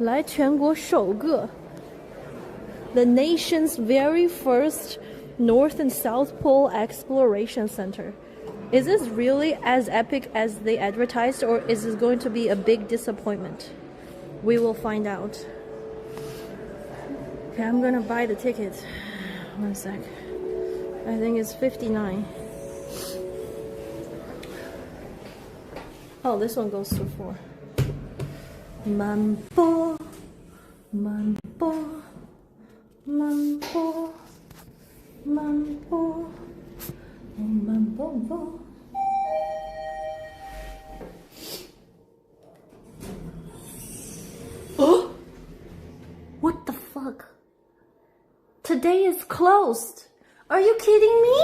来全国首个 the nation's very first North and South Pole Exploration Center. Is this really as epic as they advertised, or is this going to be a big disappointment? We will find out. Okay, I'm gonna buy the ticket. One sec. I think it's 59. Oh, this one goes to 4. Mambo, mambo, mambo, mambo, mambo. Oh! What the fuck? Today is closed. Are you kidding me?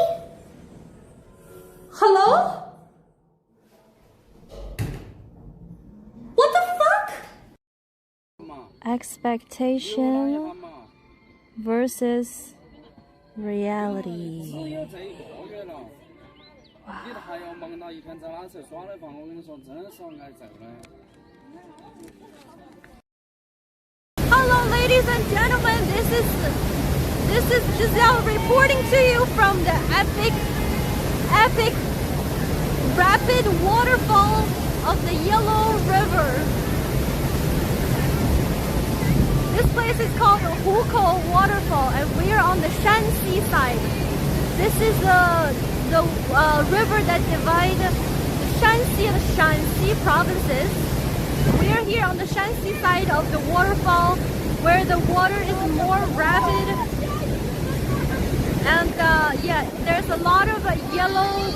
Hello? What the fuck? Expectation versus reality. Wow. Hello, ladies and gentlemen. This is Giselle reporting to you from the epic rapid waterfall of the Yellow River. This place is called the Hukou Waterfall, and we are on the Shanxi side. This is the river that divides the Shanxi and Shanxi provinces. We are here on the Shanxi side of the waterfall, where the water is more rapid, and yeah, there's a lot of yellow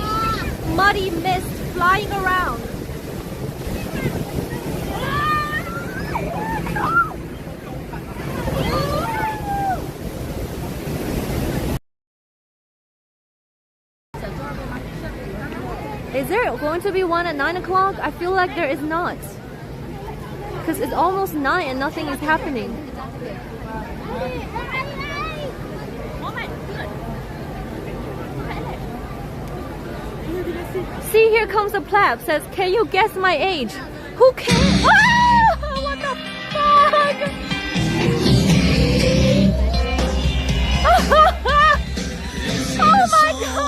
muddy mist flying around. Is there going to be one at 9 o'clock? I feel like there is not. Because it's almost 9 and nothing is happening. See, here comes a pleb. Says, can you guess my age? Who cares? Ah! What the fuck? Oh my god!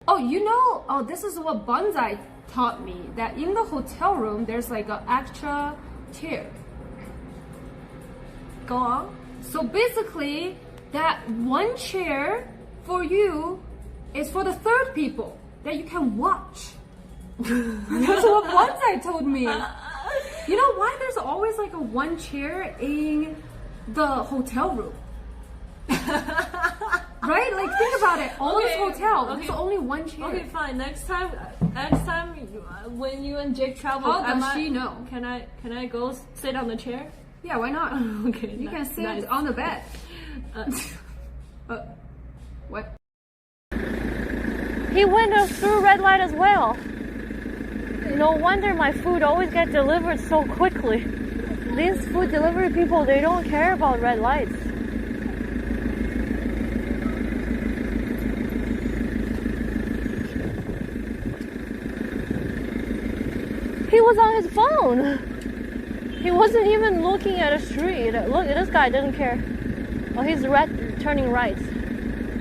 Oh, you know, oh, this is what Bonsai taught me, that in the hotel room there's like an extra chair. Go on. So basically, that one chair for you is for the third people that you can watch. That's what Bonsai told me. You know why there's always like a one chair in the hotel room? Right? Like, think about it. All this hotel, there's only one chair. Okay, fine. Next time, when you and Jake travel, how does she know? Can I go sit on the chair? Yeah, why not? Okay, you can sit on the bed. What? He went through red light as well. No wonder my food always gets delivered so quickly. These food delivery people, they don't care about red lights. He was on his phone. He wasn't even looking at a street. Look, this guy doesn't care. Oh, he's turning right.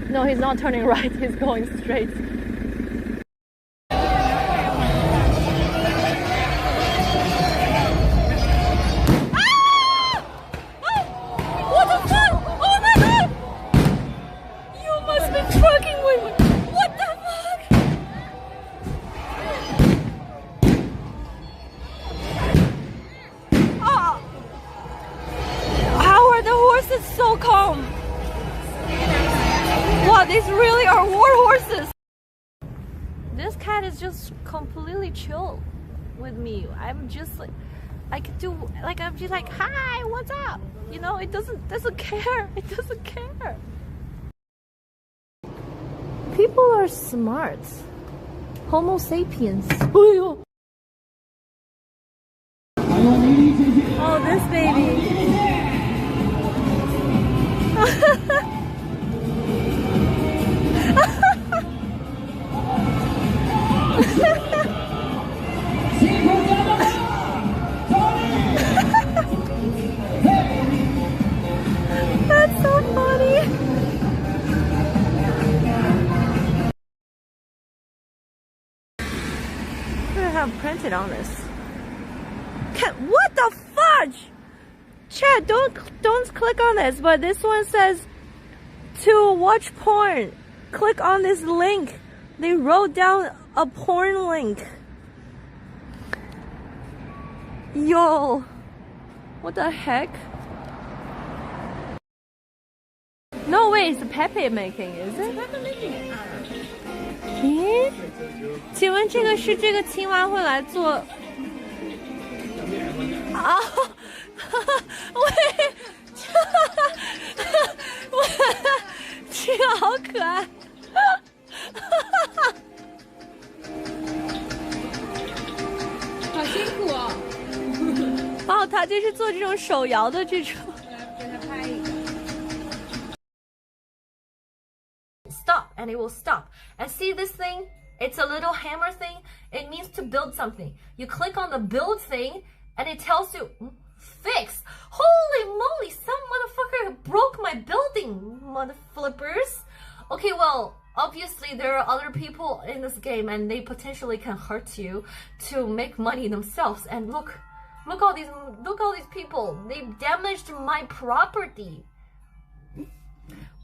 No, he's not turning right. He's going straight. So calm. Wow, these really are war horses. This cat is just completely chill with me. I'm just like, I could do like, I'm just like, hi, what's up? You know, it doesn't care. It doesn't care. People are smart. Homo sapiens. Oh, this baby. printed on this. What the fudge? Chat, don't click on this, but this one says to watch porn. Click on this link. They wrote down a porn link. Yo, what the heck? No way, it's Pepe making, is it? Pepe making it. 咦，请问这个是这个青蛙会来做？啊，喂，这个好可爱。好辛苦哦。哦，他就是做这种手摇的这种。给他拍一个。Stop, and it will stop. And see this thing? It's a little hammer thing. It means to build something. You click on the build thing, and it tells you fix. Holy moly! Some motherfucker broke my building, mother flippers. Okay, well, obviously there are other people in this game, and they potentially can hurt you to make money themselves. And look all these people. They damaged my property.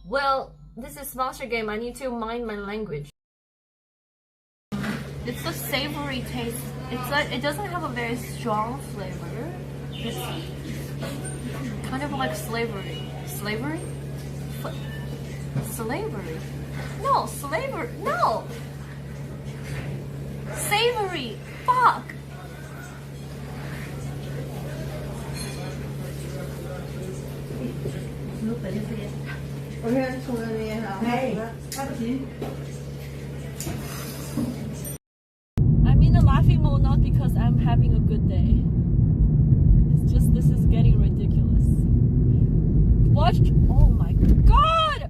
Well, this is monster game. I need to mind my language. It's a savory taste. It doesn't have a very strong flavor. It's kind of like slavery. Slavery? Slavery? No, slavery. No. Savory. Fuck. I'm in a laughing mode not because I'm having a good day. It's just this is getting ridiculous. Watch. Oh my god!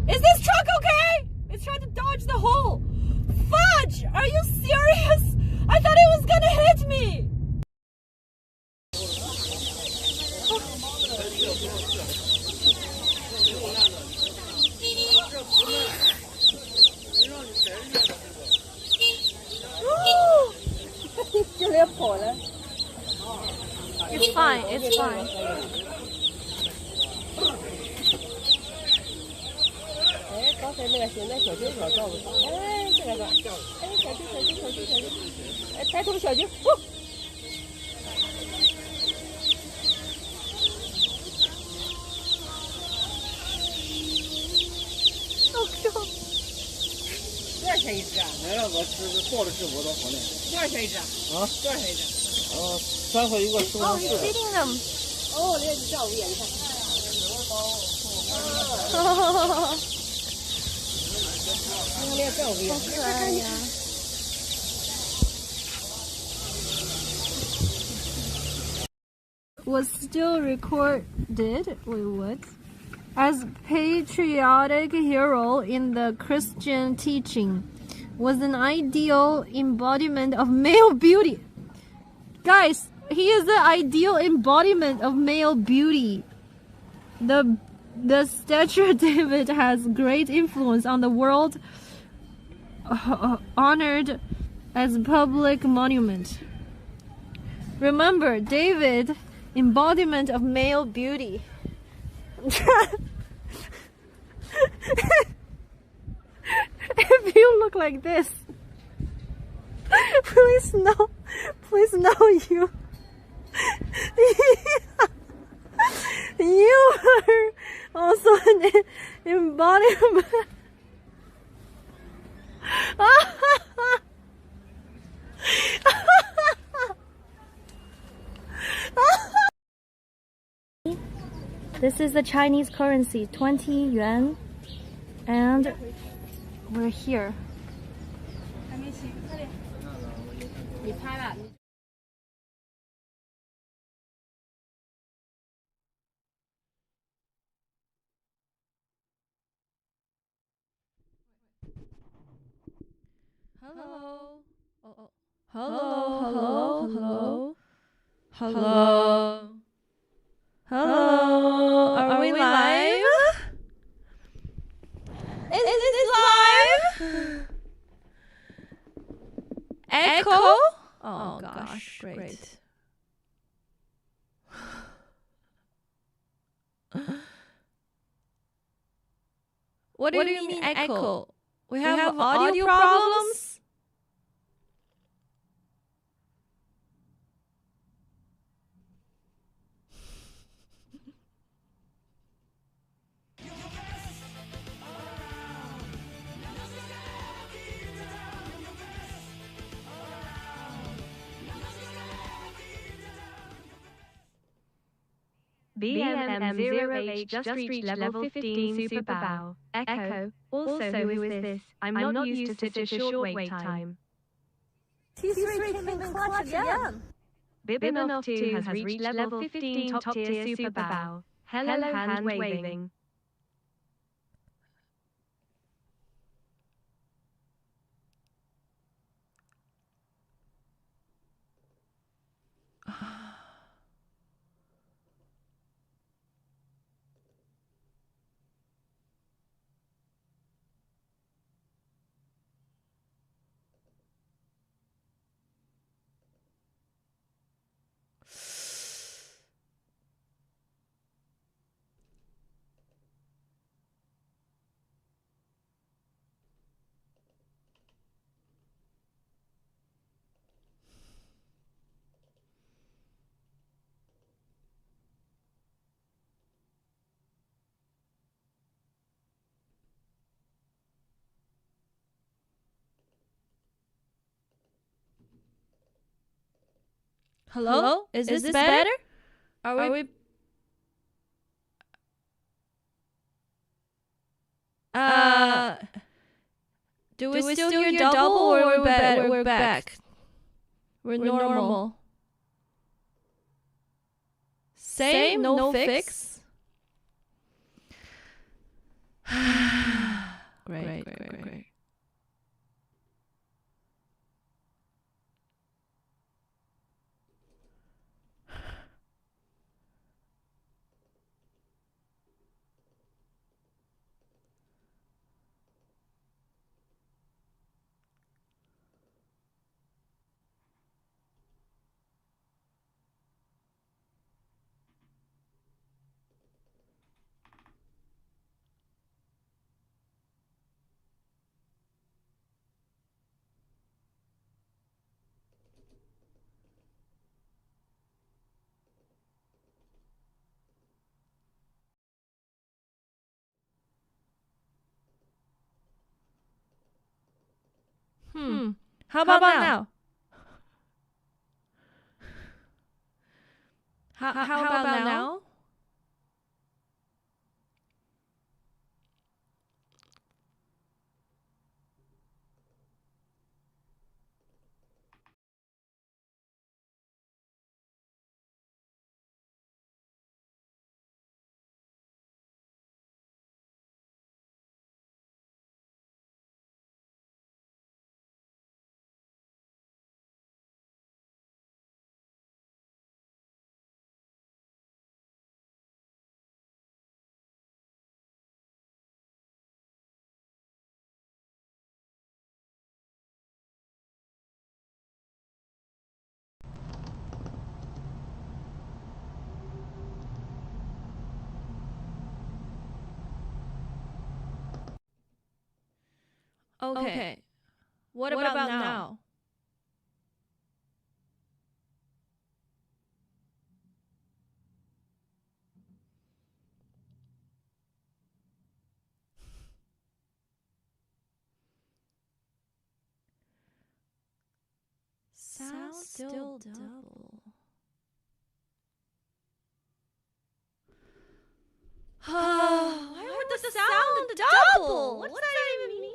Is this truck okay? It's trying to dodge the hole. Fudge! Are you serious? I thought it was gonna hit me. It's fine, it's fine. Oh, he's feeding them. Oh, was still recorded. Wait, what? As patriotic hero in the Christian teaching, was an ideal embodiment of male beauty. Guys, he is the ideal embodiment of male beauty. The statue of David has great influence on the world, honored as public monument. Remember, David, embodiment of male beauty. If you look like this, please no you. You are also an embodiment. This is the Chinese currency, 20 yuan, and we're here. Hello. Oh. Hello. Are we live? Is it live? echo? Oh gosh, great. What do you mean echo? We have audio problems? BMM0H just reached level 15 super bow. Echo. Also, who is this? I'm not used to such a short wait time. T3 came in clutch again. Bibinov 2 has reached level 15 top tier super bow. Hello hand waving. Hello? Is this better? Are we do we still hear double or we're back? We're normal. Same, no fix? Great. How about now? How about now? Okay. What about now? Sound still double. Why would the sound double? What does that even mean?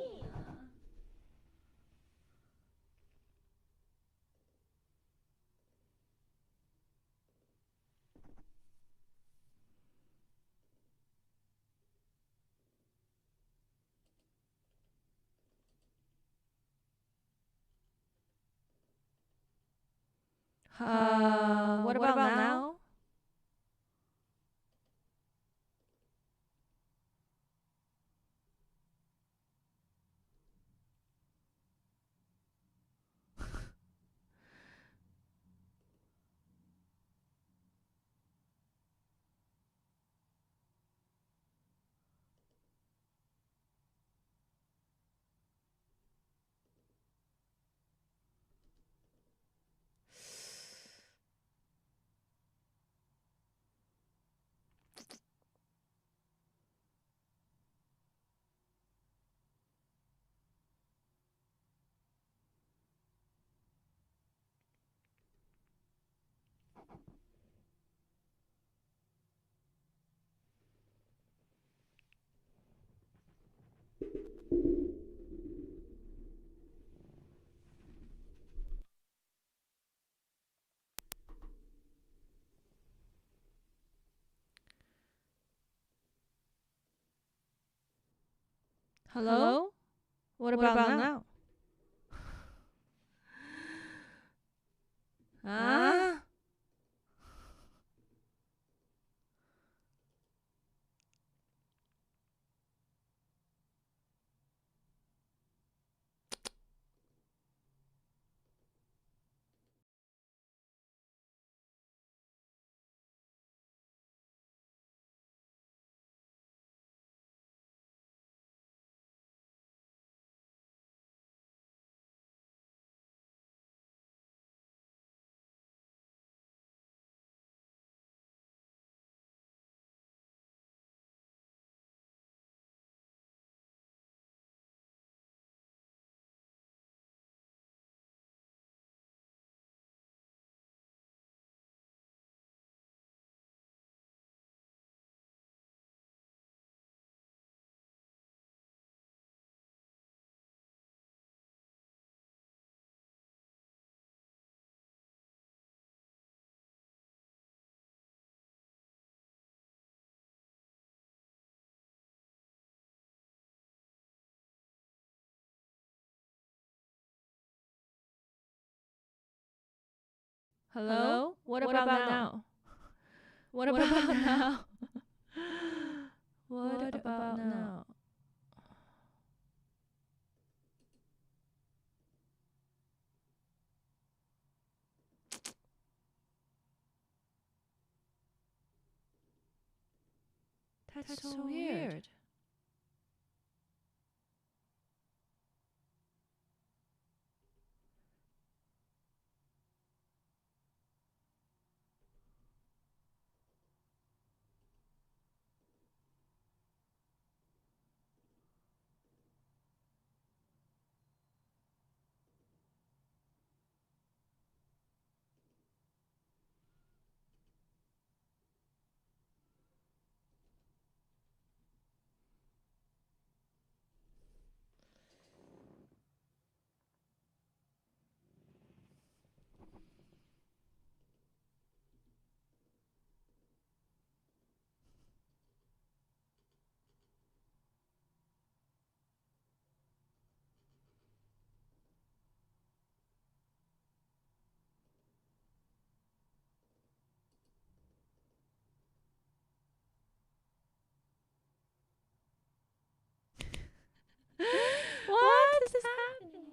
What about now? Hello? What about now? Ah? Hello? What about now? What about now? What about now? That's so weird. What is happening?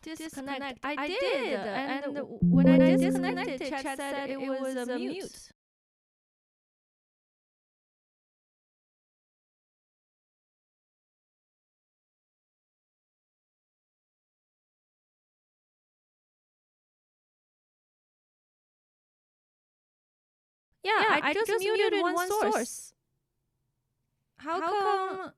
Disconnect. I did. And when I disconnected, chat said it was a mute. Yeah, I just muted one source. How come?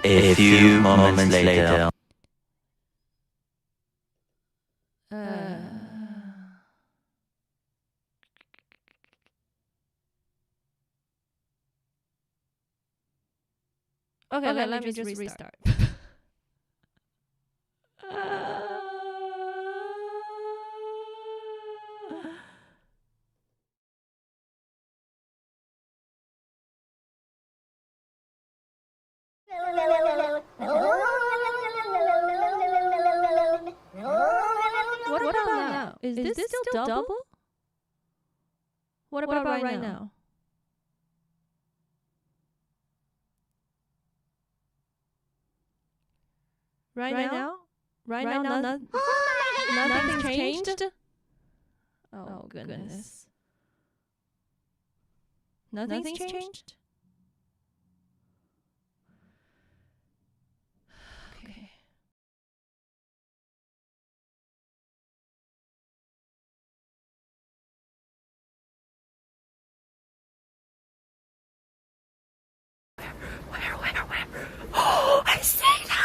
A few moments later. Okay, let me just restart. What about now? Is this still double? What about right now? Right now? Nothing's changed? Oh, goodness. Nothing's changed? Okay. Where? Oh, I see that!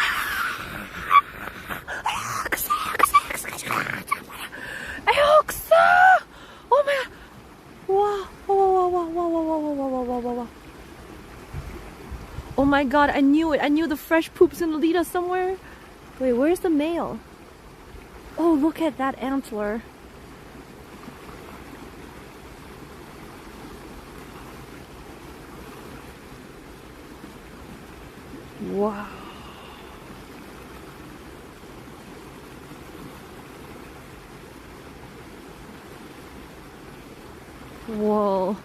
Oh my god, I knew it. I knew the fresh poop's gonna lead us somewhere. Wait, where's the male? Oh, look at that antler. Wow. Whoa.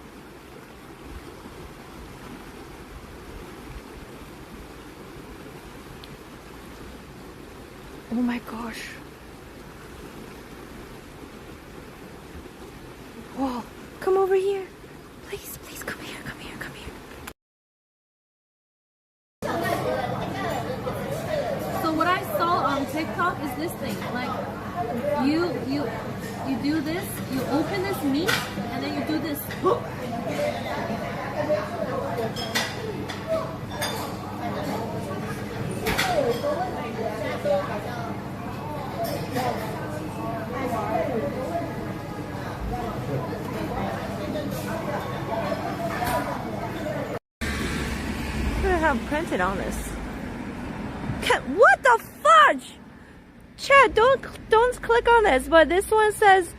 Oh my gosh. Whoa. Come over here. Please, please come here, come here, come here. So what I saw on TikTok is this thing. Like you do this, you open this meat, and then you do this. What do I have printed on this? What the fudge? Chat, don't click on this, but this one says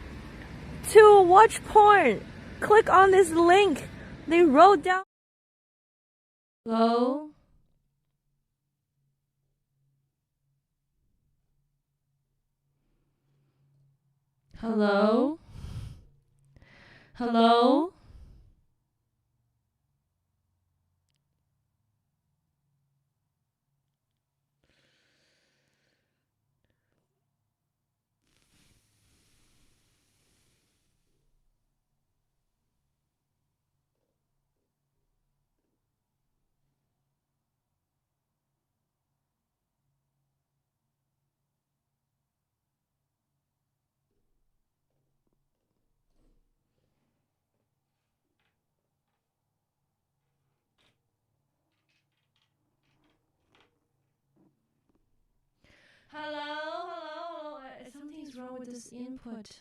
to watch porn. Click on this link. They wrote down. Hello? Hello? Hello? Hello? Something's wrong with this input.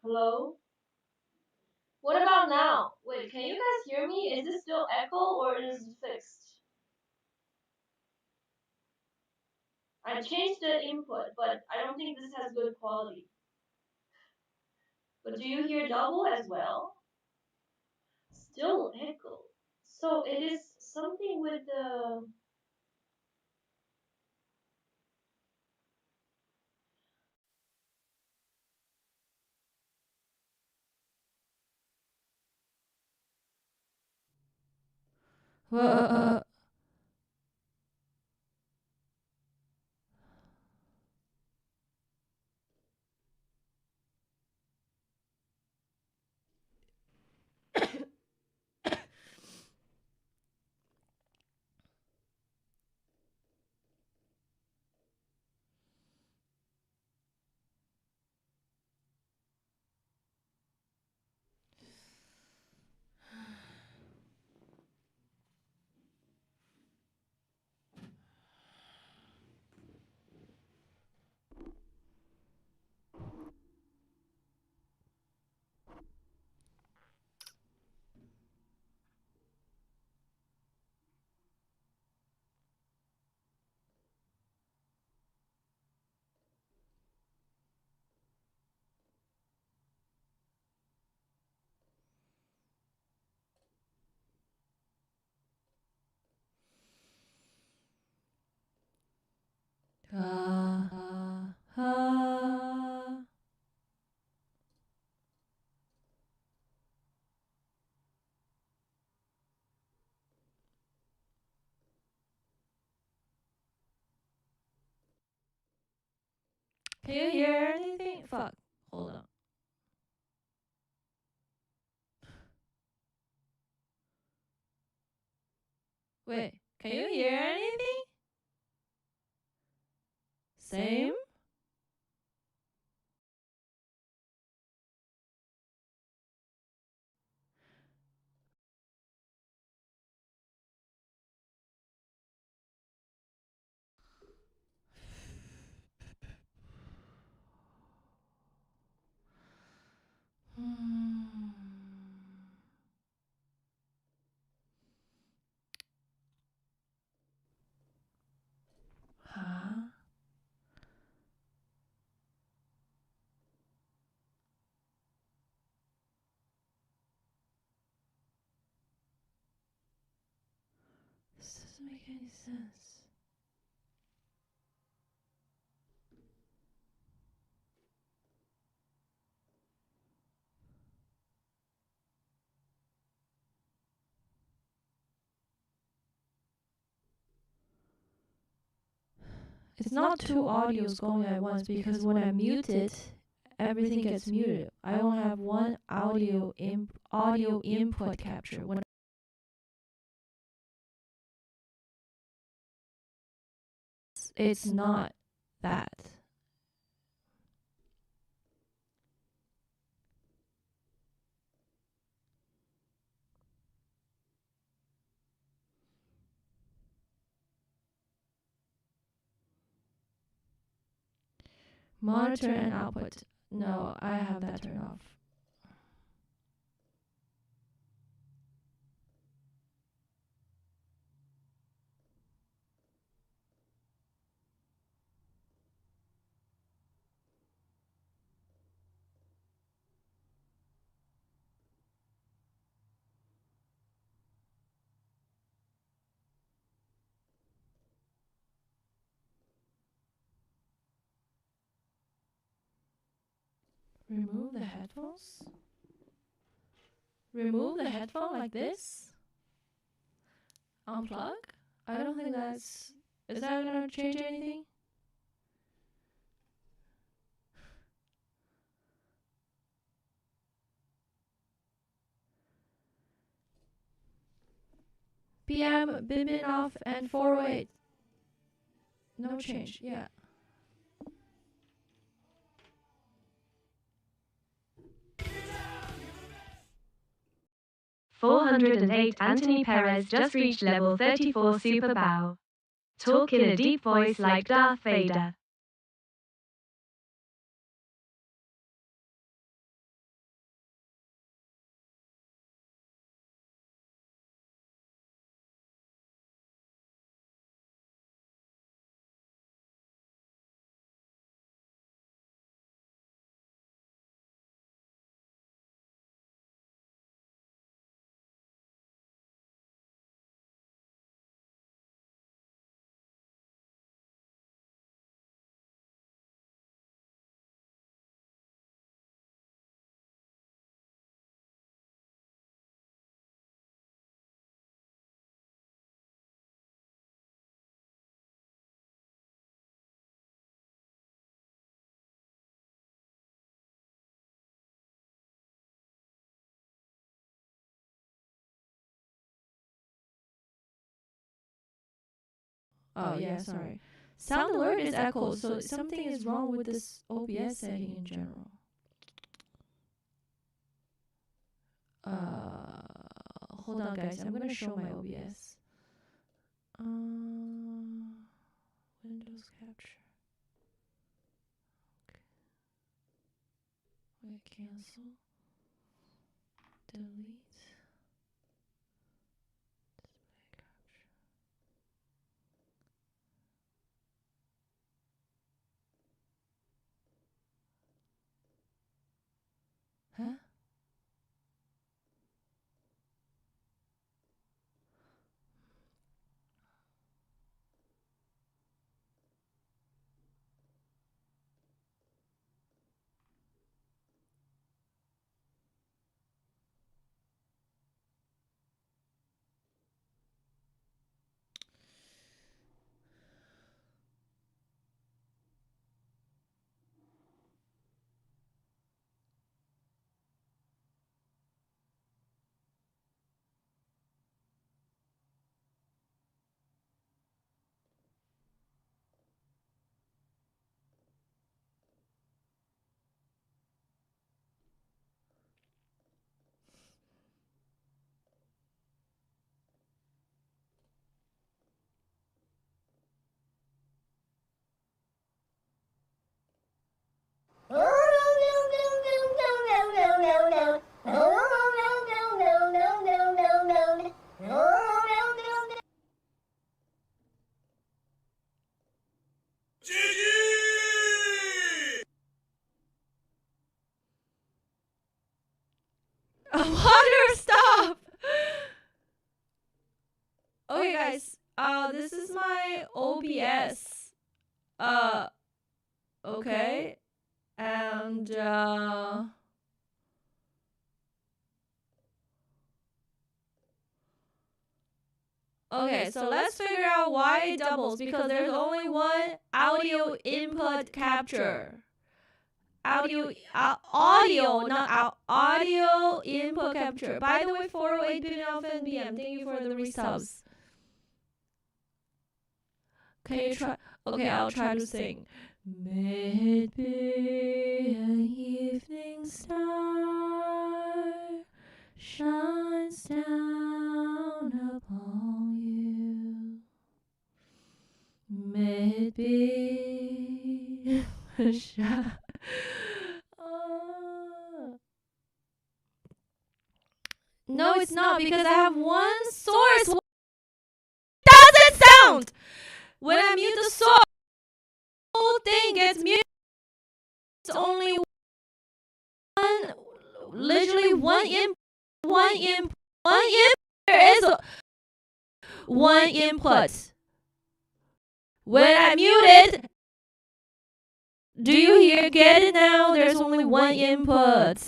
Hello? What about now? Wait, can you guys hear me? Is this still echo or is it fixed? I changed the input, but I don't think this has good quality. But do you hear double as well? Still echo. So it is something with the... Well, Can you hear anything? Fuck. Hold on. Wait, can you hear anything? Same? Huh? This doesn't make any sense. It's not two audios going at once because when I mute it, everything gets muted. I only have one audio input capture. When it's not that. Monitor and output. No, I have that turned off. Remove the headphones? Remove the headphone like this? Unplug? I don't think that's... Is that gonna change anything? PM, bin off, and 408. No change, yeah. 408 Anthony Perez just reached level 34 Super Bow. Talk in a deep voice like Darth Vader. Oh yeah, sorry. Sound alert is echoed, so something is wrong with this OBS setting in general. Hold on guys, I'm gonna show my OBS. Windows capture. Okay. Wait, cancel. Delete. Display capture. Huh? this is my OBS. Okay. And okay, so let's figure out why it doubles, because there's only one audio input capture. Audio, not audio input capture. By the way, 408 billion Alpha and BM, thank you for the resubs. Can you try? Okay, I'll try to sing. May it be an evening star shines down upon you. May it be a No, it's not, because I have one source. Doesn't sound. When I mute the source, the whole thing gets muted. It's only one, literally one input. There is one input. When I mute it, do you get it now? There's only one input.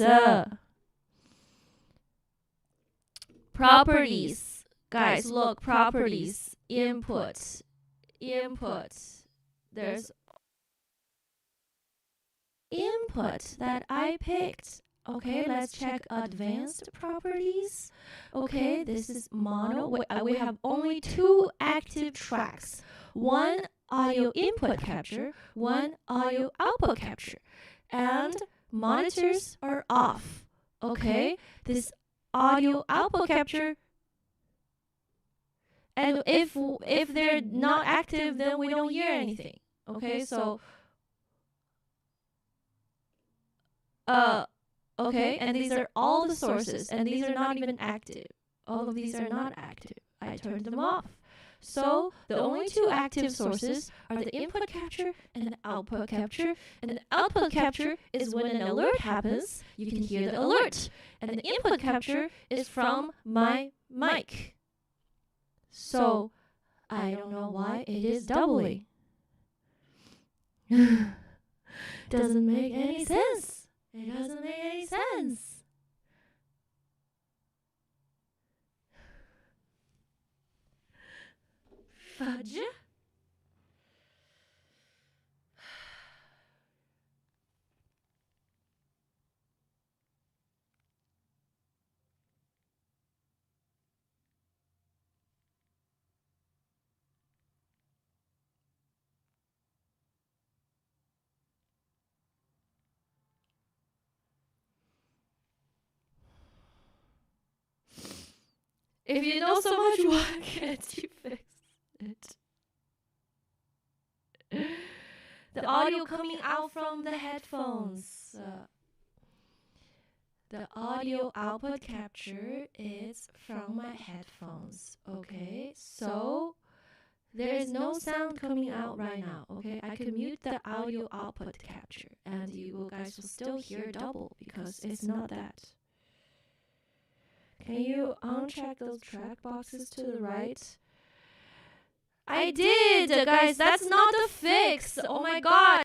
Properties. Guys, look, properties. Input. There's input that I picked. Okay, let's check advanced properties. Okay, this is mono. We have only 2 active tracks. One audio input capture, one audio output capture. And monitors are off. Okay, this audio output capture, and if they're not active, then we don't hear anything. Okay, so okay, and these are all the sources, and these are not even active. All of these are not active. I turned them off. So the only 2 active sources are the input capture and the output capture. And the output capture is when an alert happens, you can hear the alert. And the input capture is from my mic. So I don't know why it is doubling. Doesn't make any sense. It doesn't make any sense. Fudge. If you know so much, why can't you fix it? The audio coming out from the headphones. The audio output capture is from my headphones. Okay, so there is no sound coming out right now. Okay, I can mute the audio output capture, and you guys will still hear double because it's not that. Can you uncheck those track boxes to the right? I did, guys. That's not the fix. Oh my god.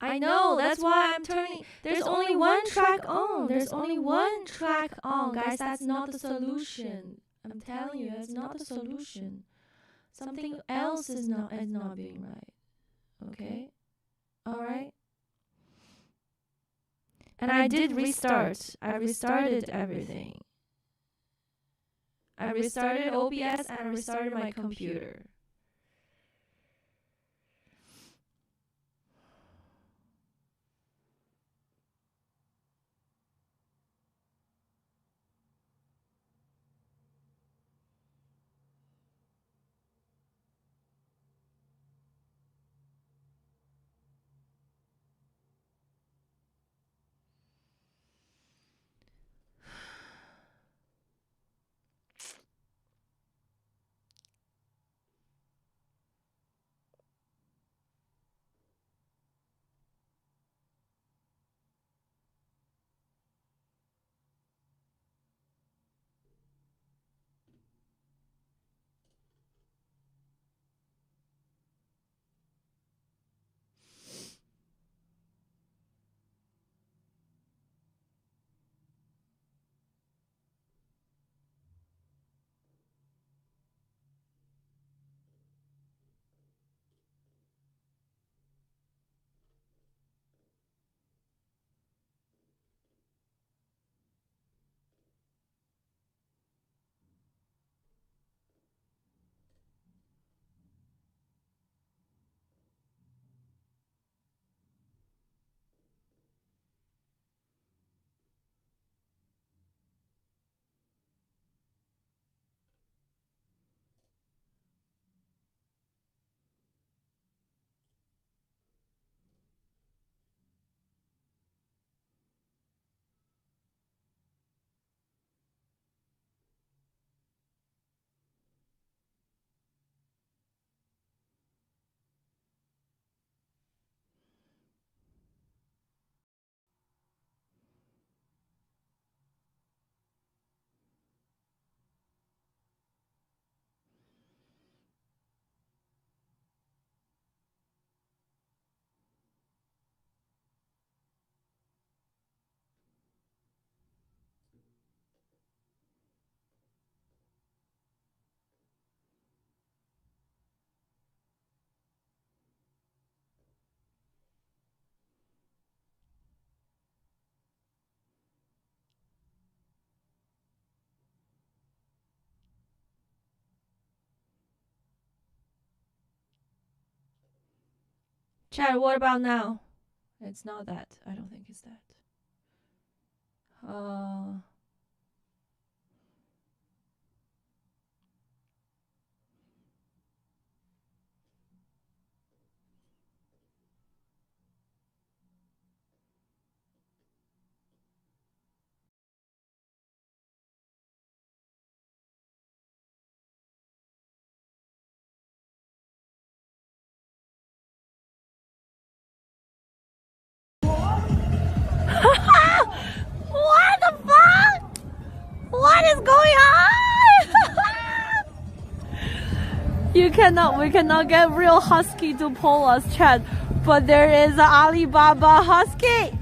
I know, that's why I'm turning. There's only one track on. There's only one track on. Guys, that's not the solution. I'm telling you, it's not the solution. Something else is not being right. Okay? Alright? And I did restart. I restarted everything. I restarted OBS and I restarted my computer. Chad, what about now? It's not that. I don't think it's that. What the fuck? What is going on? We cannot get real husky to pull us, Chad. But there is an Alibaba husky.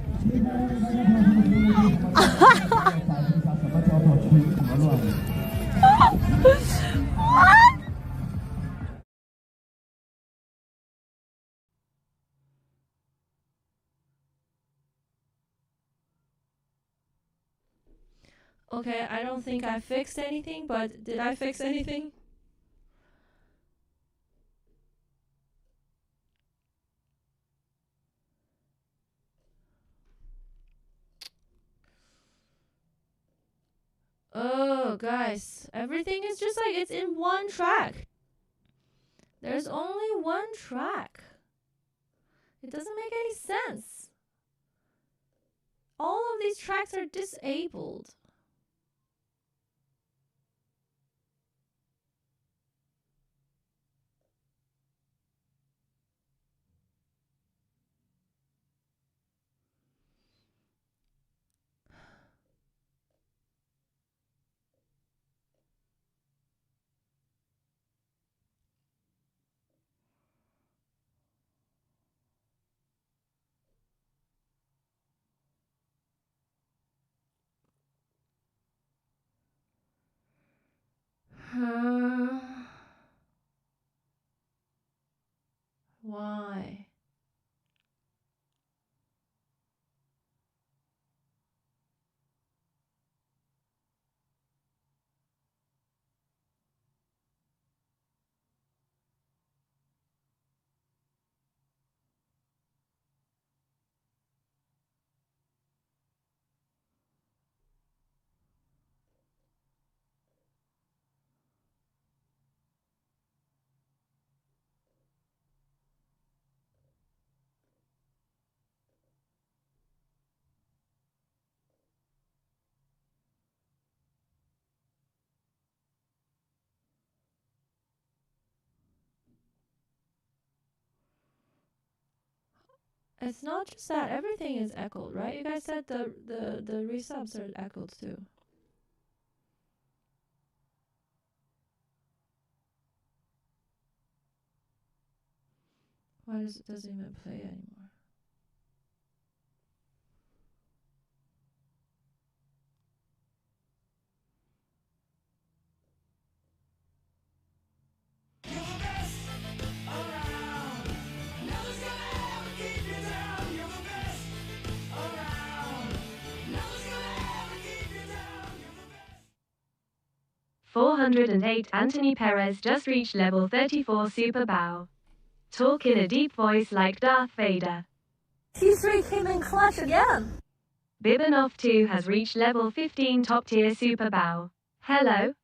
What? Okay, I don't think I fixed anything, but did I fix anything? Oh, guys, everything is just like it's in one track. There's only one track. It doesn't make any sense. All of these tracks are disabled. Why? It's not just that, everything is echoed, right? You guys said the resubs are echoed too. Why does it even play anymore? Nothing's gonna ever keep you down. You're the best around. Nothing's gonna ever keep you down. You're the best. 408 Anthony Perez just reached level 34 Super Bow. Talk in a deep voice like Darth Vader. T3 came in clutch again. Bibanoff 2 has reached level 15 top tier Super Bow. Hello?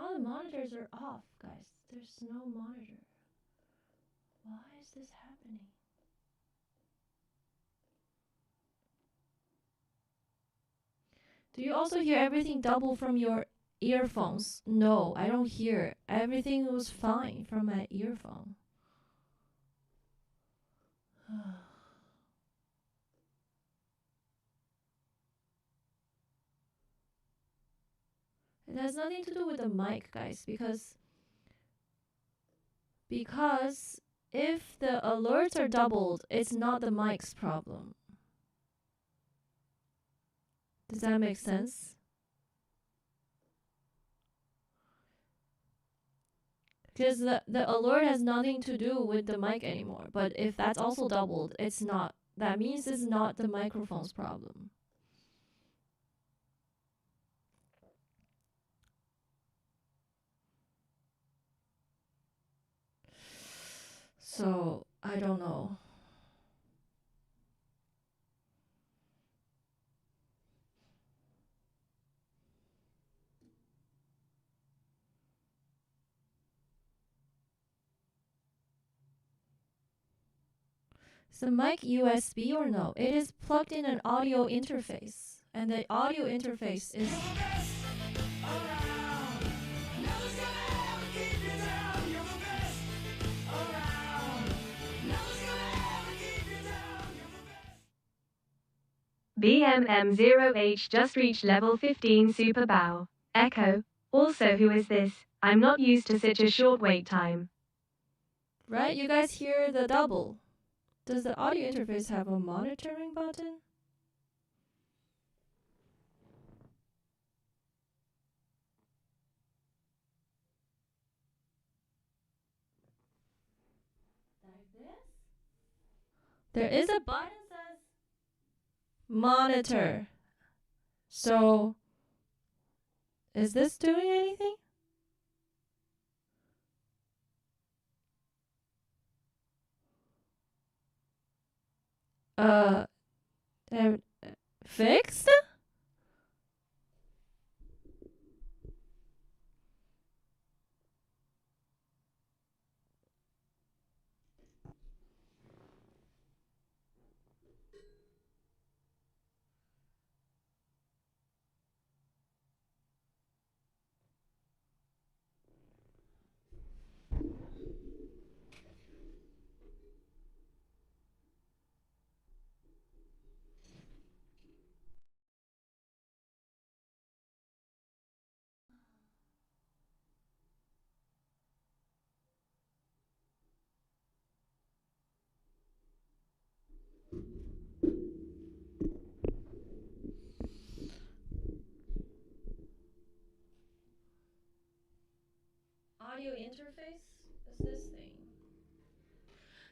All the monitors are off, guys. There's no monitor. Why is this happening? Do you also hear everything double from your earphones? No, I don't hear. Everything was fine from my earphone. It has nothing to do with the mic, guys, because if the alerts are doubled, it's not the mic's problem. Does that make sense? Because the alert has nothing to do with the mic anymore. But if that's also doubled, it's not. That means it's not the microphone's problem. So, I don't know. Is the mic USB or no? It is plugged in an audio interface. And the audio interface is... BMM0H just reached level 15 Super Bow. Echo. Also, who is this? I'm not used to such a short wait time. Right? You guys hear the double. Does the audio interface have a monitoring button? Like this? There is a button that says monitor. So, is this doing anything? Uh, fixed? Audio interface is this thing.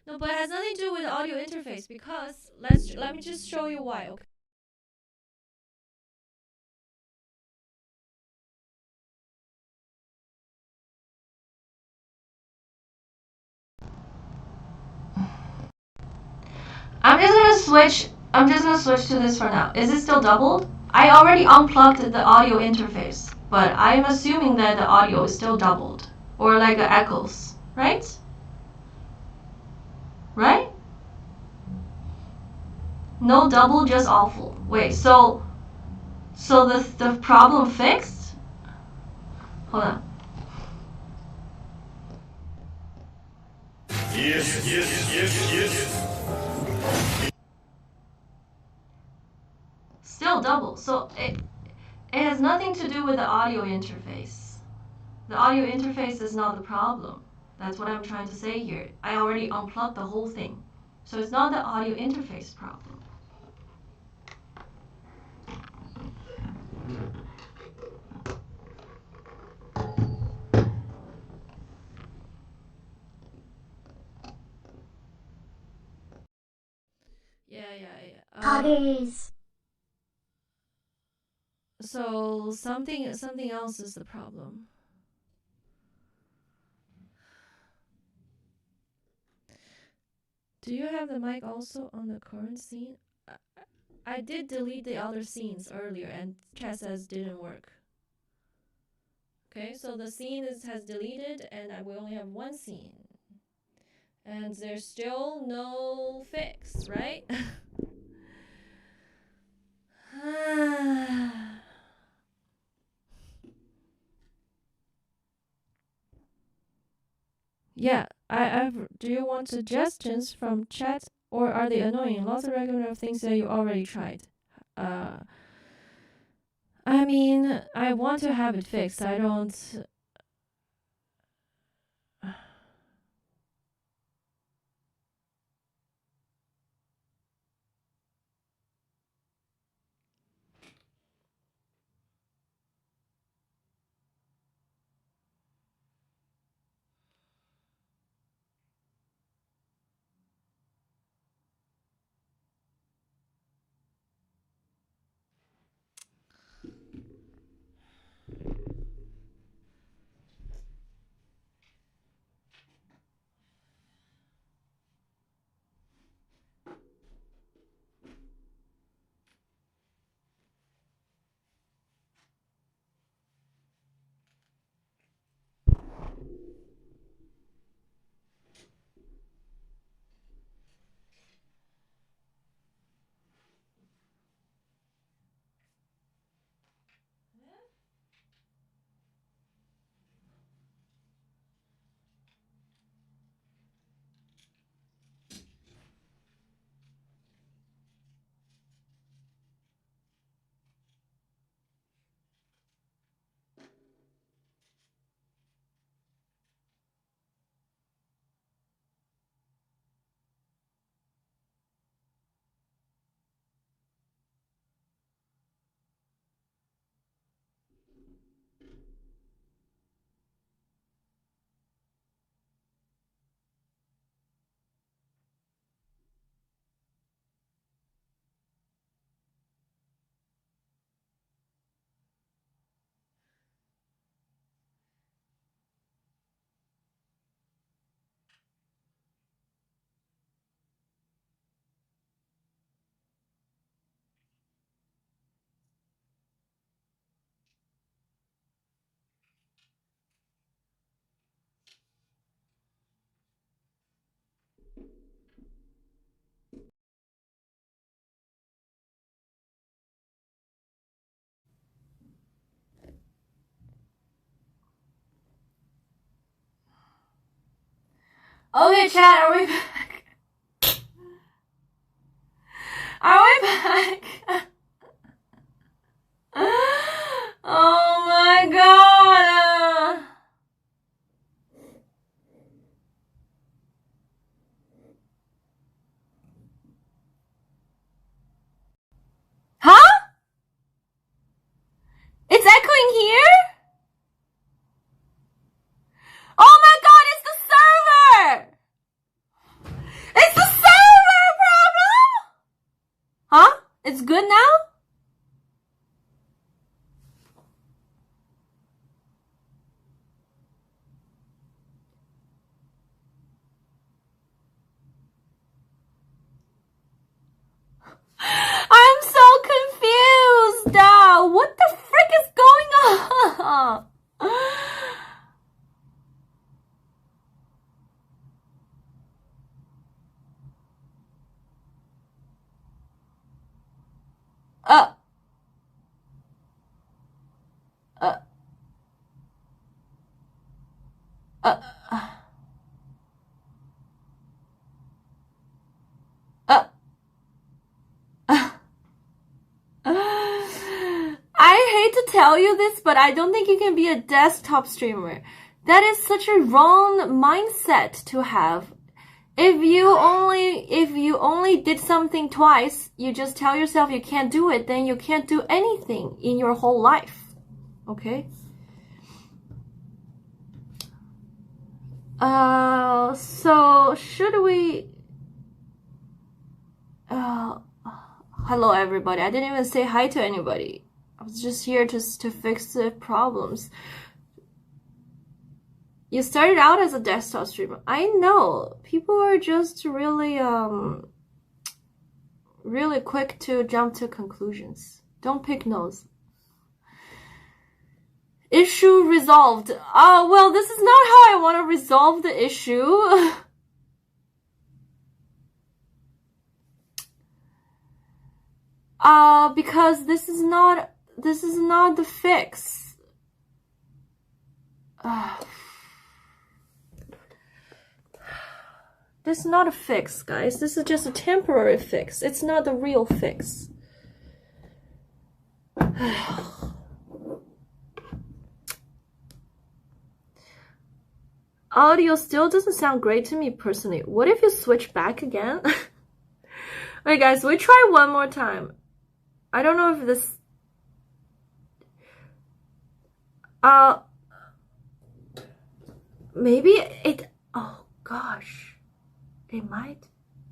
No, but it has nothing to do with the audio interface because let me just show you why, okay? I'm just gonna switch to this for now. Is it still doubled? I already unplugged the audio interface, but I'm assuming that the audio is still doubled. Or like echoes, right? Right? No double, just awful. Wait, so the problem fixed? Hold on. Yes. Still double. So it has nothing to do with the audio interface. The audio interface is not the problem. That's what I'm trying to say here. I already unplugged the whole thing. So it's not the audio interface problem. Yeah. So something else is the problem. Do you have the mic also on the current scene? I did delete the other scenes earlier and chat says didn't work. Okay, so the scene has deleted and we only have one scene. And there's still no fix, right? Yeah, do you want suggestions from chat or are they annoying? Lots of recommended things that you already tried. I mean, I want to have it fixed. I don't. Okay, chat, are we back? Are we back? Oh my god! Huh? It's echoing here? Oh my god, it's the server! It's the server problem! Huh? It's good now? I'm so confused! What the frick is going on? Uh, uh, uh, uh. I hate to tell you this, but I don't think you can be a desktop streamer. That is such a wrong mindset to have. If you only did something twice, you just tell yourself you can't do it, then you can't do anything in your whole life. Okay? So should we hello everybody. I didn't even say hi to anybody. I was just here to fix the problems. You started out as a desktop streamer. I know. People are just really really quick to jump to conclusions. Don't pick nose. Issue resolved. Well, this is not how I want to resolve the issue. Because this is not the fix. This is not a fix, guys. This is just a temporary fix. It's not the real fix. Audio still doesn't sound great to me personally. What if you switch back again? Alright guys, we try one more time. I don't know if this... Maybe it... Oh gosh. It might...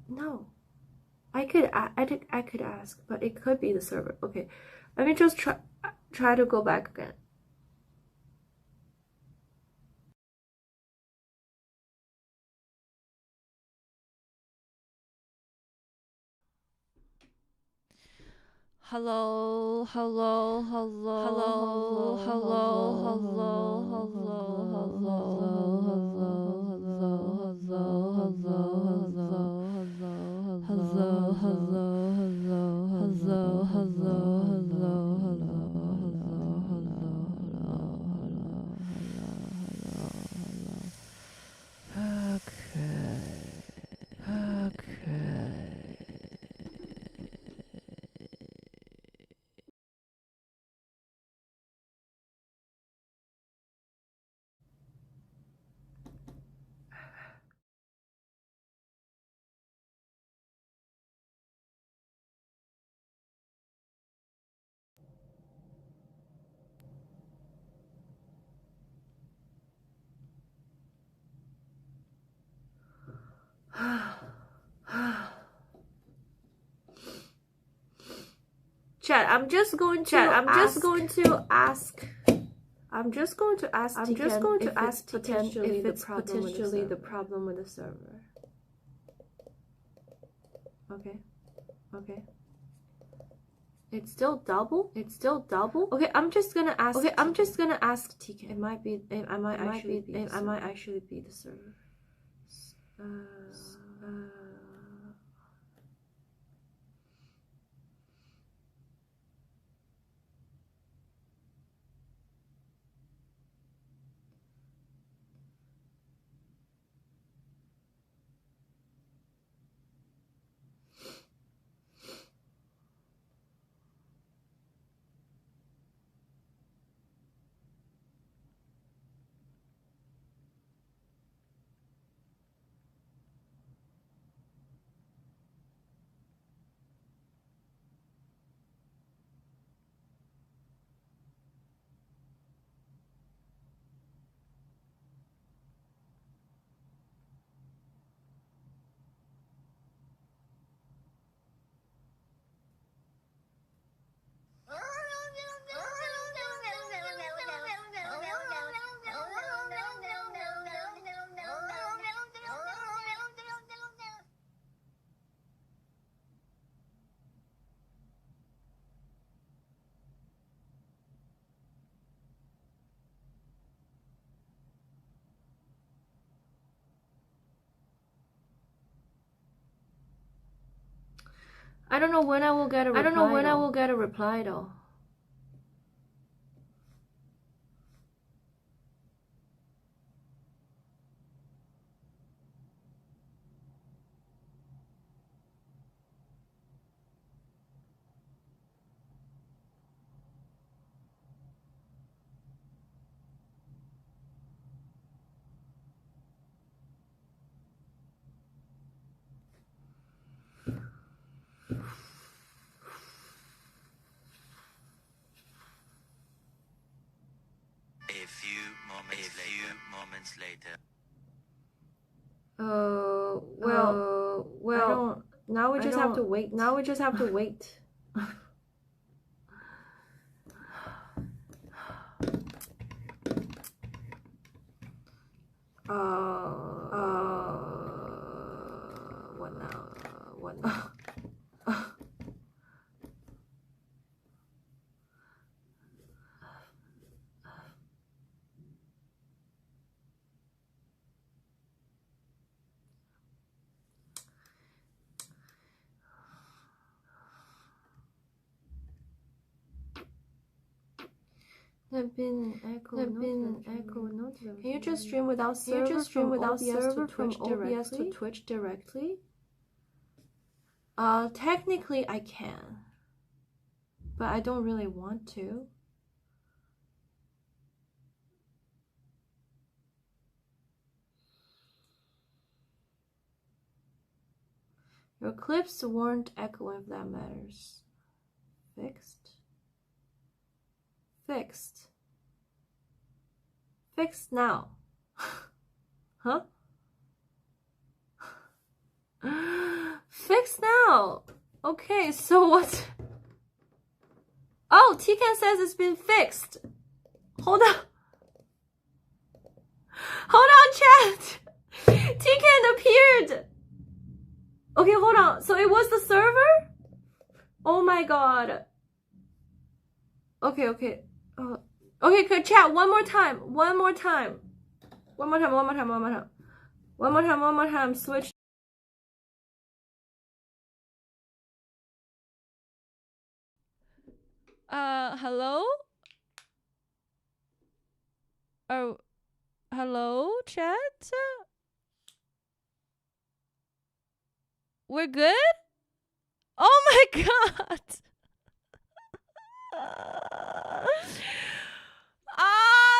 No. I could ask, but it could be the server. Okay. Let me just try to go back again. Hello, hello, hello, hello, hello, hello, Chat, I'm just going to ask potentially if it's potentially the problem with the server. Okay. Okay. It's still double? Okay, I'm just gonna ask TK. It might actually be the server. I don't know when I will get a reply though. A few moments later. Well, now we just have to wait. What now? Have been echo. Can you just stream without server from OBS to Twitch directly? Technically I can, but I don't really want to. Your clips weren't echoing, if that matters. Fixed. Fixed now. Huh? Fixed now. Okay, so what? Oh, Tikan says it's been fixed. Hold on. Hold on, chat. Tikan appeared. Okay, hold on. So it was the server? Oh my god. Okay. Okay, could chat one more time. Switch. Hello? Oh, hello, chat? We're good? Oh my god!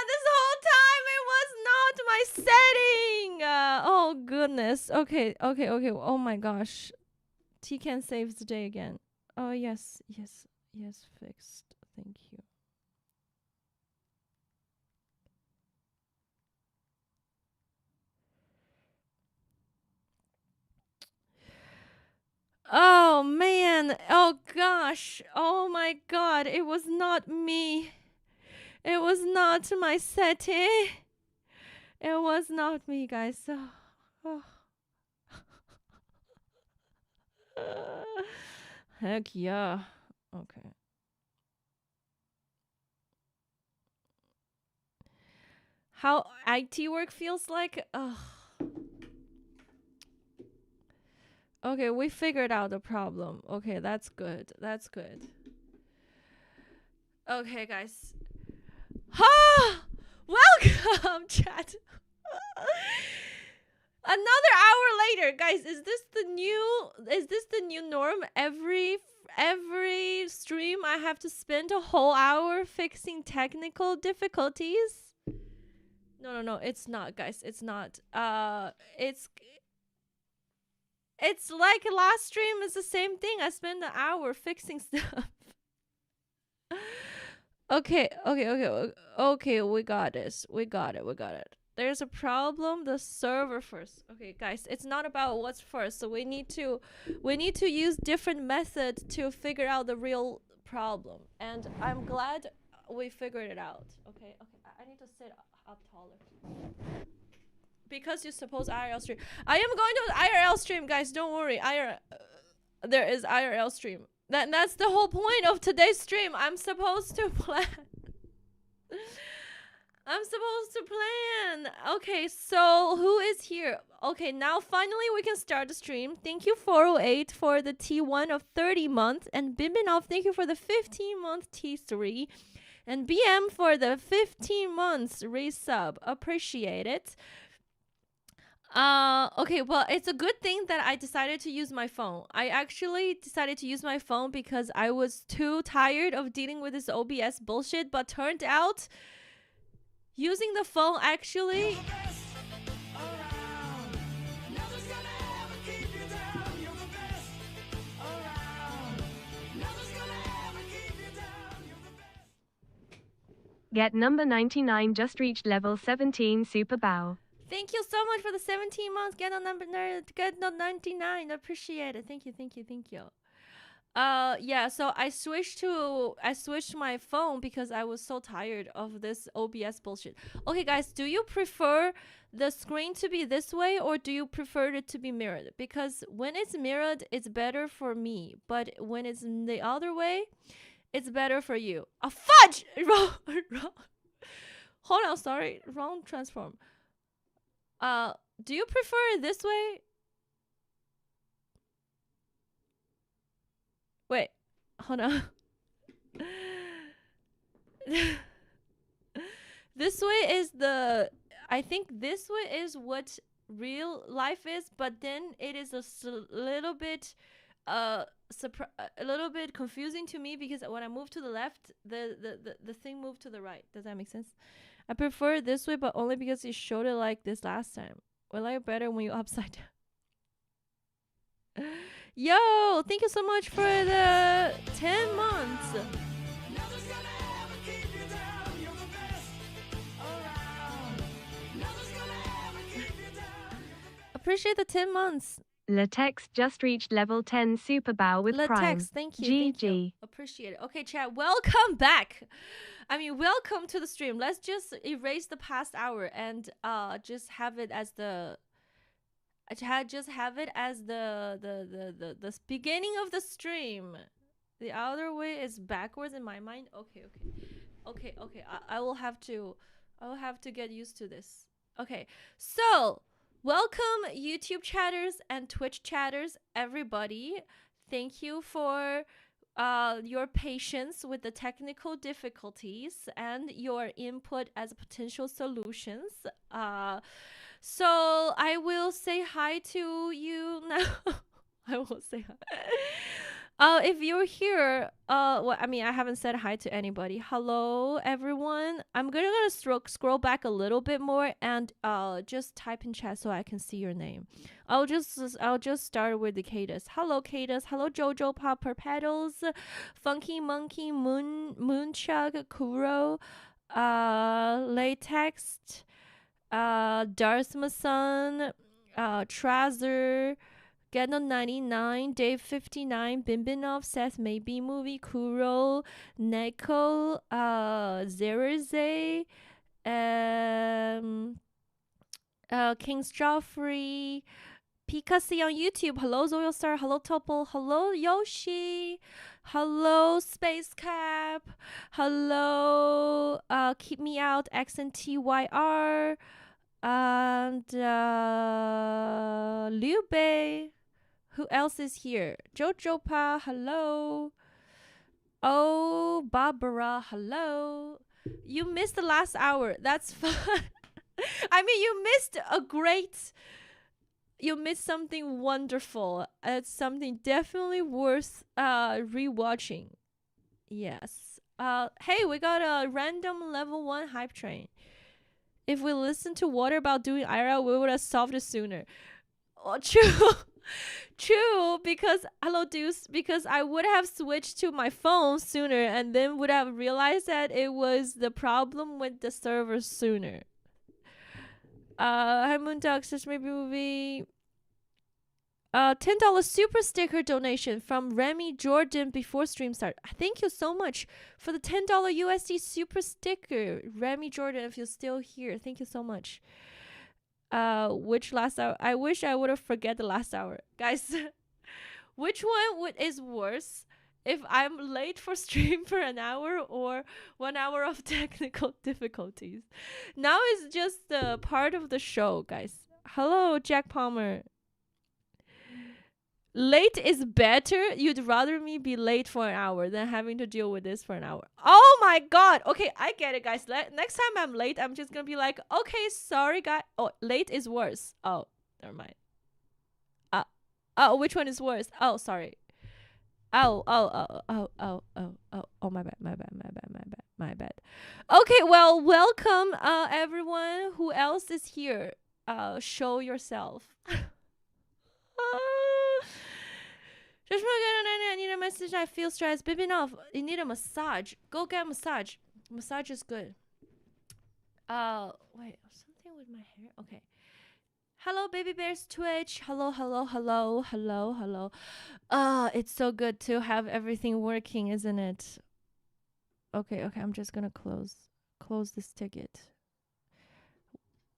This whole time it was not my setting! Oh goodness. Okay. Oh my gosh. Tikan saves the day again. Oh, yes, fixed. Thank you. Oh man, oh gosh, oh my god, it was not me. It was not my setting. It was not me, guys. Oh. Heck yeah. Okay. How IT work feels like? Ugh. Okay, we figured out the problem. Okay, that's good. Okay, guys. Welcome, chat. Another hour later, guys. Is this the new norm? Every stream I have to spend a whole hour fixing technical difficulties? No, it's not, guys. It's not. It's like last stream is the same thing. I spent an hour fixing stuff. Okay, we got this. We got it. There's a problem, the server first. Okay, guys, it's not about what's first. So we need to use different methods to figure out the real problem. And I'm glad we figured it out. Okay, I need to sit up taller. Because you suppose IRL stream. I am going to IRL stream, guys. Don't worry. There is IRL stream. That's the whole point of today's stream. I'm supposed to plan. Okay, so who is here? Okay, now finally we can start the stream. Thank you 408 for the T1 of 30 months. And Bimbinov, thank you for the 15-month T3. And BM for the 15 months resub. Appreciate it. Okay, well, it's a good thing that I decided to use my phone. I actually decided to use my phone because I was too tired of dealing with this OBS bullshit, but turned out using the phone actually... Get number 99 just reached level 17 super bow. Thank you so much for the 17 months. Get on 99. Appreciate it. Thank you. Yeah, so I switched my phone because I was so tired of this OBS bullshit. Okay, guys, do you prefer the screen to be this way or do you prefer it to be mirrored? Because when it's mirrored, it's better for me, but when it's the other way, it's better for you. Fudge! Wrong. Hold on, sorry. Wrong transform. Do you prefer it this way? Wait, hold on. This way is the. I think this way is what real life is, but then it is little bit, a little bit confusing to me because when I move to the left, the thing moved to the right. Does that make sense? I prefer it this way, but only because you showed it like this last time. I like it better when you're upside down. Yo, thank you so much for the 10 months. Nothing's gonna ever keep you down. You're the best around. Nothing's gonna ever keep you down. Appreciate the 10 months. Latex just reached level 10 super bow with Prime. Latex, thank you. Thank you. GG. Appreciate it. Okay, chat, welcome back. I mean, welcome to the stream. Let's just erase the past hour and just have it as the just have it as the beginning of the stream. The other way is backwards in my mind. Okay. I will have to get used to this. Okay, so welcome YouTube chatters and Twitch chatters, everybody. Thank you for your patience with the technical difficulties and your input as potential solutions. So I will say hi to you now. I will say hi. If you're here, well, I mean, I haven't said hi to anybody. Hello, everyone. I'm gonna scroll back a little bit more and just type in chat so I can see your name. I'll just start with the Cadus. Hello, Cadus. Hello, Jojo Popper Petals, Funky Monkey, Moonchug, Kuro, Latex, Darsmason, Trazer, Geno 99, Dave 59, Bimbinov, Seth Maybe Movie, Kuro, Neko, Zerze, King's Joffrey, Pikacy on YouTube. Hello, Zoil Star. Hello, Topple. Hello, Yoshi. Hello, Space Cap. Hello, Keep Me Out, XNTYR. And Liu Who else is here? Jojo Pa, hello. Oh, Barbara, hello. You missed the last hour. That's fun. I mean, you missed something wonderful. It's something definitely worth rewatching. Yes. Hey, we got a random level 1 hype train. If we listened to Water about doing IRL, we would have solved it sooner. Oh, true. True, because hello Deuce, because I would have switched to my phone sooner and then would have realized that it was the problem with the server sooner. Hi Moondog, such maybe movie. $10 super sticker donation from Remy Jordan before stream start. Thank you so much for the $10 USD super sticker, Remy Jordan. If you're still here, thank you so much. Which last hour? I wish I would have forget the last hour, guys. Which one is worse? If I'm late for stream for an hour or 1 hour of technical difficulties. Now it's just part of the show, guys. Hello, Jack Palmer. Late is better. You'd rather me be late for an hour than having to deal with this for an hour. Oh my god. Okay, I get it, guys. Next time I'm late, I'm just gonna be like, okay, sorry, guys. Oh, late is worse. Oh, never mind. Oh, which one is worse? Oh, sorry. Oh, my bad. Okay, well, welcome, everyone. Who else is here? Show yourself. Just I need a message. I feel stressed. Bibinov, you need a massage. Go get a massage. Massage is good. Wait, something with my hair. Okay. Hello, Baby Bears Twitch. Hello. It's so good to have everything working, isn't it? Okay. I'm just gonna close this ticket.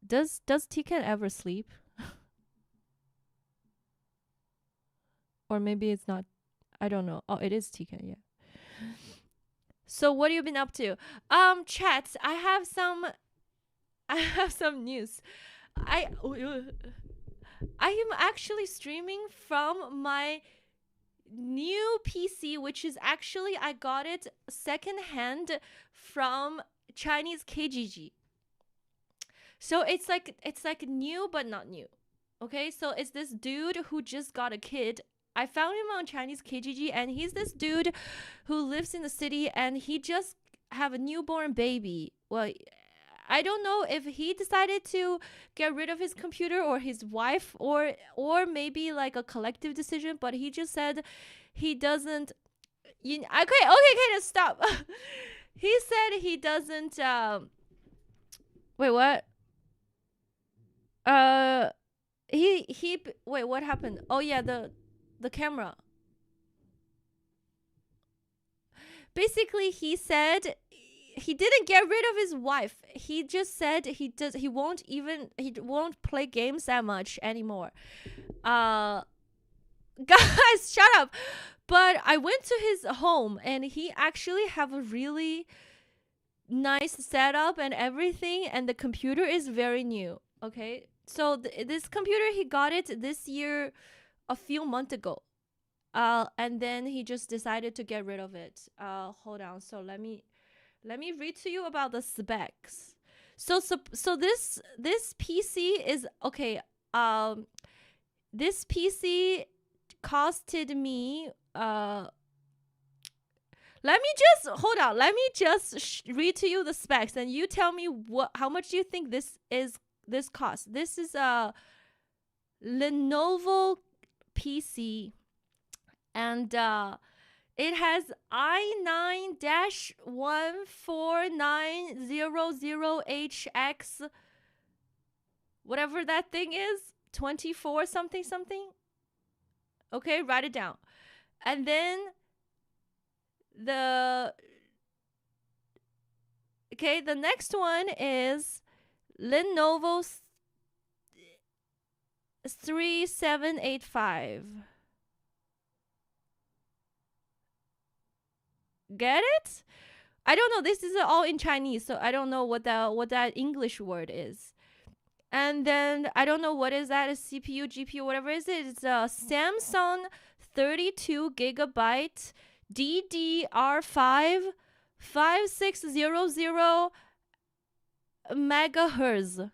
Does Ticket ever sleep? Or maybe it's not. I don't know. Oh, it is Tika, yeah. So what have you been up to? Chat, I have some news. I am actually streaming from my new PC, which is actually I got it secondhand from Chinese KGG. So it's like new but not new. Okay, so it's this dude who just got a kid. I found him on Chinese Kijiji, and he's this dude who lives in the city, and he just have a newborn baby. Well, I don't know if he decided to get rid of his computer or his wife or maybe like a collective decision, but he just said he doesn't. Okay, stop. He said he doesn't. Wait, what? He wait, what happened? Oh yeah, the camera. Basically, he said he didn't get rid of his wife. He just said he won't play games that much anymore. Guys, shut up. But I went to his home, and he actually have a really nice setup and everything, and the computer is very new. Okay, so this computer, he got it this year, a few months ago. And then he just decided to get rid of it. Hold on. So let me read to you about the specs. So this PC is okay. This PC costed me. Let me just hold on. Let me just read to you the specs, and you tell me how much do you think this costs. This is a Lenovo PC. And it has i9-14900HX, whatever that thing is, 24 something. Okay, write it down. And then the next one is Lenovo 3785. Get it? I don't know. This is all in Chinese, so I don't know what that English word is. And then I don't know what is that, a CPU, GPU, whatever is it. It's a Samsung 32 gigabyte DDR5 5600 megahertz.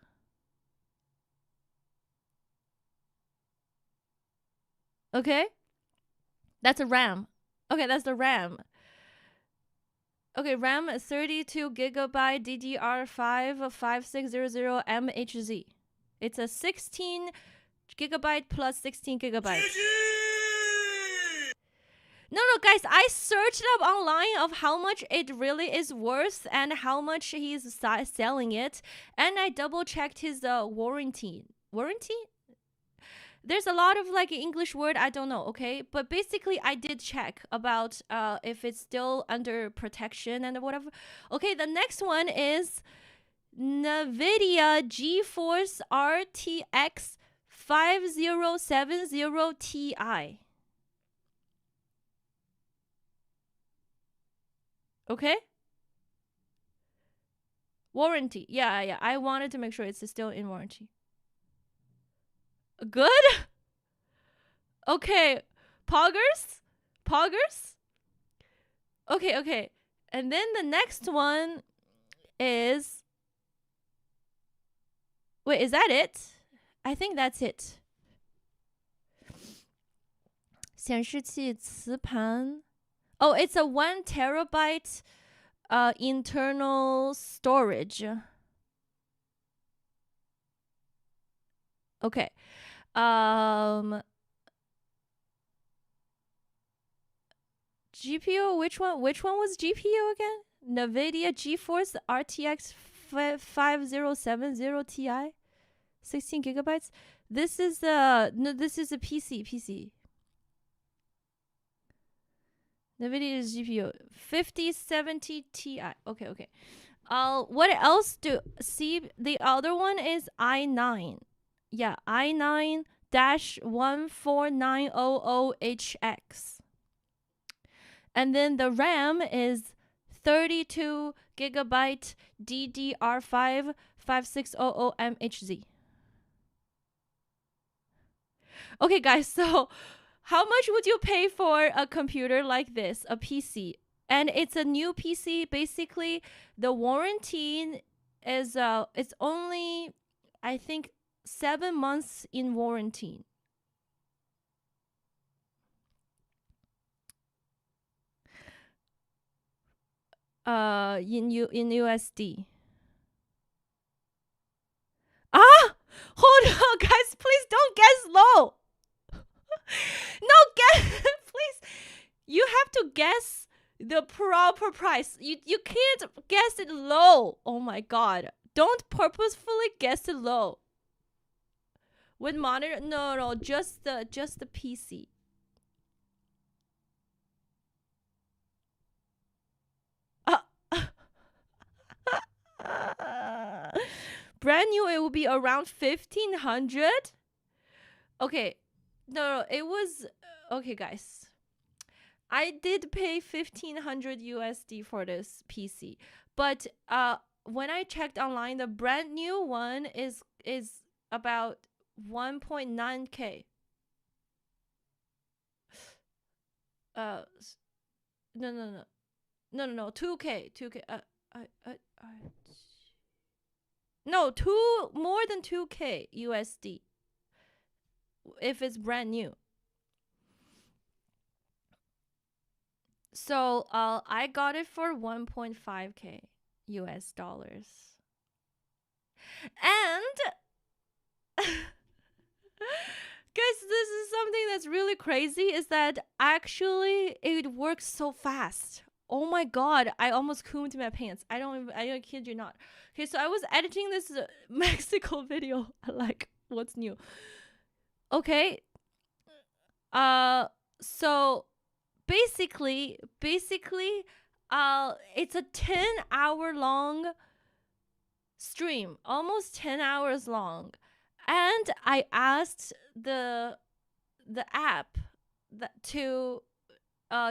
Okay? That's a RAM. Okay, that's the RAM. Okay, RAM 32 gigabyte DDR5 5600 MHz. It's a 16 gigabyte plus 16 gigabytes. No, guys, I searched up online of how much it really is worth and how much he's selling it, and I double checked his warranty. Warranty? There's a lot of like English word I don't know, okay? But basically I did check about if it's still under protection and whatever. Okay, the next one is NVIDIA GeForce RTX 5070 Ti. Okay? Warranty. Yeah. I wanted to make sure it's still in warranty. Good? Okay. Poggers? Okay. And then the next one is... Wait, is that it? I think that's it. 显示器磁盘. Oh, it's a 1 terabyte internal storage. Okay. GPU, which one was GPU again? NVIDIA GeForce RTX 5070 Ti, 16 gigabytes. This is this is a PC. NVIDIA's GPU 5070 Ti. Okay. What else the other one is i9. Yeah, i9-14900HX. And then the RAM is 32 gigabyte DDR5 5600 MHz. Okay, guys, so how much would you pay for a computer like this, a PC? And it's a new PC. Basically, the warranty is it's only, I think, 7 months in warranty. In USD. Ah, hold on, guys. Please don't guess low. No, guess. Please, you have to guess the proper price. You can't guess it low. Oh my god! Don't purposefully guess it low. With monitor, no, just the PC. Brand new, it will be around 1,500. Okay, no, it was okay, guys. I did pay 1,500 USD for this PC, but when I checked online, the brand new one is about 1.9K. No, 2K. No, more than 2K USD if it's brand new. So I got it for 1.5K US dollars. And guys, this is something that's really crazy, is that actually it works so fast. Oh my god, I almost coomed my pants. I don't kid you not. Okay, so I was editing this Mexico video. Like, what's new? Okay. So basically, it's a 10-hour long stream, almost 10 hours long. And I asked the app to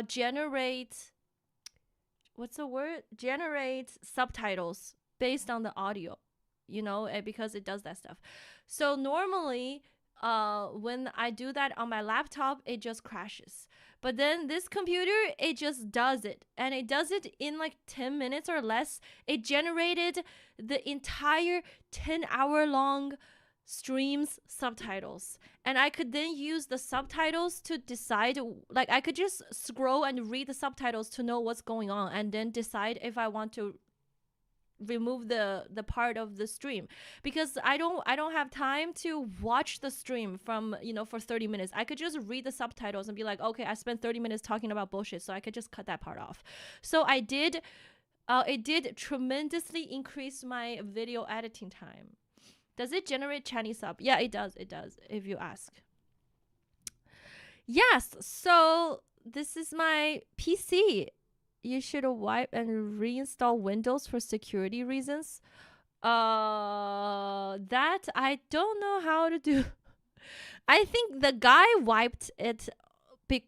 generate, what's the word? Generate subtitles based on the audio, because it does that stuff. So normally, when I do that on my laptop, it just crashes. But then this computer, it just does it. And it does it in like 10 minutes or less. It generated the entire 10-hour long streams subtitles. And I could then use the subtitles to decide, like I could just scroll and read the subtitles to know what's going on, and then decide if I want to remove the part of the stream, because I don't have time to watch the stream from for 30 minutes. I could just read the subtitles and be like, okay, I spent 30 minutes talking about bullshit, so I could just cut that part off. So I did it did tremendously increase my video editing time. Does it generate Chinese sub? Yeah, it does, if you ask. Yes, so this is my PC. You should wipe and reinstall Windows for security reasons. That I don't know how to do. I think the guy wiped it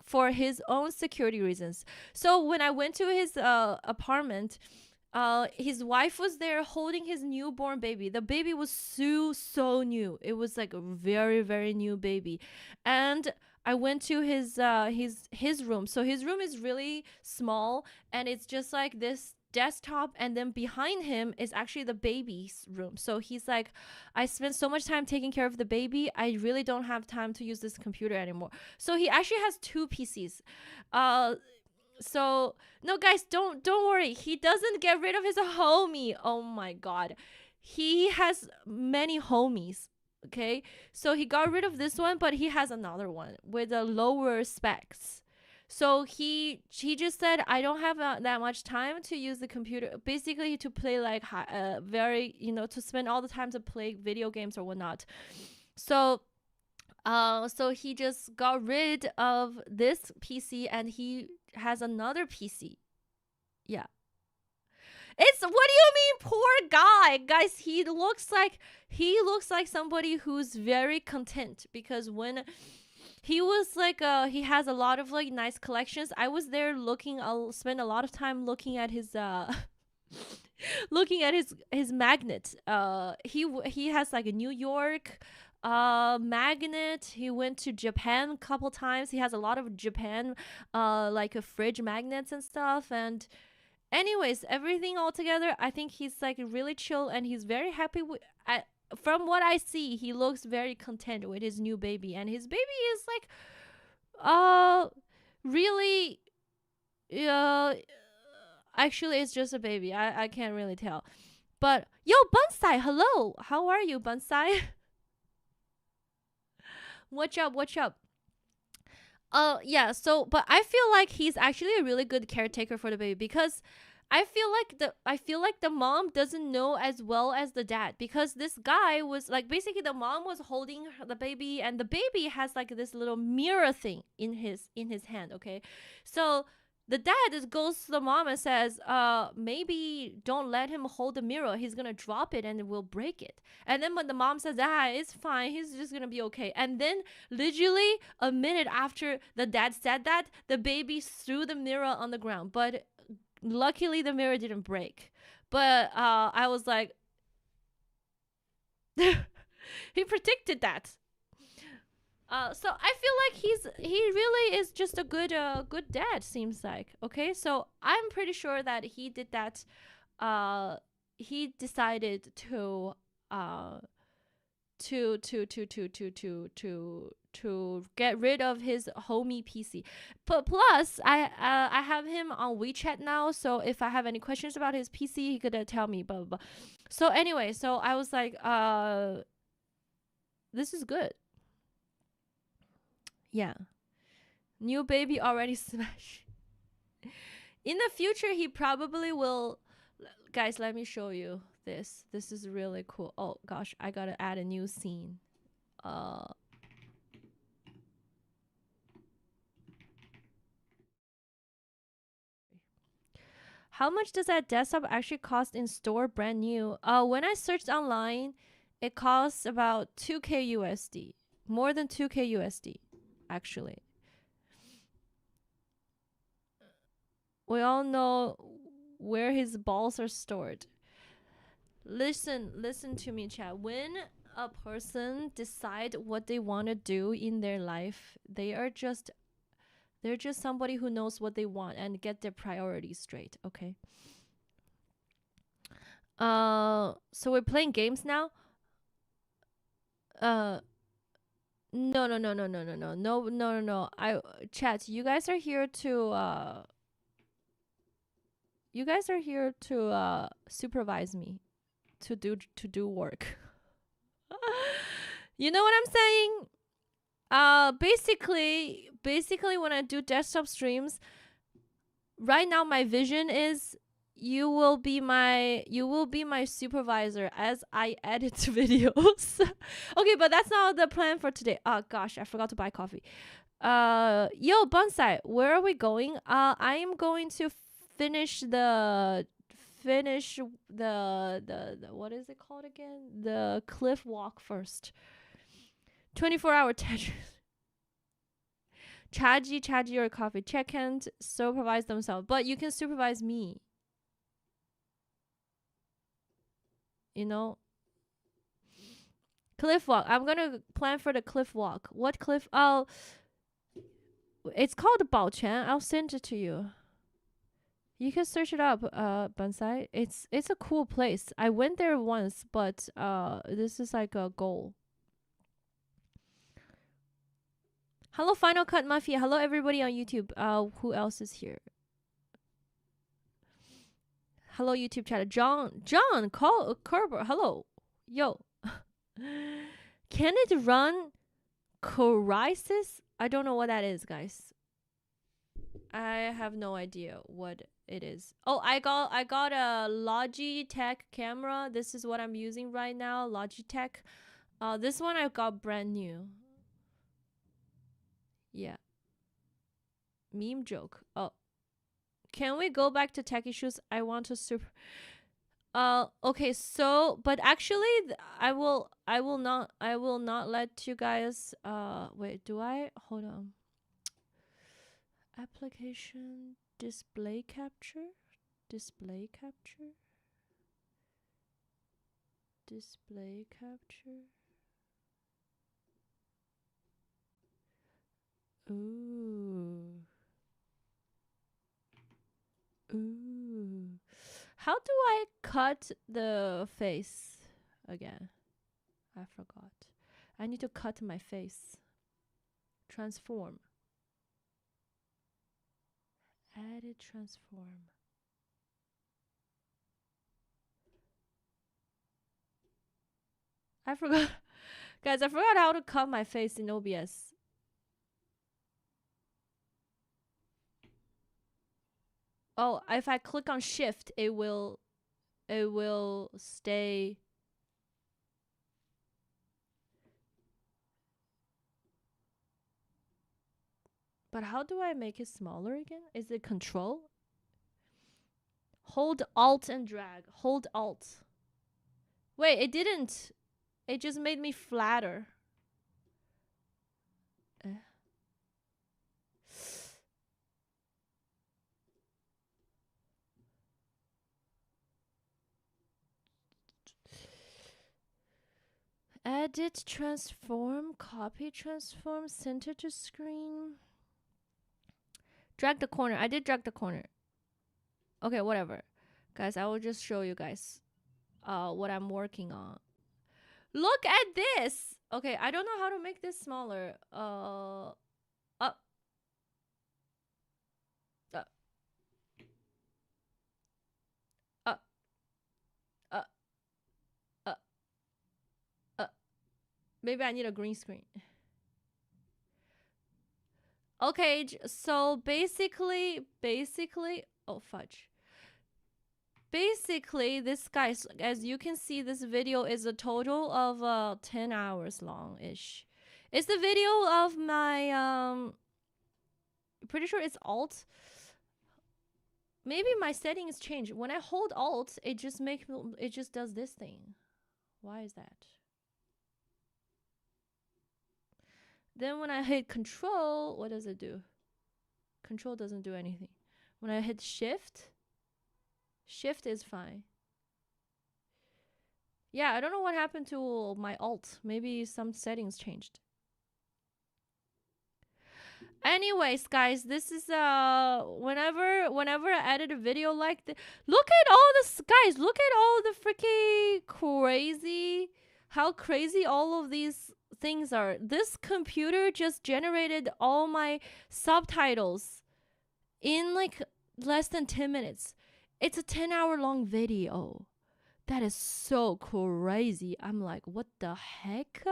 for his own security reasons. So when I went to his apartment, his wife was there holding his newborn baby. The baby was so new. It was like a very, very new baby. And I went to his room. So his room is really small, and it's just like this desktop, and then behind him is actually the baby's room. So he's like, I spent so much time taking care of the baby, I really don't have time to use this computer anymore. So he actually has 2 PCs. So no, guys, don't worry. He doesn't get rid of his homie. Oh my god, he has many homies. Okay, so he got rid of this one, but he has another one with a lower specs. So he just said, I don't have that much time to use the computer, basically to play like very, to spend all the time to play video games or whatnot. So he just got rid of this PC, and he has another PC. Yeah. What do you mean, poor guy? Guys, he looks like somebody who's very content, because when he was like he has a lot of like nice collections. I was there I'll spend a lot of time looking at his his magnet. He has like a New York magnet. He went to Japan a couple times. He has a lot of Japan like a fridge magnets and stuff, and anyways, everything all together, I think he's like really chill and he's very happy with. From what I see, he looks very content with his new baby, and his baby is like, really, actually, it's just a baby. I can't really tell. But yo, Bonsai, hello. How are you, Bonsai? What's up? What's up? Yeah. So, but I feel like he's actually a really good caretaker for the baby, because I feel like the mom doesn't know as well as the dad, because this guy was like, basically the mom was holding the baby, and the baby has like this little mirror thing in his hand. Okay, so the dad just goes to the mom and says, maybe don't let him hold the mirror. He's gonna drop it and it will break it. And then when the mom says, it's fine, he's just gonna be okay. And then literally a minute after the dad said that, the baby threw the mirror on the ground. But luckily the mirror didn't break. But I was like, he predicted that. So I feel like he really is just a good dad, seems like. Okay, so I'm pretty sure that he did that. He decided to get rid of his homie PC. But plus, I have him on WeChat now, so if I have any questions about his PC, he could tell me. Blah blah blah. So anyway, so I was like, this is good. Yeah. New baby already smashed. In the future, he probably will. Guys, let me show you this. This is really cool. Oh gosh, I gotta add a new scene. How much does that desktop actually cost in store brand new? When I searched online, it costs about 2K USD. More than 2K USD. Actually, we all know where his balls are stored. Listen to me, chat. When a person decide what they want to do in their life, they're just somebody who knows what they want and get their priorities straight. Okay. So we're playing games now. No. Chat, you guys are here to supervise me to do work. You know what I'm saying? Basically when I do desktop streams, right now my vision is you will be my supervisor as I edit videos. Okay, but that's not the plan for today. Oh gosh, I forgot to buy coffee. Yo, Bonsai, where are we going? I am going to finish the what is it called again? The cliff walk first. 24-hour Tetris. Chaji or coffee. Chat can't supervise themselves, but you can supervise me. You know, cliff walk. I'm gonna plan for the cliff walk. What cliff? Oh, it's called Baoquan. I'll send it to you. You can search it up, Bonsai. It's a cool place. I went there once, but this is like a goal. Hello, Final Cut Mafia. Hello, everybody on YouTube. Who else is here? Hello, YouTube chat. John Kerber. Hello. Yo. Can it run Crysis? I don't know what that is, guys. I have no idea what it is. Oh, I got a Logitech camera. This is what I'm using right now, Logitech. This one I got brand new. Yeah. Meme joke. Oh. Can we go back to tech issues? I want to super. Okay. So, but actually, I will not let you guys. Wait. Do I? Hold on. Application display capture. Display capture. Ooh. How do I cut the face again? I forgot. I need to cut my face. Transform. Edit transform. I forgot. Guys, I forgot how to cut my face in OBS. Oh, if I click on shift, it will stay. But how do I make it smaller again? Is it control? Hold alt and drag. Hold alt. Wait, it didn't. It just made me flatter. Edit, transform, copy, transform, center to screen. Drag the corner. I did drag the corner. Okay, whatever. Guys, I will just show you guys what I'm working on. Look at this. Okay, I don't know how to make this smaller. Maybe I need a green screen. Okay, so basically, oh fudge. Basically, this guys, as you can see, this video is a total of 10 hours long-ish. It's the video of my pretty sure it's alt. Maybe my settings changed. When I hold alt, it just does this thing. Why is that? Then when I hit control, what does it do? Control doesn't do anything. When I hit shift is fine. Yeah, I don't know what happened to my alt. Maybe some settings changed. Anyways, guys, this is whenever I edit a video like this, look at all this, guys, look at all the freaking crazy, how crazy all of these things are. This computer just generated all my subtitles in like less than 10 minutes. It's a 10-hour long video. That is so crazy. I'm like, what the heck?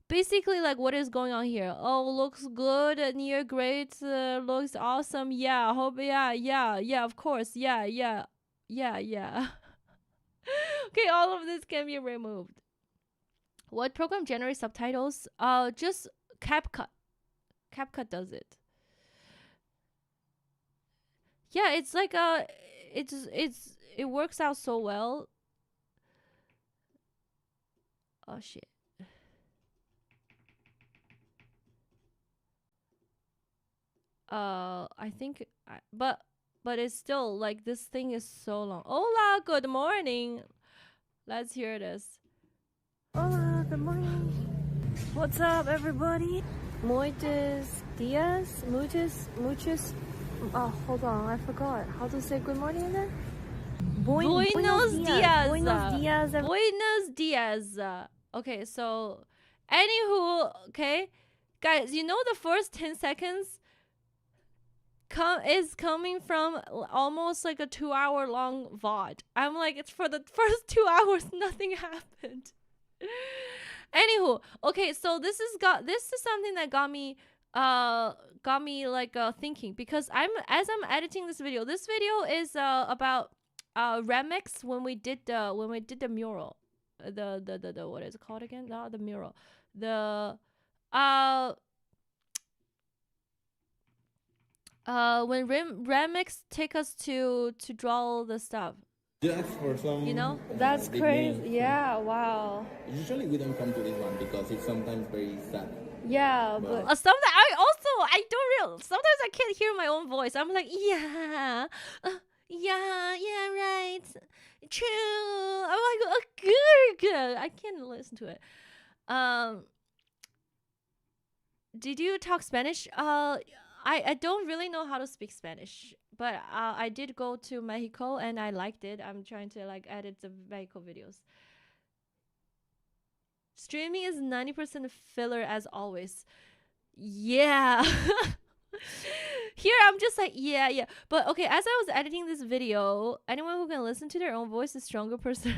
Basically, like, what is going on here? Oh, looks good, near great, looks awesome. Yeah, hope, yeah, of course. Yeah. Okay, all of this can be removed. What program generates subtitles? Just CapCut. CapCut does it. Yeah, it's like it works out so well. Oh shit. I think, but it's still like this thing is so long. Hola, good morning. Let's hear this. Hola, good morning. What's up, everybody? Muchos dias. Oh, hold on, I forgot how to say good morning in there. Buenos dias. Buenos dias. Okay, so anywho, okay, guys, you know the first 10 seconds is coming from almost like a 2-hour long VOD. I'm like, it's for the first 2 hours, nothing happened. Anywho, okay, so this is something that got me like thinking, because I'm editing this video. This video is about Remix when we did the mural, the what is it called again? The mural, when Remix take us to draw all the stuff. Just for some, you know, that's crazy. Yeah, wow. Usually we don't come to this one because it's sometimes very sad. Yeah, but sometimes sometimes I can't hear my own voice. I'm like, yeah, right, true. I'm like, oh, good. I can't listen to it. Did you talk Spanish? I don't really know how to speak Spanish, but I did go to Mexico and I liked it. I'm trying to like edit the Mexico videos. Streaming is 90% filler as always. Yeah. Here I'm just like, yeah. But okay, as I was editing this video, anyone who can listen to their own voice is stronger person.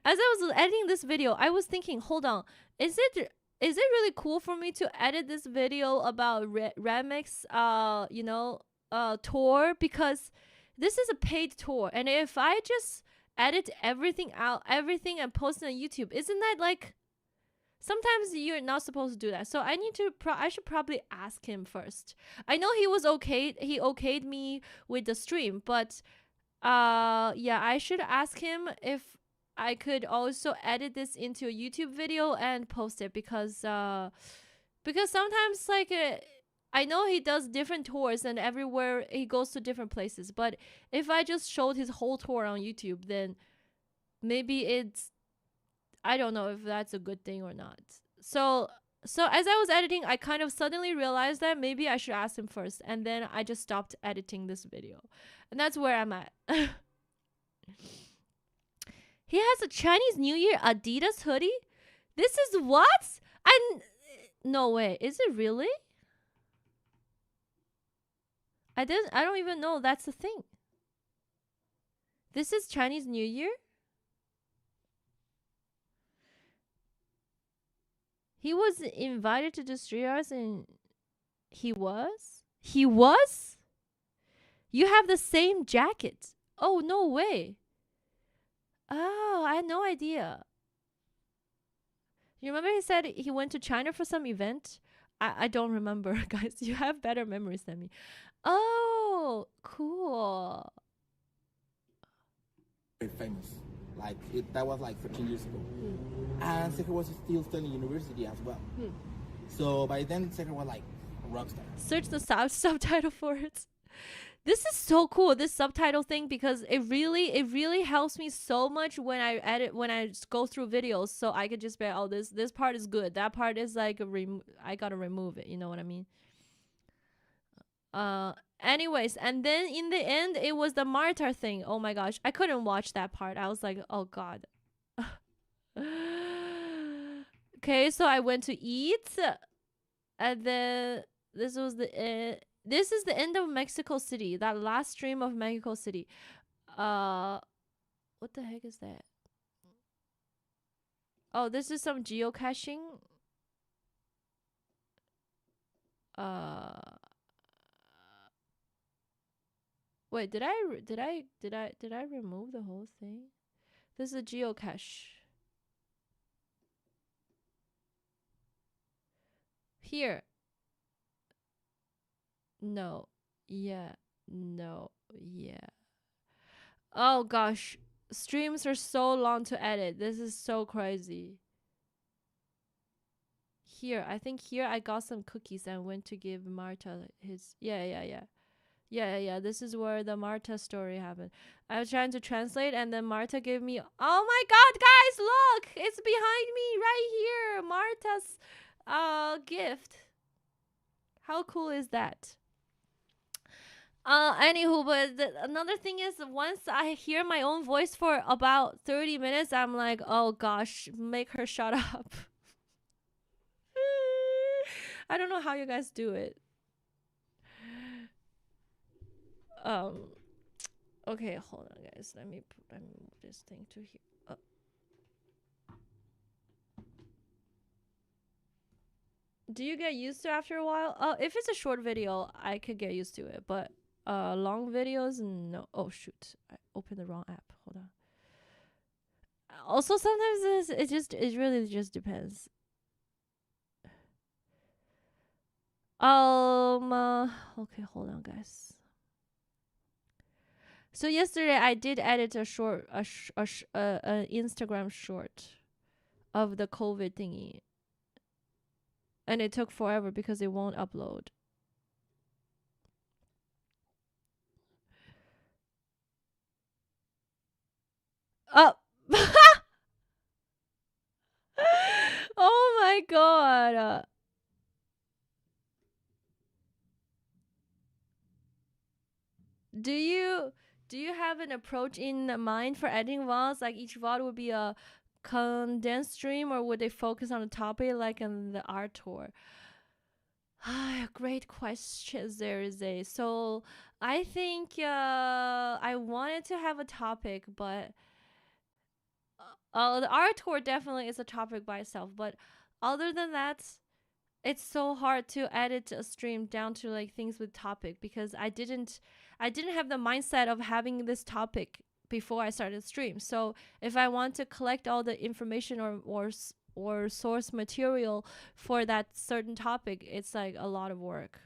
As I was editing this video, I was thinking, hold on, is it really cool for me to edit this video about Remix tour, because this is a paid tour, and if I just edit everything and post it on YouTube, isn't that like, sometimes you're not supposed to do that. So I should probably ask him first. I know he was okay. He okayed me with the stream, but yeah, I should ask him if I could also edit this into a YouTube video and post it, because sometimes like I know he does different tours and everywhere he goes to different places, but if I just showed his whole tour on YouTube, then maybe I don't know if that's a good thing or not. So as I was editing, I kind of suddenly realized that maybe I should ask him first, and then I just stopped editing this video. And that's where I'm at. He has a Chinese New Year Adidas hoodie? This is what? No way. Is it really? I don't even know that's the thing. This is Chinese New Year? He was invited to the street arts and he was? He was? You have the same jacket. Oh, no way. Oh, I had no idea. You remember he said he went to China for some event? I don't remember, guys. You have better memories than me. Oh, cool. Very famous. Like that was like 15 years ago. And Sekiro was still studying university as well. So by then Sekiro was like a rock star. Search the subtitle for it. This is so cool, this subtitle thing, because it really helps me so much when I go through videos, so I could just be, oh, this part is good, that part is like I gotta remove it, you know what I mean? Anyways, and then in the end it was the Marta thing. Oh my gosh, I couldn't watch that part. I was like, oh god. Okay, so I went to eat, and then this is the end of Mexico City. That last stream of Mexico City. What the heck is that? Oh, this is some geocaching. Wait, did I remove the whole thing? This is a geocache. Here. No. Yeah. No. Yeah. Oh gosh. Streams are so long to edit. This is so crazy. Here. I think here I got some cookies and went to give Marta his... Yeah. This is where the Marta story happened. I was trying to translate and then Marta gave me... Oh my god, guys, look! It's behind me right here. Marta's gift. How cool is that? Anywho, but another thing is, once I hear my own voice for about 30 minutes, I'm like, oh gosh, make her shut up. I don't know how you guys do it. Okay, hold on, guys. Let me move this thing to here. Do you get used to after a while? If it's a short video, I could get used to it, but long videos, no. Oh shoot, I opened the wrong app. Hold on. Also, sometimes it really just depends. Okay, hold on, guys. So yesterday I did edit an Instagram short of the COVID thingy. And it took forever because it won't upload. Oh. Oh my god. do you have an approach in mind for editing VODs? Like each VOD would be a condensed stream, or would they focus on a topic like in the art tour? Great questions there is a. So I think I wanted to have a topic, but the art tour definitely is a topic by itself. But other than that, it's so hard to edit a stream down to like things with topic, because I didn't have the mindset of having this topic before I started stream. So if I want to collect all the information or source material for that certain topic, it's like a lot of work.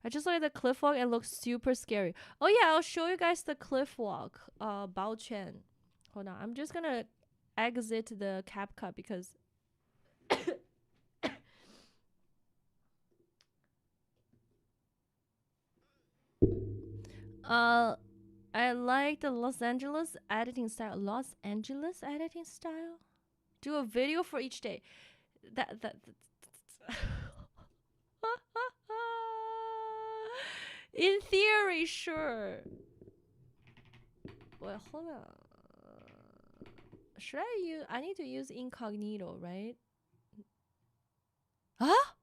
I just looked at the cliff walk and it looks super scary. Oh yeah, I'll show you guys the cliff walk. Bao Chen. Hold on, I'm just gonna exit the CapCut because I like the Los Angeles editing style. Los Angeles editing style? Do a video for each day. That in theory, sure. Wait, hold on. Should I use? I need to use incognito, right? Huh?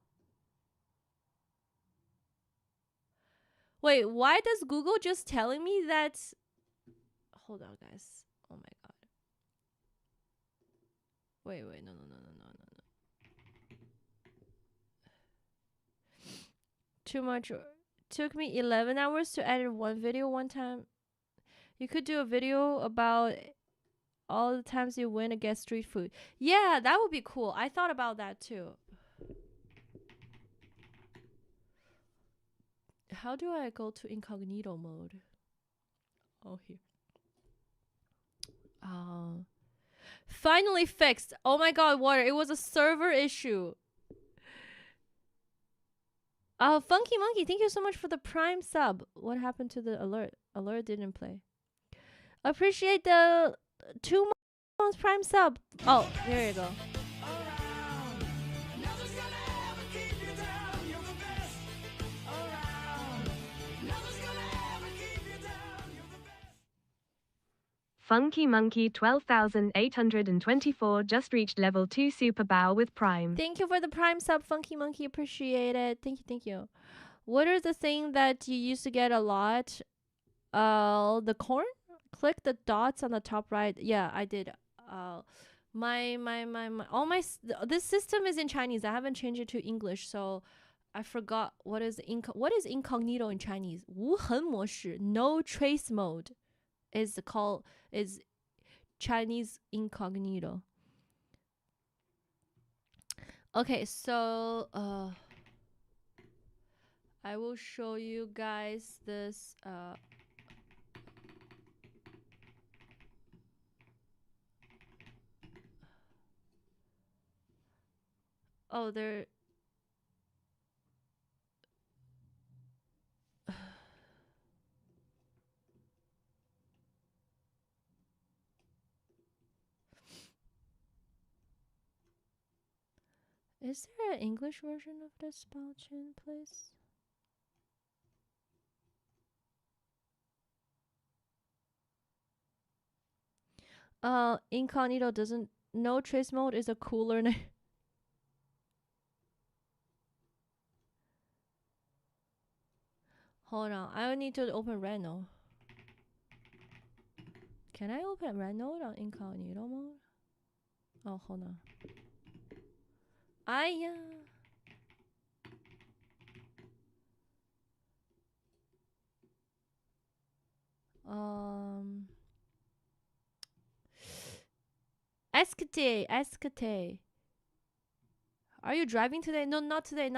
Wait, why does Google just telling me that? Hold on, guys. Oh my god. Wait, no. Too much. Took me 11 hours to edit one video one time. You could do a video about all the times you win against street food. Yeah, that would be cool. I thought about that too. How do I go to incognito mode? Oh, here. Finally fixed. Oh my god, Water. It was a server issue. Oh, Funky Monkey, thank you so much for the Prime sub. What happened to the alert? Alert didn't play. Appreciate the 2 months Prime sub. Oh, here you go. Funky Monkey 12,824 just reached level 2 Super Bow with Prime. Thank you for the Prime sub, Funky Monkey. Appreciate it. Thank you. What is the thing that you used to get a lot? The corn? Click the dots on the top right. Yeah, I did. This system is in Chinese. I haven't changed it to English, so I forgot what is incognito in Chinese. 无痕模式, no trace mode is Chinese incognito. Okay, so I will show you guys this oh, there. Is there an English version of this Bao Chen place? Incognito doesn't. No trace mode is a cooler name. Hold on, I need to open Reno. Can I open Reno on incognito mode? Oh, hold on. Escate. Are you driving today? No, not today.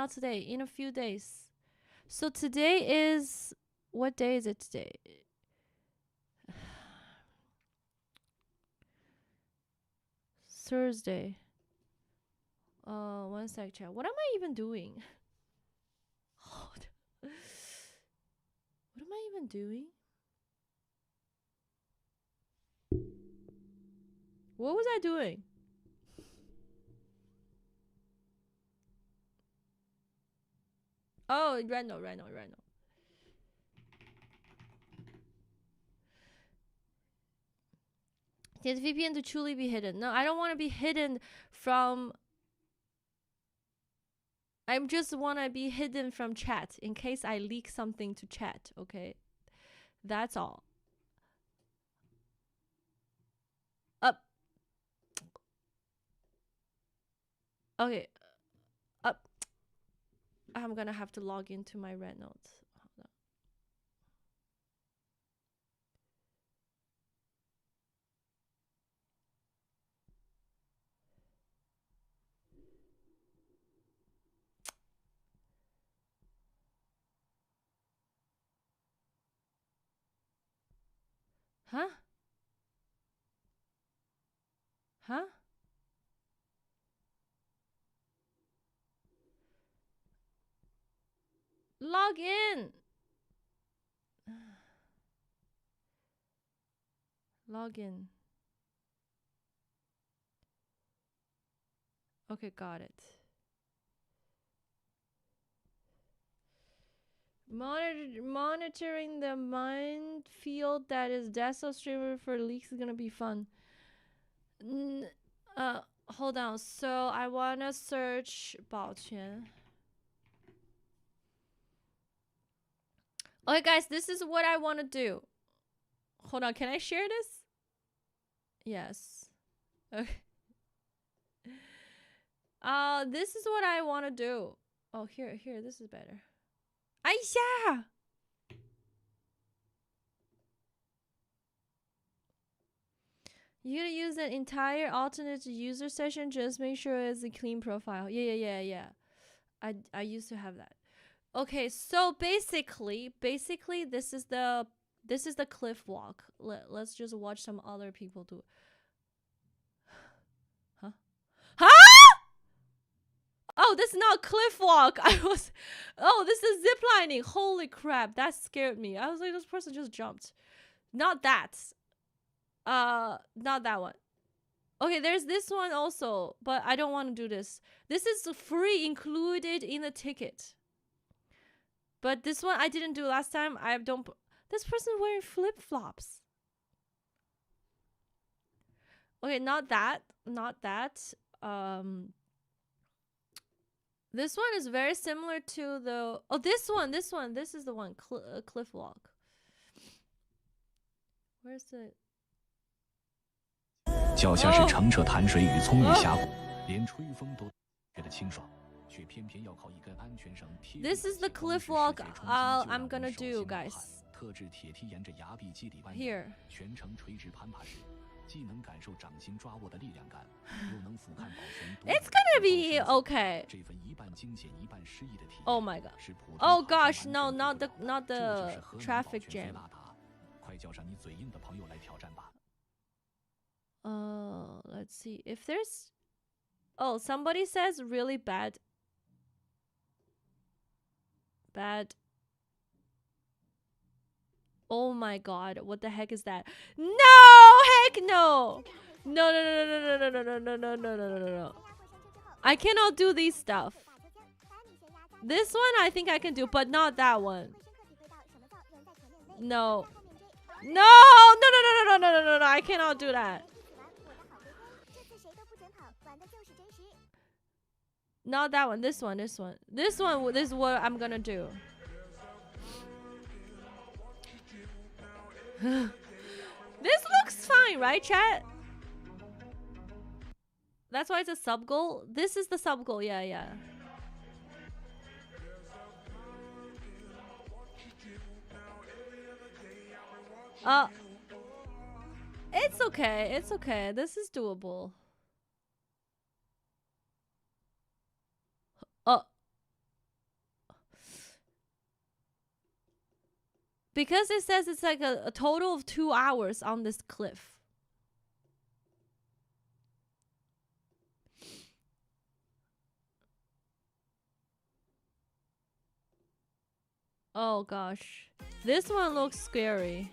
In a few days. So today is, what day is it today? Thursday. One sec, chat. What am I even doing? What am I even doing? What was I doing? Oh, Reno. Did VPN to truly be hidden? No, I don't want to be hidden from. I just want to be hidden from chat in case I leak something to chat. Okay, that's all. Up. Okay. Up. I'm gonna have to log into my Red Notes. Hold on. Huh? Huh? Log in. Log in. Okay, got it. Monitoring the minefield that is Desktop Streamer for leaks is gonna be fun. Hold on. So I wanna search 保全. Okay, guys, this is what I wanna do. Hold on, can I share this? Yes. Okay. This is what I wanna do. Oh, here, this is better. Aisha! You gotta use an entire alternate user session. Just make sure it's a clean profile. Yeah. I used to have that. Okay, so basically, this is the cliff walk. Let's just watch some other people do. Huh? Oh, this is not cliff walk. Oh, this is ziplining. Holy crap, that scared me. I was like, this person just jumped. Not that. Not that one. Okay, there's this one also, but I don't want to do this. This is free, included in the ticket. But this one I didn't do last time. I don't. This person wearing flip-flops. Okay, not that. This one is very similar to the. Oh, this one. This is the one. Cliff walk. Where's the? 脚下是澄澈潭水与葱郁峡谷，连吹风都觉得清爽，却偏偏要靠一根安全绳贴。This is the cliff walk I'm gonna do, guys. 特制铁梯沿着崖壁肌理蜿蜒， Here. 全程垂直攀爬时，既能感受掌心抓握的力量感，又能俯瞰保存。It's gonna be okay. 这份一半惊险一半诗意的体验。 Oh my god. 是普通 Oh gosh, 爬 no, 山 not the traffic jam. 快叫上你嘴硬的朋友来挑战吧。 Let's see if there's. Oh, somebody says really bad. Oh my god, what the heck is that? No, heck no. No. I cannot do these stuff. This one I think I can do, but not that one. No, I cannot do that. Not that one. This one. This is what I'm gonna do. This looks fine, right, chat? That's why it's a sub goal. This is the sub goal. Yeah. It's okay. This is doable. Because it says it's like a total of 2 hours on this cliff. Oh gosh. This one looks scary.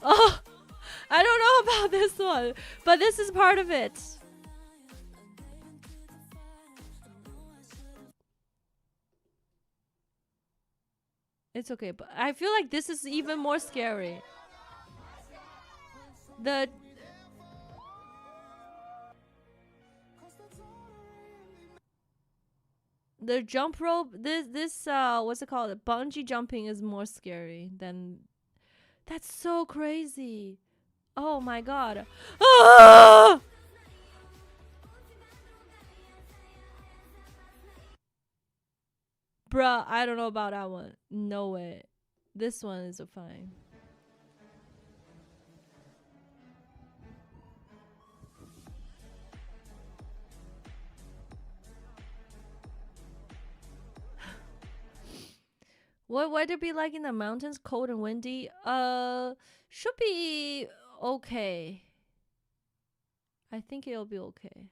Oh, I don't know about this one, but this is part of it. It's okay, but I feel like this is even more scary. The jump rope, this what's it called? Bungee jumping is more scary than. That's so crazy. Oh my god. Ah! Bruh, I don't know about that one. No way. This one is fine. What would it be like in the mountains? Cold and windy? Should be okay. I think it'll be okay.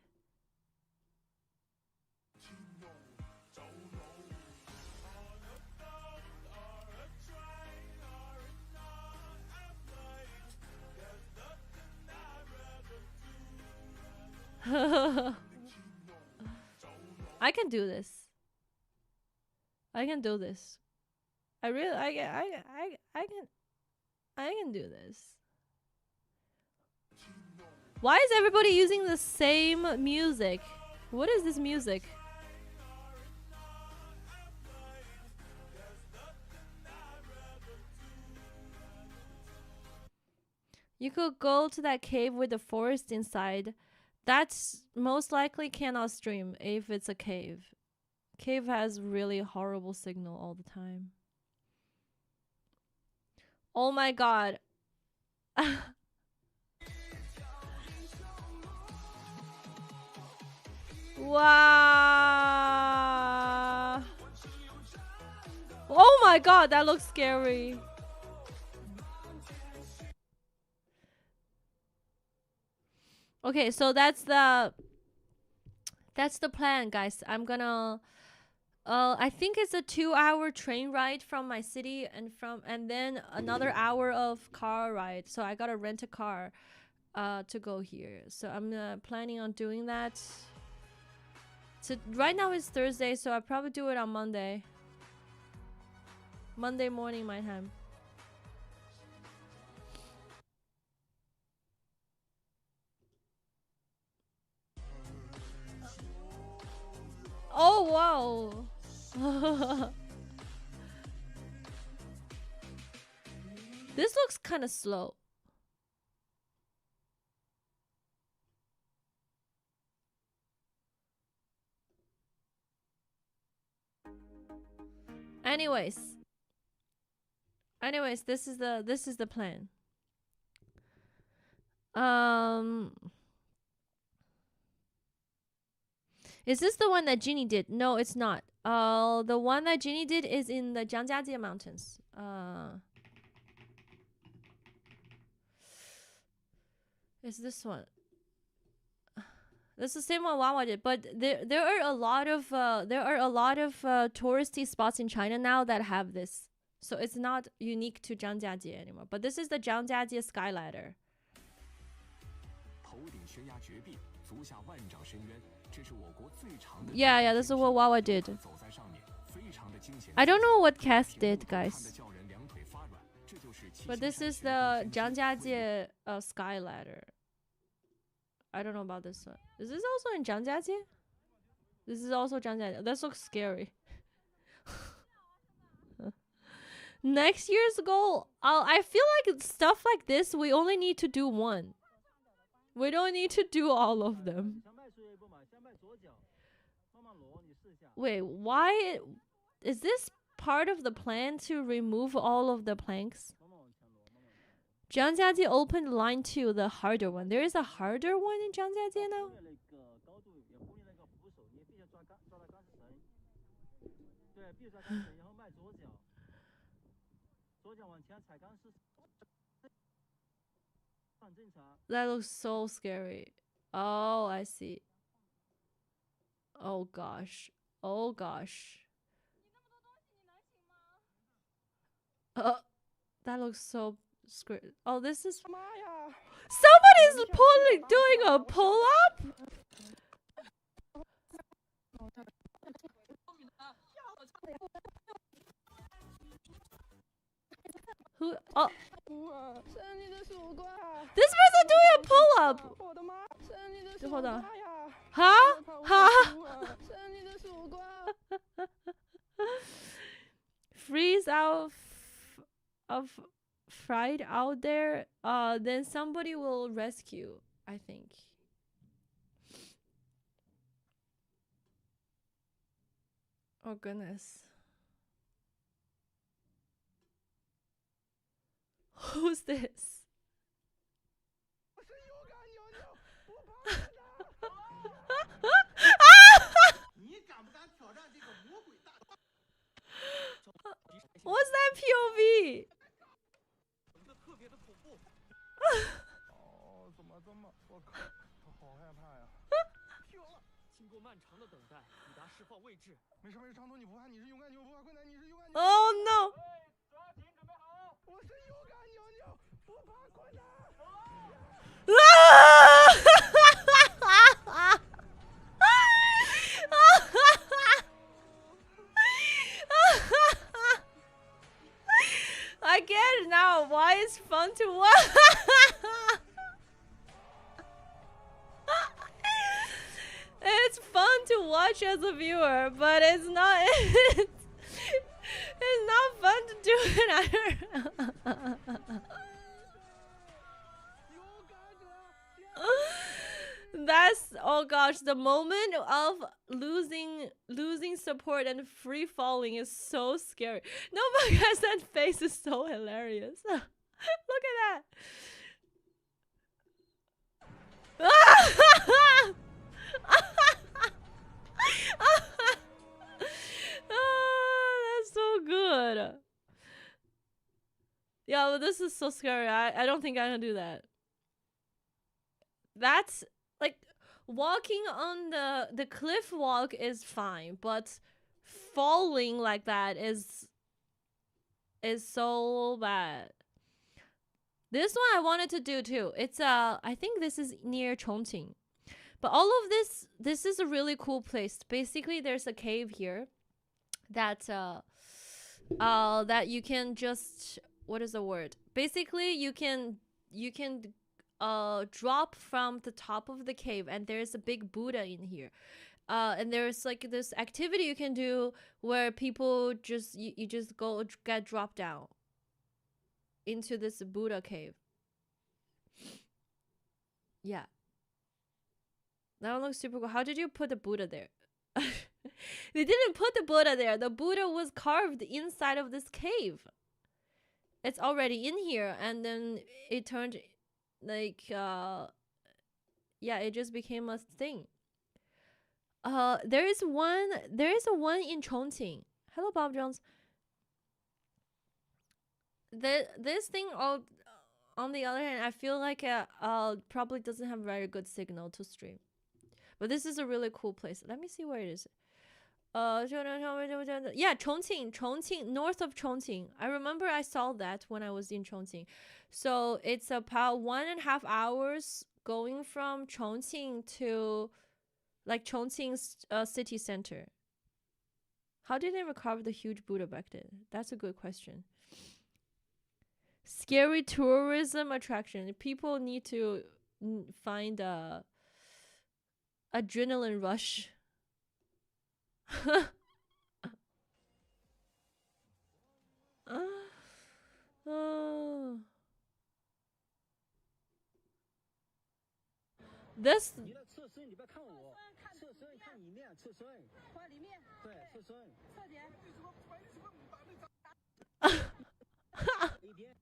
I can do this. I can do this. I can do this. Why is everybody using the same music? What is this music? You could go to that cave with the forest inside. That's most likely cannot stream if it's a cave. Cave has really horrible signal all the time. Oh my god. Wow. Oh my god, that looks scary. Okay, so that's the plan, guys. I'm gonna I think it's a 2-hour train ride from my city and then another hour of car ride. So I gotta rent a car to go here. So I'm planning on doing that. So right now it's Thursday, so I'll probably do it on Monday. Monday morning my time. Oh wow. This looks kind of slow. Anyways, this is the plan. Is this the one that Ginny did? No, it's not. The one that Ginny did is in the Jiangjiajie Mountains. Is this one? This is the same one Wawa did, but there are a lot of touristy spots in China now that have this. So it's not unique to Jiangjiajie anymore. But this is the Jiangjiajie Skyladder. Yeah, this is what Wawa did. I don't know what Cass did, guys. But this is the Jiangjiajie Skyladder. I don't know about this one. Is this also in Jiangjiajie? This is also Jiangjiajie. This looks scary. Next year's goal, I feel like stuff like this, we only need to do one. We don't need to do all of them. Wait, why is this part of the plan to remove all of the planks? Jiangjiajie opened line 2, the harder one. There is a harder one in Jiangjiajie now? That looks so scary. Oh, I see. Oh gosh. Oh gosh. That looks so scary. Oh, this is... Somebody's doing a pull-up? Who? Oh. 是你的曙光啊！ This person doing a pull up. 我的妈！是你的 Hold 手 on. 瓜呀！ Huh? 我 Huh? 哭啊是你的手瓜。 Freeze out of fried out there. Then somebody will rescue, I think. Oh goodness. Who's this? 我是勇敢牛牛，不怕困难。你敢不敢挑战这个魔鬼大？ What's that POV? 特别的恐怖。哦，怎么这么？我靠，我好害怕呀！停了。经过漫长的等待，抵达释放位置。没事没事，长途你不怕，你是勇敢牛，不怕困难，你是勇敢牛。 Oh no. 抓紧准备好。我是勇敢牛牛，不怕困难。 I get it now. Why it's fun to watch? It's fun to watch as a viewer, but it's not. It's not fun to do it either. That's, oh gosh, the moment of losing support and free falling is so scary. No, but guys, that face is so hilarious. Look at that. Oh, that's so good. Yeah, but this is so scary. I don't think I can do that. That's like walking on the cliff walk is fine, but falling like that is so bad. This one I wanted to do too. It's I think this is near Chongqing. But all of this is a really cool place. Basically there's a cave here that that you can just, what is the word? Basically you can drop from the top of the cave, and there's a big Buddha in here. And there's like this activity you can do where people just you just get dropped down into this Buddha cave. Yeah. That one looks super cool. How did you put the Buddha there? They didn't put the Buddha there. The Buddha was carved inside of this cave. It's already in here, and then it turned like yeah, it just became a thing. There is one in Chongqing. Hello, Bob Jones. This thing on the other hand, I feel like probably doesn't have very good signal to stream. But this is a really cool place. Let me see where it is. Yeah, Chongqing, north of Chongqing. I remember I saw that when I was in Chongqing. So it's about 1.5 hours going from Chongqing to like Chongqing's city center. How did they recover the huge Buddha back then? That's a good question. Scary tourism attraction. People need to find a adrenaline rush. This 你的侧身，你不要看我，侧身看里面，侧身，看里面，对，侧身，侧点，一点。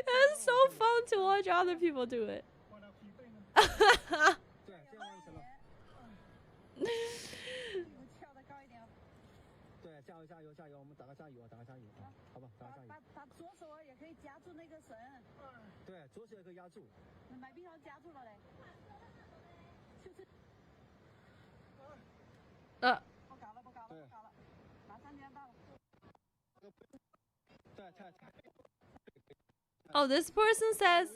It's so fun to watch other people do it. 对，这样完成了。跳得高一点。对，加油加油加油！我们打个加油啊，打个加油啊，好吧，打个加油。把左手也可以夹住那个绳。对，左手也可以压住。买冰条夹住了嘞。就是。不搞了，不搞了，不搞了，马上就要到了。对。 Oh, this person says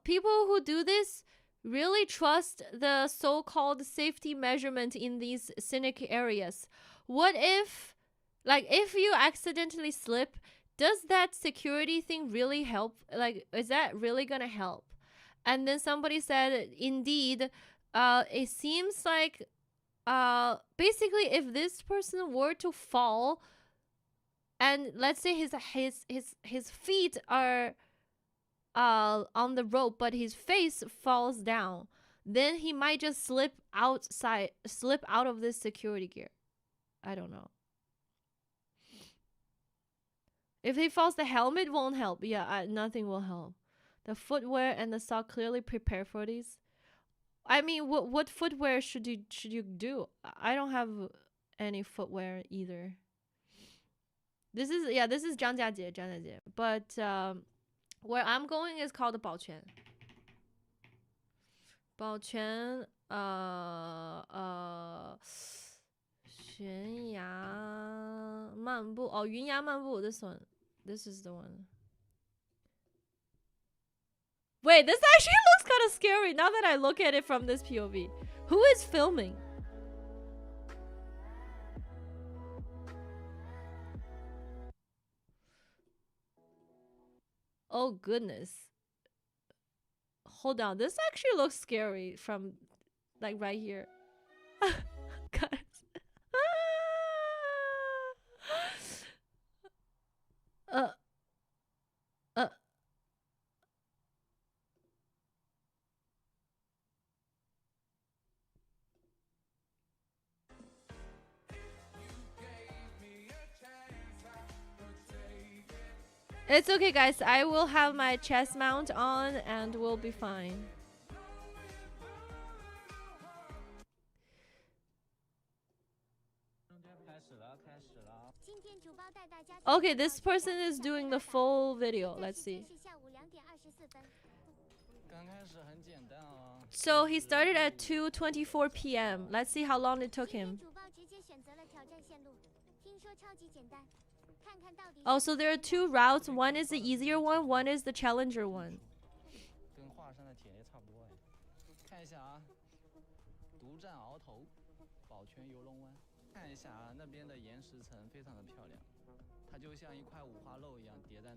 people who do this really trust the so-called safety measurement in these scenic areas. What if, like, if you accidentally slip, does that security thing really help? Like, is that really gonna help? And then somebody said, indeed, it seems like, basically, if this person were to fall, and let's say his feet are on the rope, but his face falls down, then he might just slip out of this security gear. I don't know. If he falls, the helmet won't help. Yeah, nothing will help. The footwear and the sock clearly prepare for these. I mean, what footwear should you do? I don't have any footwear either. This is Zhang Jiajie. But where I'm going is called Baoquan. Baoquan, 悬崖漫步. Oh, 云崖漫步. This one. This is the one. Wait, this actually looks kind of scary now that I look at it from this POV. Who is filming? Oh goodness. Hold on, this actually looks scary from like right here. Guys. It's okay, guys. I will have my chest mount on and we'll be fine. Okay, this person is doing the full video. Let's see. So he started at 2:24 p.m. Let's see how long it took him. Oh, so there are two routes. One is the easier one is the challenger one.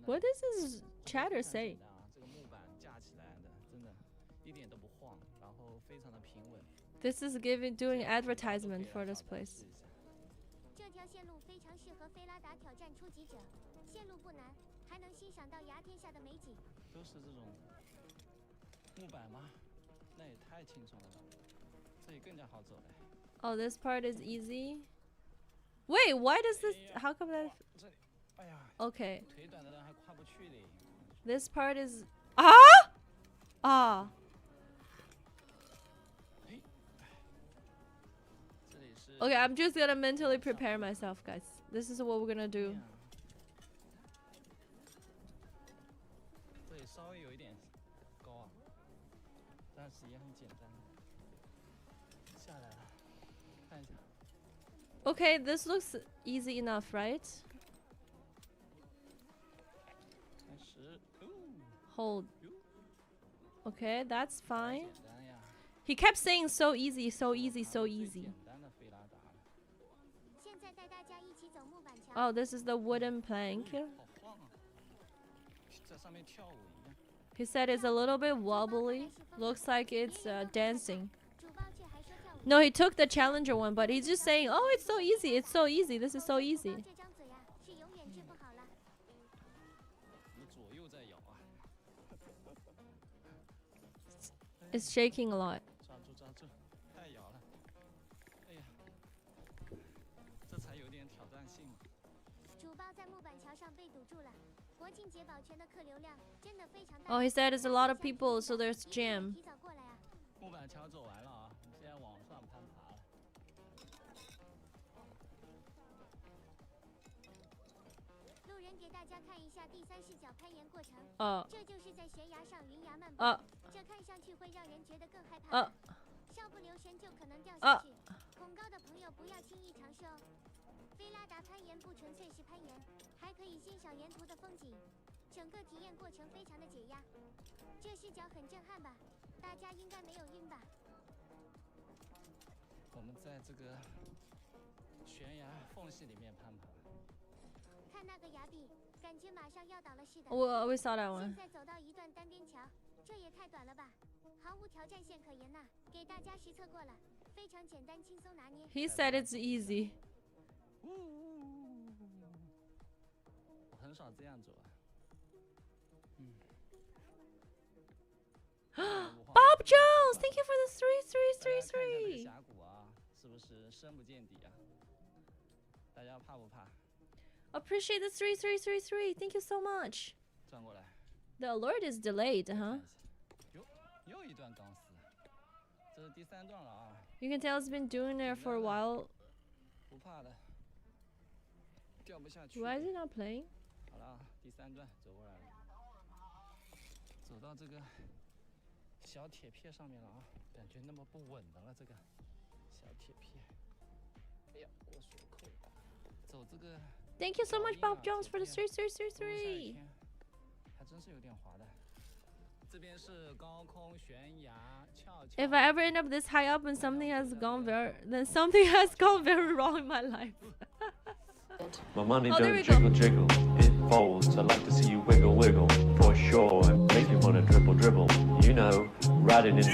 What does this chatter say? This is doing advertisement for this place. Oh, this part is easy. Wait, why does this? How come that? Okay. This part is. Ah! Okay, I'm just gonna mentally prepare myself, guys. This is what we're gonna do. Okay, this looks easy enough, right? Hold. Okay, that's fine. He kept saying so easy, so easy, so easy. Oh, this is the wooden plank. He said it's a little bit wobbly. Looks like it's dancing. No, he took the challenger one, but he's just saying, oh, it's so easy. It's so easy. This is so easy. It's shaking a lot. Oh, he said it's a lot of people, so there's jam. Oh. 这视角很震撼吧？大家应该没有晕吧？我们在这个悬崖缝隙里面攀爬。看那个崖壁，感觉马上要倒了似的。We saw that one. 现在走到一段单边桥，这也太短了吧，毫无挑战线可言呐。给大家实测过了，非常简单轻松拿捏。He said it's easy. 我很少这样走啊。Bob Jones, thank you for the 3333. 峡谷啊，是不是深不见底啊？大家怕不怕？ Appreciate the 3333. Thank you so much. 转过来。The alert is delayed, huh? 又一段钢丝，这是第3段了啊。You can tell it's been doing it for a while. 不怕的，掉不下去。 Why is it not playing? 好了，第3段走过来了，走到这个小铁片上面了啊，感觉那么不稳的了，这个小铁片。哎呀，我手扣了。走这个。 Thank you so much, Bob Jones, for the 3333. 还真是有点滑的。这边是高空悬崖峭峭。 If I ever end up this high up and something has gone very wrong in my life. My money don't jiggle jiggle, it folds. I like to see you wiggle wiggle, for sure. Make you wanna dribble dribble, you know, riding in.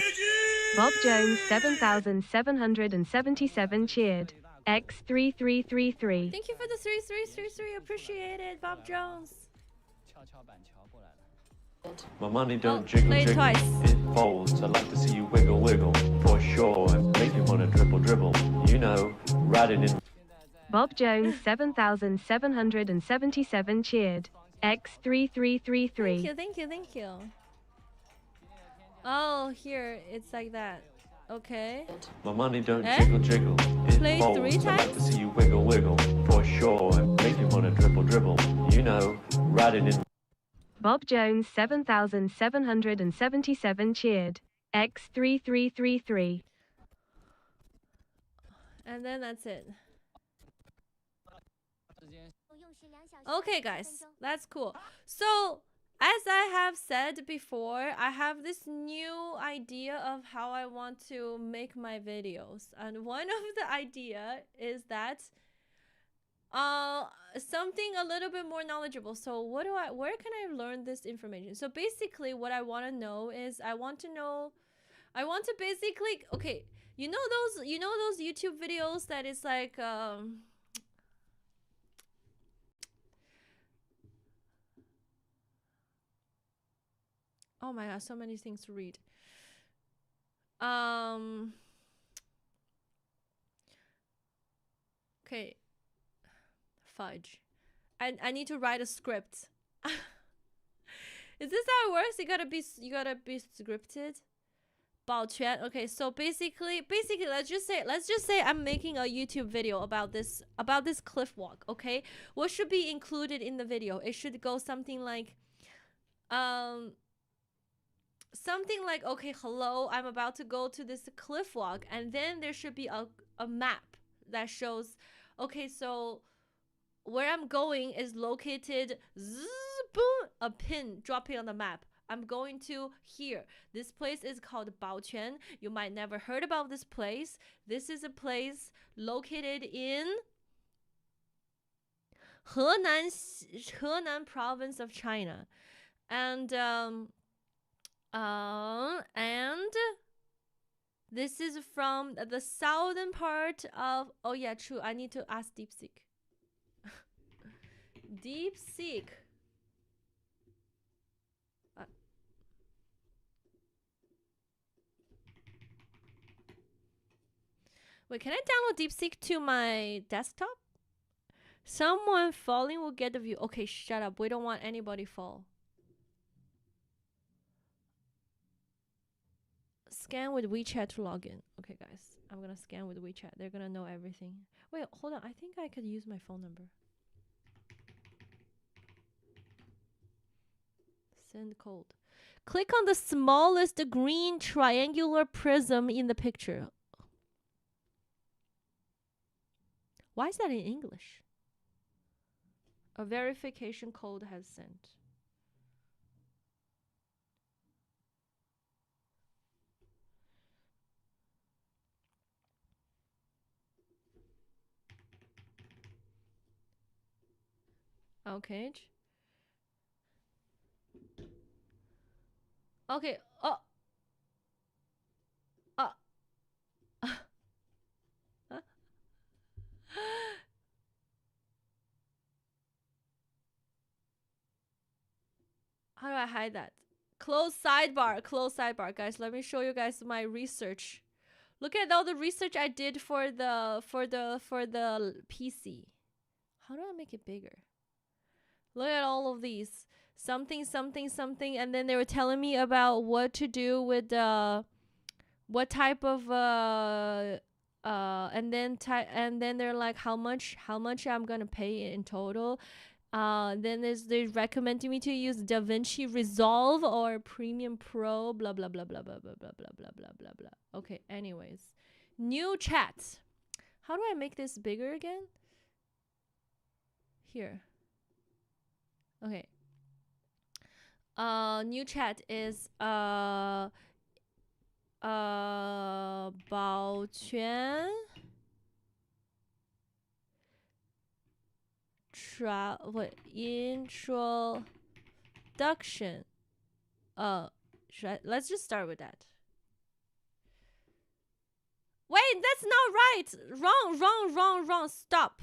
Bob Jones 7,777 cheered. X3333. Thank you for the 3333. Appreciate it, Bob Jones. My money don't jiggle play it jiggle, twice. it folds. I like to see you wiggle wiggle, for sure. Make you wanna dribble dribble, you know, riding in. Bob Jones 7,777 cheered. X3333. Thank you. Oh, here it's like that. Okay. My money don't jiggle jiggle, it Play folds. 3 I like times? to see you wiggle wiggle, for sure. Make you wanna dribble dribble, you know, riding in. Bob Jones 7,777 cheered. X3333. And then that's it. Okay, guys, that's cool. So, as I have said before, I have this new idea of how I want to make my videos. And one of the idea is that something a little bit more knowledgeable. So where can I learn this information? So basically what I want to know is I want to basically, okay, you know those YouTube videos that is like oh my god, so many things to read. Okay. Fudge. I need to write a script. Is this how it works? You gotta be scripted. 保全. Okay, so basically let's just say I'm making a YouTube video about this cliff walk, okay? What should be included in the video? It should go something like okay, hello, I'm about to go to this cliff walk, and then there should be a map that shows, okay, so where I'm going is located, boom, a pin dropping on the map. I'm going to here. This place is called Baoquan. You might never heard about this place. This is a place located in Henan province of China. And this is from the southern part of, oh yeah, true, I need to ask DeepSeek. DeepSeek. Wait, can I download DeepSeek to my desktop? Someone falling will get the view. Okay, shut up. We don't want anybody fall. Scan with WeChat to log in. Okay, guys. I'm gonna scan with WeChat. They're gonna know everything. Wait, hold on. I think I could use my phone number. Send code. Click on the smallest green triangular prism in the picture. Why is that in English? A verification code has sent. Okay. Okay. Oh. How do I hide that? Close sidebar. Close sidebar, guys. Let me show you guys my research. Look at all the research I did for the PC. How do I make it bigger? Look at all of these. Something, something, something, and then they were telling me about what to do with what type of and then they're like how much I'm gonna pay in total. Then they're recommending me to use DaVinci Resolve or Premium Pro, blah blah blah blah blah blah blah blah blah blah blah blah. Okay, anyways. New chat. How do I make this bigger again? Here. Okay. New chat is 保全 introduction. Let's just start with that. Wait, that's not right. Wrong. Stop.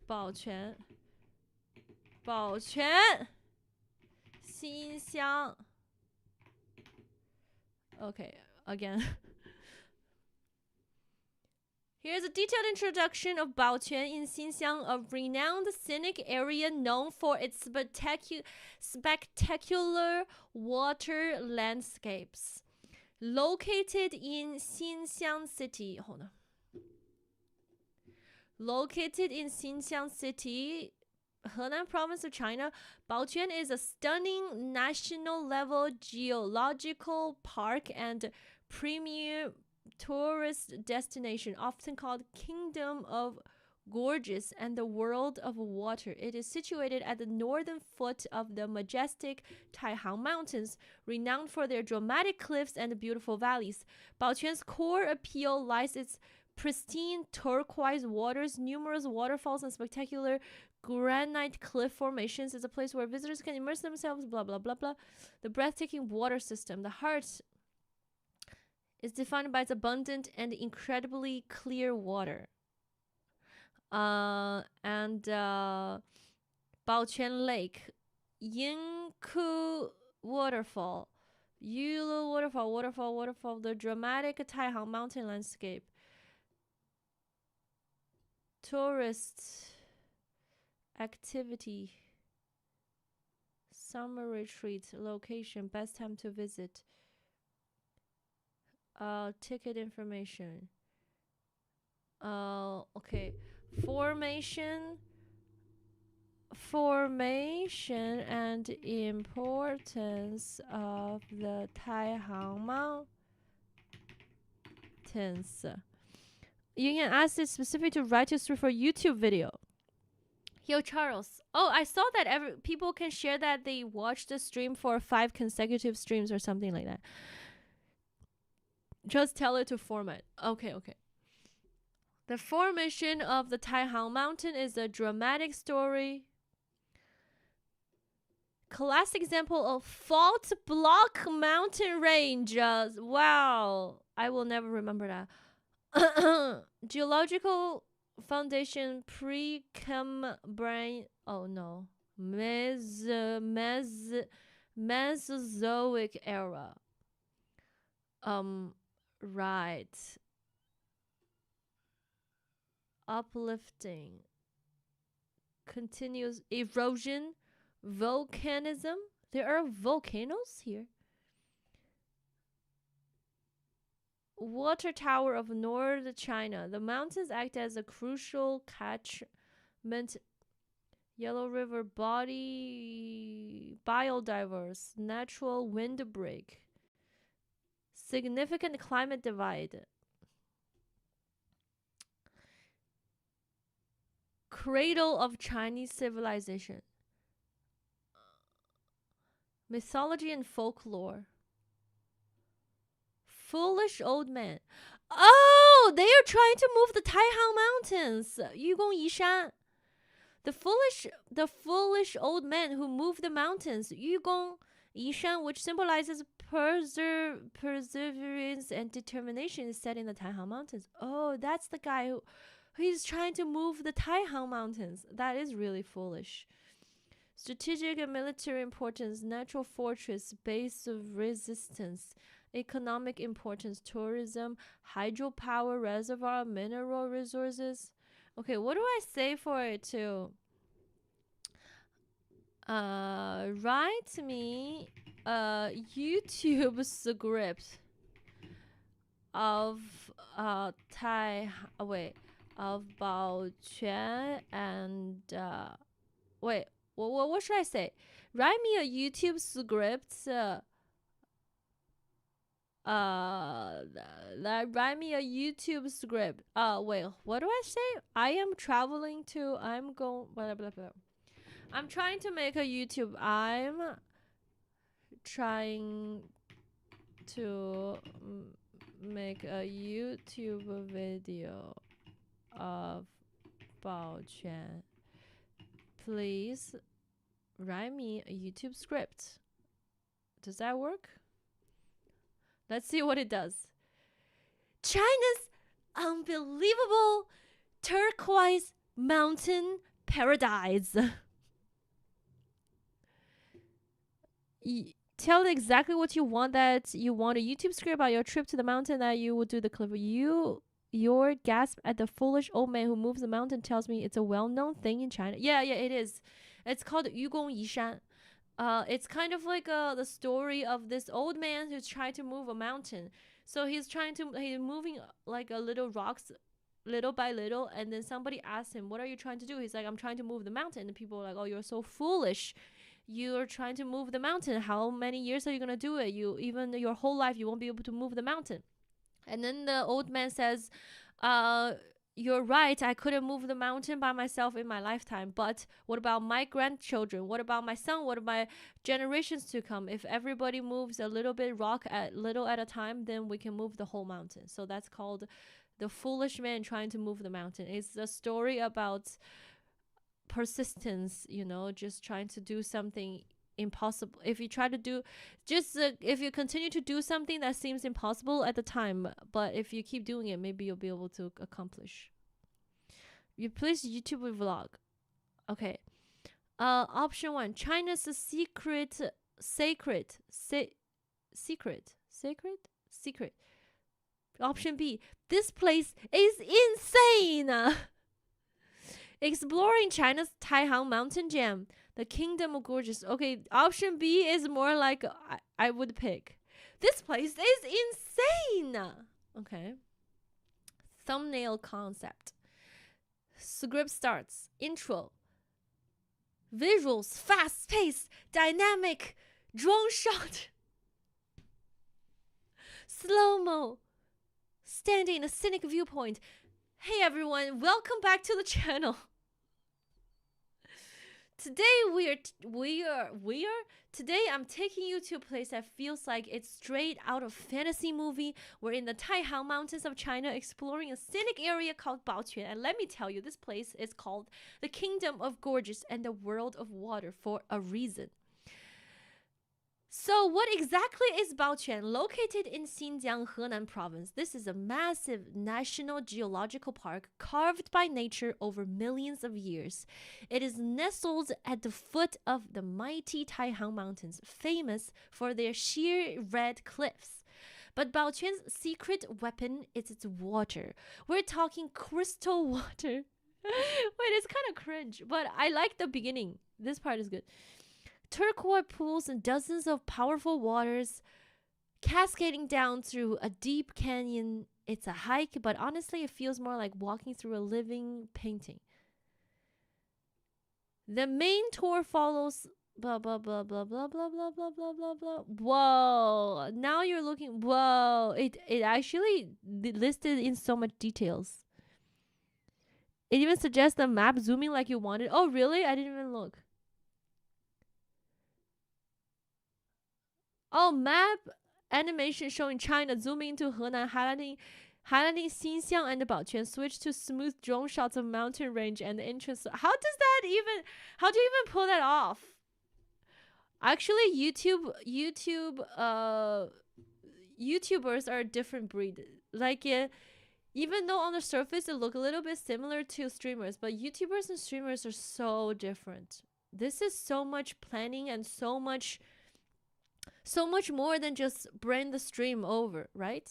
保全新乡. Okay, again. Here's a detailed introduction of Baoquan in Xinjiang, a renowned scenic area known for its spectacular water landscapes. Located in Xinjiang City. Hold on. Located in Xinjiang City, Henan province of China, Baoquan is a stunning national-level geological park and premier tourist destination, often called Kingdom of Gorges and the World of Water. It is situated at the northern foot of the majestic Taihang Mountains, renowned for their dramatic cliffs and beautiful valleys. Baoquan's core appeal lies its pristine turquoise waters, numerous waterfalls, and spectacular granite cliff formations. Is a place where visitors can immerse themselves, blah, blah, blah, blah. The breathtaking water system. The heart is defined by its abundant and incredibly clear water. And Baoquan Lake, Yingku Waterfall, Yulu Waterfall, the dramatic Taihang mountain landscape. Tourist activity, summer retreat location, best time to visit. Ticket information. Okay. Formation and importance of the Taihang Mountains. You can ask it specific to write history for YouTube video. Yo, Charles. Oh, I saw that people can share that they watched the stream for 5 consecutive streams or something like that. Just tell it to format. Okay. The formation of the Taihang Mountain is a dramatic story. Classic example of fault block mountain range. Wow. I will never remember that. Geological foundation pre-Cambrian. Oh no. Mesozoic era. Right. Uplifting. Continuous erosion. Volcanism. There are volcanoes here. Water tower of North China. The mountains act as a crucial catchment. Yellow River body biodiverse. Natural windbreak. Significant climate divide. Cradle of Chinese civilization. Mythology and folklore. Foolish old man. Oh, they are trying to move the Taihang Mountains. Yugong Yishan. The foolish old man who moved the mountains, 愚公移山, which symbolizes perseverance and determination, is set in the Taihang Mountains. Oh, that's the guy who he's trying to move the Taihang Mountains. That is really foolish. Strategic and military importance, natural fortress, base of resistance, economic importance, tourism, hydropower reservoir, mineral resources. Okay, what do I say for it to write me a YouTube script of of Bao Quan and wait, what should I say? Write me a YouTube script. Write me a YouTube script. Wait, what do I say? I am traveling to. I'm going. Blah blah blah. I'm trying to make a YouTube. I'm trying to make a YouTube video of Bao Quan. Please write me a YouTube script. Does that work? Let's see what it does. China's unbelievable turquoise mountain paradise. Tell exactly what you want. That you want a YouTube script about your trip to the mountain, that you would do the clip. Your gasp at the foolish old man who moves the mountain tells me it's a well-known thing in China. Yeah, it is. It's called 愚公移山. It's kind of like the story of this old man who's trying to move a mountain. So he's moving like a little rocks little by little, and then somebody asks him, what are you trying to do? He's like, I'm trying to move the mountain. And people are like, oh, you're so foolish. You're trying to move the mountain. How many years are you going to do it? Even your whole life, you won't be able to move the mountain. And then the old man says, you're right, I couldn't move the mountain by myself in my lifetime, but what about my grandchildren? What about my son? What about my generations to come? If everybody moves a little bit rock at a time, then we can move the whole mountain. So that's called The Foolish Man Trying to Move the Mountain. It's a story about persistence, just trying to do something impossible. If you continue to do something that seems impossible at the time, but if you keep doing it, maybe you'll be able to accomplish. You place YouTube vlog. Okay. Option 1, China's secret. Option B, this place is insane. Exploring China's Taihang Mountain Jam, the Kingdom of Gorgeous. Okay, option B is more like I would pick. This place is insane. Okay. Thumbnail concept. Script starts. Intro. Visuals, fast-paced, dynamic, drone shot. Slow-mo. Standing in a scenic viewpoint. Hey everyone, welcome back to the channel. Today Today I'm taking you to a place that feels like it's straight out of fantasy movie. We're in the Taihang Mountains of China, exploring a scenic area called Baoquan. And let me tell you, this place is called the Kingdom of Gorgeous and the World of Water for a reason. So what exactly is Baoquan? Located in Xinjiang, Henan province, this is a massive national geological park carved by nature over millions of years. It is nestled at the foot of the mighty Taihang Mountains, famous for their sheer red cliffs. But Baoquan's secret weapon is its water. We're talking crystal water. Wait, it's kind of cringe, but I like the beginning. This part is good. Turquoise pools and dozens of powerful waters cascading down through a deep canyon. It's a hike, but honestly, it feels more like walking through a living painting. The main tour follows blah, blah, blah, blah, blah, blah, blah, blah, blah, blah, blah. Whoa. Now you're looking. Whoa. It actually listed in so much details. It even suggests the map zooming like you wanted. Oh, really? I didn't even look. Oh, map animation showing China zooming into Henan, highlighting highlighting Xinxiang and Baoquan, switch to smooth drone shots of mountain range and the entrance. How do you even pull that off? Actually, YouTubers are a different breed. Like, even though on the surface it look a little bit similar to streamers, but YouTubers and streamers are so different. This is so much planning and so much more than just bring the stream over, right?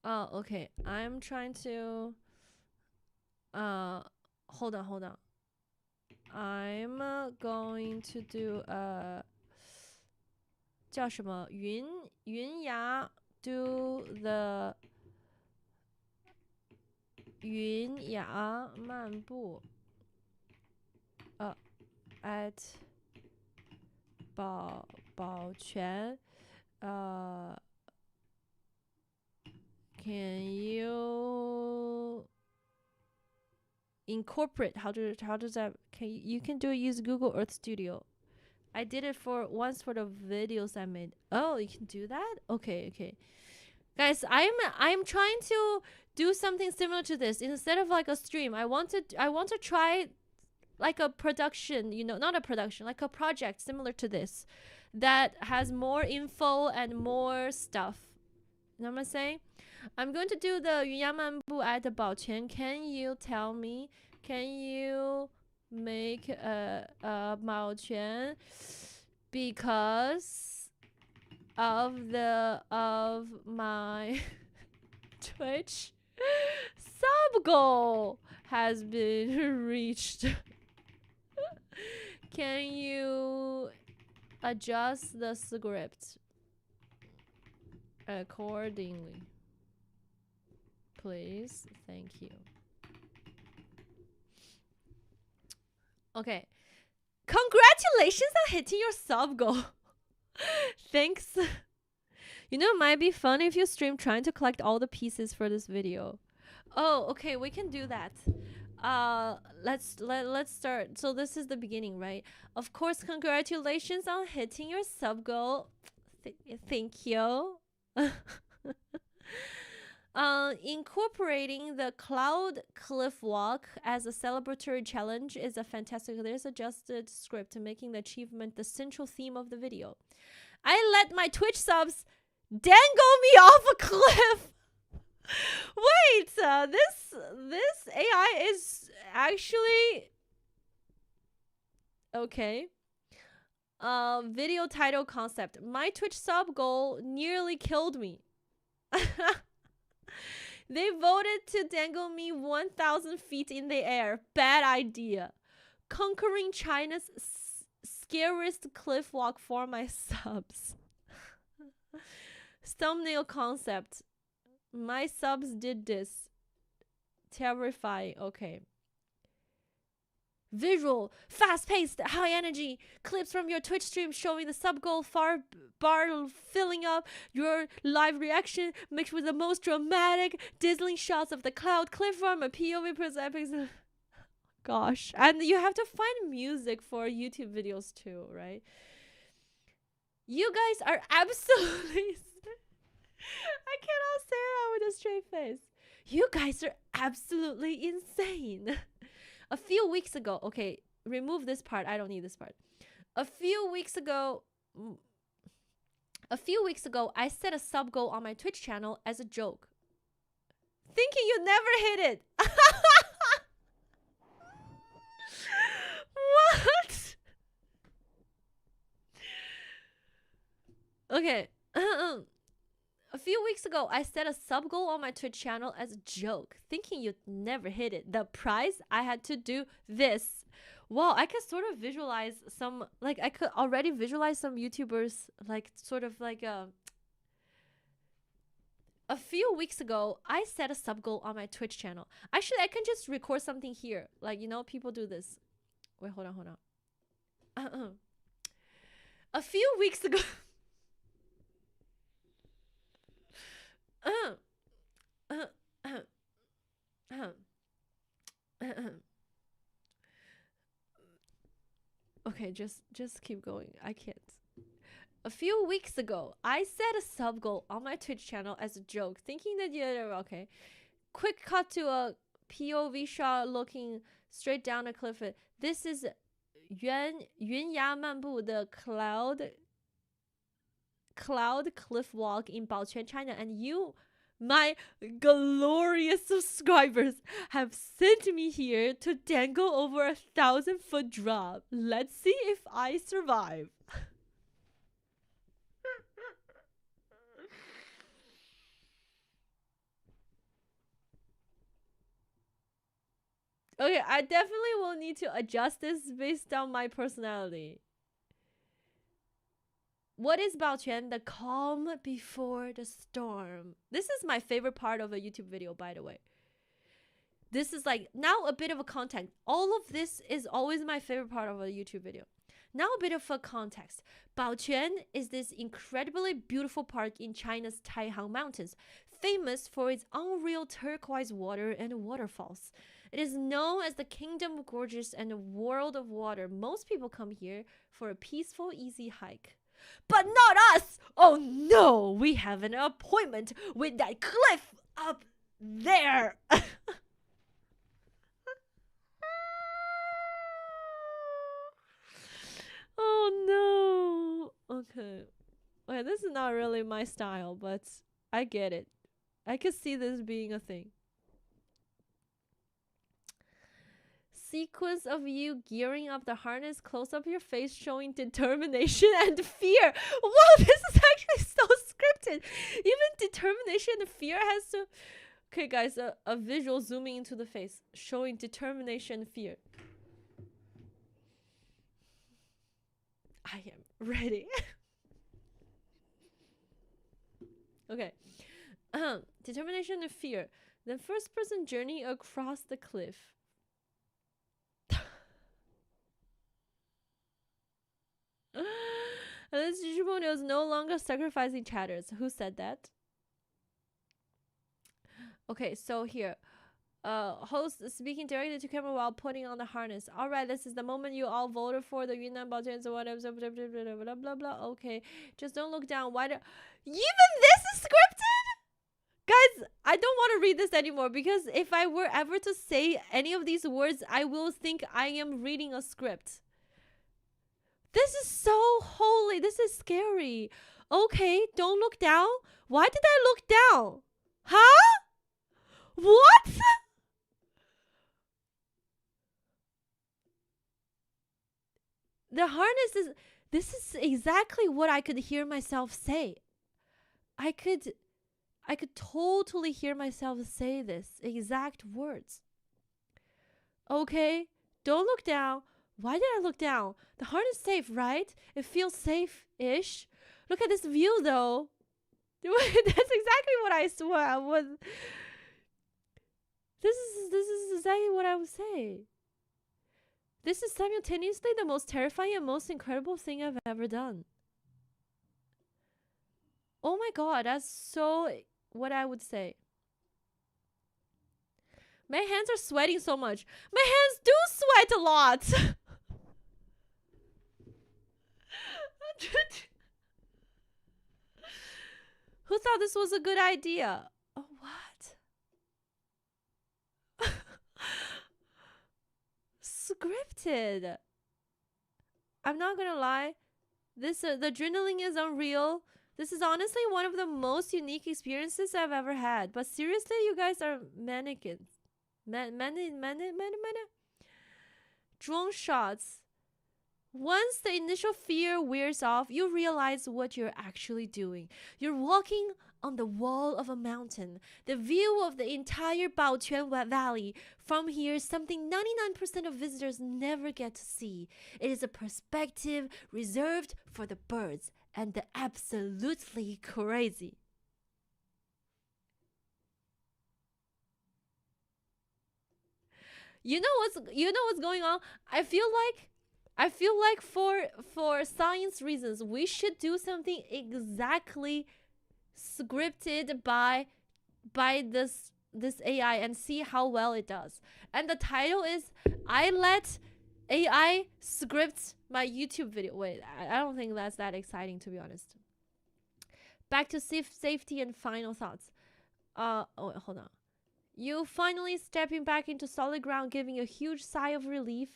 Oh, okay. I'm trying to hold on. I'm going to do 叫什么云崖 do the 云崖漫步 at 保全 can you incorporate how does that you can do it, use Google Earth Studio. I did it once for the videos I made. Oh, you can do that? Okay. Guys, I'm trying to do something similar to this. Instead of like a stream, I want to try like a production, not a production, like a project similar to this that has more info and more stuff. You know what I'm saying? I'm going to do the Yunyamanbu at the Baoquan. Can you tell me? Can you make a Baoquan because of my Twitch sub goal has been reached? Can you adjust the script accordingly, please? Thank you. Okay, congratulations on hitting your sub goal. Thanks. It might be fun if you stream trying to collect all the pieces for this video. Oh, okay, we can do that. Let's start. So this is the beginning, right? Of course, congratulations on hitting your sub goal. Thank you. Incorporating the Cloud Cliff Walk as a celebratory challenge is a fantastic. There's adjusted script making the achievement the central theme of the video. I let my Twitch subs dangle me off a cliff. Wait, this AI is actually okay. Video title concept. My Twitch sub goal nearly killed me. They voted to dangle me 1,000 feet in the air. Bad idea. Conquering China's scariest cliff walk for my subs. Thumbnail concept. My subs did this. Terrifying. Okay. Visual, fast-paced, high-energy clips from your Twitch stream showing the sub-goal bar filling up your live reaction mixed with the most dramatic, dazzling shots of the cloud cliff farm, a POV presents. Gosh. And you have to find music for YouTube videos too, right? You guys are absolutely... I cannot say that with a straight face. You guys are absolutely insane. A few weeks ago, okay, remove this part. I don't need this part. A few weeks ago, I set a sub goal on my Twitch channel as a joke, thinking you'd never hit it. What? Okay. A few weeks ago, I set a sub goal on my Twitch channel as a joke, thinking you'd never hit it. The prize, I had to do this. Wow, I could sort of visualize some, like, I could already visualize some YouTubers, like, sort of like a few weeks ago, I set a sub goal on my Twitch channel. Actually, I can just record something here. Like, people do this. Wait, hold on. A few weeks ago... Okay, just keep going. I can't. a few weeks ago, I set a sub goal on my Twitch channel as a joke, thinking that okay. Quick cut to a POV shot looking straight down a cliff. This is Yunya Manbu, the cloud cliff walk in Baoquan, China, and you, my glorious subscribers, have sent me here to dangle over a 1,000-foot drop. Let's see if I survive. Okay, I definitely will need to adjust this based on my personality. What is Baoquan? The calm before the storm. This is my favorite part of a YouTube video, by the way. This is like, now a bit of a context. All of this is always my favorite part of a YouTube video. Now a bit of a context. Baoquan is this incredibly beautiful park in China's Taihang Mountains, famous for its unreal turquoise water and waterfalls. It is known as the Kingdom of Gorgeous and the World of Water. Most people come here for a peaceful, easy hike. But not us! Oh no! We have an appointment with that cliff up there! Oh no! Okay. Okay, this is not really my style, but I get it. I could see this being a thing. Sequence of you gearing up the harness, close up your face, showing determination and fear. Wow, this is actually so scripted. Even determination and fear has to. Okay, guys, a visual zooming into the face, showing determination and fear. I am ready. Okay. Determination and fear. The first person journey across the cliff. And this Digimon is no longer sacrificing chatters. Who said that? Okay, so here. Host speaking directly to camera while putting on the harness. Alright, this is the moment you all voted for the Yunnan Baoquan, so whatever, blah, blah, blah, blah, blah. Okay, just don't look down. Why do... Even this is scripted? Guys, I don't want to read this anymore, because if I were ever to say any of these words, I will think I am reading a script. This is so holy. This is scary. Okay, don't look down. Why did I look down? Huh? What? The harness is... This is exactly what I could hear myself say. I could totally hear myself say this exact words. Okay, don't look down. Why did I look down? The harness is safe, right? It feels safe-ish. Look at this view, though. That's exactly what I swear I was. This is exactly what I would say. This is simultaneously the most terrifying and most incredible thing I've ever done. Oh my god, that's so what I would say. My hands are sweating so much. My hands do sweat a lot. Who thought this was a good idea? Oh, what? Scripted. I'm not gonna lie. This the adrenaline is unreal. This is honestly one of the most unique experiences I've ever had. But seriously, you guys are mannequins. Drone shots. Once the initial fear wears off, you realize what you're actually doing. You're walking on the wall of a mountain. The view of the entire Baoquan Valley from here is something 99% of visitors never get to see. It is a perspective reserved for the birds and the absolutely crazy. You know what's going on? I feel like for science reasons, we should do something exactly scripted by this AI and see how well it does. And the title is I let AI scripts my YouTube video. Wait, I don't think that's that exciting, to be honest. Back to safety and final thoughts. Oh, hold on. You finally stepping back into solid ground, giving a huge sigh of relief.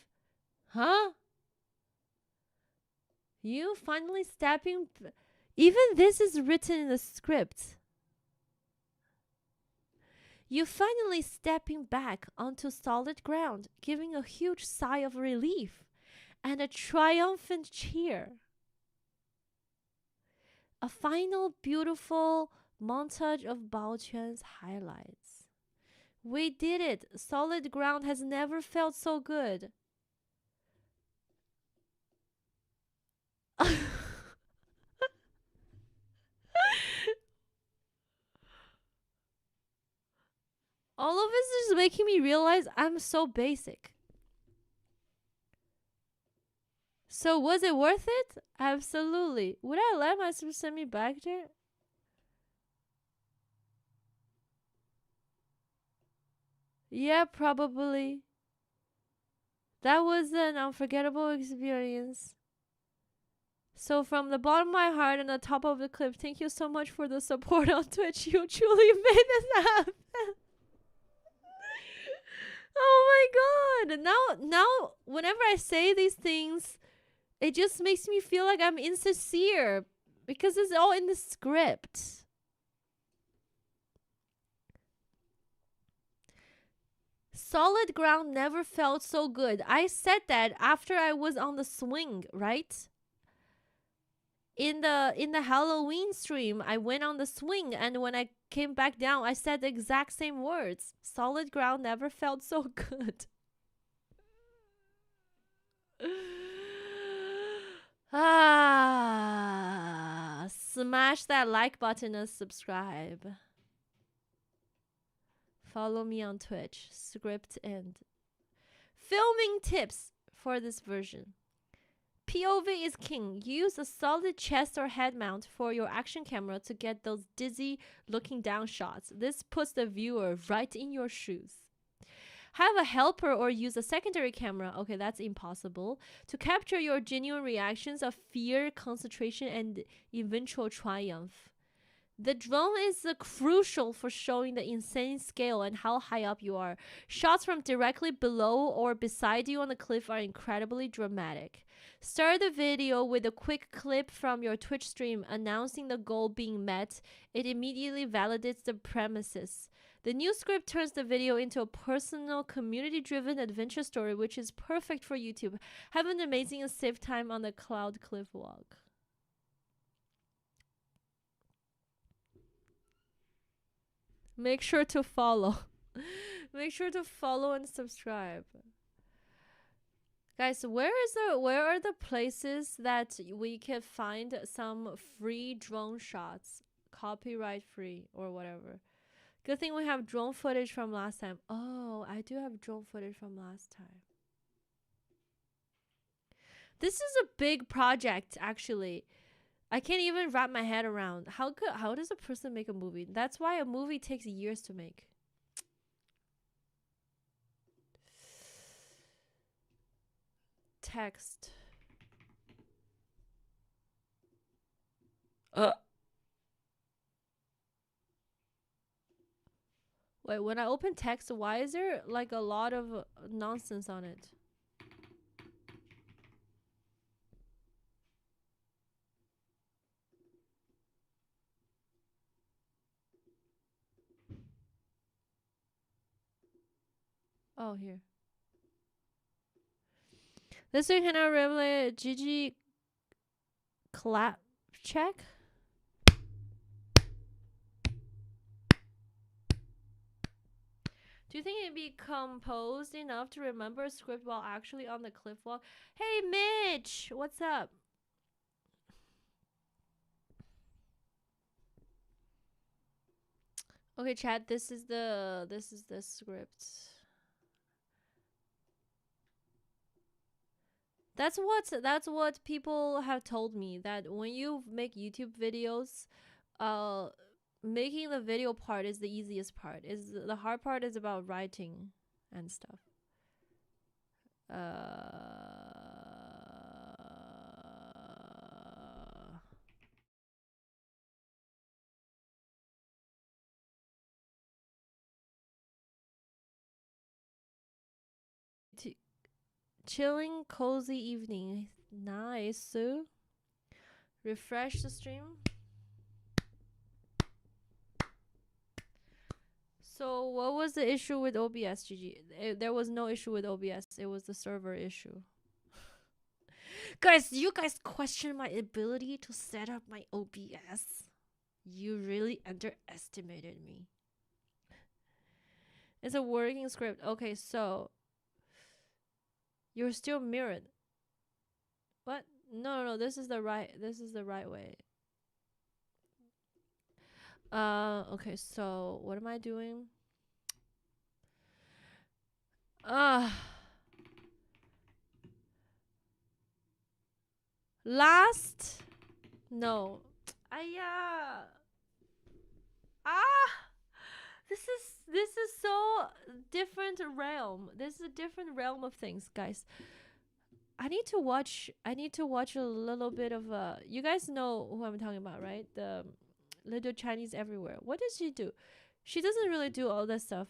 Huh? You finally stepping... Even this is written in the script. You finally stepping back onto solid ground, giving a huge sigh of relief and a triumphant cheer. A final beautiful montage of Bao Quan's highlights. We did it. Solid ground has never felt so good. All of this is making me realize I'm so basic. So was it worth it? Absolutely. Would I let my sister send me back there? Yeah, probably. That was an unforgettable experience. So from the bottom of my heart and the top of the cliff, thank you so much for the support on Twitch. You truly made this happen. Oh my god. Now whenever I say these things, it just makes me feel like I'm insincere because it's all in the script. Solid ground never felt so good. I said that after I was on the swing, right? In the Halloween stream, I went on the swing, and when I came back down, I said the exact same words. Solid ground never felt so good. Smash that like button and subscribe. Follow me on Twitch. Script and filming tips for this version. POV is king. Use a solid chest or head mount for your action camera to get those dizzy looking down shots. This puts the viewer right in your shoes. Have a helper or use a secondary camera. Okay, that's impossible. To capture your genuine reactions of fear, concentration, and eventual triumph. The drone is crucial for showing the insane scale and how high up you are. Shots from directly below or beside you on the cliff are incredibly dramatic. Start the video with a quick clip from your Twitch stream announcing the goal being met. It immediately validates the premises. The new script turns the video into a personal, community-driven adventure story, which is perfect for YouTube. Have an amazing and safe time on the Cloud Cliff Walk. Make sure to follow. Make sure to follow and subscribe. Guys, where are the places that we can find some free drone shots? Copyright free or whatever. Good thing we have drone footage from last time. Oh, I do have drone footage from last time. This is a big project, actually. I can't even wrap my head around how does a person make a movie? That's why a movie takes years to make. Text. Wait, when I open text, why is there like a lot of nonsense on it? Oh, here. This week, Hannah Rivley, Gigi clap check. Do you think it'd be composed enough to remember a script while actually on the cliff walk? Hey, Mitch, what's up? Okay, chat. This is the script. That's what people have told me, that when you make YouTube videos, making the video part is the easiest part. The hard part is about writing and stuff. Chilling, cozy evening. Nice. Refresh the stream. So what was the issue with OBS, GG? There was no issue with OBS. It was the server issue. Guys, you guys question my ability to set up my OBS. You really underestimated me. It's a working script. Okay, so you're still mirrored. What? No, this is the right way. Okay, so what am I doing? Last? No. This is so different realm. This is a different realm of things, guys. I need to watch a little bit of you guys know who I'm talking about, right? The Little Chinese Everywhere. What does she do? She doesn't really do all that stuff.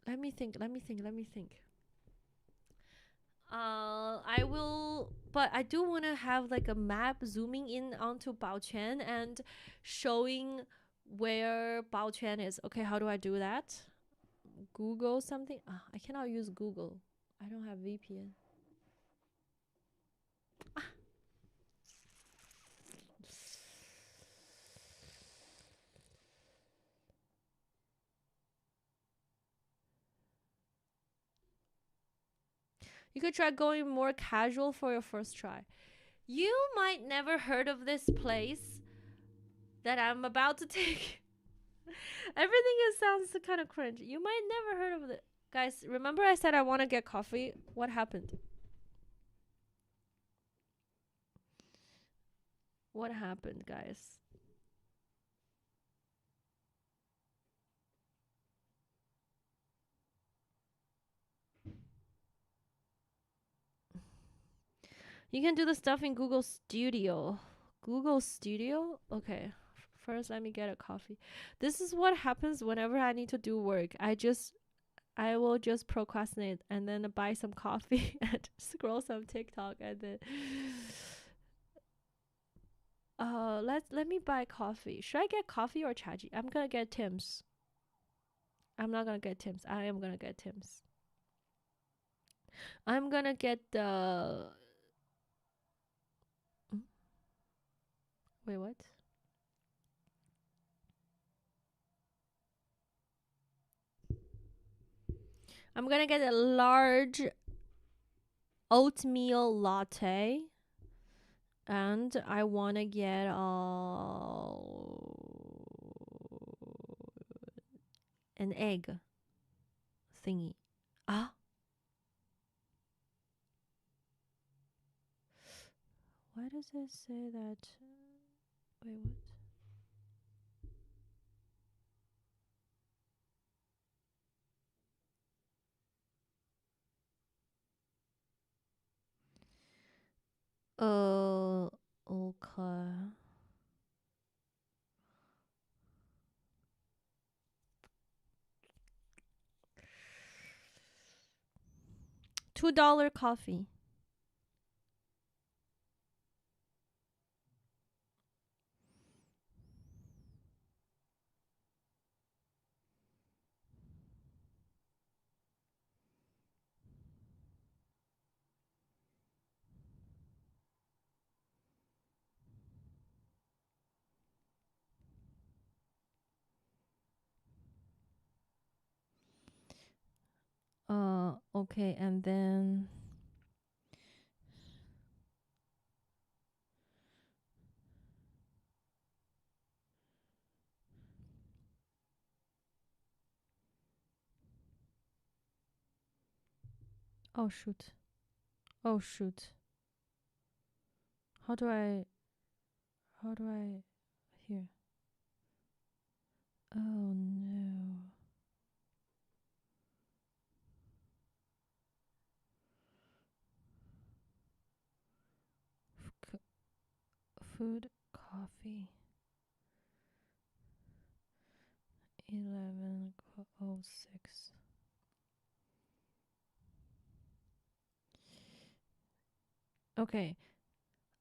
Let me think. I will, but I do want to have like a map zooming in onto Baoquan and showing where Baoquan is. Okay, how do I do that? Google something? I cannot use Google. I don't have VPN. You could try going more casual for your first try. You might never heard of this place that I'm about to take. Everything sounds kind of cringe. You might never heard of it. Guys, remember I said I want to get coffee? What happened? What happened, guys? You can do the stuff in Google Studio. Google Studio? Okay. First, let me get a coffee. This is what happens whenever I need to do work. I will just procrastinate and then buy some coffee and scroll some TikTok and then let me buy coffee. Should I get coffee or chaji? I'm gonna get Tim's. I'm not gonna get Tim's. I am gonna get Tim's. I'm gonna get the wait, what? I'm gonna get a large oatmeal latte, and I wanna get an egg thingy. Why does it say that? Wait, what? Okay. $2 coffee. Okay, and then oh shoot. How do I here? Oh no. food, coffee. 11:06. Okay.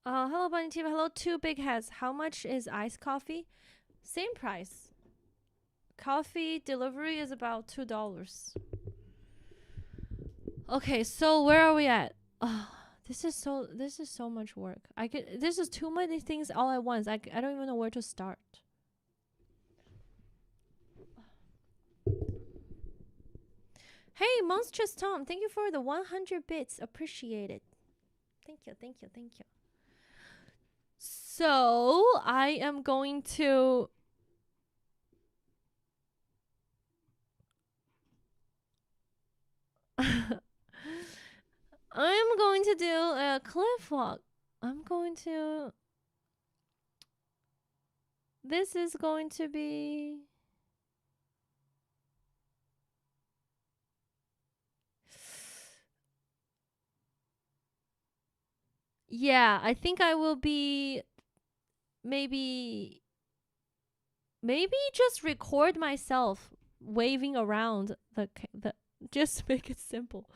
Hello, Bunny Team. Hello, two big heads. How much is iced coffee? Same price. Coffee delivery is about $2. Okay, so where are we at? This is so much work. This is too many things all at once. I don't even know where to start. Hey, Monstrous Tom, thank you for the 100 bits. Appreciate it. Thank you. So, I am going to I'm going to do a cliff walk. This is going to be yeah, I think I will be maybe just record myself waving around the just make it simple.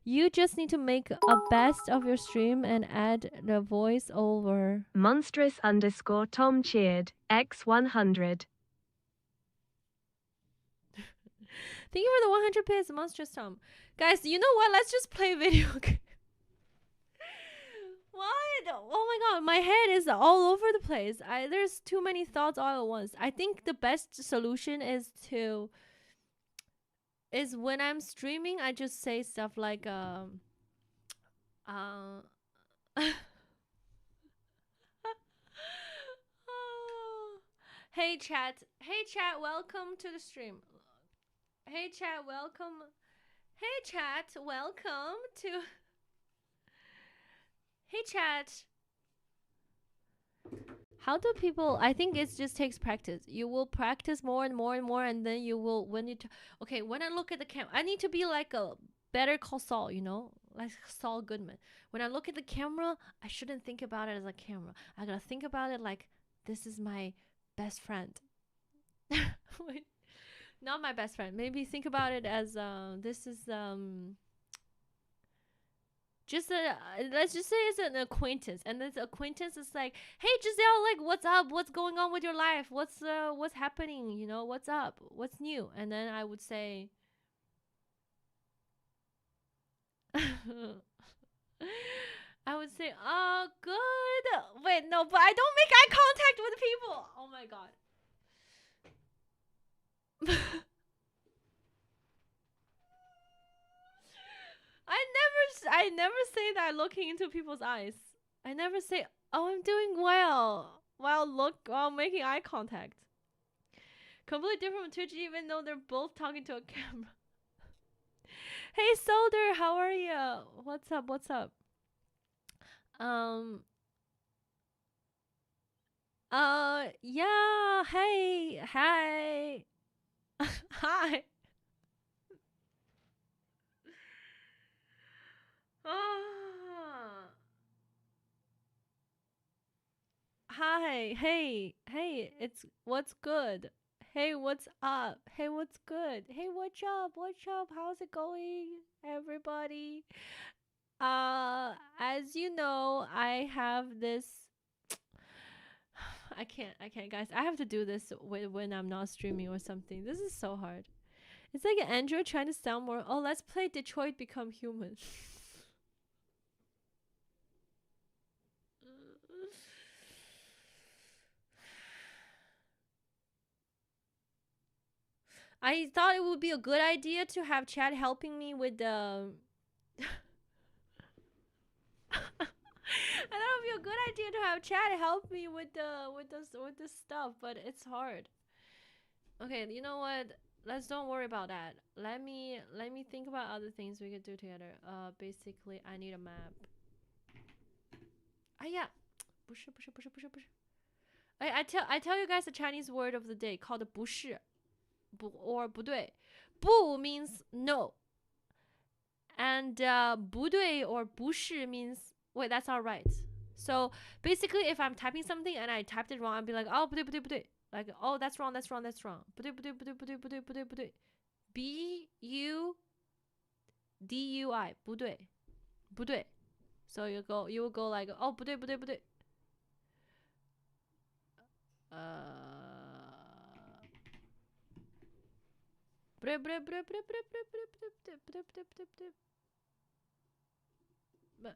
You just need to make a best of your stream and add the voice over. Monstrous_Tom cheered, X100. Thank you for the 100 bits, Monstrous Tom. Guys, you know what? Let's just play video game. What? Oh my god, my head is all over the place. There's too many thoughts all at once. I think the best solution is when I'm streaming, I just say stuff like Hey chat, welcome to the stream. Hey chat, welcome to Hey chat. How do people? I think it just takes practice. You will practice more and more and more, and then you will when I look at the camera, I need to be like a Better Call Saul, you know, like Saul Goodman. When I look at the camera, I shouldn't think about it as a camera. I gotta think about it like this is my best friend. Wait, not my best friend. Maybe think about it as this is just let's just say it's an acquaintance, and this acquaintance is like, hey Giselle, like what's up, what's going on with your life, what's happening, you know, what's up, what's new? And then I would say oh good. Wait, no, but I don't make eye contact with people. Oh my god. I never say that looking into people's eyes. I never say, "Oh, I'm doing well," while making eye contact. Completely different from Twitch, even though they're both talking to a camera. Hey Solder, how are you? What's up? Yeah. Hey. Hi. Hi. Hi. Hey. It's what's good. Hey, what's up? Hey, what's good? Hey, what's up? How's it going, everybody? As you know, I have this. I can't, guys. I have to do this when I'm not streaming or something. This is so hard. It's like an Android trying to sound more. Oh, let's play Detroit Become Human. I thought it would be a good idea to have Chad helping me with the. I thought it would be a good idea to have Chad help me with this stuff, but it's hard. Okay, you know what? Let's don't worry about that. Let me think about other things we could do together. Basically, I need a map. Yeah. 不是. I tell you guys the Chinese word of the day called 不是. Or 不对. 不 means no. And 不对 or 不是 means wait, that's all right. So basically, if I'm typing something and I typed it wrong, I'd be like, oh, 不对不对不对. Like, oh, that's wrong, that's wrong, that's wrong. 不对不对不对不对不对不对不对. B-U-D-U-I 不对不对. So you will go like, oh, 不对不对不对. But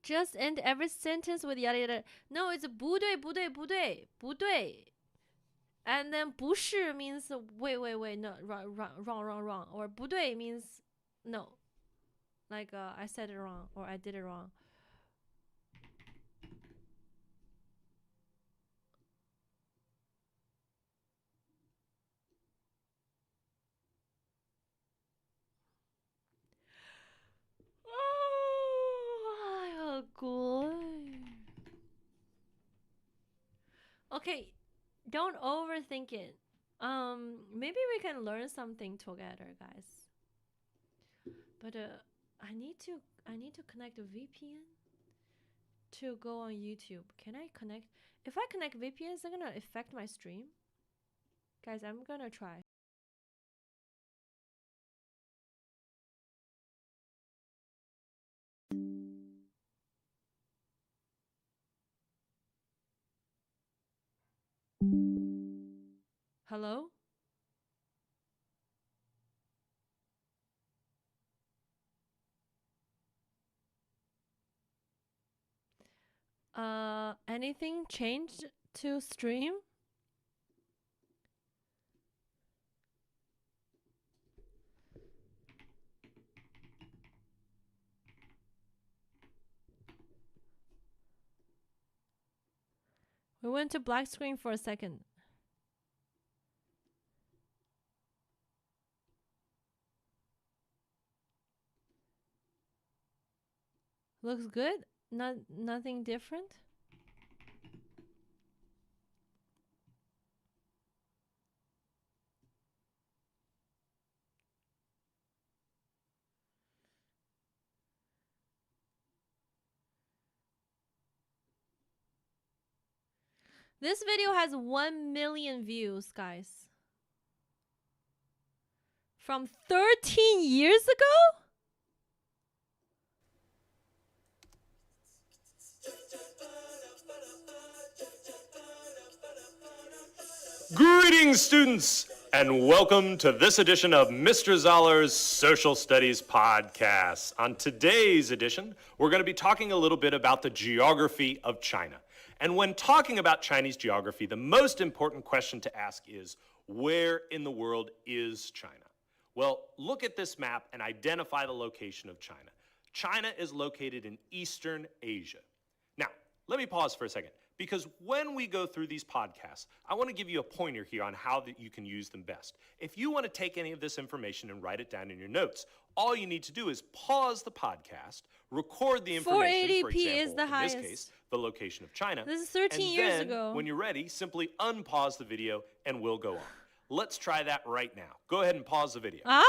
just end every sentence with yada yada. No, it's 不对不对不对不对. And then 不是 means wait, no, wrong. Or 不对 means no. Like I said it wrong or I did it wrong. Okay, don't overthink it. Maybe we can learn something together, guys. But I need to connect a VPN to go on YouTube. Can I connect? If I connect VPN, is it gonna affect my stream? Guys, I'm gonna try. Hello? Anything changed to stream? We went to black screen for a second. Looks good? Nothing different? This video has 1 million views, guys. From 13 years ago? Greetings, students, and welcome to this edition of Mr. Zoller's Social Studies Podcast. On today's edition, we're going to be talking a little bit about the geography of China. And when talking about Chinese geography, the most important question to ask is, where in the world is China? Well, look at this map and identify the location of China. China is located in Eastern Asia. Now, let me pause for a second, because when we go through these podcasts, I want to give you a pointer here on how that you can use them best. If you want to take any of this information and write it down in your notes, all you need to do is pause the podcast, record the information, 480p for example, is the in highest. this case, the location of China. This is 13 and years then, ago. when you're ready, simply unpause the video and we'll go on. Let's try that right now. Go ahead and pause the video. Ah?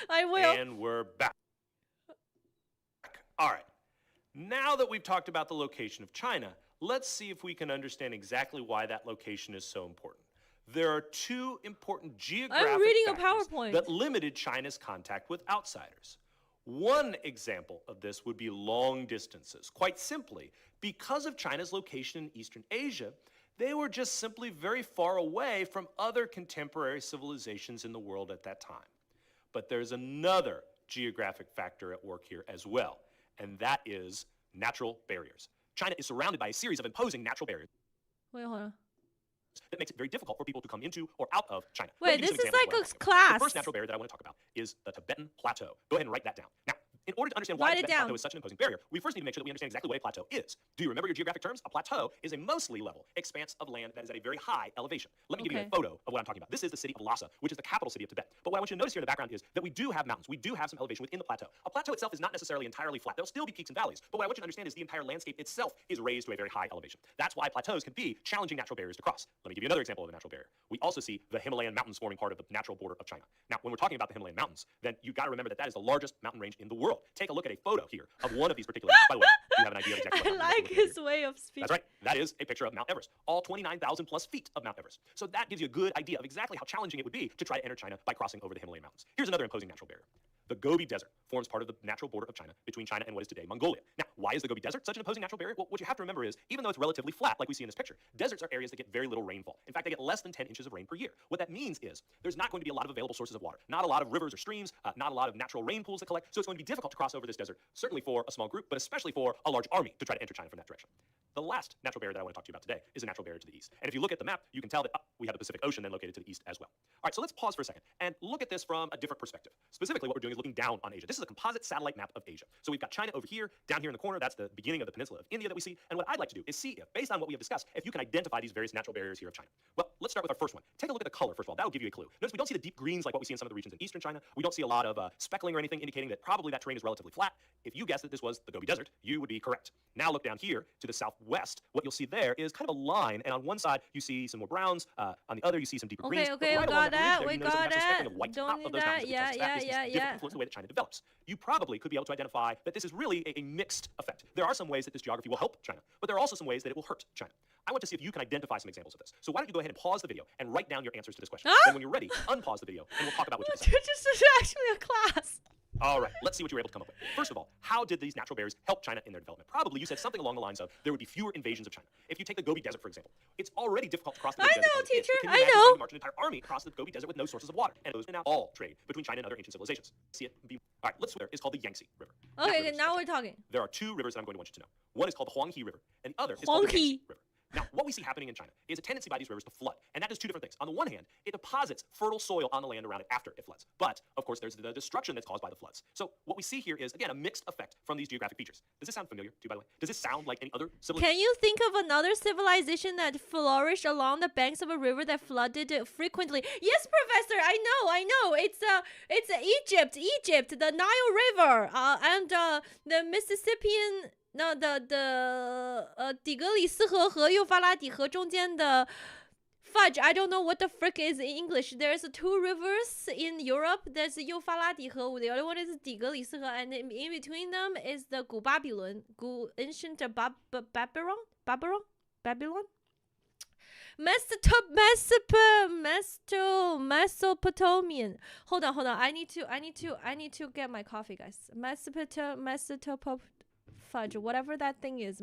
I will. And we're back. All right. Now that we've talked about the location of China, let's see if we can understand exactly why that location is so important. There are two important geographic factors that limited China's contact with outsiders. One example of this would be long distances. Quite simply, because of China's location in Eastern Asia, they were just simply very far away from other contemporary civilizations in the world at that time. But there's another geographic factor at work here as well, and that is natural barriers. China is surrounded by a series of imposing natural barriers. Wait, hold on. That makes it very difficult for people to come into or out of China. Wait, this is like a class. The first natural barrier that I want to talk about is the Tibetan Plateau. Go ahead and write that down. Now, in order to understand why Write the it Tibetan down. plateau is such an imposing barrier, we first need to make sure that we understand exactly what a plateau is. Do you remember your geographic terms? A plateau is a mostly level expanse of land that is at a very high elevation. Let me give you a photo of what I'm talking about. This is the city of Lhasa, which is the capital city of Tibet. But what I want you to notice here in the background is that we do have mountains. We do have some elevation within the plateau. A plateau itself is not necessarily entirely flat. There'll still be peaks and valleys. But what I want you to understand is the entire landscape itself is raised to a very high elevation. That's why plateaus can be challenging natural barriers to cross. Let me give you another example of a natural barrier. We also see the Himalayan mountains forming part of the natural border of China. Now, when we're talking about the Himalayan mountains, then you've got to remember that that is the largest mountain range in the world. Take a look at a photo here of one of these particular mountains. By the way, you have an idea of exactly what I like his way of speaking. That's right. That is a picture of Mount Everest. All 29,000 plus feet of Mount Everest. So that gives you a good idea of exactly how challenging it would be to try to enter China by crossing over the Himalayan mountains. Here's another imposing natural barrier. The Gobi Desert forms part of the natural border of China between China and what is today Mongolia. Now, why is the Gobi Desert such an imposing natural barrier? Well, what you have to remember is, even though it's relatively flat, like we see in this picture, deserts are areas that get very little rainfall. In fact, they get less than 10 inches of rain per year. What that means is there's not going to be a lot of available sources of water, not a lot of rivers or streams, not a lot of natural rain pools to collect. So it's going to be difficult to cross over this desert, certainly for a small group, but especially for a large army to try to enter China from that direction. The last natural barrier that I want to talk to you about today is a natural barrier to the east. And if you look at the map, you can tell that we have the Pacific Ocean then located to the east as well. All right, so let's pause for a second and look at this from a different perspective. Specifically, what we're doing is looking down on Asia. This is a composite satellite map of Asia. So we've got China over here, down here in the corner, that's the beginning of the peninsula of India that we see. And what I'd like to do is see if, based on what we have discussed, if you can identify these various natural barriers here of China. Well, let's start with our first one. Take a look at the color, first of all. That'll give you a clue. Notice we don't see the deep greens like what we see in some of the regions in eastern China. We don't see a lot of speckling or anything indicating that probably that terrain is relatively flat. If you guessed that this was the Gobi Desert, you would be correct. Now look down here to the southwest. What you'll see there is kind of a line, and on one side you see some more browns, on the other you see some deeper greens. Okay, But we right along got that. ridge there, We you notice got that we have some that. speckling of white Don't top need of those that. mountains. Yeah, That is yeah. different influence the way that China develops. You probably could be able to identify that this is really a mixed effect. There are some ways that this geography will help China, but there are also some ways that it will hurt China. I want to see if you can identify some examples of this. So why don't you go ahead and pause the video and write down your answers to this question. Then when you're ready, unpause the video and we'll talk about what you decided. This is actually a class. All right, let's see what you were able to come up with. First of all, how did these natural barriers help China in their development? Probably you said something along the lines of there would be fewer invasions of China. If you take the Gobi Desert, for example, it's already difficult to cross the Gobi Desert. I know, teacher, Can you I imagine know. trying to march an entire army across the Gobi Desert with no sources of water? And those are now all trade between China and other ancient civilizations. See it? All right, let's switch. It's called the Yangtze River. Okay, now we're talking. There are two rivers that I'm going to want you to know. One is called the Huanghe River, and the other is called the Yangtze River. Now, what we see happening in China is a tendency by these rivers to flood, and that does two different things. On the one hand, it deposits fertile soil on the land around it after it floods. But, of course, there's the destruction that's caused by the floods. So what we see here is, again, a mixed effect from these geographic features. Does this sound familiar to you, by the way? Does this sound like any other civilization? Can you think of another civilization that flourished along the banks of a river that flooded frequently? Yes, Professor, I know. It's Egypt, the Nile River, and the Mississippian. No, the 底格里斯河和幼发拉底河中间的 fudge. I don't know what the frick is in English. There's two rivers in Europe. There's 幼发拉底河. The other one is 底格里斯河, and in between them is the ancient Babylon. Mesopotamian. Hold on. I need to get my coffee, guys. Fudge, whatever that thing is.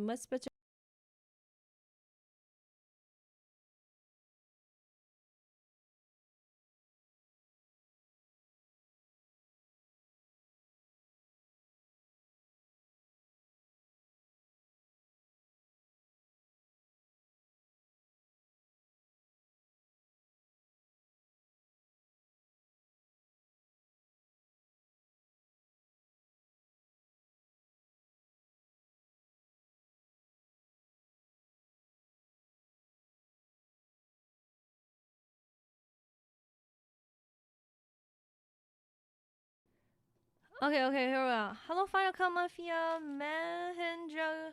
Okay, here we are. Hello, Final Cut Mafia, Mahendra.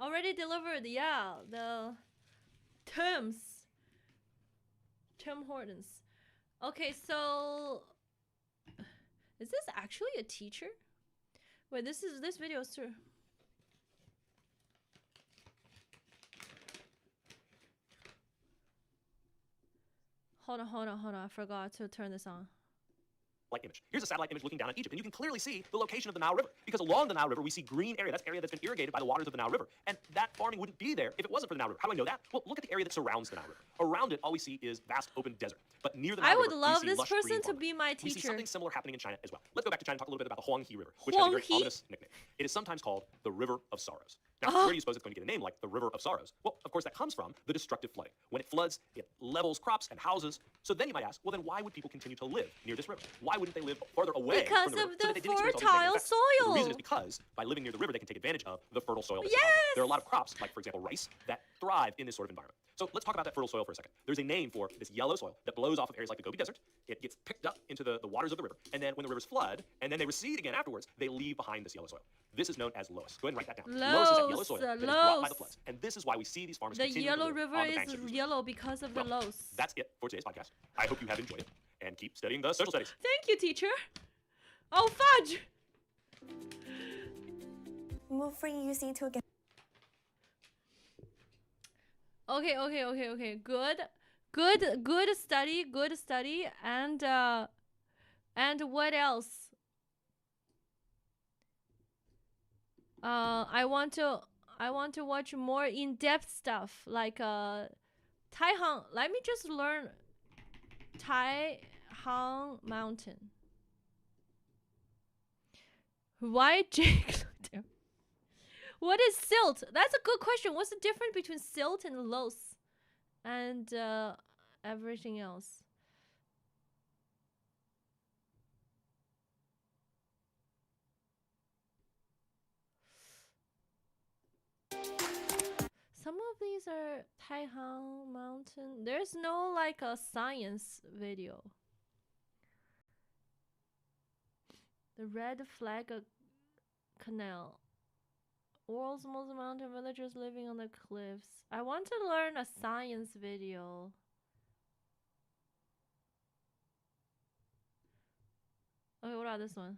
Already delivered, yeah, the Tim Hortons. Okay, so is this actually a teacher? Wait, this video is true. Hold on, I forgot to turn this on. Image. Here's a satellite image looking down at Egypt, and you can clearly see the location of the Nile River, because along the Nile River we see green area. That's area that's been irrigated by the waters of the Nile River, and that farming wouldn't be there if it wasn't for the Nile River. How do I know that? Well, look at the area that surrounds the Nile River. Around it, all we see is vast open desert. But near the Nile River, I would love we see this lush person green to farmland. be my We see teacher. something similar happening in China as well. Let's go back to China and talk a little bit about the Huanghe River, which has a very ominous nickname. It is sometimes called the River of Sorrows. Now, where do you suppose it's going to get a name like the River of Sorrows? Well, of course, that comes from the destructive flooding. When it floods, it levels crops and houses. So then you might ask, well, then why would people continue to live near this river? Why wouldn't they live farther away Because from the river of so the that they didn't experience all these negative fertile effects? soil. The reason is because by living near the river, they can take advantage of the fertile soil. That's Yes! around them. There are a lot of crops, like, for example, rice, that thrive in this sort of environment. So let's talk about that fertile soil for a second. There's a name for this yellow soil that blows off of areas like the Gobi Desert. It gets picked up into the waters of the river, and then when the rivers flood, and then they recede again afterwards, they leave behind this yellow soil. This is known as loess. Go ahead and write that down. Loess is that yellow soil that is brought by the floods. And this is why we see these farmers The continue yellow to live river on the banks is of these yellow because of the Well, loess. That's it for today's podcast. I hope you have enjoyed it, and keep studying the social studies. Thank you, teacher. Oh, fudge! Move free using to get. Okay. Good study. And what else? I want to watch more in-depth stuff like Taihang. Let me just learn Taihang Mountain. Why Jake? What is silt? That's a good question. What's the difference between silt and loess and everything else? Some of these are Taihang Mountain. There's no like a science video. The Red Flag Canal. World's most mountain villagers living on the cliffs. I want to learn a science video. Okay, what about this one?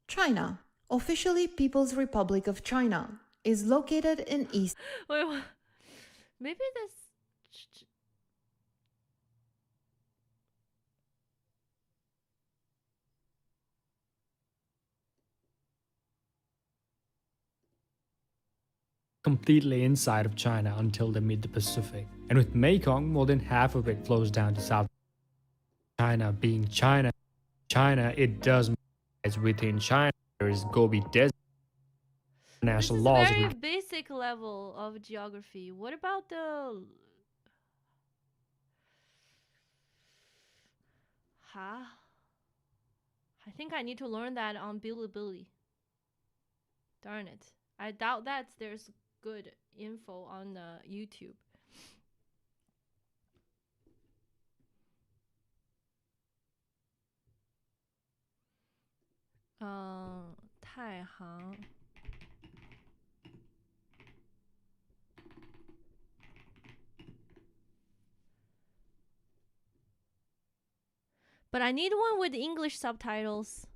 China, officially People's Republic of China, is located in East. Wait, what? Maybe this. Completely inside of China until they meet the Pacific. And with Mekong, more than half of it flows down to South China. Being China, it does it's within China. There is Gobi Desert. National laws. Very basic level of geography. What about the? Huh? I think I need to learn that on Bilibili. Darn it! I doubt that there's good info on YouTube. Taihang. But I need one with English subtitles.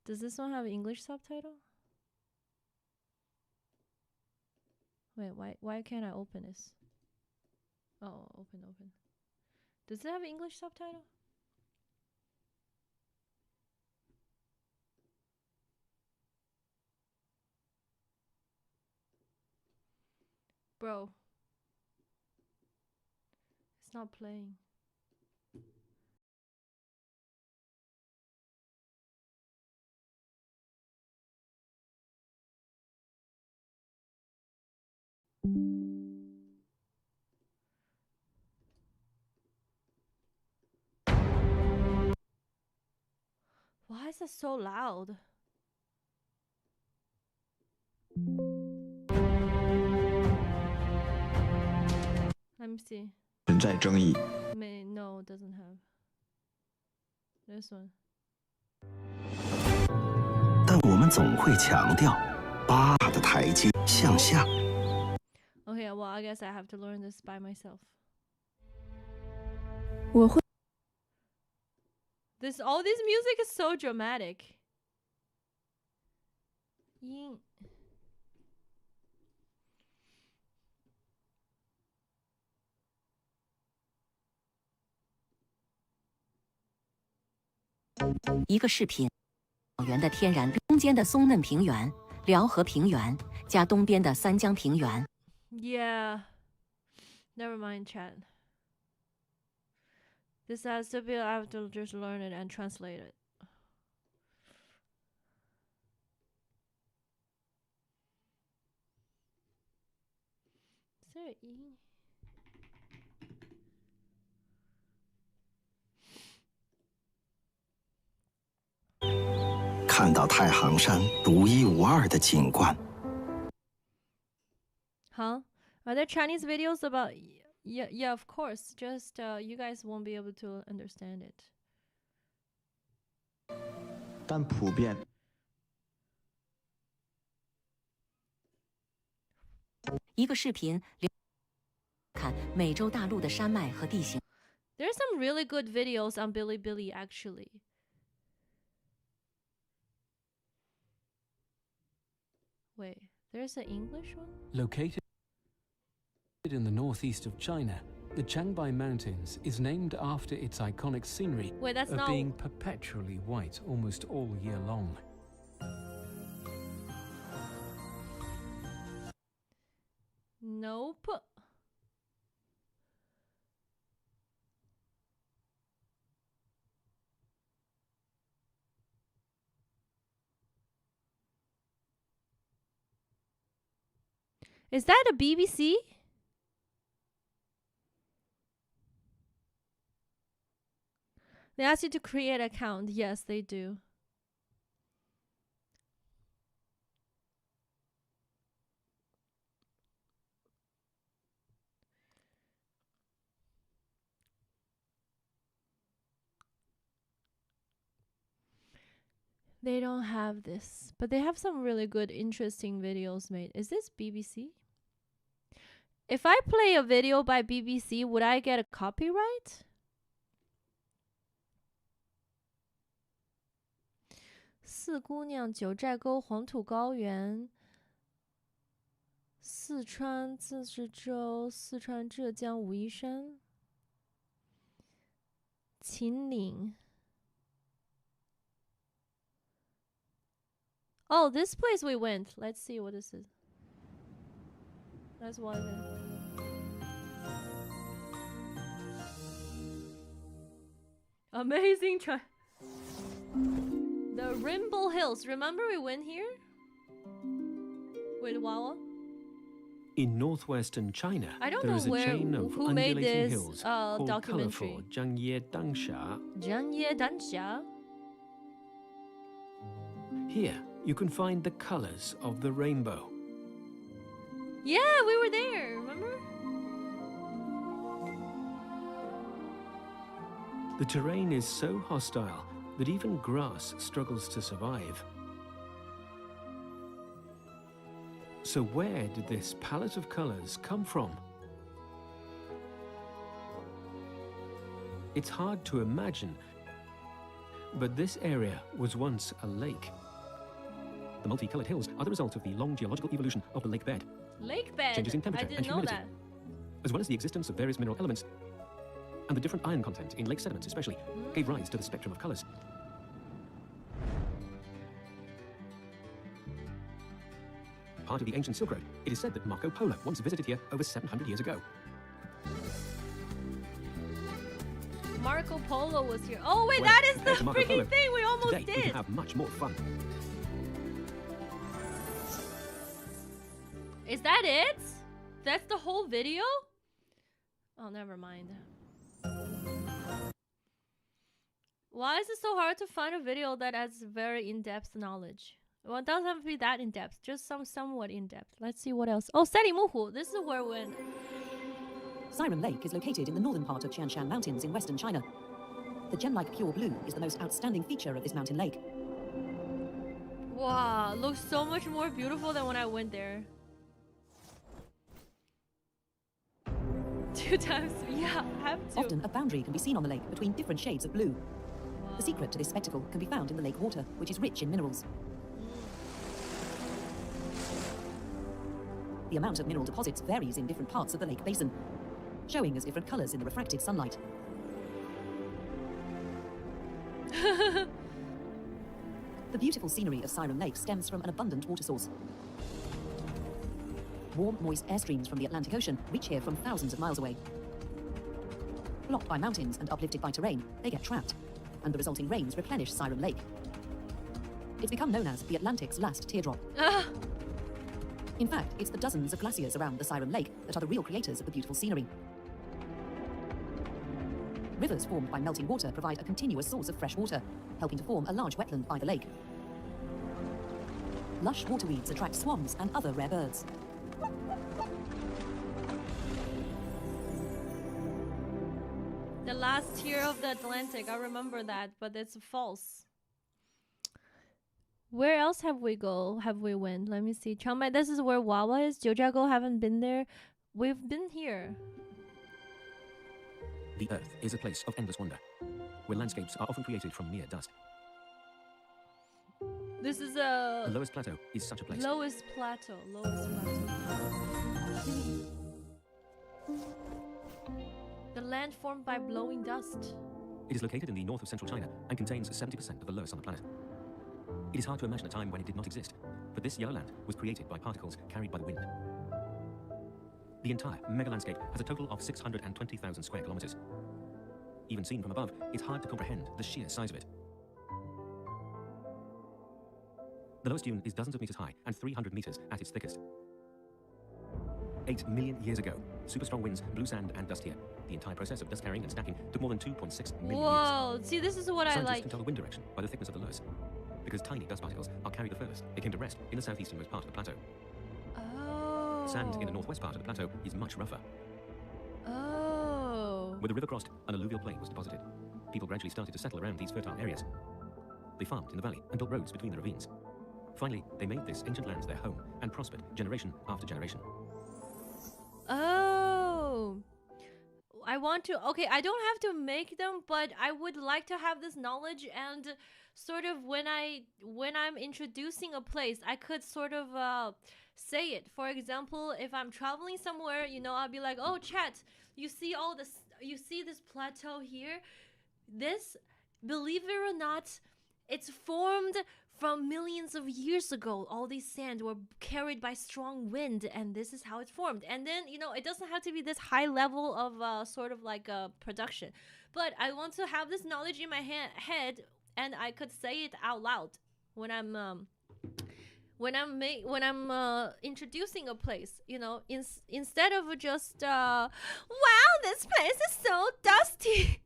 Does this one have English subtitle? Wait, why can't I open this? Oh, open. Does it have English subtitle? Bro. It's not playing. Why is it so loud? Let me see. 存在争议。 No, it doesn't have. This one. 但我们总会强调，八的台阶向下。 Okay, well, I guess I have to learn this by myself. 我会 All this music is so dramatic. 一个视频，草原的天然中间的松嫩平原，辽河平原加东边的三江平原。 Yeah. Never mind, chat. This has to be, I have to just learn it and translate it. 有音。看到太行山独一无二的景观。Huh? Are there Chinese videos about? Yeah, of course. Just you guys won't be able to understand it. 但普遍。一个视频看美洲大陆的山脉和地形。There's some really good videos on Bilibili actually. Wait, there's an English one? Located in the northeast of China, the Changbai Mountains is named after its iconic scenery of being perpetually white almost all year long. Nope. Is that a BBC? They ask you to create an account. Yes, they do. They don't have this, but they have some really good, interesting videos made. Is this BBC? If I play a video by BBC, would I get a copyright?四姑娘九寨沟黄土高原，四川自治州，四川浙江武夷山，秦岭。Oh, this place we went. Let's see what this is. That's one. Amazing try. The Rimble Hills. Remember we went here? With Wawa? In northwestern China, I don't there know is a chain of who made undulating this hills called documentary. colorful Zhangye Dangsha. Zhangye Dangsha. Here, you can find the colors of the rainbow. Yeah, we were there, remember? The terrain is so hostile that even grass struggles to survive. So where did this palette of colors come from? It's hard to imagine, but this area was once a lake. The multicolored hills are the result of the long geological evolution of the lake bed. Lake bed? Changes in temperature I didn't and know humidity, that. as well as the existence of various mineral elements and the different iron content in lake sediments especially, gave rise to the spectrum of colors. Part of the ancient Silk Road, it is said that Marco Polo once visited here over 700 years ago. Marco Polo was here. Oh wait, Well, that is the compared to Marco Polo, freaking thing we almost Today, we did. can have much more fun. Is that it? That's the whole video? Oh, never mind. Why is it so hard to find a video that has very in-depth knowledge? Well, it doesn't have to be that in-depth, just somewhat in-depth. Let's see what else. Oh, Sarimuhu. This is where we went. Siren Lake is located in the northern part of Tianshan Mountains in western China. The gem-like pure blue is the most outstanding feature of this mountain lake. Wow, it looks so much more beautiful than when I went there. 2 times, yeah, I have to. Often, a boundary can be seen on the lake between different shades of blue. The secret to this spectacle can be found in the lake water, which is rich in minerals. The amount of mineral deposits varies in different parts of the lake basin, showing as different colors in the refracted sunlight. The beautiful scenery of Siren Lake stems from an abundant water source. Warm, moist air streams from the Atlantic Ocean reach here from thousands of miles away. Blocked by mountains and uplifted by terrain, they get trapped, and the resulting rains replenish Siren Lake. It's become known as the Atlantic's last teardrop. In fact, it's the dozens of glaciers around the Siren Lake that are the real creators of the beautiful scenery. Rivers formed by melting water provide a continuous source of fresh water, helping to form a large wetland by the lake. Lush waterweeds attract swans and other rare birds. The last tier of the Atlantic, I remember that, but it's false. Where else have we went? Let me see. Chiang Mai, this is where Wawa is. Jiuzhaigou, haven't been there. We've been here. The Earth is a place of endless wonder, where landscapes are often created from mere dust. This is The lowest plateau is such a place. Lowest plateau. The land formed by blowing dust. It is located in the north of central China and contains 70% of the lowest on the planet. It is hard to imagine a time when it did not exist, but this yellow land was created by particles carried by the wind. The entire mega landscape has a total of 620,000 square kilometers. Even seen from above, it's hard to comprehend the sheer size of it. The lowest dune is dozens of meters high and 300 meters at its thickest. 8 million years ago, super strong winds blew sand and dust here. The entire process of dust carrying and stacking took more than 2.6 million Whoa, years. see, this is what Scientists I like. can tell the wind direction by the thickness of the loess. Because tiny dust particles are carried the furthest, they came to rest in the southeasternmost part of the plateau. Oh. Sand in the northwest part of the plateau is much rougher. Oh. Where the river crossed, an alluvial plain was deposited. People gradually started to settle around these fertile areas. They farmed in the valley and built roads between the ravines. Finally, they made this ancient land their home and prospered generation after generation. Oh. I want to, okay, I don't have to make them, but I would like to have this knowledge, and sort of when I'm introducing a place, I could sort of say it. For example, if I'm traveling somewhere, you know, I'll be like, oh, chat, you see this plateau here? This, believe it or not, it's formed from millions of years ago. All these sand were carried by strong wind, and this is how it formed. And then, you know, it doesn't have to be this high level of sort of like production, but I want to have this knowledge in my head, and I could say it out loud when I'm introducing a place, you know, instead of just wow, this place is so dusty.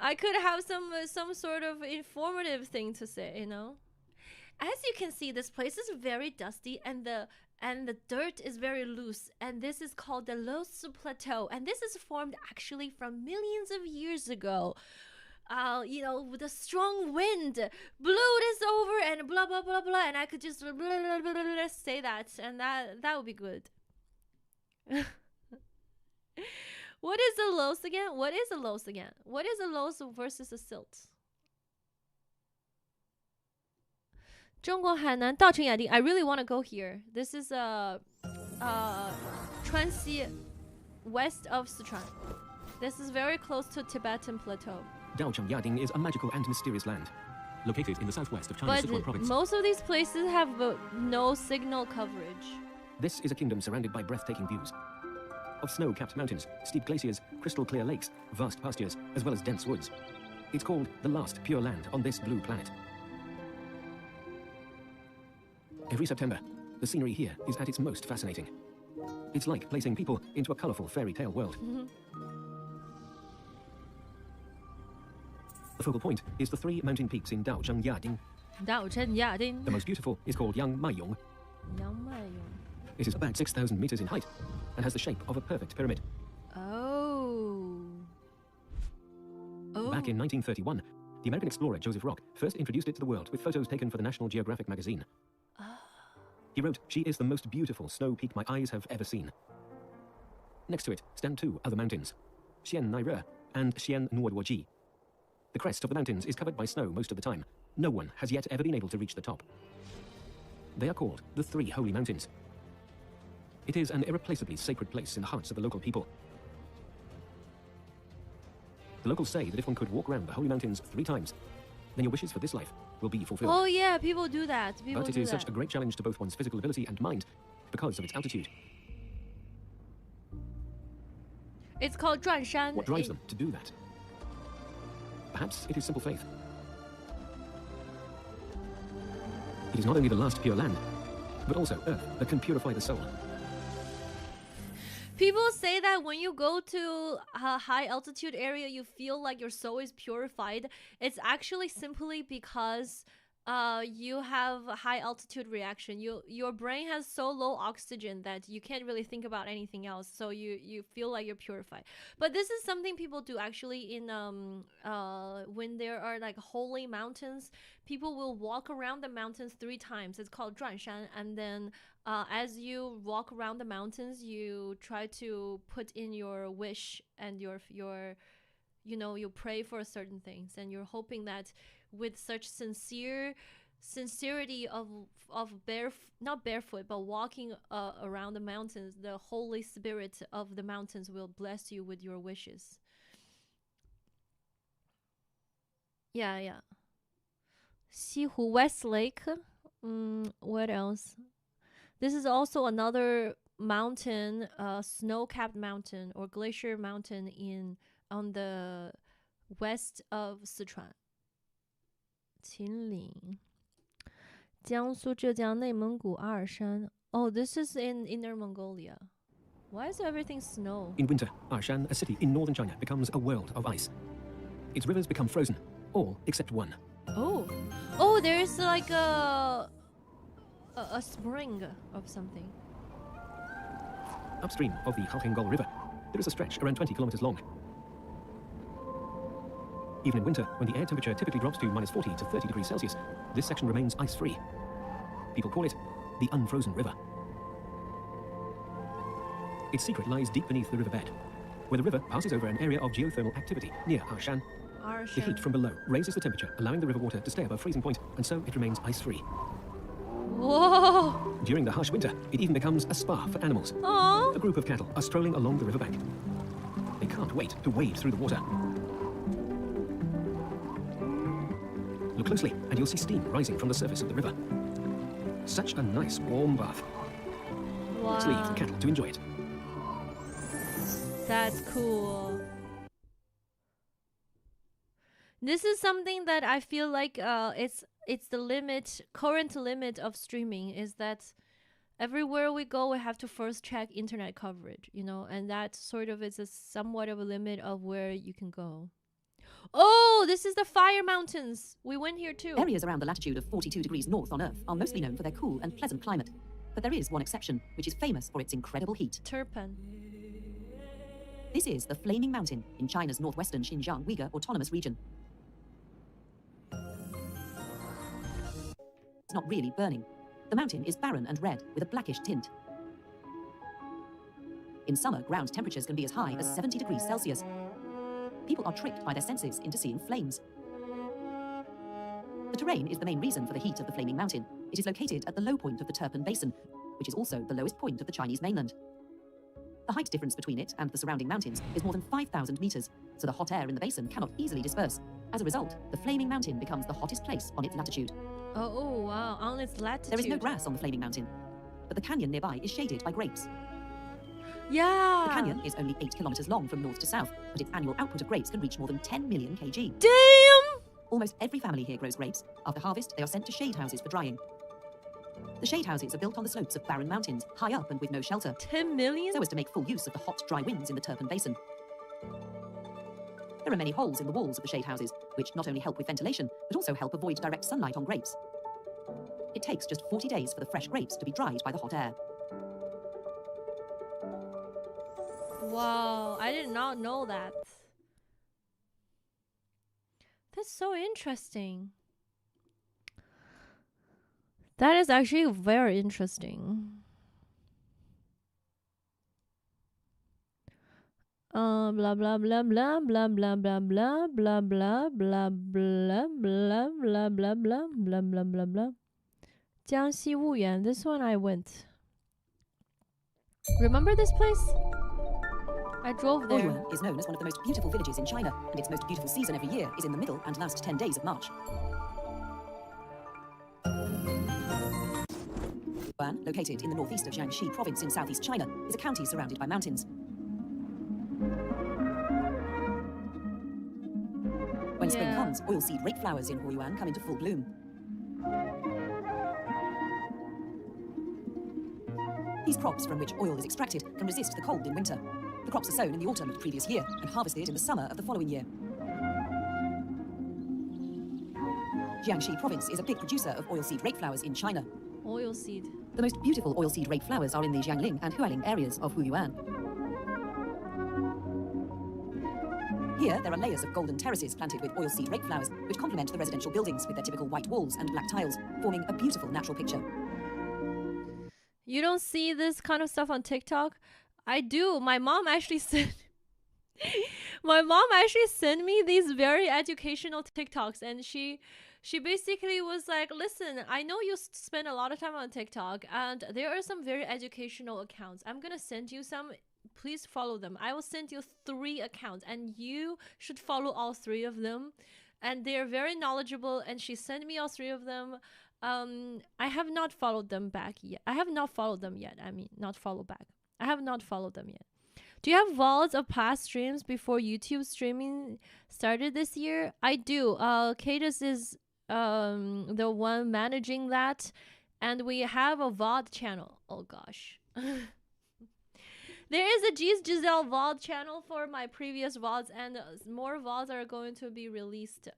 I could have some sort of informative thing to say, you know. As you can see, this place is very dusty, and the dirt is very loose, and this is called the Loess Plateau, and this is formed actually from millions of years ago. You know, with a strong wind blew this over, and blah blah blah blah, and I could just blah, blah, blah, blah, say that, and that would be good. What is a loess again? What is a loess again? What is a loess versus a silt? 中国海南稻城亚丁. I really want to go here. This is Chuanxi, west of Sichuan. This is very close to Tibetan Plateau. Daocheng Yading is a magical and mysterious land, located in the southwest of China's Sichuan province. But most of these places have no signal coverage. This is a kingdom surrounded by breathtaking views of snow-capped mountains, steep glaciers, crystal-clear lakes, vast pastures, as well as dense woods. It's called the last pure land on this blue planet. Every September, the scenery here is at its most fascinating. It's like placing people into a colorful fairy tale world. The focal point is the 3 mountain peaks in Daocheng Yading. Daocheng Yading. The most beautiful is called Yang Maiyong. It is about 6,000 meters in height and has the shape of a perfect pyramid. Oh. Back in 1931, the American explorer Joseph Rock first introduced it to the world with photos taken for the National Geographic magazine. He wrote, "She is the most beautiful snow peak my eyes have ever seen." Next to it stand 2 other mountains, Xian Nai and Xian Nuoduoji. The crest of the mountains is covered by snow most of the time. No one has yet ever been able to reach the top. They are called the 3 Holy Mountains. It is an irreplaceably sacred place in the hearts of the local people. The locals say that if one could walk around the Holy Mountains 3 times, then your wishes for this life will be fulfilled. Oh yeah, people do that. But it is such a great challenge to both one's physical ability and mind because of its altitude. It's called 转山. What drives them to do that? Perhaps it is simple faith. It is not only the last pure land, but also earth that can purify the soul. People say that when you go to a high altitude area, you feel like your soul is purified. It's actually simply because you have a high altitude reaction. Your brain has so low oxygen that you can't really think about anything else. So you feel like you're purified. But this is something people do actually in when there are like holy mountains. People will walk around the mountains 3 times. It's called 转山. And then as you walk around the mountains, you try to put in your wish and your you pray for certain things, and you're hoping that with such sincerity of not barefoot, but walking around the mountains, the Holy Spirit of the mountains will bless you with your wishes. Yeah. Xihu Westlake. What else? This is also another mountain, snow-capped mountain or glacier mountain on the west of Sichuan. 秦岭 江苏浙江内蒙古阿尔山. Oh, this is in Inner Mongolia. Why is everything snow? In winter, Arshan, a city in northern China, becomes a world of ice. Its rivers become frozen, all except one. Oh, there's like a spring of something. Upstream of the Halkengol River, there is a stretch around 20 kilometers long. Even in winter, when the air temperature typically drops to -40 to 30 degrees Celsius, this section remains ice-free. People call it the Unfrozen River. Its secret lies deep beneath the riverbed, where the river passes over an area of geothermal activity near Arshan. The heat from below raises the temperature, allowing the river water to stay above freezing point, and so it remains ice-free. Whoa! During the harsh winter, it even becomes a spa for animals. Aww. A group of cattle are strolling along the riverbank. They can't wait to wade through the water. Look closely, and you'll see steam rising from the surface of the river. Such a nice warm bath. Wow. Let's leave the cattle to enjoy it. That's cool. This is something that I feel like it's the current limit of streaming, is that everywhere we go we have to first check internet coverage, and that sort of is somewhat of a limit of where you can go. Oh, this is the Fire Mountains. We went here too. Areas around the latitude of 42 degrees north on Earth are mostly known for their cool and pleasant climate. But there is one exception, which is famous for its incredible heat. Turpan. This is the Flaming Mountain in China's northwestern Xinjiang Uyghur Autonomous Region. It's not really burning. The mountain is barren and red with a blackish tint. In summer, ground temperatures can be as high as 70 degrees Celsius. People are tricked by their senses into seeing flames. The terrain is the main reason for the heat of the Flaming Mountain. It is located at the low point of the Turpan Basin, which is also the lowest point of the Chinese mainland. The height difference between it and the surrounding mountains is more than 5,000 meters, so the hot air in the basin cannot easily disperse. As a result, the Flaming Mountain becomes the hottest place on its latitude. Oh, wow, on its latitude. There is no grass on the Flaming Mountain, but the canyon nearby is shaded by grapes. Yeah. The canyon is only 8 kilometers long from north to south, but its annual output of grapes can reach more than 10 million kg. Damn! Almost every family here grows grapes. After harvest, they are sent to shade houses for drying. The shade houses are built on the slopes of barren mountains, high up and with no shelter. 10 million? So as to make full use of the hot, dry winds in the Turpan Basin. There are many holes in the walls of the shade houses, which not only help with ventilation, but also help avoid direct sunlight on grapes. It takes just 40 days for the fresh grapes to be dried by the hot air. Wow, I did not know that. That's so interesting. That is actually very interesting. Blah blah blah blah blah blah blah blah blah blah blah blah blah blah blah blah blah blah blah blah. Jiangxi Wuyuan. This one I went. Remember this place? I drove there. Wuyuan is known as one of the most beautiful villages in China, and its most beautiful season every year is in the middle and last 10 days of March. Wuyuan, located in the northeast of Jiangxi province in southeast China, is a county surrounded by mountains. When spring comes, oilseed rape flowers in Wuyuan come into full bloom. These crops from which oil is extracted can resist the cold in winter. The crops are sown in the autumn of the previous year and harvested in the summer of the following year. Jiangxi province is a big producer of oilseed rape flowers in China. Oilseed. The most beautiful oilseed rape flowers are in the Jiangling and Hualing areas of Huyuan. Here, there are layers of golden terraces planted with oilseed rape flowers, which complement the residential buildings with their typical white walls and black tiles, forming a beautiful natural picture. You don't see this kind of stuff on TikTok? I do. My mom actually sent me these very educational TikToks, and she basically was like, listen, I know you spend a lot of time on TikTok, and there are some very educational accounts. I'm gonna send you some. Please follow them. I will send you 3 accounts, and you should follow all 3 of them, and they're very knowledgeable. And she sent me all 3 of them. I have not followed them back yet. I have not followed them yet. I mean, not follow back. I have not followed them yet. Do you have VODs of past streams before YouTube streaming started this year? I do. Cadus is the one managing that, and we have a VOD channel. Oh gosh. There is a Giselle VOD channel for my previous VODs, and more VODs are going to be released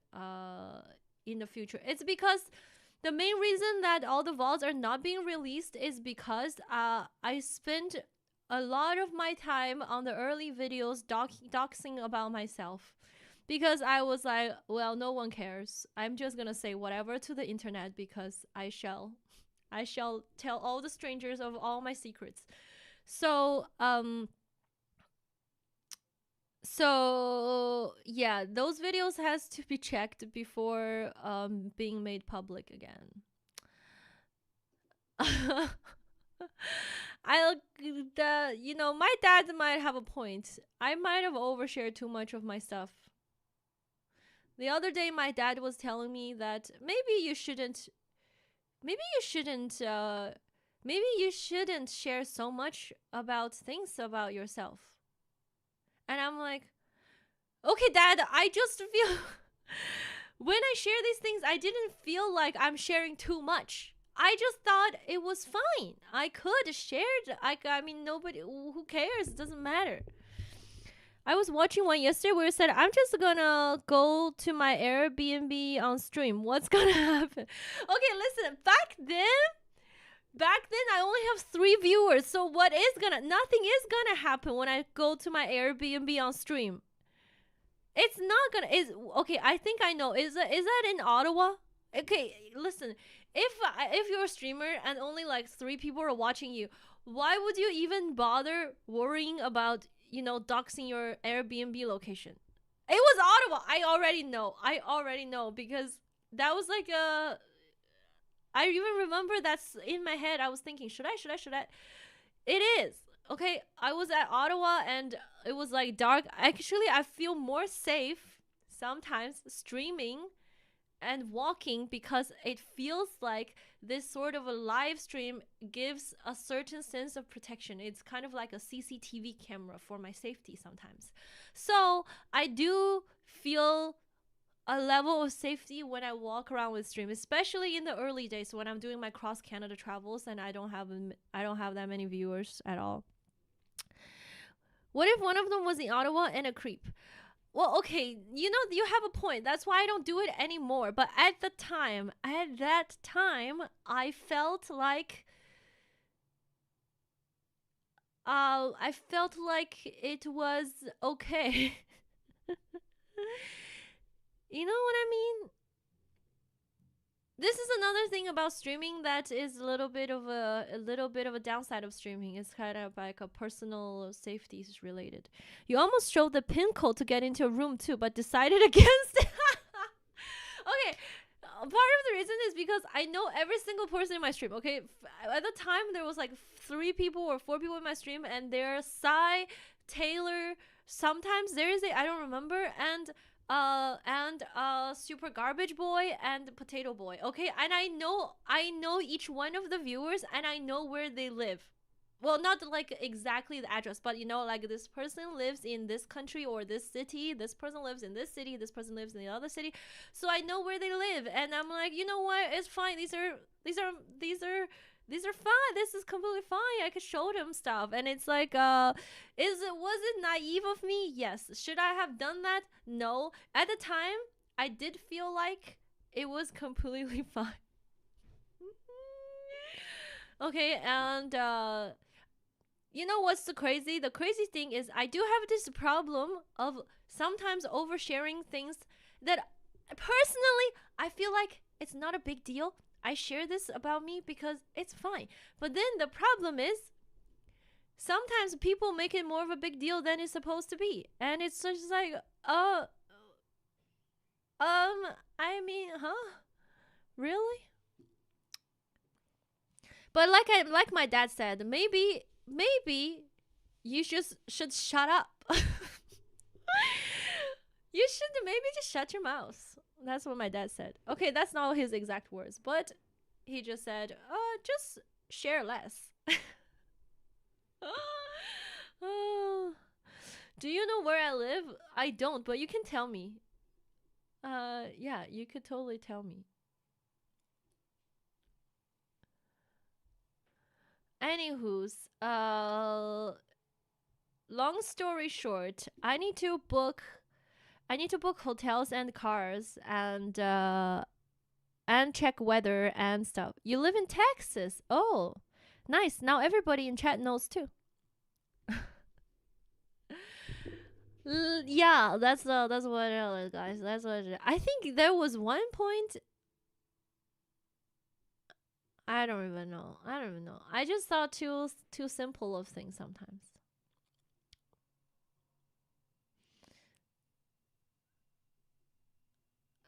in the future. It's because the main reason that all the VODs are not being released is because I spent a lot of my time on the early videos doxing about myself. Because I was like, well, no one cares. I'm just gonna say whatever to the internet because I shall tell all the strangers of all my secrets. So yeah, those videos has to be checked before being made public again. You know, my dad might have a point. I might have overshared too much of my stuff. The other day my dad was telling me that maybe you shouldn't share so much about things about yourself. And I'm like, okay, Dad, I just feel when I share these things, I didn't feel like I'm sharing too much. I just thought it was fine. I could share. I mean, nobody, who cares? It doesn't matter. I was watching one yesterday where it said, I'm just gonna go to my Airbnb on stream. What's gonna happen? Okay, listen, back then I only have 3 viewers. So nothing is gonna happen when I go to my Airbnb on stream. It's not gonna, okay, I think I know. Is that in Ottawa? Okay, listen, if you're a streamer and only like 3 people are watching you, why would you even bother worrying about, you know, doxing your Airbnb location? It was Ottawa. I already know because that was like I even remember that's in my head. I was thinking, should I? It is. Okay, I was at Ottawa and it was like dark. Actually, I feel more safe sometimes streaming and walking because it feels like this sort of a live stream gives a certain sense of protection. It's kind of like a CCTV camera for my safety sometimes. So I do feel a level of safety when I walk around with stream, especially in the early days when I'm doing my cross Canada travels and I don't have that many viewers at all. What if one of them was in Ottawa and a creep? Well, okay, you know, you have a point. That's why I don't do it anymore. But at that time, I felt like it was okay. You know what I mean? This is another thing about streaming that is a little bit of a downside of streaming. It's kind of like a personal safety related. You almost showed the pin code to get into a room too, but decided against it. Okay, part of the reason is because I know every single person in my stream. Okay, at the time there was like 3 people or 4 people in my stream, and there's Sai, Taylor. Sometimes there is I don't remember, and Super Garbage Boy and Potato Boy. Okay, and I know each one of the viewers, and I know where they live. Well, not like exactly the address, but you know, like this person lives in this country or this city, this person lives in this city, this person lives in the other city. So I know where they live, and I'm like, you know what, it's fine. These These are fine. This is completely fine. I could show them stuff. And it's like, was it naive of me? Yes. Should I have done that? No. At the time, I did feel like it was completely fine. Okay, and you know what's the crazy? The crazy thing is I do have this problem of sometimes oversharing things that personally I feel like it's not a big deal. I share this about me because it's fine. But then the problem is sometimes people make it more of a big deal than it's supposed to be. And it's just like, I mean, huh? Really? But like my dad said, maybe you just should shut up. You should maybe just shut your mouth. That's what my dad said. Okay, that's not his exact words, but he just said, just share less. Do you know where I live? I don't, but you can tell me. Yeah, you could totally tell me. Anywho's, long story short, I need to book hotels and cars and check weather and stuff. You live in Texas. Oh, nice. Now everybody in chat knows too. Yeah, that's what it is, guys. That's what it is. I think there was one point. I don't even know. I just thought too simple of things sometimes.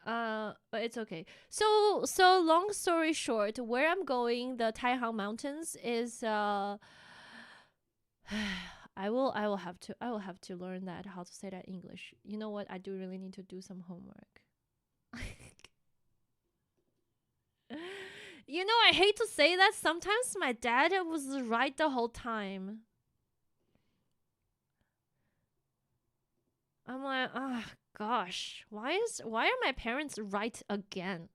But it's okay. So long story short, where I'm going, the Taihang Mountains is I will have to learn that, how to say that in English. You know what? I do really need to do some homework. You know, I hate to say that. Sometimes my dad was right the whole time. I'm like, gosh, why are my parents right again?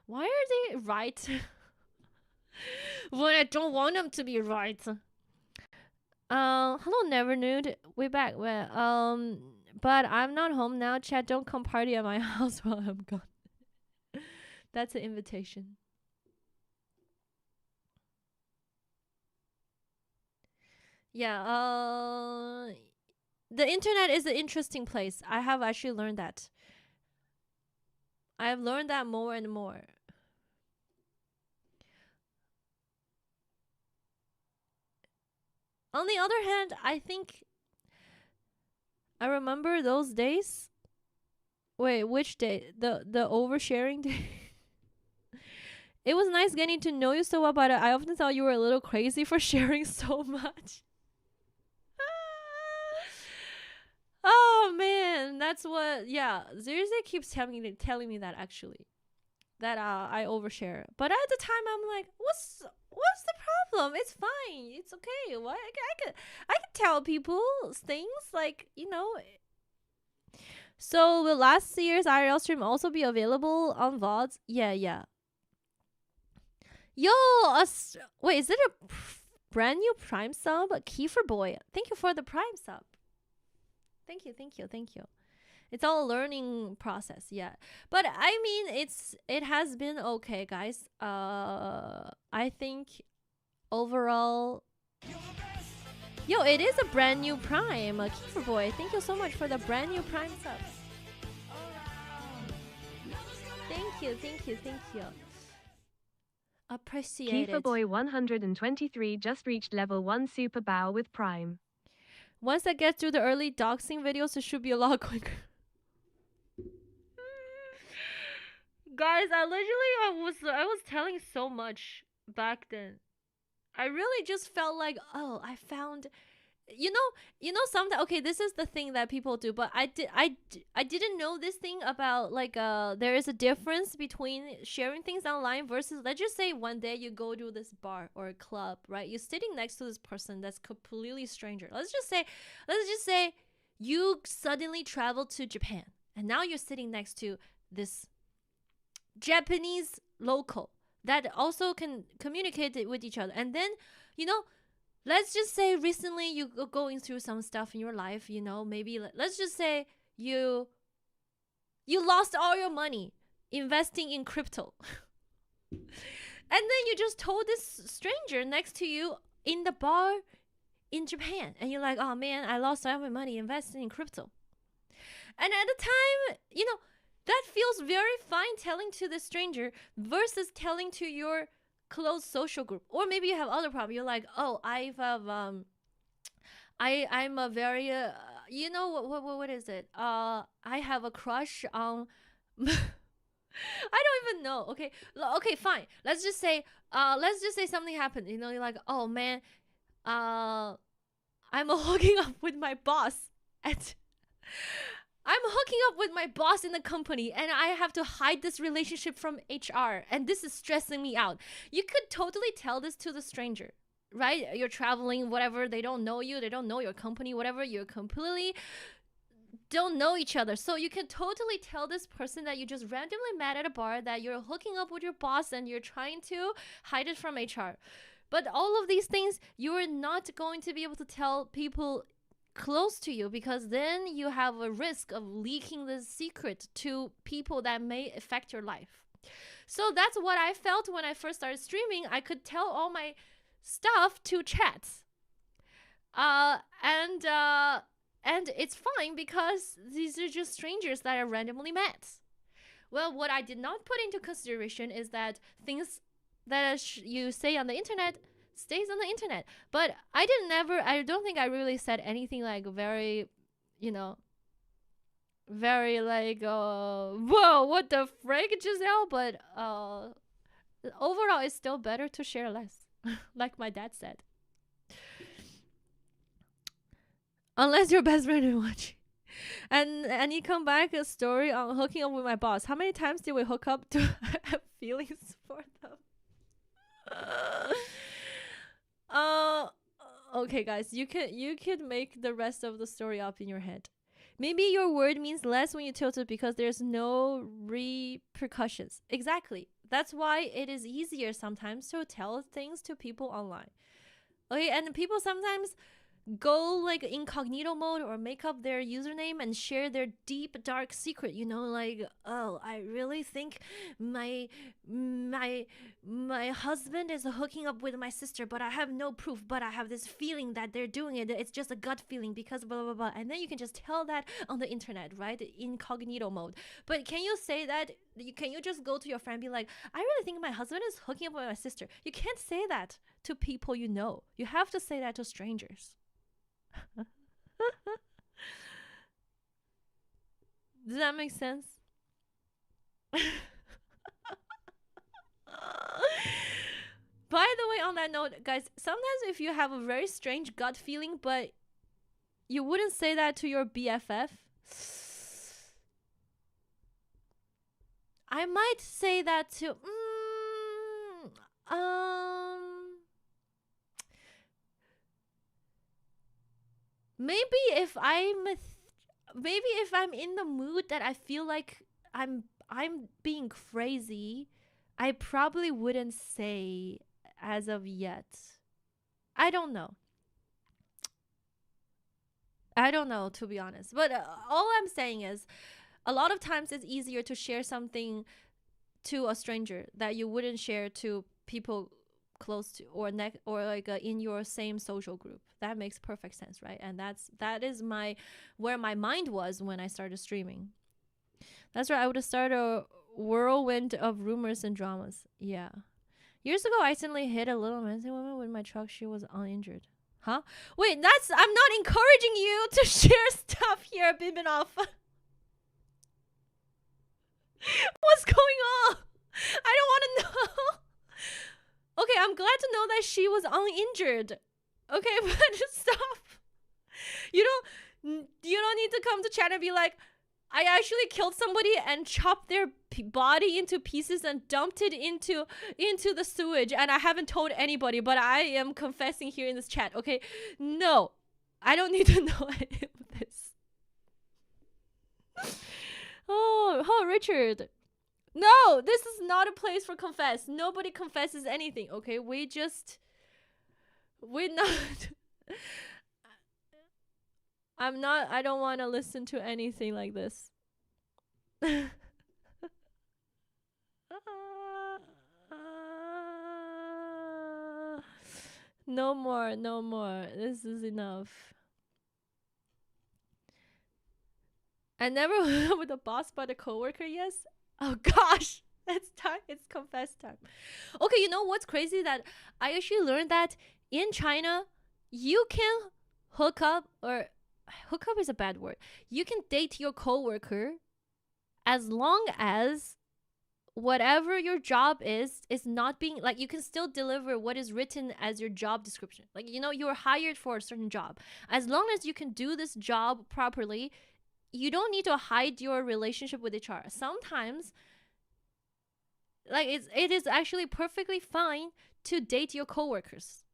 Why are they right when I don't want them to be right? Hello, Never Nude. We're back. But I'm not home now. Chat, don't come party at my house while I'm gone. That's an invitation. Yeah, the internet is an interesting place. I have actually learned that. I have learned that more and more. On the other hand, I think I remember those days. Wait, which day? The oversharing day? It was nice getting to know you so well, but I often thought you were a little crazy for sharing so much. Oh man, that's what. Yeah, Zirze keeps telling me that actually, that I overshare. But at the time, I'm like, what's the problem? It's fine. It's okay. Why I could tell people things, like, you know. So will last year's IRL stream also be available on VODs? Yeah. Yo, wait, is it a brand new Prime sub? Kiefer Boy, thank you for the Prime sub. Thank you. It's all a learning process, yeah. But I mean, it has been okay, guys. I think overall, yo, it is a brand new Prime. Kiefer Boy, thank you so much for the brand new Prime sub. Thank you. Appreciate it. Kiefer Boy 123 just reached level 1 super bow with Prime. Once I get through the early doxing videos, it should be a lot quicker. Guys, I was telling so much back then. I really just felt like, oh, I found, you know sometimes, okay, this is the thing that people do, but I didn't know this thing about, like, there is a difference between sharing things online versus, let's just say one day you go to this bar or a club, right? You're sitting next to this person that's completely stranger. Let's just say you suddenly travel to Japan and now you're sitting next to this Japanese local. that also can communicate with each other. And then, you know, let's just say recently you go going through some stuff in your life, you know, maybe let's just say you lost all your money investing in crypto. And then you just told this stranger next to you in the bar in Japan, and you're like, oh man, I lost all my money investing in crypto. And at the time, you know, that feels very fine telling to the stranger versus telling to your close social group. Or maybe you have other problem. You're like, oh, I'm a very you know what is it? I have a crush on I don't even know. Okay, fine. Let's just say something happened. You know, you're like, oh man, I'm hooking up with my boss in the company, and I have to hide this relationship from HR, and this is stressing me out. You could totally tell this to the stranger, right? You're traveling, whatever, they don't know you, they don't know your company, whatever, you're completely don't know each other. So you can totally tell this person that you just randomly met at a bar that you're hooking up with your boss and you're trying to hide it from HR. But all of these things, you're not going to be able to tell people close to you, because then you have a risk of leaking the secret to people that may affect your life. So that's what I felt when I first started streaming. I could tell all my stuff to chats. And it's fine because these are just strangers that I randomly met. Well, what I did not put into consideration is that things that you say on the internet stays on the internet. But I don't think I really said anything like very, you know, very like, whoa, what the frick, Giselle? But overall, it's still better to share less, like my dad said. Unless your best friend is watching. And you come back a story on hooking up with my boss. How many times did we hook up to have feelings for them? Okay, guys, you could make the rest of the story up in your head. Maybe your word means less when you tilt it because there's no repercussions. Exactly. That's why it is easier sometimes to tell things to people online. Okay, and people sometimes go like incognito mode or make up their username and share their deep dark secret, you know, like, oh, I really think my husband is hooking up with my sister, but I have no proof, but I have this feeling that they're doing it. It's just a gut feeling because blah blah blah. And then you can just tell that on the internet, right? Incognito mode. But can you say that? Can you just go to your friend and be like, I really think my husband is hooking up with my sister? You can't say that to people you know. You have to say that to strangers. Does that make sense? By the way, on that note, guys, sometimes if you have a very strange gut feeling, but you wouldn't say that to your BFF, I might say that to maybe if I'm in the mood that I feel like I'm being crazy, I probably wouldn't say as of yet. I don't know, to be honest. But all I'm saying is, a lot of times it's easier to share something to a stranger that you wouldn't share to people close to or like in your same social group. That makes perfect sense, right? And that is where my mind was when I started streaming. That's right. I would have started a whirlwind of rumors and dramas. Yeah. Years ago, I accidentally hit a little Mexican woman with my truck. She was uninjured. Huh? Wait, I'm not encouraging you to share stuff here, Bibinoff. What's going on? I don't want to know. Okay, I'm glad to know that she was uninjured. Okay, but just stop. You don't need to come to chat and be like, I actually killed somebody and chopped their body into pieces and dumped it into the sewage, and I haven't told anybody, but I am confessing here in this chat. Okay, no, I don't need to know any of this. Oh, Richard. No, this is not a place for confess. Nobody confesses anything, okay? We're not I don't want to listen to anything like this. No more, no more. This is enough. I never went with a boss but a coworker, yes? Oh gosh, it's time. It's confess time. Okay, you know what's crazy? That I actually learned that in China, you can hook up is a bad word. You can date your coworker as long as whatever your job is not being, like, you can still deliver what is written as your job description. Like, you know, you're hired for a certain job. As long as you can do this job properly, you don't need to hide your relationship with HR. Sometimes, like, it is actually perfectly fine to date your coworkers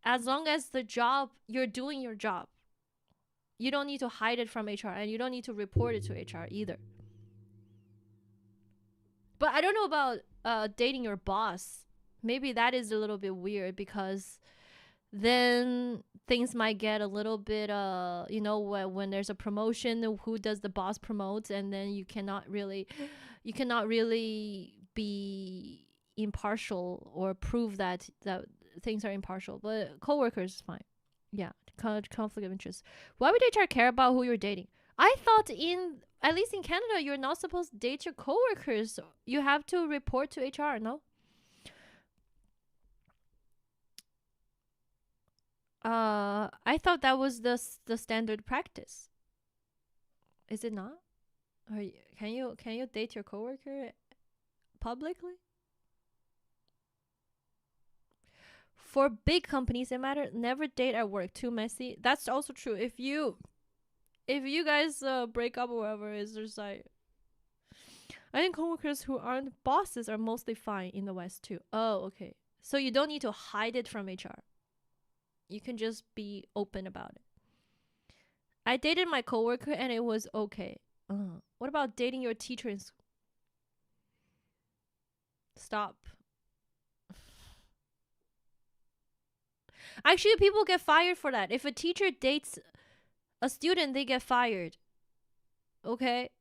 as long as you're doing your job. You don't need to hide it from HR, and you don't need to report it to HR either. But I don't know about dating your boss. Maybe that is a little bit weird, because then things might get a little bit, you know, when there's a promotion, who does the boss promote, and then you cannot really be impartial or prove that things are impartial. But coworkers is fine. Yeah, conflict of interest. Why would HR care about who you're dating? I thought at least in Canada, you're not supposed to date your coworkers. You have to report to HR, no? I thought that was the standard practice. Is it not? Or can you date your coworker publicly? For big companies, it matters. Never date at work. Too messy. That's also true. If you guys break up or whatever, it's just like, I think coworkers who aren't bosses are mostly fine in the West too. Oh, okay. So you don't need to hide it from HR. You can just be open about it. I dated my coworker and it was okay. What about dating your teacher in school? Stop. Actually, people get fired for that. If a teacher dates a student, they get fired. Okay?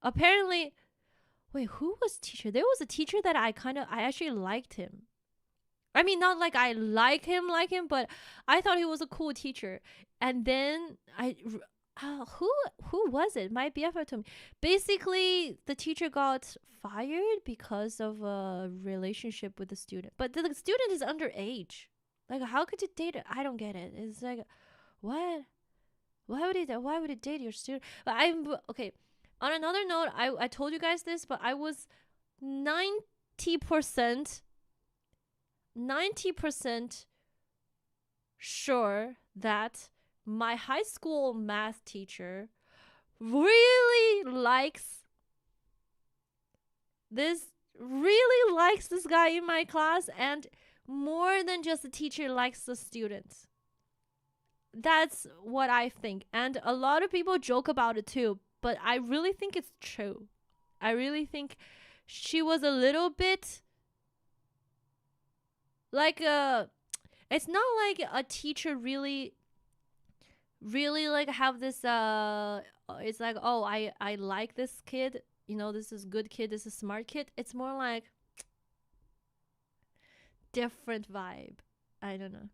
Apparently, wait, who was teacher? There was a teacher that I actually liked him. I mean, not like I like him, but I thought he was a cool teacher. And then who was it? My BFF told me. Basically, the teacher got fired because of a relationship with the student. But the student is underage. Like, how could you date it? I don't get it. It's like, what? Why would it date your student? But okay. On another note, I told you guys this, but I was 90% sure that my high school math teacher really likes this guy in my class, and more than just the teacher likes the students. That's what I think. And a lot of people joke about it too, but I really think it's true. I really think she was a little bit like it's not like a teacher really like have this it's like, oh, I like this kid, you know, this is good kid, this is smart kid. It's more like different vibe. I don't know.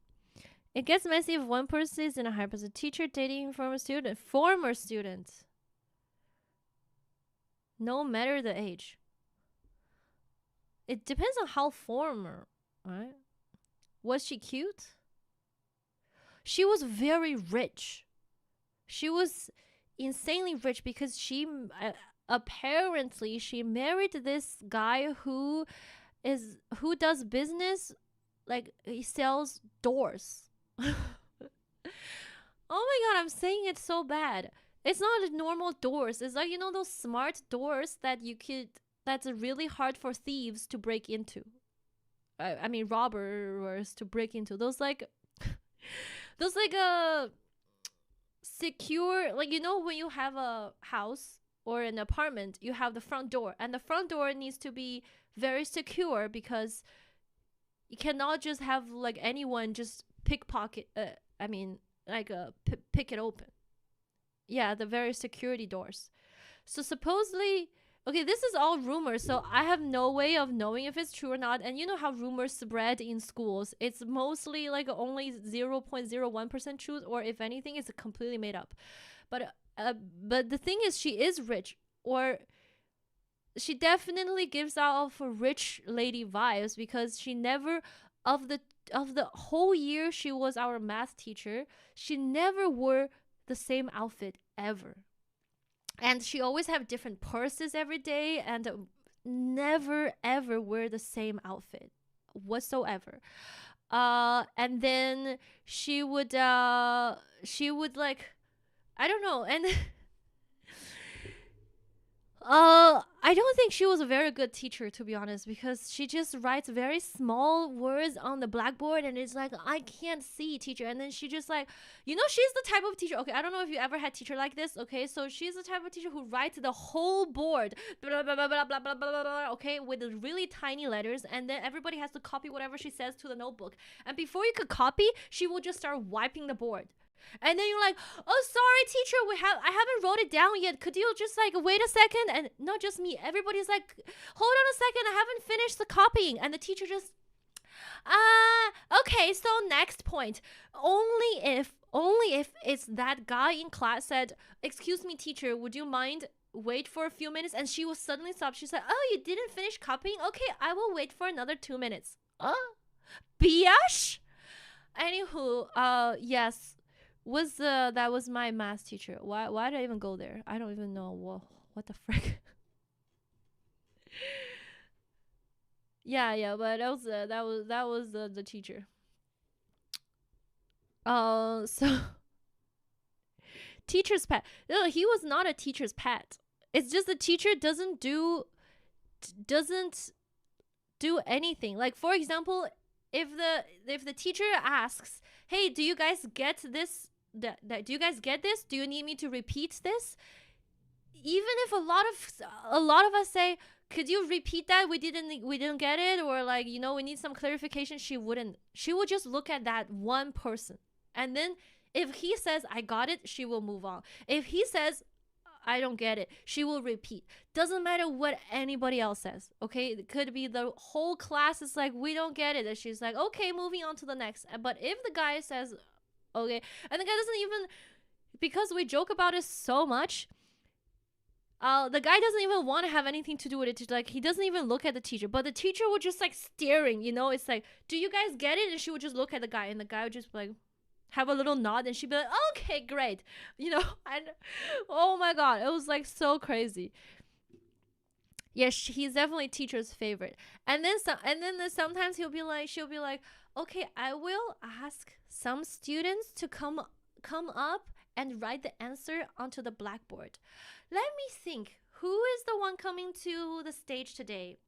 It gets messy if one person is in a hyper, as a teacher dating former student, no matter the age. It depends on how former, right? Was she cute? She was very rich. She was insanely rich because she apparently she married this guy who does business, like he sells doors. Oh my god, I'm saying it so bad. It's not normal doors. It's like, you know, those smart doors that's really hard for thieves to break into. I mean robbers to break into. Those like secure, like, you know, when you have a house or an apartment, you have the front door, and the front door needs to be very secure because you cannot just have like anyone just pickpocket. Pick it open. Yeah, the very security doors. So supposedly, okay, this is all rumors, so I have no way of knowing if it's true or not. And you know how rumors spread in schools. It's mostly like only 0.01% truth, or if anything, it's completely made up. But the thing is, she is rich, or she definitely gives off a rich lady vibes, because she never, of the whole year she was our math teacher, she never wore the same outfit ever. And she always have different purses every day, and never ever wear the same outfit whatsoever. And then she would like, I don't know, and I don't think she was a very good teacher, to be honest, because she just writes very small words on the blackboard, and it's like, I can't see, teacher. And then she just like, you know, she's the type of teacher, okay, I don't know if you ever had teacher like this, okay, so she's the type of teacher who writes the whole board, blah, blah, blah, blah, blah, blah, blah, blah, okay, with the really tiny letters, and then everybody has to copy whatever she says to the notebook. And before you could copy, she will just start wiping the board. And then you're like, oh, sorry, teacher, I haven't wrote it down yet. Could you just like wait a second? And not just me, everybody's like, hold on a second, I haven't finished the copying. And the teacher just, okay, so next point. Only if it's that guy in class said, excuse me, teacher, would you mind wait for a few minutes? And she will suddenly stop. She said, oh, you didn't finish copying? Okay, I will wait for another 2 minutes. Biash? Anywho, yes. That was my math teacher. Why did I even go there? I don't even know what the frick. yeah, but that was the teacher. So teacher's pet. No, he was not a teacher's pet. It's just the teacher doesn't do anything. Like, for example, if the teacher asks, hey, do you guys get this? Do you guys get this? Do you need me to repeat this? Even if a lot of us say, could you repeat that? We didn't get it, or like, you know, we need some clarification. She wouldn't. She would just look at that one person, and then if he says I got it, she will move on. If he says I don't get it, she will repeat. Doesn't matter what anybody else says, okay? It could be the whole class is like, we don't get it, and she's like, okay, moving on to the next. But if the guy says okay, and the guy doesn't even, because we joke about it so much, the guy doesn't even want to have anything to do with it. Like, he doesn't even look at the teacher, but the teacher would just like staring, you know, it's like, do you guys get it? And she would just look at the guy, and the guy would just like have a little nod, and she'd be like, okay, great, you know. And oh my god, it was like so crazy. Yeah, he's definitely teacher's favorite. And then sometimes she'll be like, okay, I will ask some students to come up and write the answer onto the blackboard. Let me think, who is the one coming to the stage today?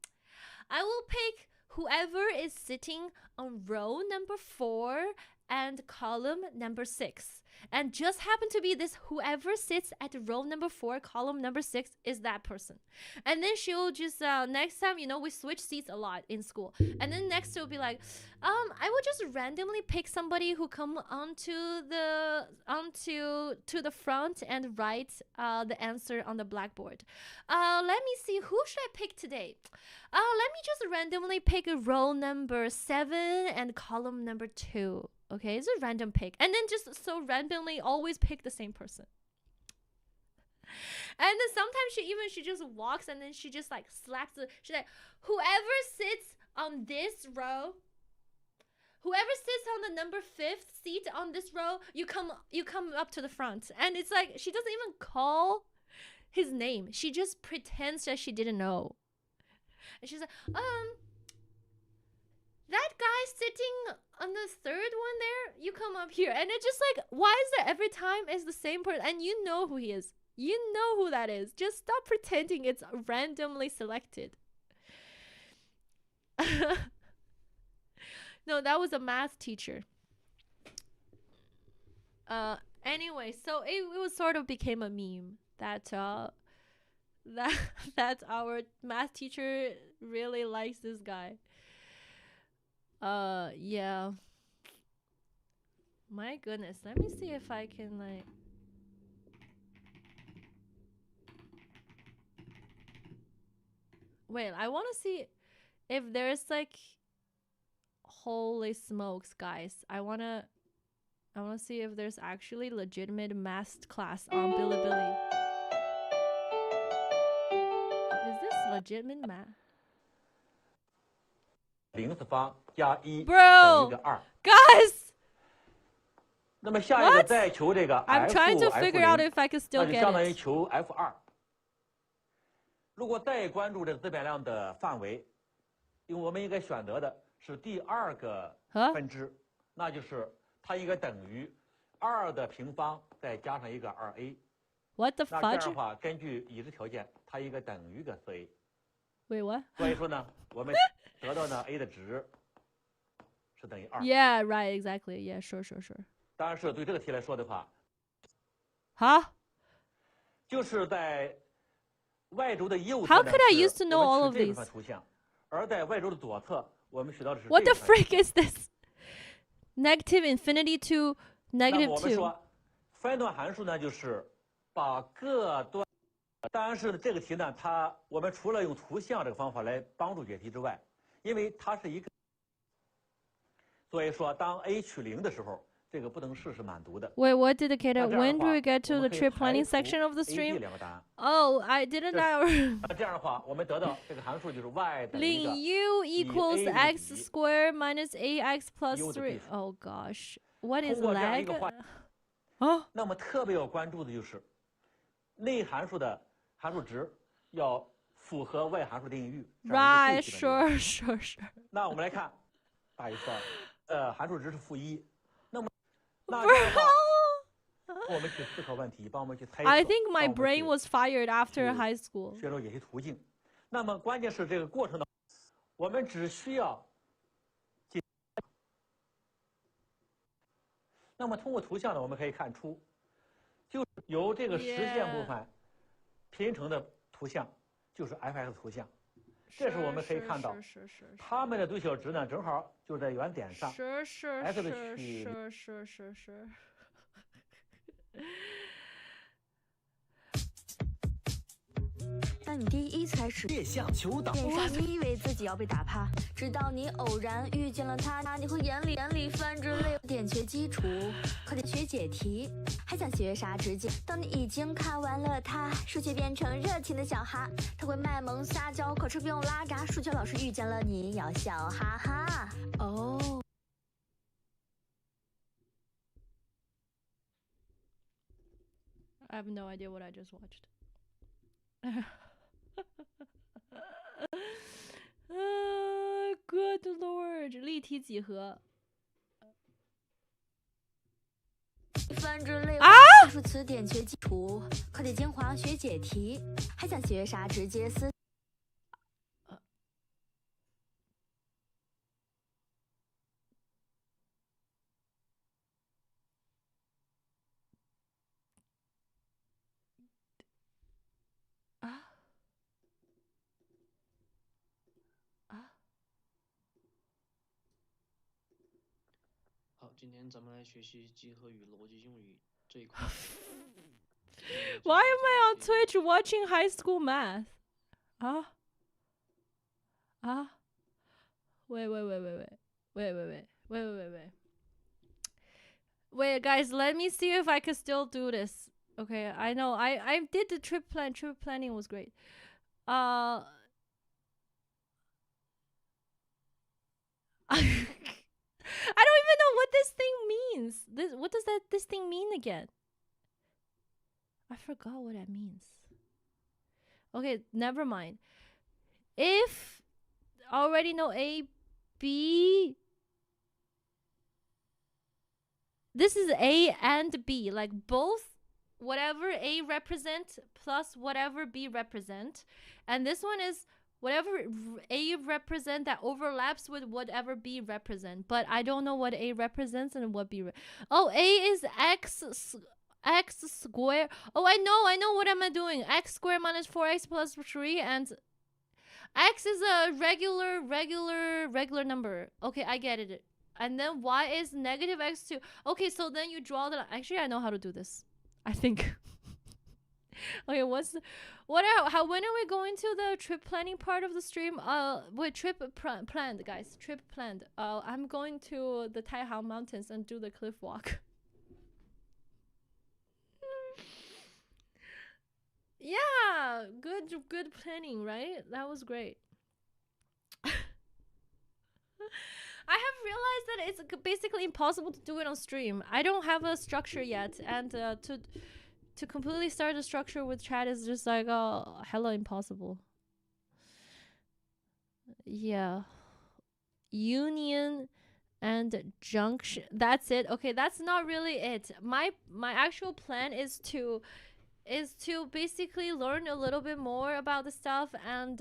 I will pick whoever is sitting on row number 4 and column number 6. And just happen to be this, whoever sits at row number 4, column number 6 is that person. And then she'll just, next time, you know, we switch seats a lot in school. And then next she'll be like, I will just randomly pick somebody who come onto the front and write the answer on the blackboard. Let me see, who should I pick today? Let me just randomly pick a row number 7 and column number 2. Okay, it's a random pick. And then just so randomly always pick the same person. And then sometimes she just walks, and then she just like slaps she's like, whoever sits on this row, whoever sits on the number 5th seat on this row, you come up to the front. And it's like, she doesn't even call his name. She just pretends that she didn't know. And she's like, that guy sitting on the 3rd one there, you come up here. And it's just like, why is there every time it's the same person? And you know who he is. You know who that is. Just stop pretending it's randomly selected. No, that was a math teacher. Anyway, so it was sort of became a meme that That's our math teacher really likes this guy. Yeah. My goodness, let me see if I can like. Wait, I want to see if there's like. Holy smokes, guys! I wanna see if there's actually legitimate math class on Bilibili. Is this legitimate math? 0次方加1 Bro, 等于2。guys. 那么下一个再求这个 I'm F trying to F0 figure out if I can still 那就 get 相当于 it. 求 F2。如果再关注这个自变量的范围，因为我们应该选择的是第2个分支，那就是它应该等于2的平方再加上一个2a。What the 那这样 fudge? 的话，根据已知条件，它应该等于个4a。Wait, what? 所以说呢，我们得到呢 a 的值是等于2。Yeah, right, exactly. Yeah, sure. 当然是对这个题来说的话，就是在 y 轴的右侧 How could I used to know all 我 of 们取这 these? 部分图像，而在 y 轴的左侧，我们学到的是 What 这 the 部分 frick is this? Negative infinity to 那 negative 么我们 2. 说分段函数呢，就是把各段，当然是这个题呢，我们除了用图像这个方法来帮助解题之外，因为它是一个，所以说当 a 取0的时候，这个不等式是满读的。 Wait, what did Kato? 那这样 When 的 do 话 we get to 我 the 们可以 trip 排 planning 除 section of the A、B stream? 两个答案。 Oh, I didn't know. 那这样的话，我们得到这个函数就是 y 等于一个 Ling u 以 equals A 为 x 底 squared minus ax plus U 的 3. 倍数。 Oh gosh, what is 通过这样一个 lag? 换，那么特别要关注的就是内函数的函数值要符合外函数定义域。这样 Right, 一个最基本的 sure. 那我们来看，大于说，函数值是-1，那么那这样的话，我们去思考问题，帮我们去猜测。 I think my 帮我们 brain 去 was fired after 去 high school. 学着解题途径。那么关键是这个过程呢，我们只需要解。那么通过图像呢，我们可以看出，就是由这个实线部分拼成的图像，就是 f(x) 图像。这时我们可以看到，它们的对角值呢，正好就是在原点上。x 的取。当你第一次开始列项求导，脸上你以为自己要被打趴，直到你偶然遇见了他，你会眼里泛着泪。点学基础，快点学解题，还想学啥直接。当你已经看完了它，数学变成热情的小哈，他会卖萌撒娇，考试不用拉闸。数学老师遇见了你，要笑哈哈。哦。I have no idea what I just watched. Good lord, 立体几何。翻之类数词典学基础，考点精华学解题，还想学啥直接撕。好，今天咱们来学习集合与逻辑用语这一块。Why am I on Twitch watching high school math? Wait, guys, let me see if I can still do this. Okay, I know I did the trip plan. Trip planning was great. I don't even know what this thing means. What does this thing mean again? I forgot what that means. Okay, never mind. If I already know A, B, this is A and B, like both whatever A represent plus whatever B represent, and this one is whatever A represent that overlaps with whatever B represent, but I don't know what A represents and what B. Oh, A is X. X square. Oh, I know. What am I doing? X squared minus 4x plus 3, and x is a regular number. Okay, I get it. And then y is negative x2. Okay, so then you draw the. Actually, I know how to do this, I think. Okay, when are we going to the trip planning part of the stream? Wait, trip planned, guys. Trip planned. I'm going to the Taihang Mountains and do the cliff walk. Yeah, good planning, right? That was great. I have realized that it's basically impossible to do it on stream. I don't have a structure yet, and to completely start a structure with chat is just like hella impossible. Yeah. Union and junction. That's it. Okay, that's not really it. My actual plan is to basically learn a little bit more about the stuff and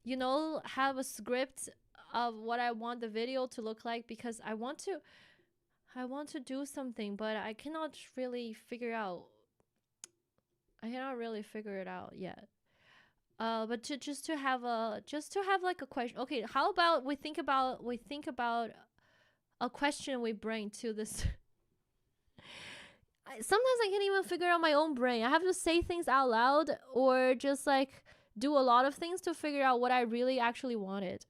you know, have a script of what I want the video to look like, because I want to do something, but I cannot really figure it out yet. But just to have like a question. Okay, how about we think about a question we bring to this. Sometimes I can't even figure out my own brain. I have to say things out loud or just like do a lot of things to figure out what I really actually wanted.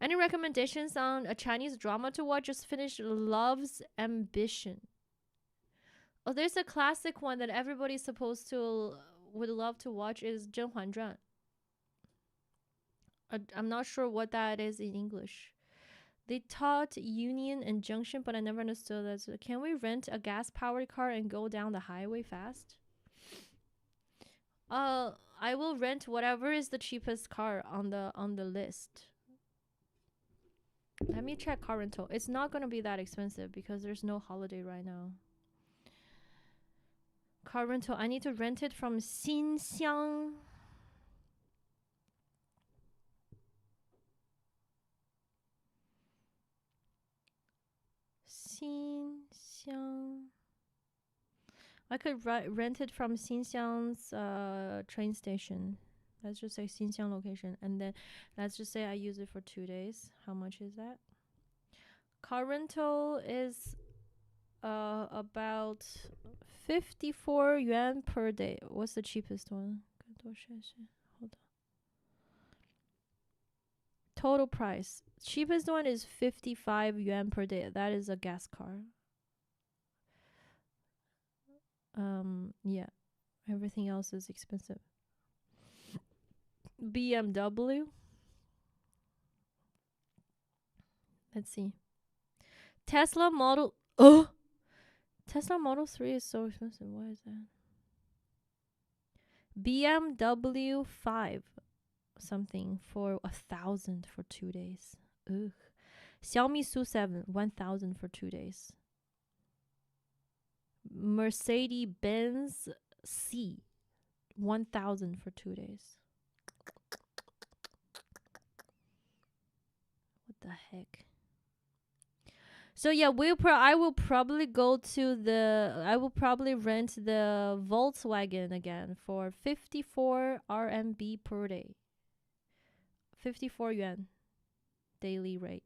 Any recommendations on a Chinese drama to watch? Just finished Love's Ambition. Oh, there's a classic one that everybody's would love to watch is《甄嬛传》. I'm not sure what that is in English. They taught Union and Junction, but I never understood that. So can we rent a gas-powered car and go down the highway fast? I will rent whatever is the cheapest car on the list. Let me check car rental. It's not gonna be that expensive because there's no holiday right now. Car rental. I need to rent it from Xinxiang. I could rent it from Xinxiang's train station. Let's just say Xinxiang location, and then let's just say I use it for 2 days. How much is that? Car rental is about 54 yuan per day. What's the cheapest one? Hold on. Total price. Cheapest one is 55 yuan per day. That is a gas car. Yeah. Everything else is expensive. BMW. Let's see. Tesla Model 3 is so expensive. Why is that? BMW 5 something for 1,000 for 2 days. Ugh. Xiaomi SU7 1,000 for 2 days. Mercedes-Benz C 1,000 for 2 days. What the heck? So yeah, I will probably rent the Volkswagen again for 54 RMB per day. 54 yuan daily rate.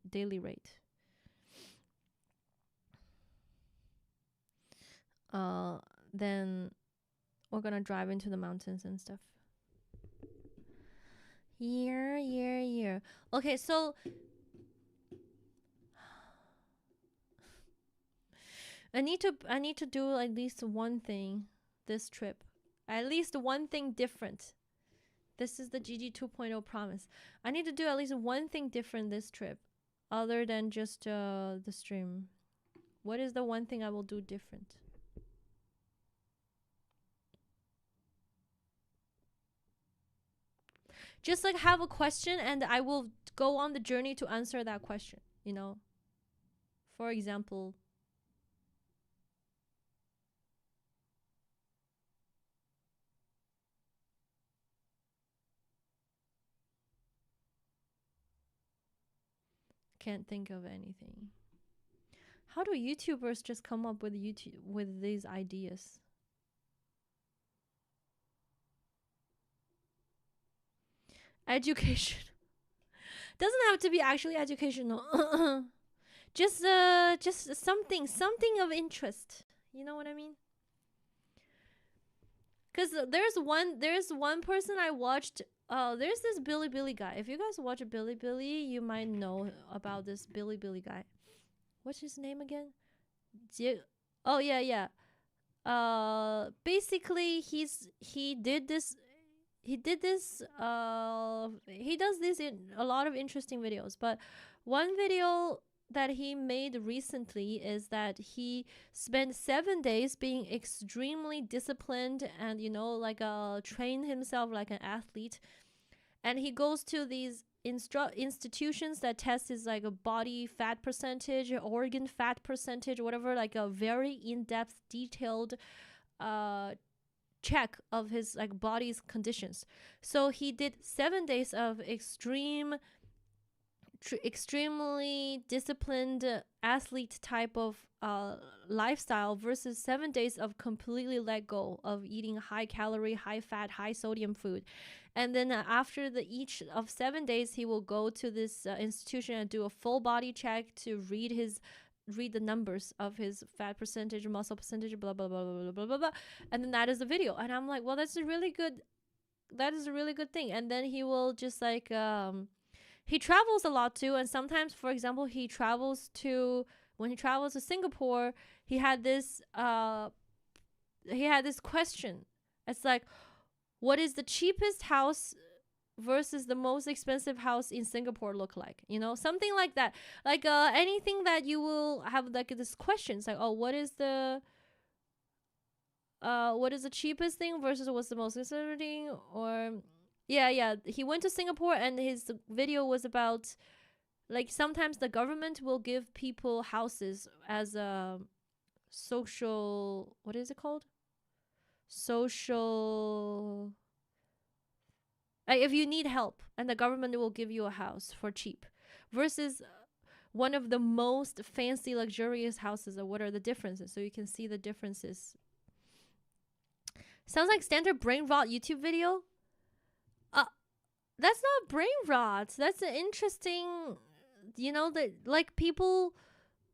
Then we're gonna drive into the mountains and stuff. Yeah. Okay, so I need to do at least one thing this trip. At least one thing different. This is the GG 2.0 promise. I need to do at least one thing different this trip, other than just the stream. What is the one thing I will do different? Just like have a question and I will go on the journey to answer that question, you know? For example, can't think of anything. How do YouTubers just come up with these ideas? Education. Doesn't have to be actually educational. just something of interest. You know what I mean? Because there's one person I watched. There's this Bilibili guy. If you guys watch Bilibili, you might know about this Bilibili guy. What's his name again? Oh yeah. Basically he does this in a lot of interesting videos, but one video that he made recently is that he spent 7 days being extremely disciplined and, you know, like train himself like an athlete, and he goes to these institutions that test his like a body fat percentage, organ fat percentage, whatever, like a very in-depth detailed check of his like body's conditions. So he did 7 days of extremely disciplined athlete type of lifestyle versus 7 days of completely let go of eating high calorie, high fat, high sodium food. And then after each of 7 days, he will go to this institution and do a full body check to read the numbers of his fat percentage, muscle percentage, blah blah blah blah blah blah blah, and then that is the video. And I'm like, well, that is a really good thing. And then he will just like he travels a lot too, and sometimes, for example, when he travels to Singapore, he had this question. It's like, what is the cheapest house versus the most expensive house in Singapore look like? You know, something like that. Like anything that you will have like this questions like, oh, what is the cheapest thing versus what's the most expensive thing? Or yeah, he went to Singapore and his video was about like sometimes the government will give people houses as a social, what is it called? Social, if you need help, and the government will give you a house for cheap versus one of the most fancy luxurious houses. Or what are the differences? So you can see the differences. Sounds like standard brain rot YouTube video. That's not brain rot. That's an interesting, you know, like people,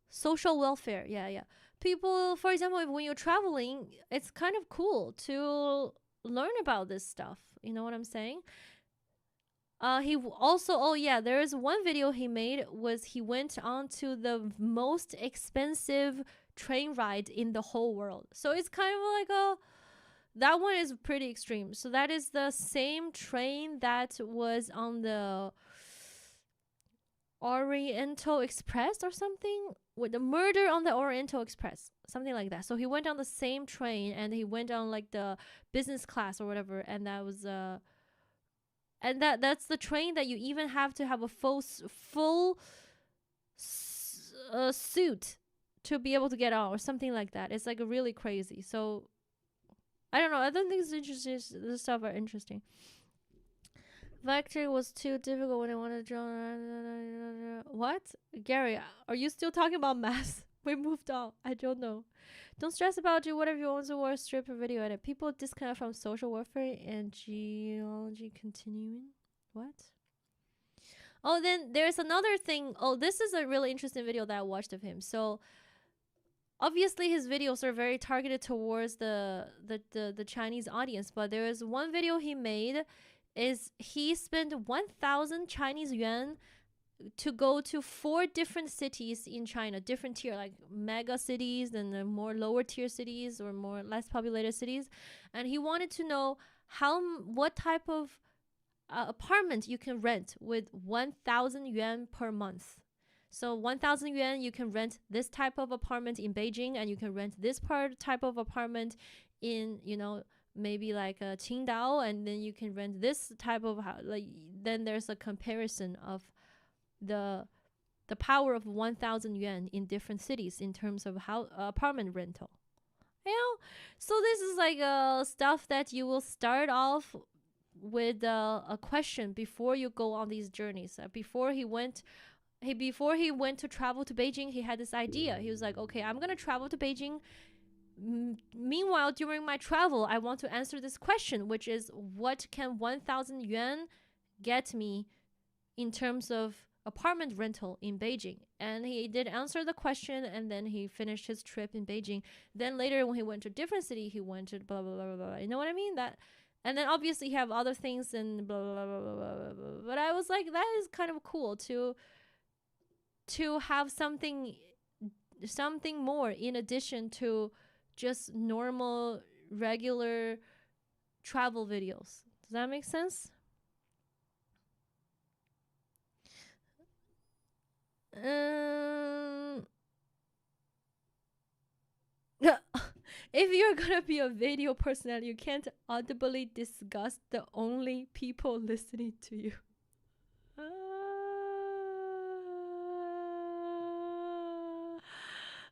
social welfare. Yeah. People, for example, when you're traveling, it's kind of cool to learn about this stuff. You know what I'm saying? He also, there is one video he made was he went on to the most expensive train ride in the whole world. So it's kind of like that one is pretty extreme. So that is the same train that was on the Oriental Express or something, with the murder on the Oriental Express, something like that. So he went on the same train and he went on like the business class or whatever, and that was and that's the train that you even have to have a full suit to be able to get on or something like that. It's like really crazy. So I don't know. I don't think it's interesting. This stuff are interesting. Vector was too difficult when I wanted to join. What? Gary, are you still talking about math? We moved on. I don't know. Don't stress about it. Whatever you want to watch, strip a video edit. People disconnect from social warfare and geology continuing. What? Oh, then there's another thing. Oh, this is a really interesting video that I watched of him. So obviously his videos are very targeted towards the Chinese audience, but there is one video he made is he spent 1,000 Chinese yuan to go to 4 different cities in China, different tier, like mega cities and the more lower tier cities or more less populated cities. And he wanted to know what type of apartment you can rent with 1,000 yuan per month. So 1,000 yuan, you can rent this type of apartment in Beijing, and you can rent this type of apartment in, you know, maybe like Qingdao, and then you can rent this type of house. Like then there's a comparison of the power of 1,000 yuan in different cities in terms of how apartment rental. You know, so this is like stuff that you will start off with a question before you go on these journeys. Before he went before he went to travel to Beijing, he had this idea. He was like, okay, I'm gonna travel to Beijing. Meanwhile, during my travel, I want to answer this question, which is, what can 1,000 yuan get me in terms of apartment rental in Beijing? And he did answer the question, and then he finished his trip in Beijing. Then later, when he went to a different city, he went to blah blah blah blah blah. You know what I mean? That, and then obviously you have other things and blah blah blah blah blah blah. Blah. But I was like, that is kind of cool to have something more in addition to just normal regular travel videos. Does that make sense? If you're gonna be a video personality, you can't audibly disgust the only people listening to you.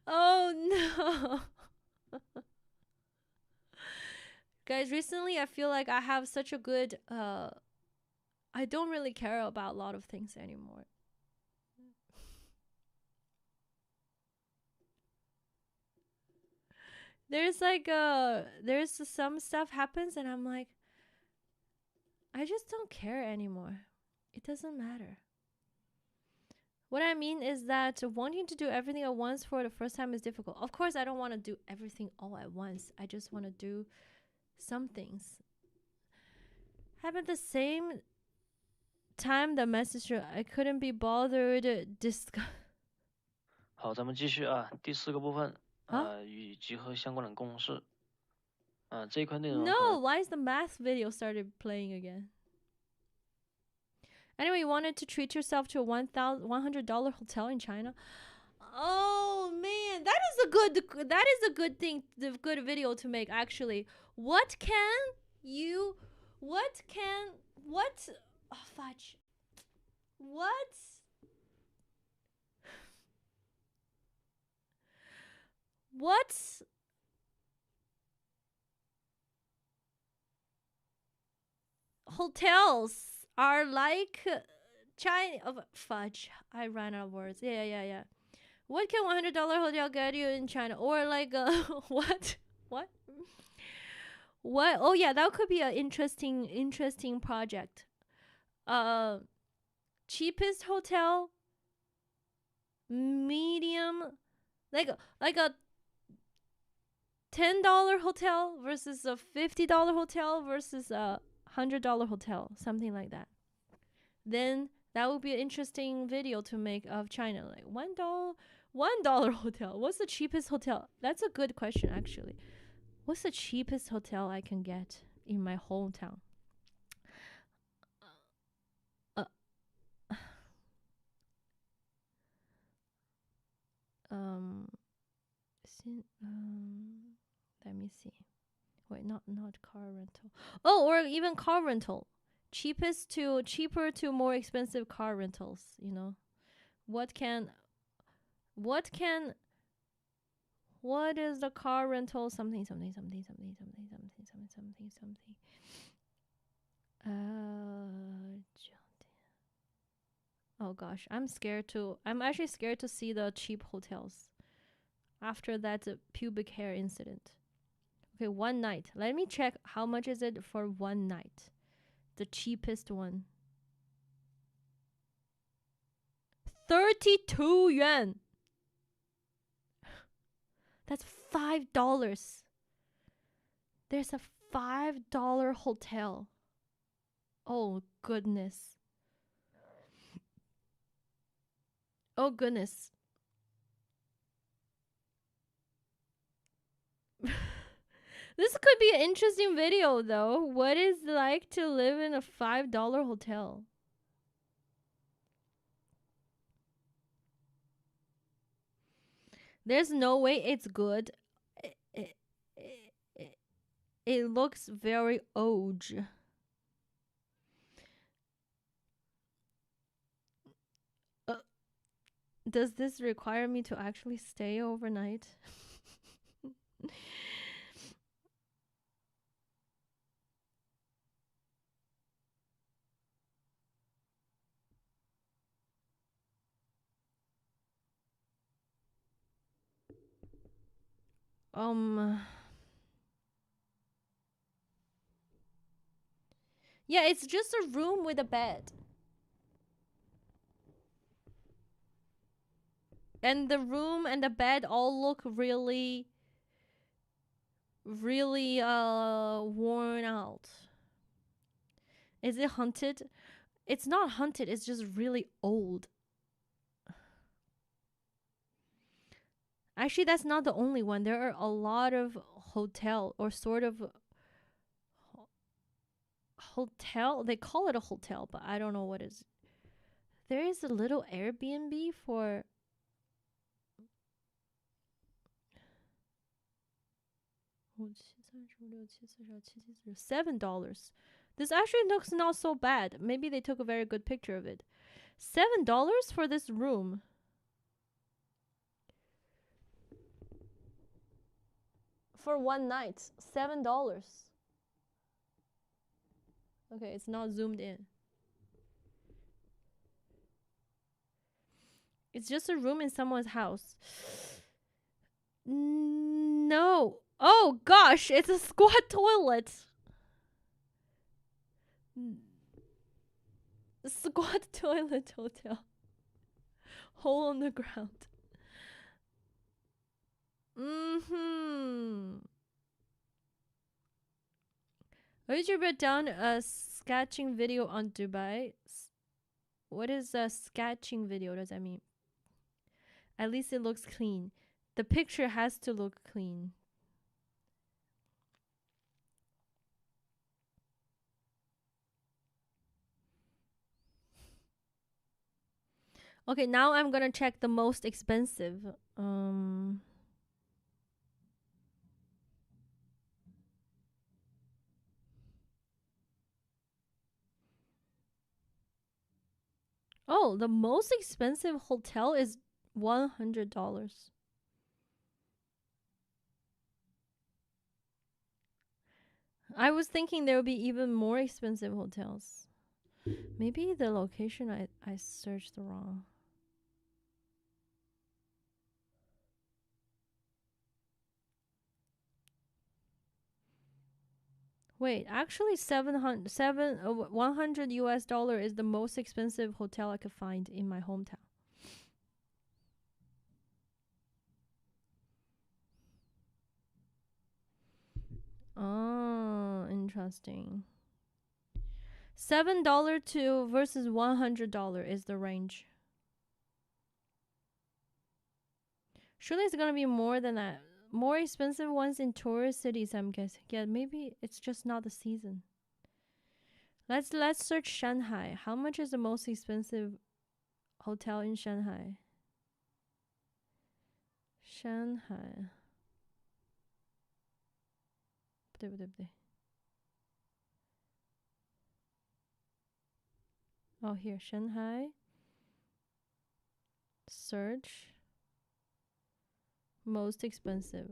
Oh no. Guys, recently I feel like I have such a good I don't really care about a lot of things anymore. There's like there's some stuff happens and I'm like, I just don't care anymore. It doesn't matter. What I mean is that wanting to do everything at once for the first time is difficult. Of course, I don't want to do everything all at once. I just want to do some things. Have at the same time the messenger, I couldn't be bothered discuss. 好，咱们继续啊，第4个部分，与集合相关的公式。这一块内容。No, why is the math video started playing again? Anyway, you wanted to treat yourself to a $100 hotel in China. Oh man, that is a good thing, the good video to make actually. What oh fudge. What hotels are like China? Oh, fudge, I ran out of words. Yeah. What can $100 hotel get you in China? Or like what? Oh yeah, that could be an interesting project. Cheapest hotel, medium, like a $10 hotel versus a $50 hotel versus a $100 hotel, something like that. Then that would be an interesting video to make of China. Like $1 hotel. What's the cheapest hotel? That's a good question actually. What's the cheapest hotel I can get in my hometown? Let me see. Wait, not car rental. Oh, or even car rental. Cheaper to more expensive car rentals, you know. What is the car rental? Something. Oh gosh, I'm actually scared to see the cheap hotels after that pubic hair incident. Okay, 1 night. Let me check how much is it for 1 night. The cheapest one. 32 yuan. That's $5. There's a $5 hotel. Oh goodness. Oh goodness. This could be an interesting video though. What is it like to live in a $5 hotel? There's no way it's good. It looks very old. Does this require me to actually stay overnight? Yeah, it's just a room with a bed. And the room and the bed all look really worn out. Is it haunted? It's not haunted, it's just really old. Actually, that's not the only one. There are a lot of hotel or sort of hotel. They call it a hotel, but I don't know what is. There is a little Airbnb for $7. This actually looks not so bad. Maybe they took a very good picture of it. $7 for this room. For one night. $7. Okay, it's not zoomed in. It's just a room in someone's house. No. Oh gosh, it's a squat toilet. Squat toilet hotel. Hole on the ground. A YouTuber done a sketching video on Dubai. What is a sketching video? Does that mean? At least it looks clean. The picture has to look clean. Okay, now I'm gonna check the most expensive. Oh, the most expensive hotel is $100. I was thinking there would be even more expensive hotels. Maybe the location I searched wrong. Wait, actually $100 US is the most expensive hotel I could find in my hometown. Oh, interesting. $7 to versus $100 is the range. Surely it's gonna be more than that. More expensive ones in tourist cities, I'm guessing. Yeah, maybe it's just not the season. Let's search Shanghai. How much is the most expensive hotel in Shanghai? Shanghai. Oh, here, Shanghai. Search. Most expensive.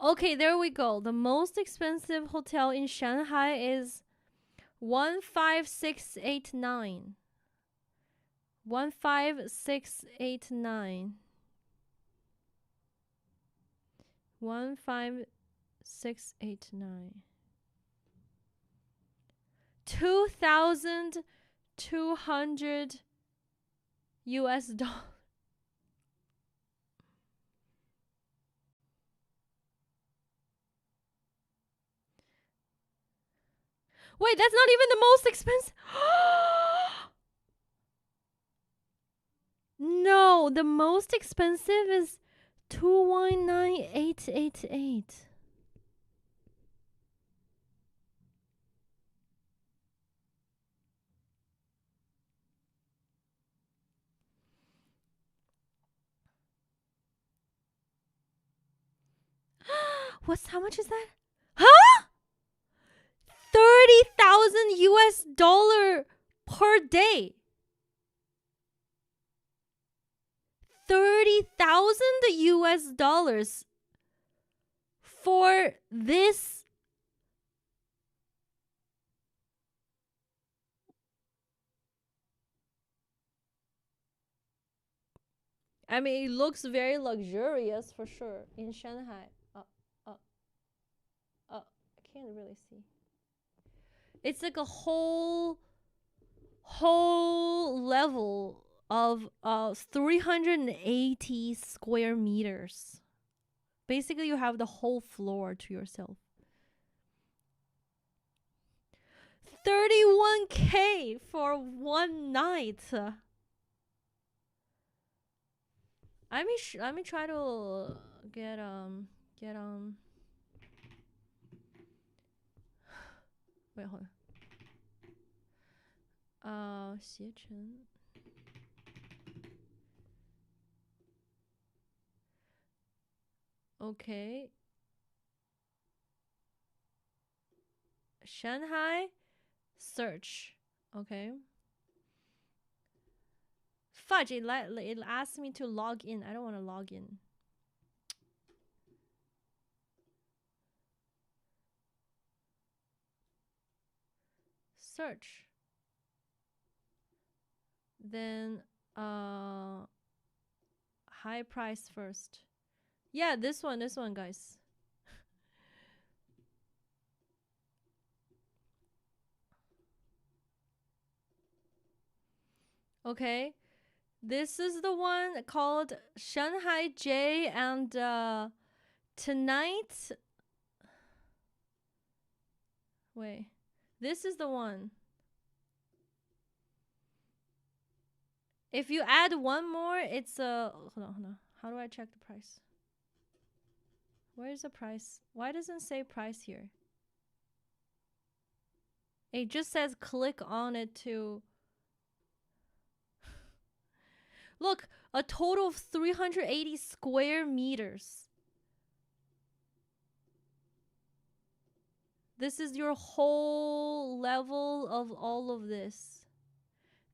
Okay, there we go. The most expensive hotel in Shanghai is 15689. 15689. 15689. $2,200 US dollars. Wait, that's not even the most expensive. No, the most expensive is 219,888. How much is that? Huh? 30,000 US dollar per day. 30,000 US dollars for this. I mean, it looks very luxurious for sure in Shanghai. I can't really see. It's like a whole level of 380 square meters. Basically, you have the whole floor to yourself. 31K for one night. Let me try to get wait, hold on. 携程 Okay. Shanghai search. Okay. Fudge, it asked me to log in. I don't want to log in. Search. Then high price first. Yeah, this one, guys. Okay. This is the one called Shanghai J, and tonight. Wait, this is the one. If you add one more, it's hold on. How do I check the price? Where is the price? Why doesn't it say price here? It just says click on it to. Look, a total of 380 square meters. This is your whole level of all of this.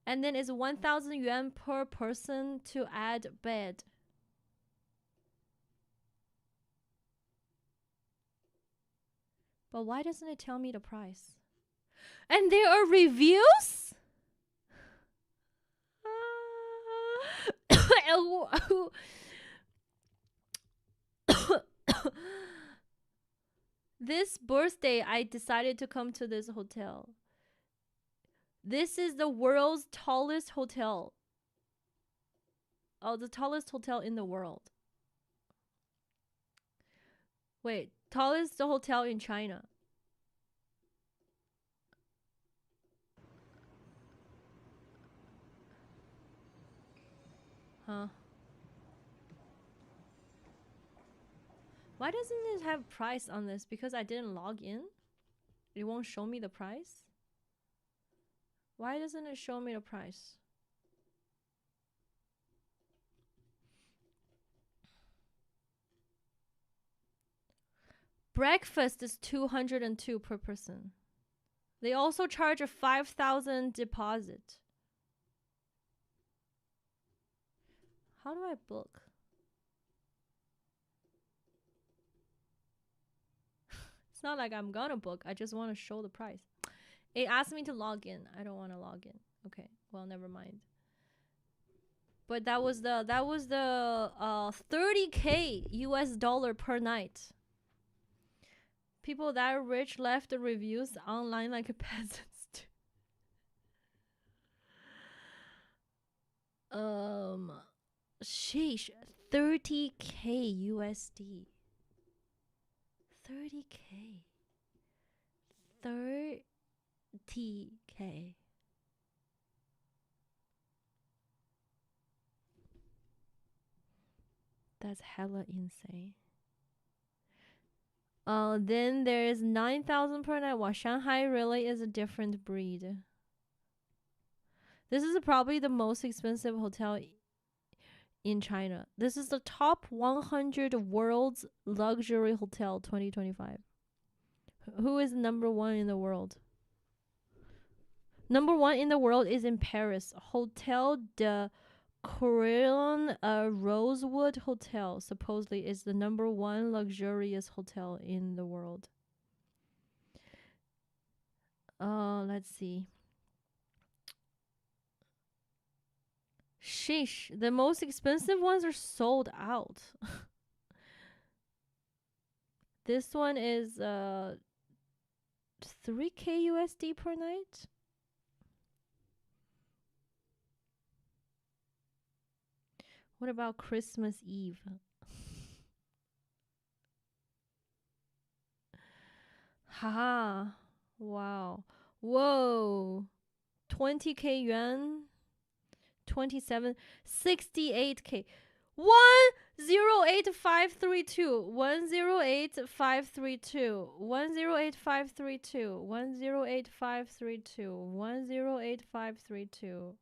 And then it's 1,000 yuan per person to add bed. But why doesn't it tell me the price? And there are reviews? This birthday, I decided to come to this hotel. This is the world's tallest hotel. Oh, the tallest hotel in the world. Wait, tallest hotel in China. Huh. Why doesn't it have price on this? Because I didn't log in? It won't show me the price? Why doesn't it show me the price? Breakfast is 202 per person. They also charge a 5,000 deposit. How do I book? It's not like I'm gonna book. I just want to show the price. It asked me to log in. I don't want to log in. Okay, well, never mind. But that was the 30K US dollar per night. People that rich left the reviews online like a peasants. Sheesh, 30K USD. 30K. 30K. That's hella insane. Then there's 9,000 per night. Wow, Shanghai really is a different breed. This is probably the most expensive hotel in China. This is the top 100 world's luxury hotel 2025. Who is number one in the world? Number one in the world is in Paris. Hotel de Crillon Rosewood Hotel supposedly is the number one luxurious hotel in the world. Let's see. Sheesh, the most expensive ones are sold out. This one is 3K USD per night. What about Christmas Eve? Haha. Wow. Whoa. 20K yuan. 27. 68K. 108532. 108532. 108532. 108532. 108532.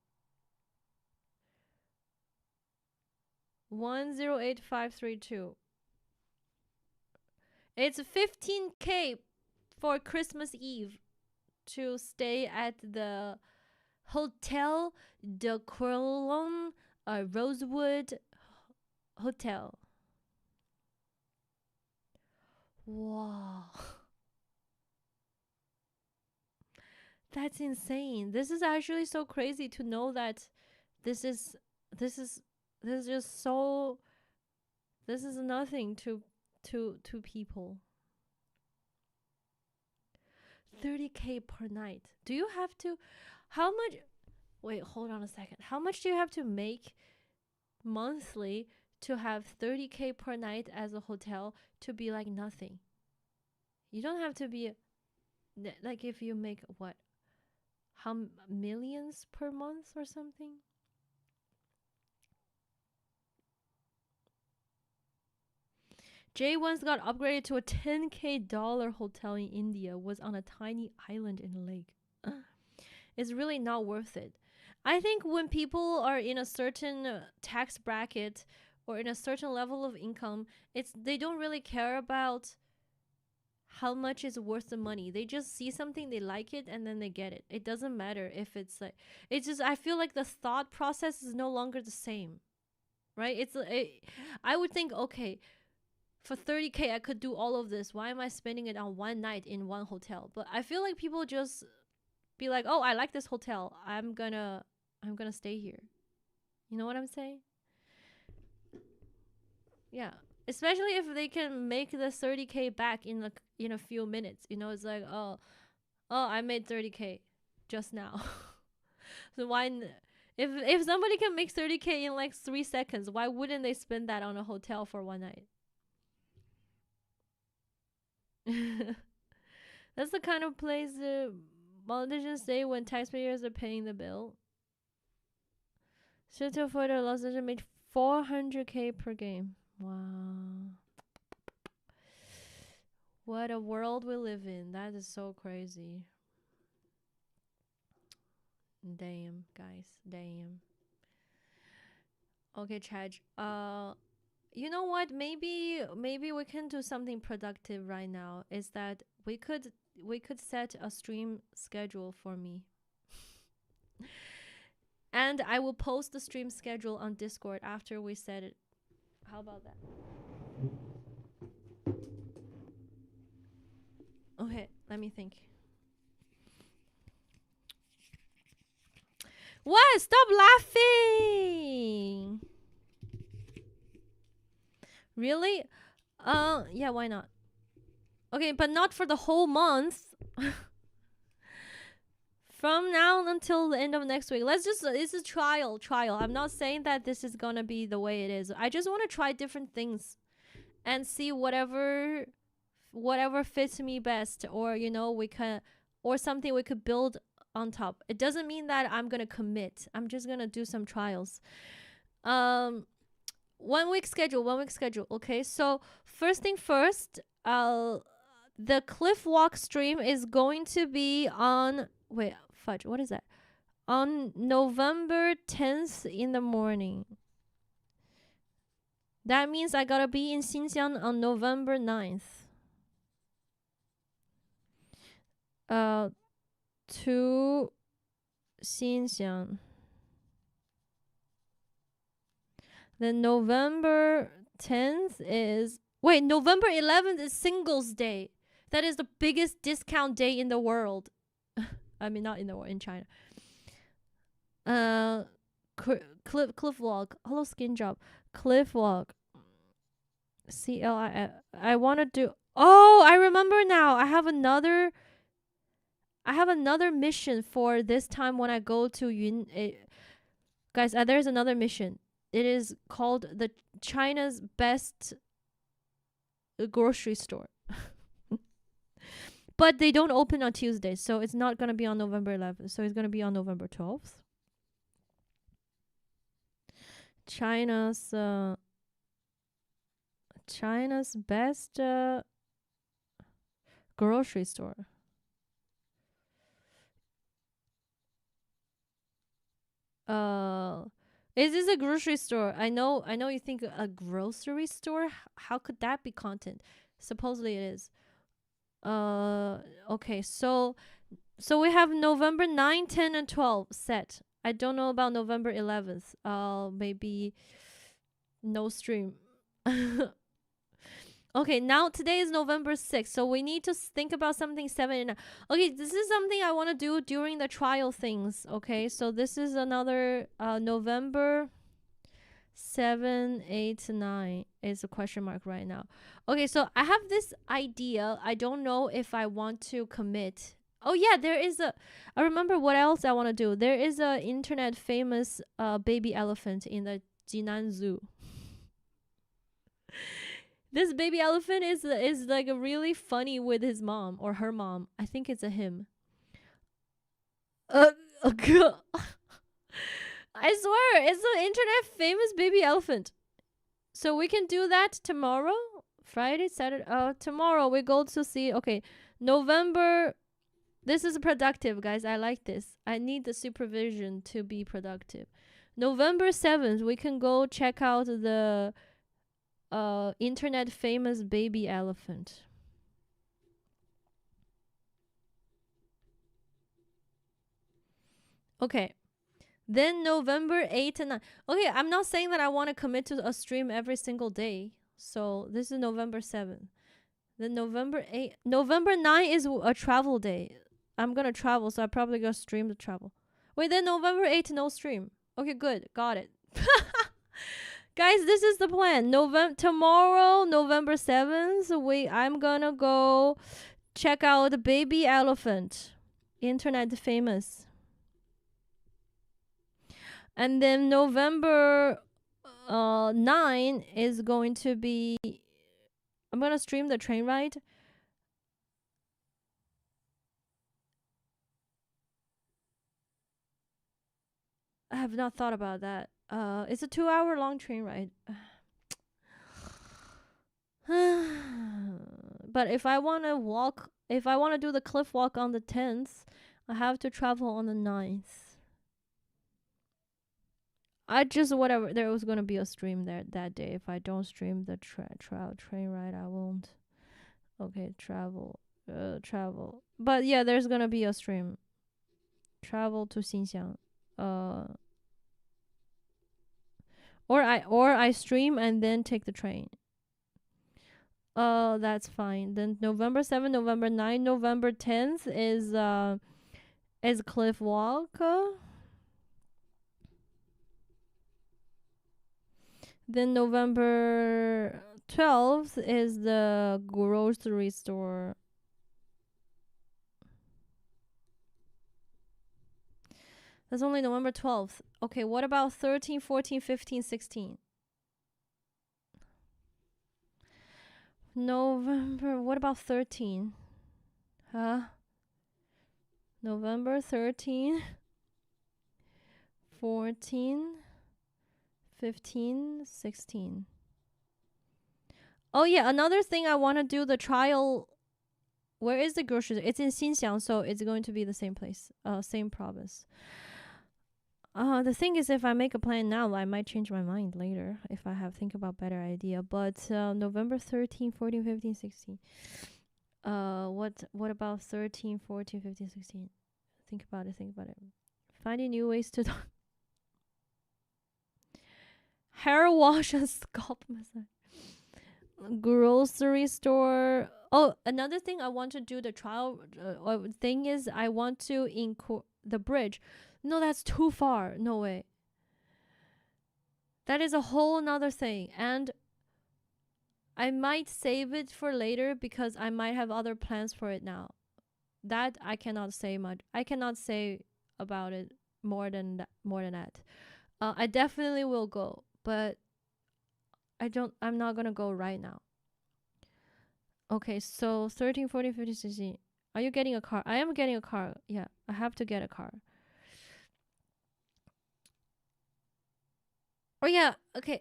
108532. It's 15K for Christmas Eve to stay at the Hotel de Courlon, Rosewood Hotel. Wow. That's insane. This is actually so crazy to know that this is just so, this is nothing to people. 30K per night. Do you have to, how much, wait, hold on a second. How much do you have to make monthly to have 30K per night as a hotel to be like nothing? You don't have to be, like if you make what, how millions per month or something? Jay once got upgraded to a $10K hotel in India, was on a tiny island in a lake. It's really not worth it. I think when people are in a certain tax bracket or in a certain level of income, they don't really care about how much is worth the money. They just see something, they like it, and then they get it. It doesn't matter if it's like, it's just, I feel like the thought process is no longer the same, right? I would think, okay, for 30K, I could do all of this. Why am I spending it on one night in one hotel? But I feel like people just be like, oh, I like this hotel. I'm gonna stay here. You know what I'm saying? Yeah. Especially if they can make the 30K back in a few minutes. You know, it's like, oh, I made 30K just now. So why, if somebody can make 30K in like 3 seconds, why wouldn't they spend that on a hotel for one night? That's the kind of place politicians stay when taxpayers are paying the bill. Shooter for the Los Angeles made 400K per game. Wow. What a world we live in. That is so crazy. Damn, guys. Damn. Okay, Chad. You know what? Maybe we can do something productive right now. Is that we could set a stream schedule for me. And I will post the stream schedule on Discord after we set it. How about that? Okay, let me think. What? Stop laughing! Really? Yeah, why not? Okay, but not for the whole month. From now until the end of next week. It's a trial. I'm not saying that this is gonna be the way it is. I just want to try different things and see whatever fits me best, or you know, or something we could build on top. It doesn't mean that I'm gonna commit. I'm just gonna do some trials. 1 week schedule. Okay, so first thing first, the Cliff Walk stream is going to be on, wait, fudge, what is that? On November 10th in the morning. That means I gotta be in Xinjiang on November 9th. To Xinjiang. Then November 10th is, wait, November 11th is Singles Day. That is the biggest discount day in the world. I mean, not in the world, in China. Cliff Walk. Hello, Skin Job. Cliff Walk. CLI. I want to do. Oh, I remember now. I have another mission for this time when I go to Yun. Guys, there's another mission. It is called the China's best grocery store. But they don't open on Tuesday, so it's not going to be on November 11th. So it's going to be on November 12th. China's best grocery store. Is this a grocery store? I know you think a grocery store. How could that be content? Supposedly it is. Okay, so we have November 9, 10, and 12 set. I don't know about November 11th. Maybe no stream. Okay, now today is November 6th, so we need to think about something 7 and 9. Okay, this is something I want to do during the trial things. Okay, so this is another November 7, 8, 9 is a question mark right now. Okay, so I have this idea. I don't know if I want to commit. Oh yeah, there is I remember what else I want to do. There is a internet famous baby elephant in the Jinan Zoo. This baby elephant is like a really funny with his mom or her mom. I think it's a him. I swear, it's an internet famous baby elephant. So we can do that tomorrow, Friday, Saturday. Tomorrow we go to see. Okay, November. This is productive, guys. I like this. I need the supervision to be productive. November 7th, we can go check out the internet famous baby elephant. Okay. Then November 8 and 9. Okay, I'm not saying that I want to commit to a stream every single day. So this is November 7th. Then November 8. November 9 is a travel day. I'm going to travel, so I probably going to stream the travel. Wait, then November 8, no stream. Okay, good. Got it. Guys, this is the plan. Tomorrow, November 7th, I'm going to go check out the baby elephant. Internet famous. And then November 9 is going to be... I'm going to stream the train ride. I have not thought about that. It's a 2-hour long train ride. But if I want to do the cliff walk on the 10th, I have to travel on the 9th. Whatever, there was going to be a stream there that day. If I don't stream the train ride, I won't. Okay, travel. But yeah, there's going to be a stream. Travel to Xinxiang. Or I stream and then take the train. That's fine. Then November 7, November 9, November 10th is cliff walk. Then November 12th is the grocery store. That's only November 12th. Okay, what about 13, 14, 15, 16? November, what about 13? Huh? November 13, 14, 15, 16. Oh yeah, another thing I want to do the trial. Where is the grocery store? It's in Xinxiang, so it's going to be the same place, same province. The thing is, if I make a plan now, I might change my mind later if I think about better idea. But November 13, 14, 15, 16. What about 13, 14, 15, 16? Think about it. Finding new ways to hair wash and scalp massage. Grocery store. Oh, another thing I want to do the trial thing is I want to the bridge. No, that's too far. No way. That is a whole nother thing. And I might save it for later because I might have other plans for it now. That I cannot say much. I cannot say about it more than that. I definitely will go, but I'm not gonna go right now. Okay, so 13, 14, 15, 16. Are you getting a car? I am getting a car. Yeah, I have to get a car. Oh yeah, okay.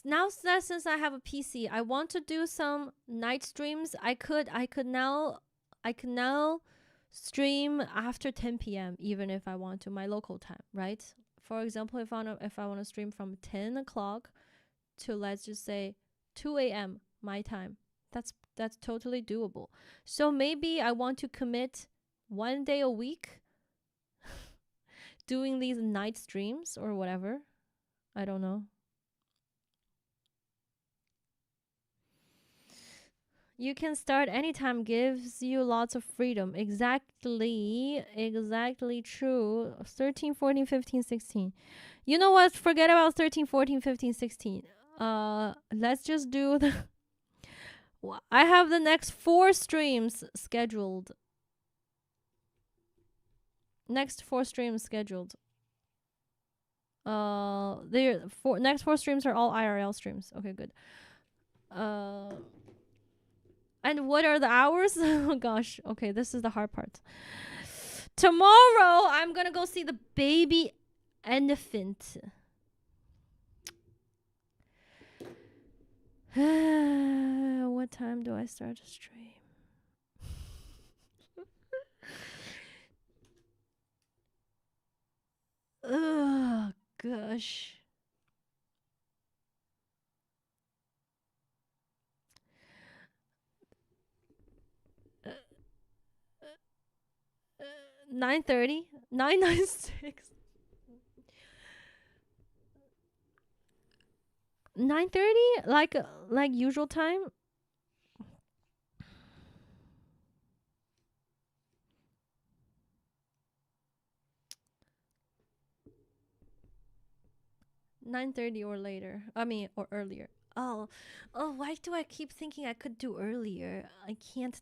Now that since I have a PC, I want to do some night streams. I could now stream after 10 p.m. even if I want to, my local time, right? For example, if I want to stream from 10 o'clock to, let's just say, 2 a.m. my time, that's totally doable. So maybe I want to commit 1 day a week doing these night streams or whatever. I don't know. You can start anytime, gives you lots of freedom. Exactly true. 13, 14, 15, 16. You know what? Forget about 13, 14, 15, 16. Let's just do the... I have the next 4 streams scheduled. Next 4 streams scheduled. Next 4 streams are all IRL streams. Okay, good. And what are the hours? Oh gosh. Okay, this is the hard part. Tomorrow, I'm gonna go see the baby elephant. What time do I start to stream? Oh gosh. Uh, 9:30, 9:96. 9:30, like usual time. (9:30) or later. I mean, or earlier. Oh, why do I keep thinking I could do earlier? I can,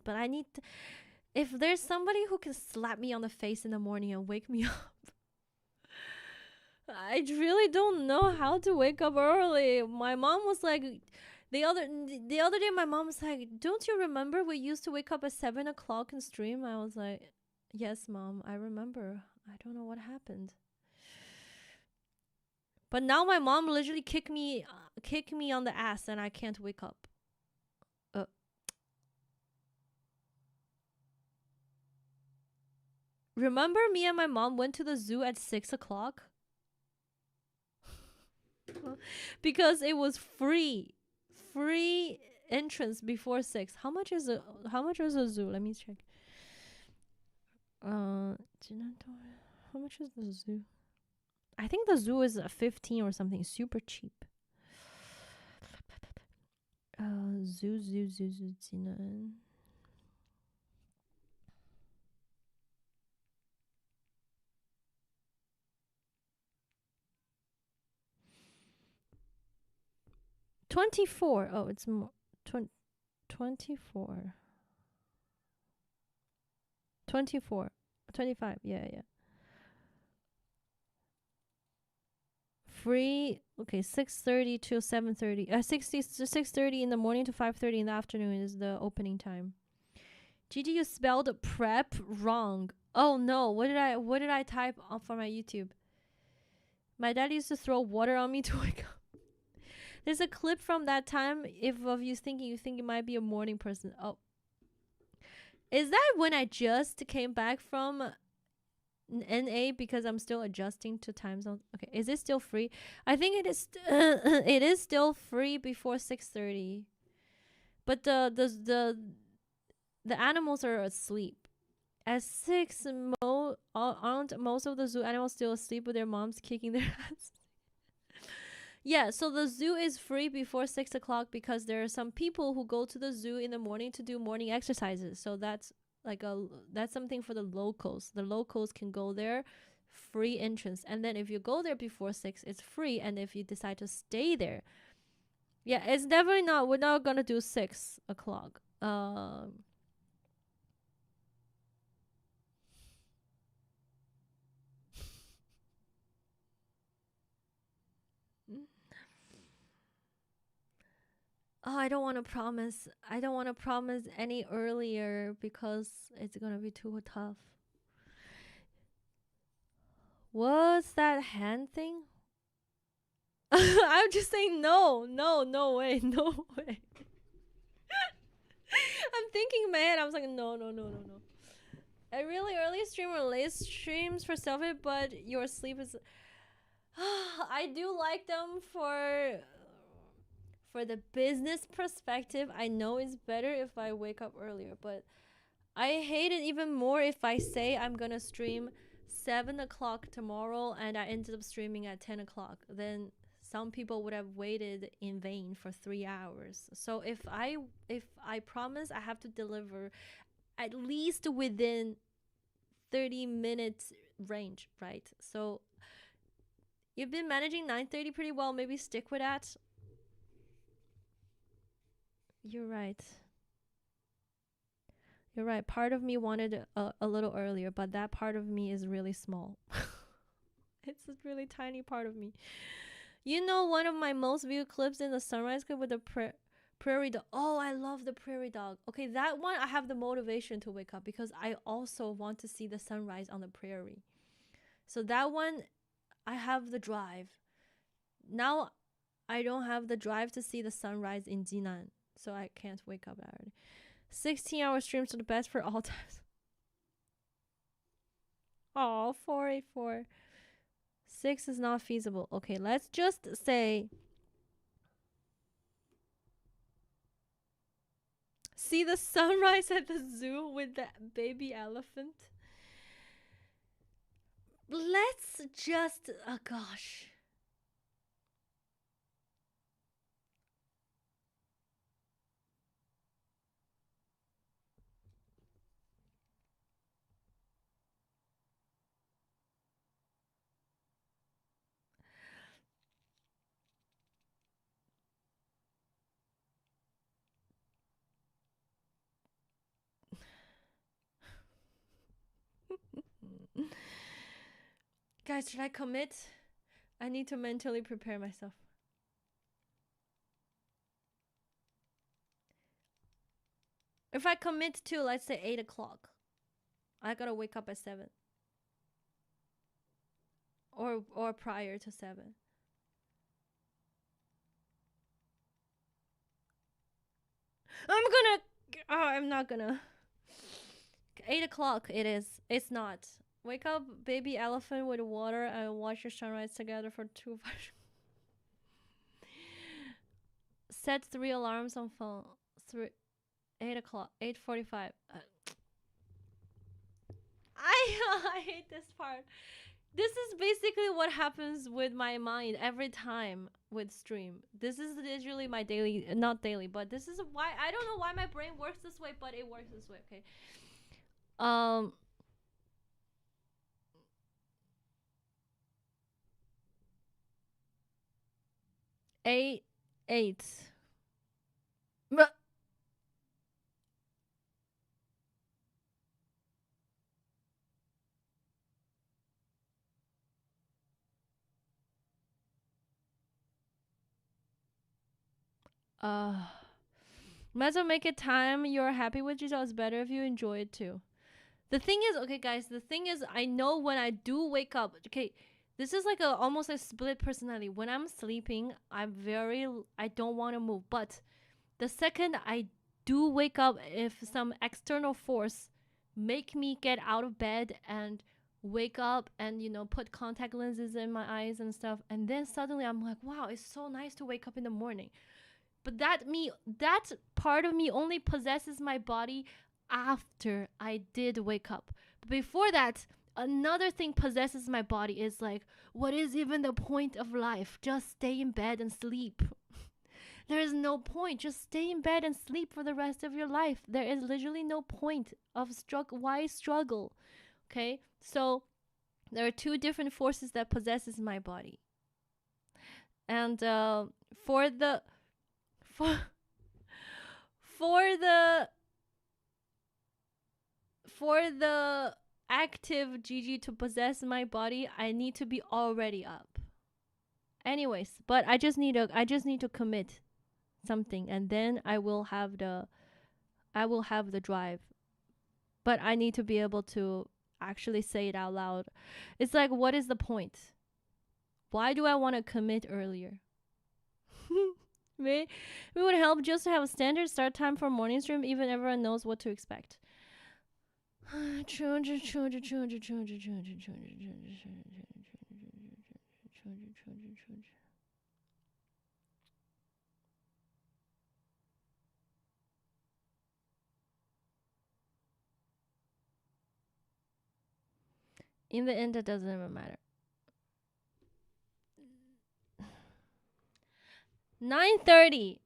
but I need to, if there's somebody who can slap me on the face in the morning and wake me up. I really don't know how to wake up early. My mom was like, the other day my mom was like, don't you remember we used to wake up at 7 o'clock and stream? I was like, yes, Mom, I remember. I don't know what happened. But now my mom literally kick me on the ass and I can't wake up. Remember me and my mom went to the zoo at 6 o'clock? Because it was free entrance before 6. How much is a zoo? Let me check. How much is the zoo? I think the zoo is 15 or something, super cheap. Zoo, Jinan. $24. Oh, it's more. 24. 24. 25. Yeah. Free. Okay, 6:30 to 7:30. 6:30 in the morning to 5:30 in the afternoon is the opening time. Gigi, you spelled prep wrong. Oh no! What did I type for my YouTube? My dad used to throw water on me to wake up. There's a clip from that time. If of you think you might be a morning person. Oh, is that when I just came back from NA because I'm still adjusting to time zones? Okay, is it still free? I think it is. It is still free before 6:30, but the animals are asleep. At 6, aren't most of the zoo animals still asleep with their moms kicking their ass? Yeah, so the zoo is free before 6 o'clock because there are some people who go to the zoo in the morning to do morning exercises. So that's something for the locals. The locals can go there free entrance. And then if you go there before 6, it's free. And if you decide to stay there, yeah, it's definitely not, we're not gonna do 6 o'clock. Oh, I don't want to promise. I don't want to promise any earlier because it's going to be too tough. What's that hand thing? I'm just saying no way, no way. I'm thinking in my head, I was like, no. A really early stream or late streams for selfie, but your sleep is... I do like them for the business perspective. I know it's better if I wake up earlier, but I hate it even more if I say I'm gonna stream 7 o'clock tomorrow and I ended up streaming at 10 o'clock. Then some people would have waited in vain for 3 hours. So if I promise, I have to deliver at least within 30 minutes range, right? So you've been managing 9:30 pretty well. Maybe stick with that. You're right. You're right. Part of me wanted a little earlier, but that part of me is really small. It's a really tiny part of me. You know, one of my most viewed clips in the sunrise clip with the prairie dog. Oh, I love the prairie dog. Okay, that one I have the motivation to wake up because I also want to see the sunrise on the prairie. So that one, I have the drive. Now, I don't have the drive to see the sunrise in Jinan. So I can't wake up that early. 16-hour streams are the best for all times. Oh, 484. 6 is not feasible. Okay, let's just say... See the sunrise at the zoo with the baby elephant? Let's just... Oh, gosh. Guys, should I commit? I need to mentally prepare myself. If I commit to, let's say, 8 o'clock, I gotta wake up at 7. Or prior to 7. I'm not gonna. 8 o'clock it is. It's not. Wake up, baby elephant with water, and watch your sunrise together for 2 hours. Set 3 alarms on phone. 8 o'clock, 8:45. I hate this part. This is basically what happens with my mind every time with stream. This is literally my daily, not daily, but this is why, I don't know why my brain works this way, but it works this way, okay? 8. Might as well make it time you're happy with yourself. It's better if you enjoy it too. The thing is, okay guys, the thing is, I know when I do wake up, okay, this is like almost a split personality. When I'm sleeping, I don't want to move. But the second I do wake up, if some external force make me get out of bed and wake up and, you know, put contact lenses in my eyes and stuff, and then suddenly I'm like, wow, it's so nice to wake up in the morning. But that part of me only possesses my body after I did wake up. But before that, another thing possesses my body. Is like, what is even the point of life? Just stay in bed and sleep. There is no point. Just stay in bed and sleep for the rest of your life. There is literally no point of struggle. Why struggle? Okay, so There are two different forces that possesses my body. And for the active Gigi to possess my body, I need to be already up. Anyways, but I just need to commit something, and then I will have the drive. But I need to be able to actually say it out loud. It's like, what is the point? Why do I want to commit earlier? It would help just to have a standard start time for morning stream, even everyone knows what to expect. In the end, it doesn't even matter. 9:30.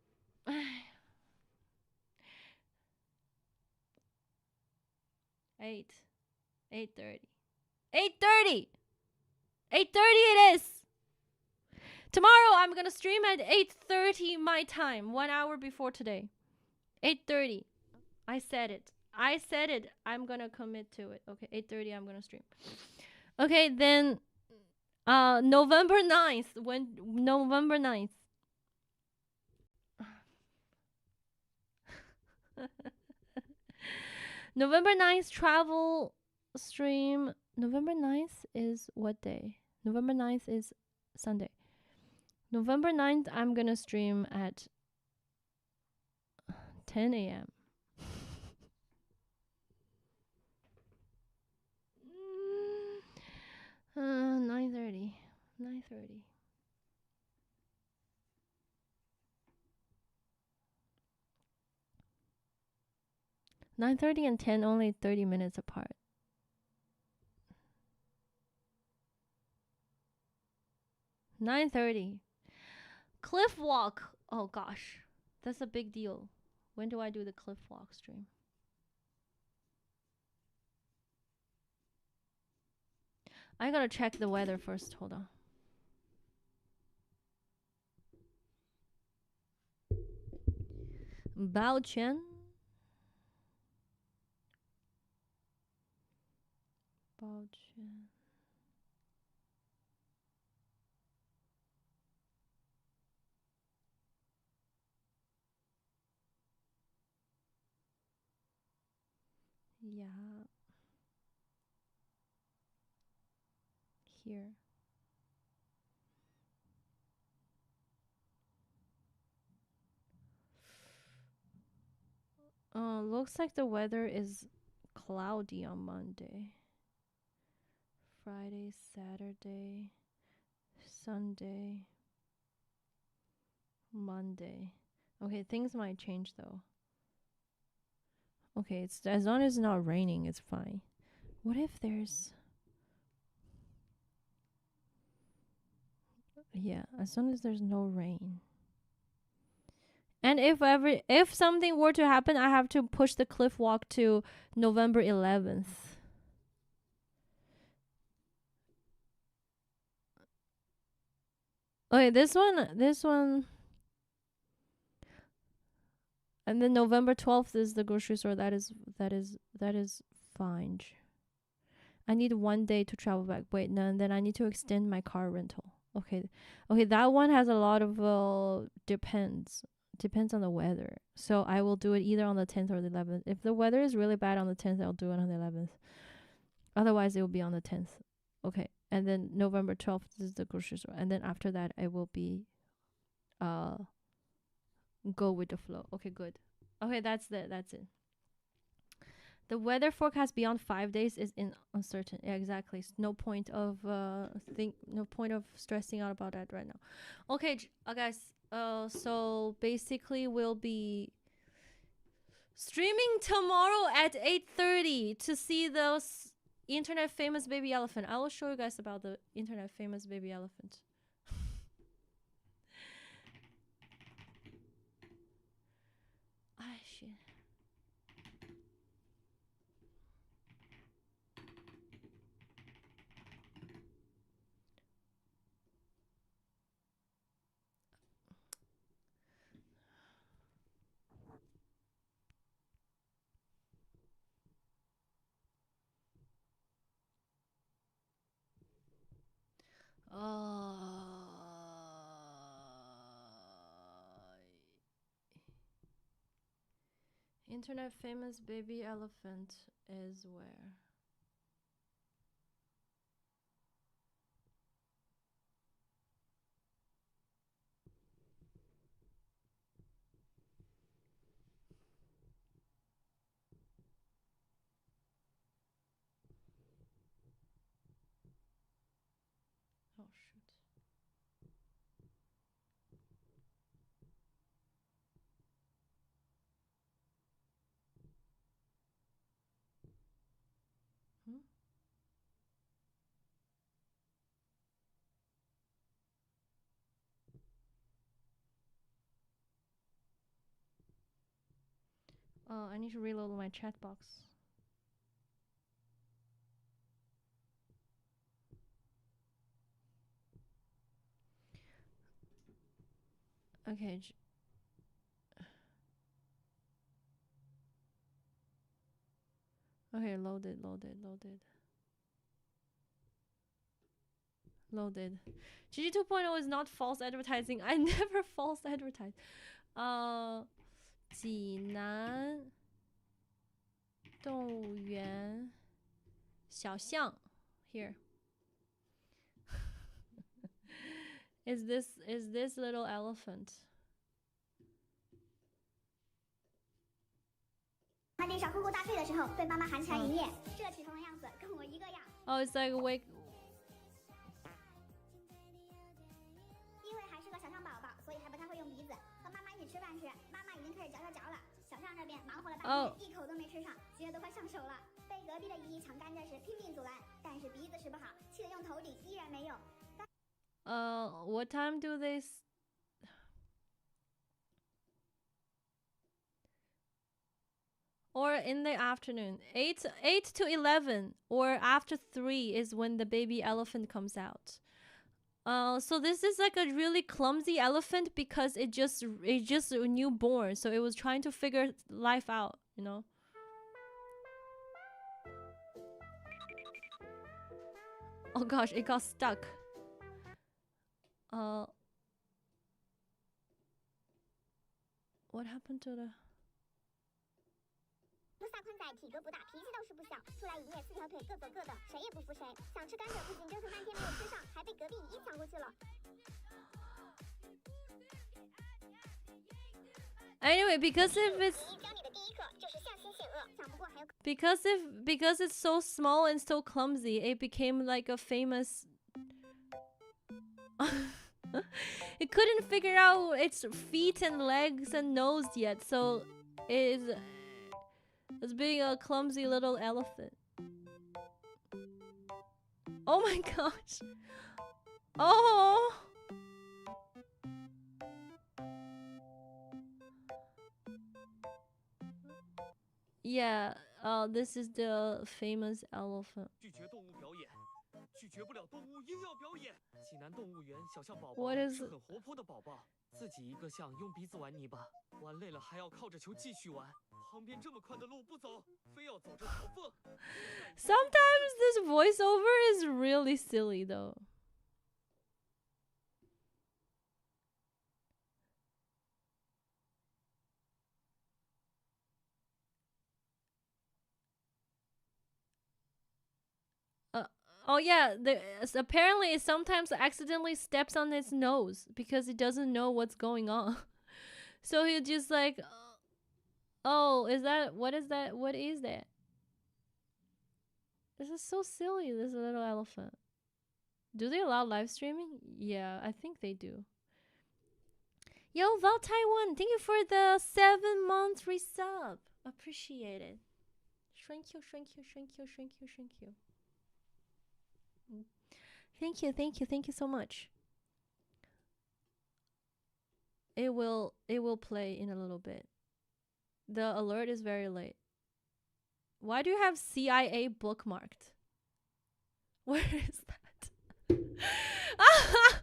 8:30. 8:30. 8:30 it is. Tomorrow I'm gonna stream at 8:30 my time, 1 hour before today. 8:30. I said it. I'm gonna commit to it. Okay, 8:30 I'm gonna stream. Okay, then November 9th. November 9th. November 9th travel stream. November 9th is what day? November 9th is Sunday. November 9th I'm gonna stream at 10 a.m. 9:30. 9:30. (9:30) and 10 only 30 minutes apart. (9:30) Cliff walk. Oh gosh, that's a big deal. When do I do the cliff walk stream? I gotta check the weather first. Hold on. Baoquan. Baoquan. Yeah. Here. Looks like the weather is cloudy on Monday. Friday, Saturday, Sunday, Monday. Okay, things might change though. Okay, it's as long as it's not raining, it's fine. What if there's... Yeah, as long as there's no rain. And if something were to happen, I have to push the cliff walk to November 11th. Okay, this one. And then November 12th is the grocery store. That is fine. I need 1 day to travel back. Wait, no, and then I need to extend my car rental. Okay, that one has a lot of depends on the weather. So I will do it either on the 10th or the 11th. If the weather is really bad on the 10th, I'll do it on the 11th. Otherwise, it will be on the 10th. Okay, and then November 12th is the grocery store, and then after that, I will be go with the flow. Okay, good. Okay, that's it. The weather forecast beyond 5 days is uncertain. Yeah, exactly. No point of stressing out about that right now. Okay, guys. So basically, we'll be streaming tomorrow at 8:30 to see those internet famous baby elephant. I will show you guys about the internet famous baby elephant. Ah, shit. Internet famous baby elephant is where? Oh shoot. Oh, I need to reload my chat box. Okay. Okay, loaded. GG 2.0 is not false advertising. I never false advertise. 济南动物园小象 here. is this little elephant? 还得少扣扣大费的时候，被妈妈喊起来营业。这起床的样子跟我一个样。Oh, it's like wake. 因为还是个小象宝宝，所以还不太会用鼻子。和妈妈一起吃饭时，妈妈已经开始嚼了。小象这边忙活了半天，一口都没吃上，接都快上手了。被隔壁的姨姨抢甘蔗时拼命阻拦，但是鼻子使不好，气得用头顶依然没有。What time do they? Or in the afternoon, 8 to 11, or after 3 is when the baby elephant comes out. So this is like a really clumsy elephant because it just newborn, so it was trying to figure life out, you know. Oh gosh, it got stuck. What happened to the? 萨宽仔体格不大，脾气倒是不小。出来营业，4条腿各走各的，谁也不服谁。想吃甘蔗，不仅折腾半天没有吃上，还被隔壁姨抢过去了。Anyway, because it's so small and so clumsy, it became like a famous. It couldn't figure out its feet and legs and nose yet, so it's being a clumsy little elephant. Oh my gosh. Oh. Yeah, this is the famous elephant. What is it? 自己一个象用鼻子玩泥巴，玩累了还要靠着球继续玩。旁边这么宽的路不走，非要走这条缝。Sometimes this voiceover is really silly though. Oh yeah, apparently it sometimes accidentally steps on its nose because it doesn't know what's going on. So he just like, oh, what is that? This is so silly, this little elephant. Do they allow live streaming? Yeah, I think they do. Yo, Val Taiwan, thank you for the 7-month resub. Appreciate it. Thank you. Thank you so much. It will play in a little bit. The alert is very late. Why do you have CIA bookmarked? Where is that?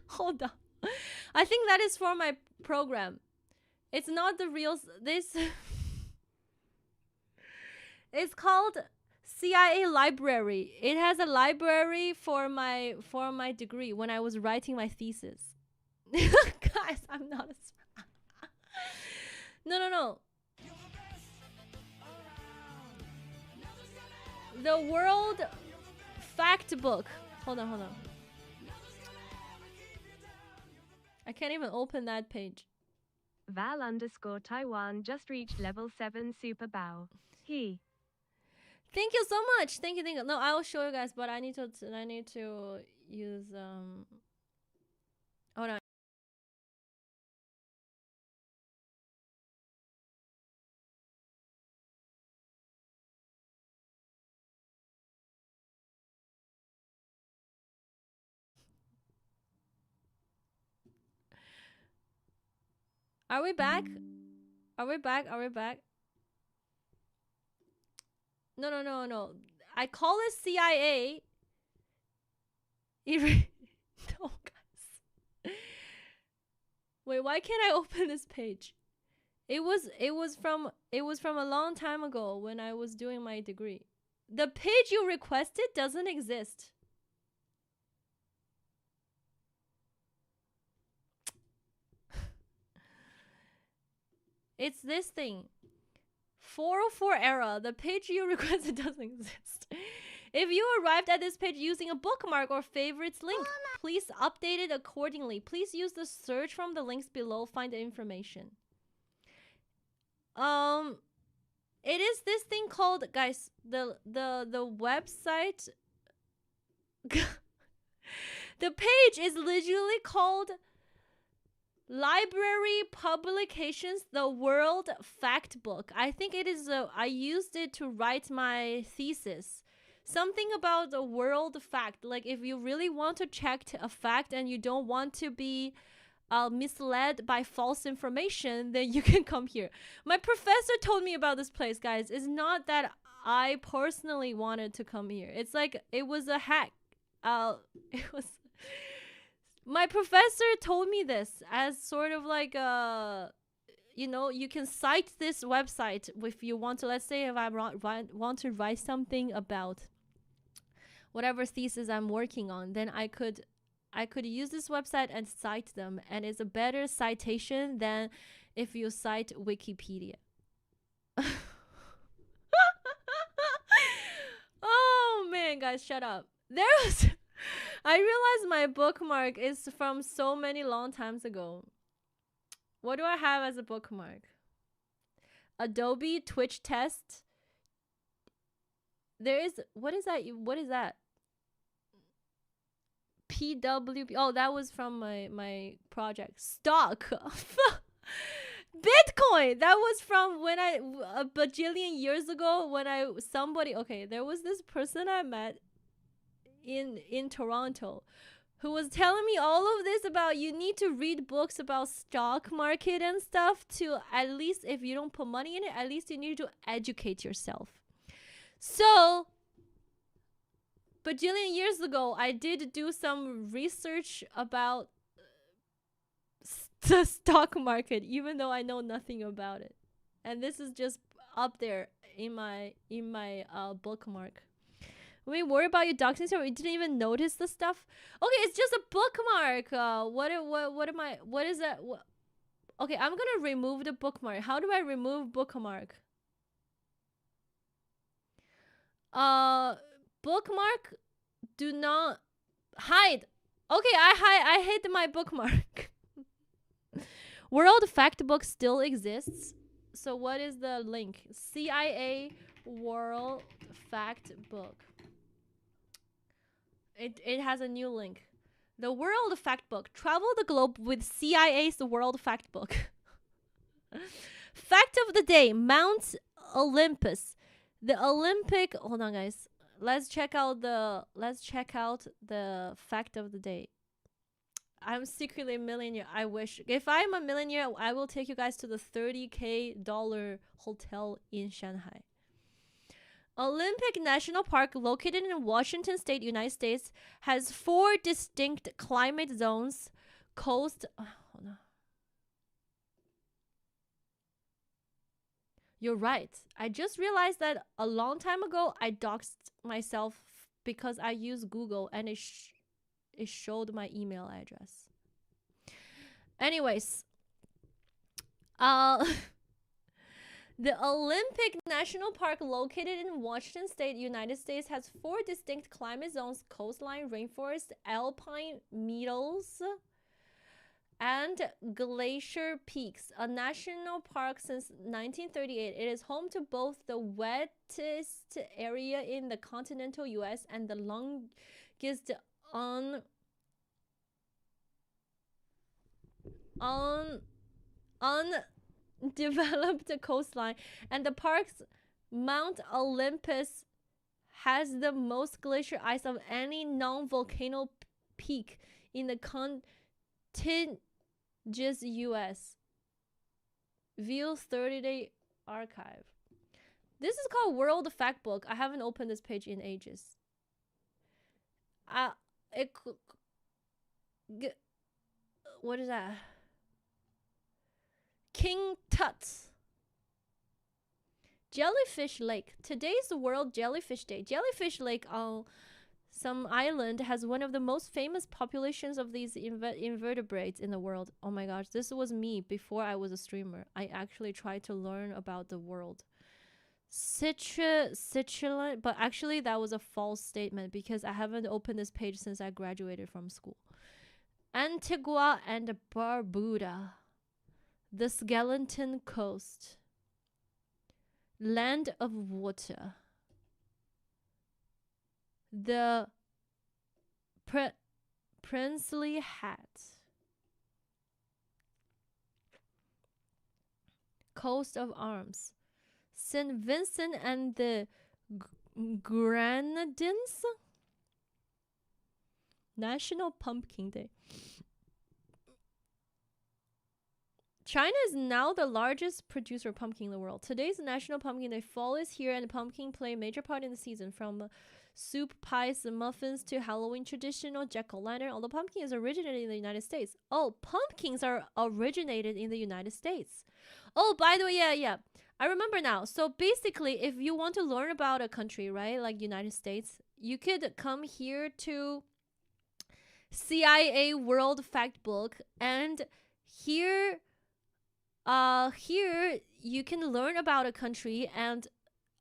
Hold on. I think that is for my program. It's not the real this. It's called CIA library. It has a library for my degree when I was writing my thesis. Guys, I'm not a No. The World Fact Book. Hold on. I can't even open that page. Val_Taiwan just reached level 7 super bow. Thank you so much. Thank you. No, I will show you guys, but I need to use hold on. Are we back? Are we back? No. I call it CIA. No, guys. Wait, why can't I open this page? It was from a long time ago when I was doing my degree. The page you requested doesn't exist. It's this thing. 404 era. The page you requested doesn't exist. If you arrived at this page using a bookmark or favorites link, please update it accordingly. Please use the search from the links below. Find the information. It is this thing called, guys, the website. The page is literally called Library Publications, the World Fact Book. I think it is, I used it to write my thesis. Something about the world fact. Like if you really want to check a fact and you don't want to be misled by false information, then you can come here. My professor told me about this place, guys. It's not that I personally wanted to come here. It's like, it was a hack. My professor told me this as sort of like you know, you can cite this website if you want to. Let's say if I want to write something about whatever thesis I'm working on, then I could use this website and cite them, and it's a better citation than if you cite Wikipedia. Oh man, guys, shut up. I realized my bookmark is from so many long times ago. What do I have as a bookmark? Adobe Twitch test. There is, what is that? PWP. Oh, that was from my project. Stock. Bitcoin. That was from when a bajillion years ago when okay, there was this person I met in Toronto who was telling me all of this about you need to read books about stock market and stuff to, at least if you don't put money in it, at least you need to educate yourself. So bajillion years ago, I did do some research about the stock market, even though I know nothing about it. And this is just up there in my bookmark. When we worry about your doxing, so we didn't even notice the stuff. Okay, it's just a bookmark. What is that? Okay, I'm gonna remove the bookmark. How do I remove bookmark? Bookmark, do not hide. Okay, I hid my bookmark. World Fact Book still exists. So what is the link? CIA World Fact Book. It has a new link. The World Fact Book. Travel the globe with CIA's World Fact Book. Fact of the day: Mount Olympus. The Olympic. Hold on, guys. Let's check out the fact of the day. I'm secretly a millionaire. I wish. If I'm a millionaire, I will take you guys to the $30,000 hotel in Shanghai. Olympic National Park, located in Washington State, United States, has 4 distinct climate zones. Coast. Hold on. You're right. I just realized that a long time ago, I doxed myself because I used Google and it showed my email address. Anyways, The Olympic National Park, located in Washington State, United States, has 4 distinct climate zones: coastline, rainforest, alpine meadows, and glacier peaks. A national park since 1938, it is home to both the wettest area in the continental U.S. and the longest undeveloped coastline. And the park's Mount Olympus has the most glacier ice of any non-volcano peak in the contiguous U.S. View 30-day archive. This is called World Factbook. I haven't opened this page in ages. What is that? King Tut's Jellyfish Lake. Today's World Jellyfish Day. Jellyfish Lake on some island has one of the most famous populations of these invertebrates in the world. Oh my gosh, this was me before I was a streamer. I actually tried to learn about the world. Switzerland, but actually that was a false statement because I haven't opened this page since I graduated from school. Antigua and Barbuda. The Skeleton Coast. Land of Water. The Princely Hat. Coast of Arms. St. Vincent and the Grenadines. National Pumpkin Day. China is now the largest producer of pumpkin in the world. Today's National Pumpkin Day. Fall is here and pumpkin play a major part in the season. From soup, pies, and muffins to Halloween traditional jack-o'-lantern. Although pumpkin is originated in the United States. Oh, pumpkins are originated in the United States. Oh, by the way, yeah. I remember now. So basically, if you want to learn about a country, right, like United States, you could come here to CIA World Factbook, and here you can learn about a country, and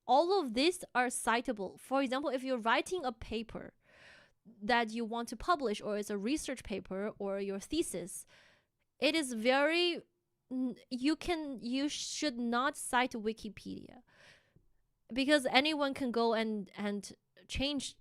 all of these are citable. For example, if you're writing a paper that you want to publish, or it's a research paper or your thesis, it is very you should not cite Wikipedia, because anyone can go and change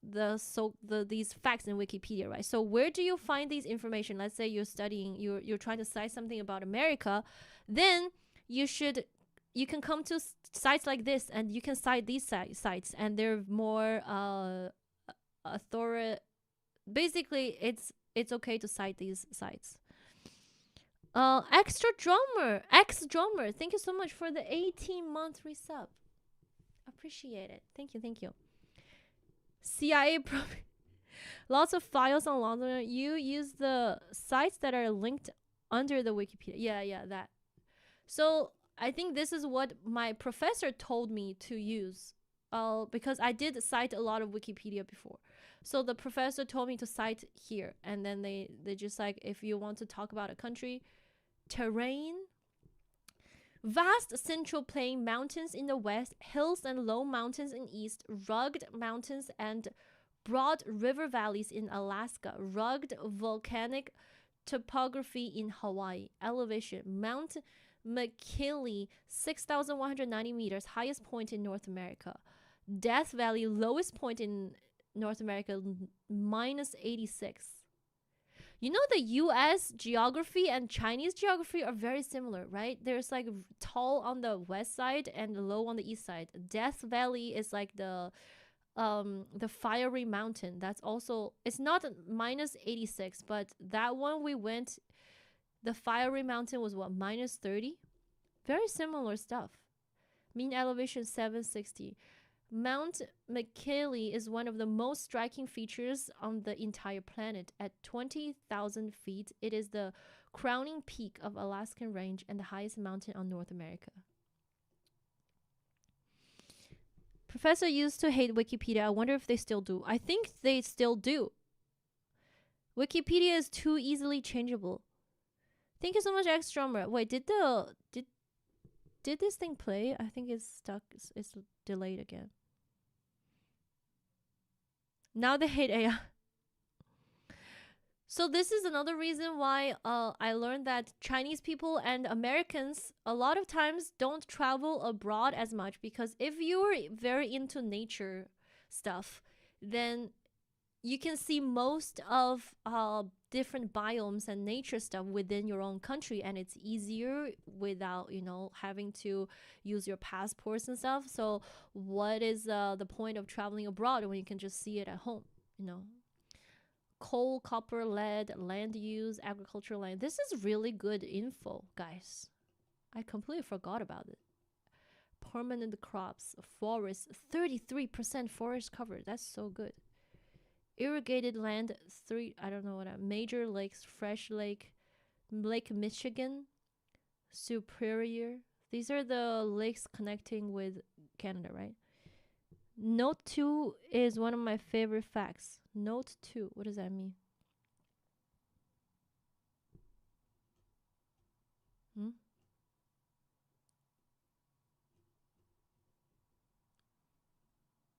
these facts in Wikipedia, right? So where do you find these information? Let's say you're studying, you're trying to cite something about America, then you can come to sites like this, and you can cite these sites, and they're more basically it's okay to cite these sites. X Drummer, thank you so much for the 18-month resub. Appreciate it. Thank you. CIA lots of files on London. You use the sites that are linked under the Wikipedia. Yeah, that. So I think this is what my professor told me to use. Because I did cite a lot of Wikipedia before. So the professor told me to cite here, and then they just like, if you want to talk about a country, terrain. Vast central plain mountains in the west, hills and low mountains in east, rugged mountains and broad river valleys in Alaska, rugged volcanic topography in Hawaii. Elevation: Mount McKinley, 6,190 meters, highest point in North America. Death Valley, lowest point in North America, -86. You know, the US geography and Chinese geography are very similar, right? There's like tall on the west side and low on the east side. Death Valley is like the fiery mountain. That's also, it's not -86, but that one we went, the fiery mountain was what, -30? Very similar stuff. Mean elevation 760. Mount McKinley is one of the most striking features on the entire planet. At 20,000 feet, it is the crowning peak of Alaskan Range and the highest mountain on North America. Professor used to hate Wikipedia. I wonder if they still do. I think they still do. Wikipedia is too easily changeable. Thank you so much, X Drummer. Wait, did did this thing play? I think it's stuck. It's delayed again. Now they hate AI. So this is another reason why I learned that Chinese people and Americans a lot of times don't travel abroad as much, because if you're very into nature stuff, then you can see most of different biomes and nature stuff within your own country, and it's easier without, you know, having to use your passports and stuff. So what is the point of traveling abroad when you can just see it at home, you know? Coal, copper, lead, land use, agricultural land. This is really good info, guys. I completely forgot about it. Permanent crops, forests, 33% forest cover. That's so good. Irrigated land, I don't know what. Major lakes, Fresh Lake, Lake Michigan, Superior. These are the lakes connecting with Canada, right? Note 2 is one of my favorite facts. Note 2. What does that mean?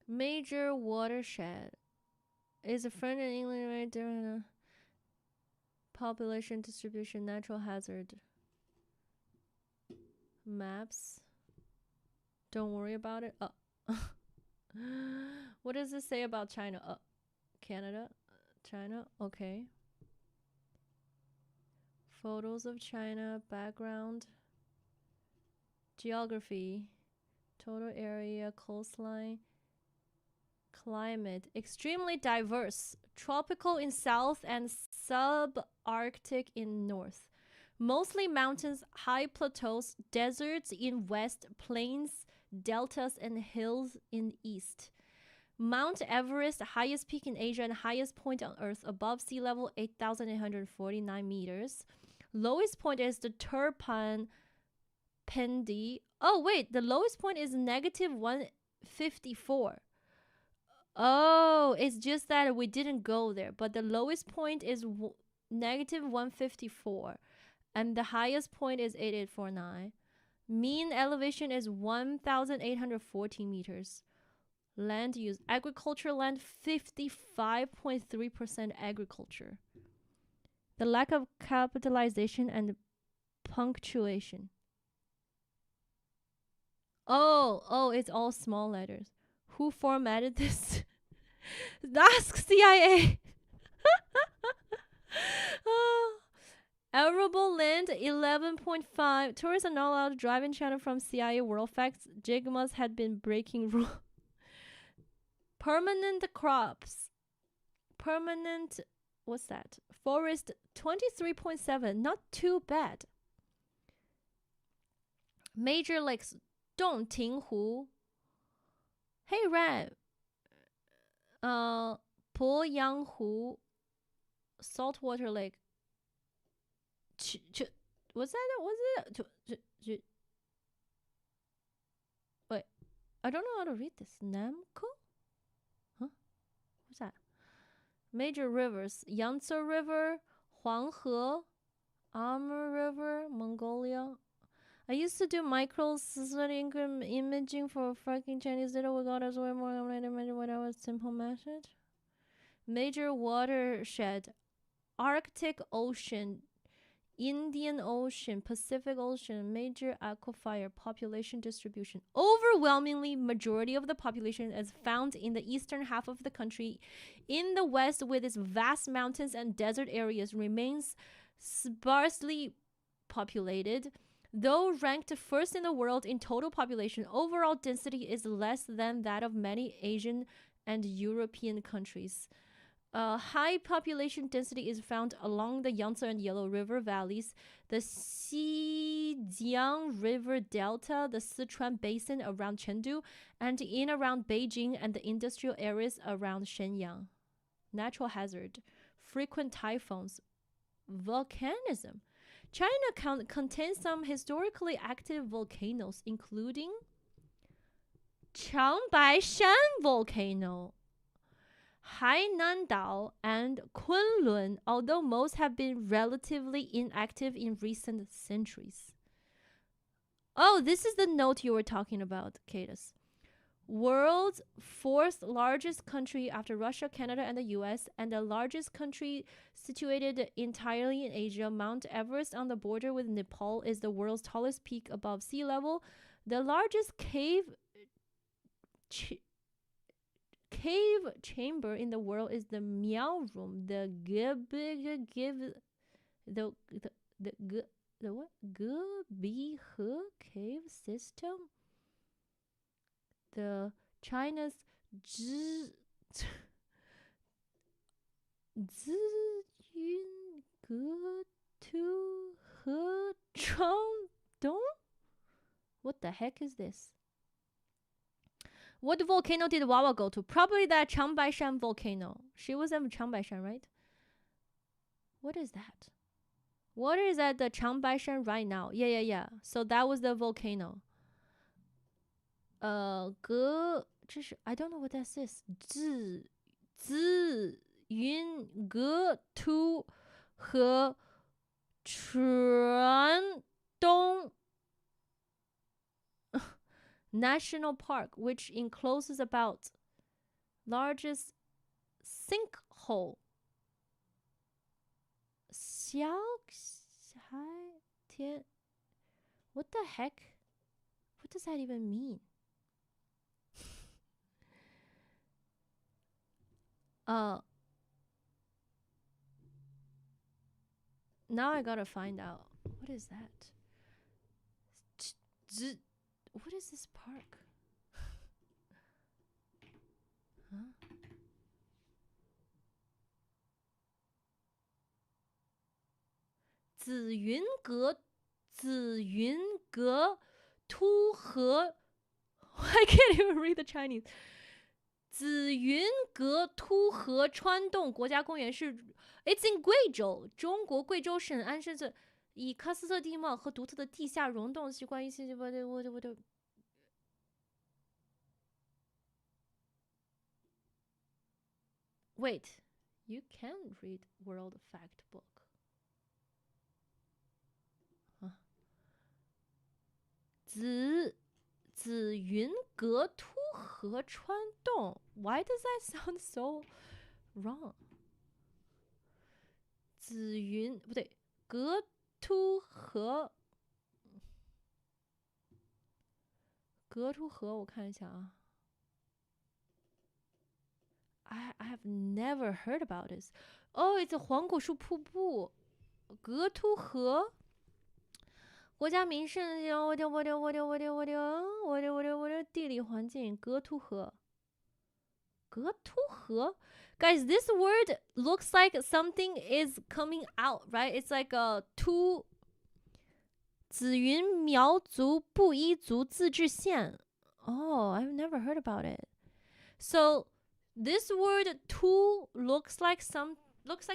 Major watershed is a French and English right there. Population distribution, natural hazard. Maps. Don't worry about it. What does it say about China? Canada, China, okay. Photos of China, background, geography, total area, coastline, climate, extremely diverse, tropical in south and subarctic in north. Mostly mountains, high plateaus, deserts in west, plains, deltas, and hills in east. Mount Everest, highest peak in Asia and highest point on Earth, above sea level, 8,849 meters. Lowest point is the Turpan Pendi. Oh, wait, the lowest point is negative 154. Oh, it's just that we didn't go there. But the lowest point is negative 154. And the highest point is 8849. Mean elevation is 1,814 meters. Land use, agriculture land, 55.3% agriculture. The lack of capitalization and punctuation. Oh, it's all small letters. Who formatted this? Ask CIA. Arable land, 11.5. Tourists are not allowed to drive in China from CIA World Facts. Jigmas had been breaking rules. Permanent crops. Permanent, what's that? Forest, 23.7. Not too bad. Major lakes, Dongtinghu. Hey, Ran. Poyanghu. Saltwater lake. What's that? What's it? Wait, I don't know how to read this. Namco? Huh? What's that? Major rivers: Yangtze River, Huanghe, Amur River, Mongolia. I used to do micro-study imaging for fucking Chinese data. We got us way more than when I was simple method. Major watershed: Arctic Ocean, Indian Ocean, Pacific Ocean. Major aquifer. Population distribution: overwhelmingly majority of the population is found in the eastern half of the country. In the west, with its vast mountains and desert areas, remains sparsely populated. Though ranked first in the world in total population, overall density is less than that of many Asian and European countries. High population density is found along the Yangtze and Yellow River valleys, the Xijiang River Delta, the Sichuan Basin around Chengdu, and in around Beijing and the industrial areas around Shenyang. Natural hazard: frequent typhoons, volcanism. China contains some historically active volcanoes, including Changbaishan volcano, Hainandao, and Kunlun, although most have been relatively inactive in recent centuries. Oh, this is the note you were talking about, Cadus. World's 4th largest country after Russia, Canada, and the US, and the largest country situated entirely in Asia. Mount Everest on the border with Nepal is the world's tallest peak above sea level. The largest cave chamber in the world is the Miao Room. The what? Gebihe cave system. The China's What the heck is this? What volcano did Wawa go to? Probably that Changbaishan volcano. She was in Changbaishan, right? What is that? What is at the Changbaishan right now? Yeah. So that was the volcano. I don't know what that is. 紫云阁突和川东 National Park, which encloses about largest sinkhole. 小海天 What the heck? What does that even mean? Now I gotta find out. What is that? What is this park? Huh?紫云阁突河 I can't even read the Chinese. 紫云阁突河川洞国家公园是 It's in 贵州，中国贵州省安顺市，以喀斯特地貌和独特的地下溶洞习惯一些Wait, you can read World Fact Book. Huh? 紫云阁突河川洞 Why does that sound so wrong? 紫云不对，阁突河我看一下啊。I have never heard about this. Oh, it's a 黄果树瀑布。阁突河，国家名胜地理环境，阁突河。Guys, this word looks like something is coming out, right? It's like a 紫云苗族布依族自治县. Oh, I've never heard about it. So this word "tu" looks like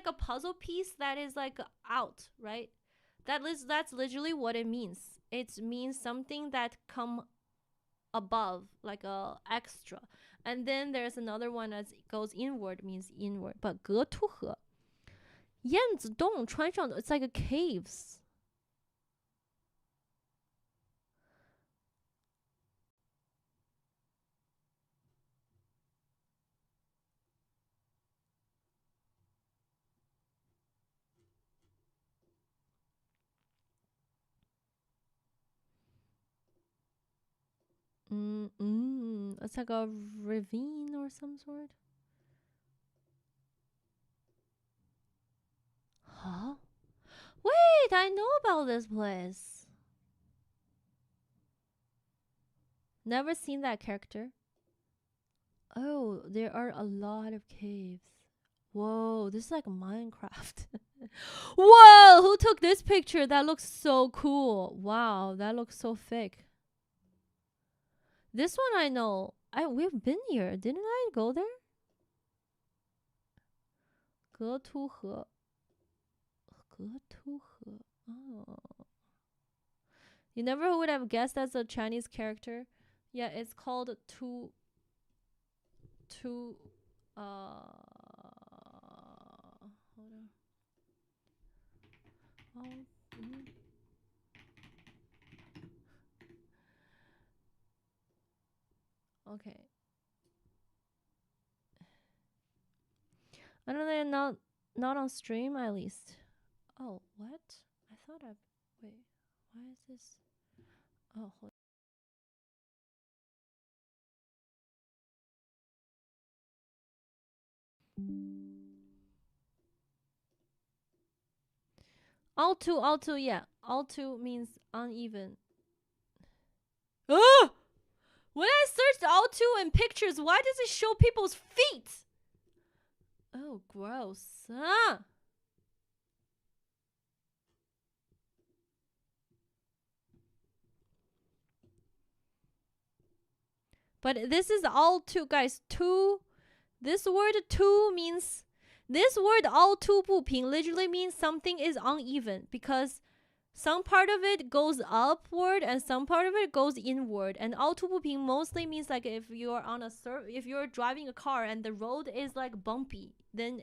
a puzzle piece that is like out, right? That's literally what it means. It means something that come above, like a extra. And then there's another one that goes inward, means inward. But 阁突河，燕子洞川上的 it's like a caves. It's like a ravine or some sort. Huh? Wait, I know about this place. Never seen that character. Oh, there are a lot of caves. Whoa, this is like Minecraft. Whoa, who took this picture? That looks so cool. Wow, that looks so fake. This one I know. We've been here. Didn't I go there? 阁突河. Oh. You never would have guessed that's a Chinese character. Yeah, it's called hold on. Okay. I don't know, not on stream at least. Oh, what? I thought I... Wait, why is this... Oh, hold Alto, yeah. Alto means uneven. Oh! When I searched Alto in pictures, why does it show people's feet? Oh, gross. But this is Alto, guys. Two. This word two means... This word 凹凸不平 literally means something is uneven because some part of it goes upward and some part of it goes inward. And 凹凸不平 mostly means like if you're on if you're driving a car and the road is like bumpy, then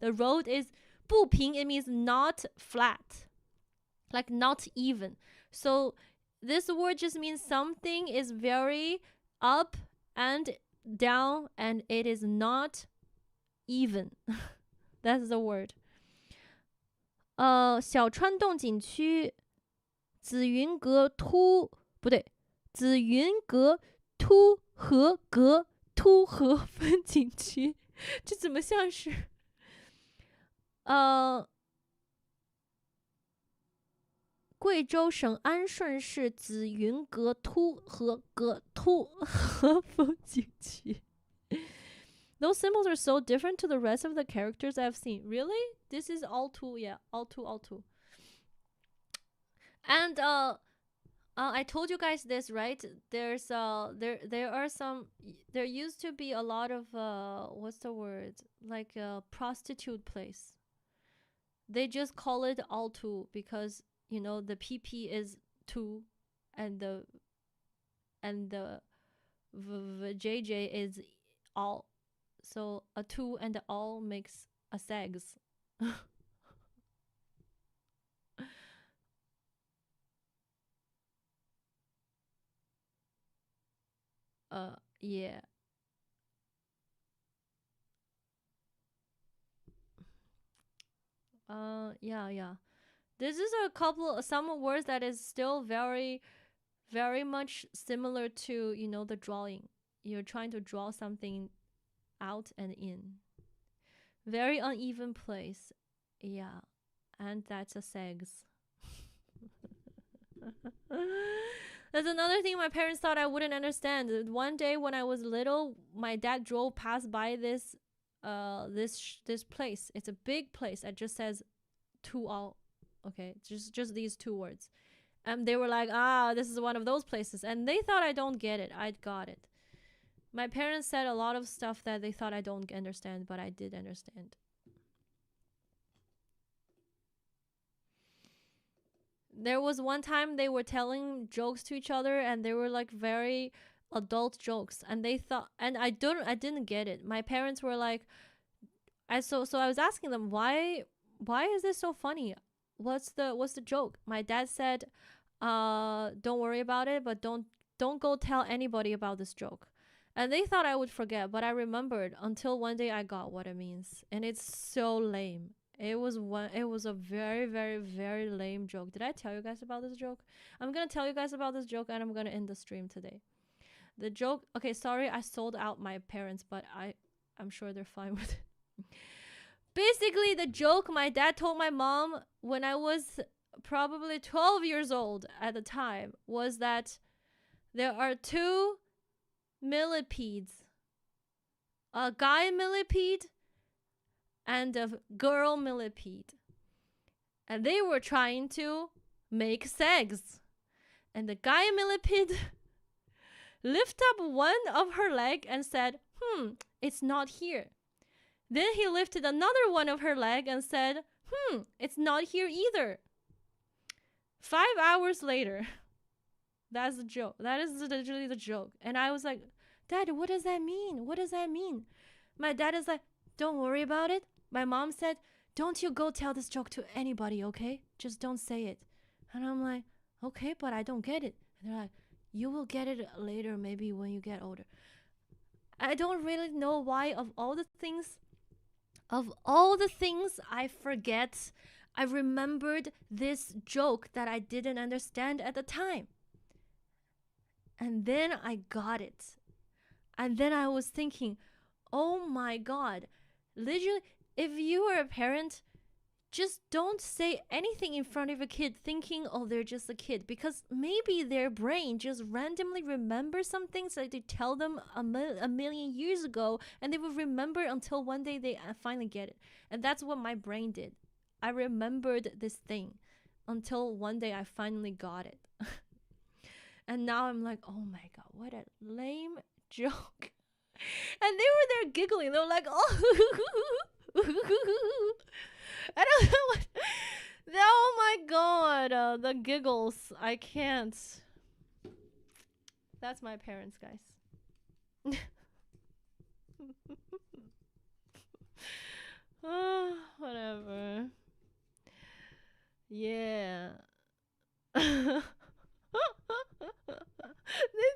the road is 不平. It means not flat, like not even. So this word just means something is very up and down and it is not even. That's the word. 小川洞景区紫云阁突不对，紫云阁突河阁突河风景区，这怎么像是贵州省安顺市紫云阁突河阁突河风景区。Those symbols are so different to the rest of the characters I've seen. Really? This is Alto, yeah. Alto. And I told you guys this, right? There used to be a lot of what's the word? Like a prostitute place. They just call it Alto because, you know, the PP is 2 and the JJ is all. So a 2 and a all makes a segs. Yeah. Yeah. This is some words that is still very, very much similar to, you know, the drawing. You're trying to draw something out and in. Very uneven place. Yeah. And that's a segs. That's another thing my parents thought I wouldn't understand. One day when I was little, my dad drove past by this place. It's a big place. It just says 2 all. Okay, just these 2 words. And they were like, this is one of those places. And they thought I don't get it. I got it. My parents said a lot of stuff that they thought I don't understand, but I did understand. There was one time they were telling jokes to each other and they were like very adult jokes and they thought, and I didn't get it. My parents were like, so I was asking them, why is this so funny? What's the joke? My dad said, don't worry about it, but don't go tell anybody about this joke. And they thought I would forget, but I remembered until one day I got what it means. And it's so lame. It was a very, very, very lame joke. Did I tell you guys about this joke? I'm going to tell you guys about this joke and I'm going to end the stream today. The joke, okay, sorry, I sold out my parents, but I'm sure they're fine with it. Basically, the joke my dad told my mom when I was probably 12 years old at the time was that there are 2 millipedes, a guy millipede and a girl millipede, and they were trying to make segs, and the guy millipede lifted up one of her leg and said, it's not here. Then he lifted another one of her leg and said, it's not here either. 5 hours later, that's the joke. That is literally the joke. And I was like, Dad, what does that mean? What does that mean? My dad is like, don't worry about it. My mom said, don't you go tell this joke to anybody, okay? Just don't say it. And I'm like, okay, but I don't get it. And they're like, You will get it later, maybe when you get older. I don't really know why of all the things I forget, I remembered this joke that I didn't understand at the time. And then I got it. And then I was thinking, oh my God, literally, if you are a parent, just don't say anything in front of a kid thinking, oh, they're just a kid. Because maybe their brain just randomly remembers some things that they tell them a million years ago, and they will remember until one day they finally get it. And that's what my brain did. I remembered this thing until one day I finally got it. And now I'm like, oh my God, what a lame joke. And they were there giggling. They were like, oh, I don't know what. Oh my God, the giggles. I can't. That's my parents, guys. Oh, whatever. Yeah. They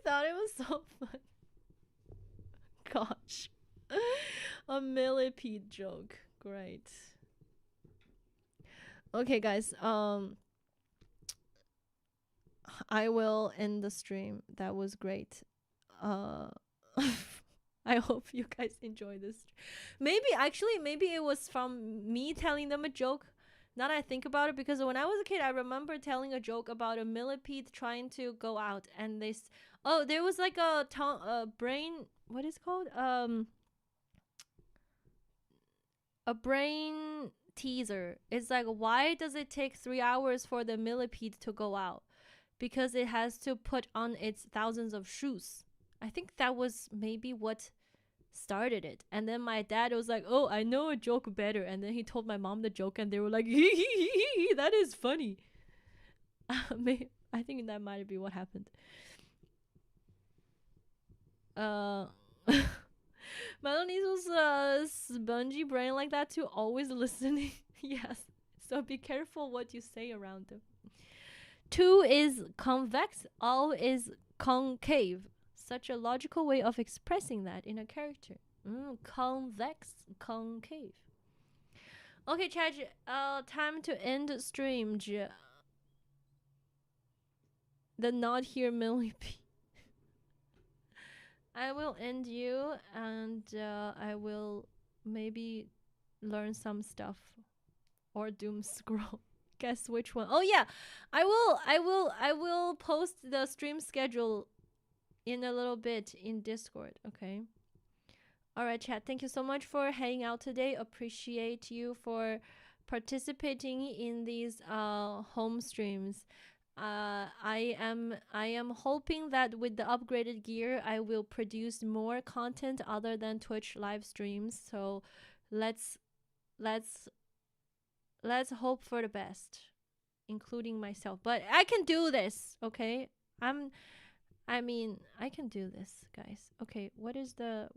thought it was so fun. Gosh. A millipede joke. Great. Okay, guys. I will end the stream. That was great. I hope you guys enjoy this. Maybe it was from me telling them a joke. Now that I think about it, because when I was a kid, I remember telling a joke about a millipede trying to go out, and there was like a brain. What is it called? A brain teaser. It's like, why does it take 3 hours for the millipede to go out? Because it has to put on its thousands of shoes. I think that was maybe what started it. And then my dad was like, oh, I know a joke better. And then he told my mom the joke, and they were like, that is funny. I think that might be what happened. Melanie's was a spongy brain like that too, always listening. Yes, so be careful what you say around them. 2 is convex, all is concave. Such a logical way of expressing that in a character. Convex, concave. Okay, chat. Time to end stream. The not here millipede. I will end you, and I will maybe learn some stuff or doom scroll. Guess which one? Oh yeah, I will post the stream schedule in a little bit in Discord. Okay. All right, chat. Thank you so much for hanging out today. Appreciate you for participating in these home streams. I am hoping that with the upgraded gear, I will produce more content other than Twitch live streams. So let's hope for the best, including myself. But I can do this, okay? I mean, I can do this, guys. Okay, what is the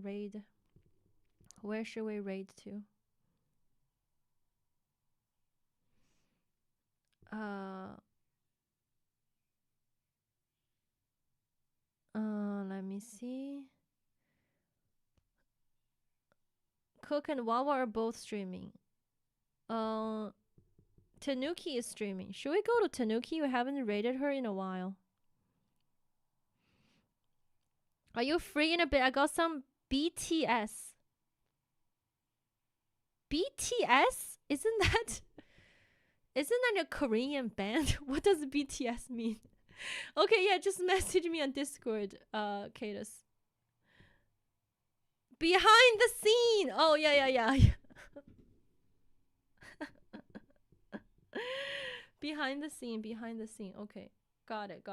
raid? Where should we raid to? Let me see. Cook and Wawa are both streaming. Tanuki is streaming. Should we go to Tanuki? We haven't raided her in a while. Are you free in a bit? I got some BTS. BTS? Isn't that a Korean band? What does BTS mean? Okay, yeah, just message me on Discord, Katus. Behind the scene! Oh, yeah. Behind the scene. Okay, got it.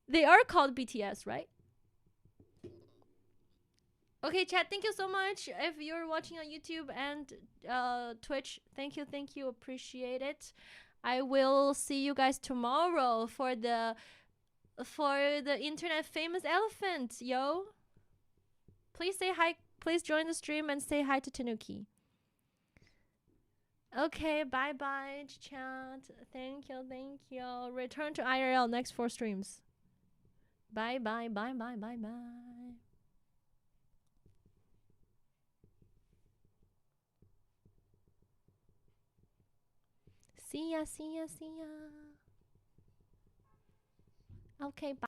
They are called BTS, right? Okay, chat, thank you so much. If you're watching on YouTube and Twitch, thank you, appreciate it. I will see you guys tomorrow for the internet famous elephant, yo. Please say hi, please join the stream and say hi to Tanuki. Okay, bye bye, chat. Thank you. Return to IRL next 4 streams. Bye bye. See ya. Okay, bye.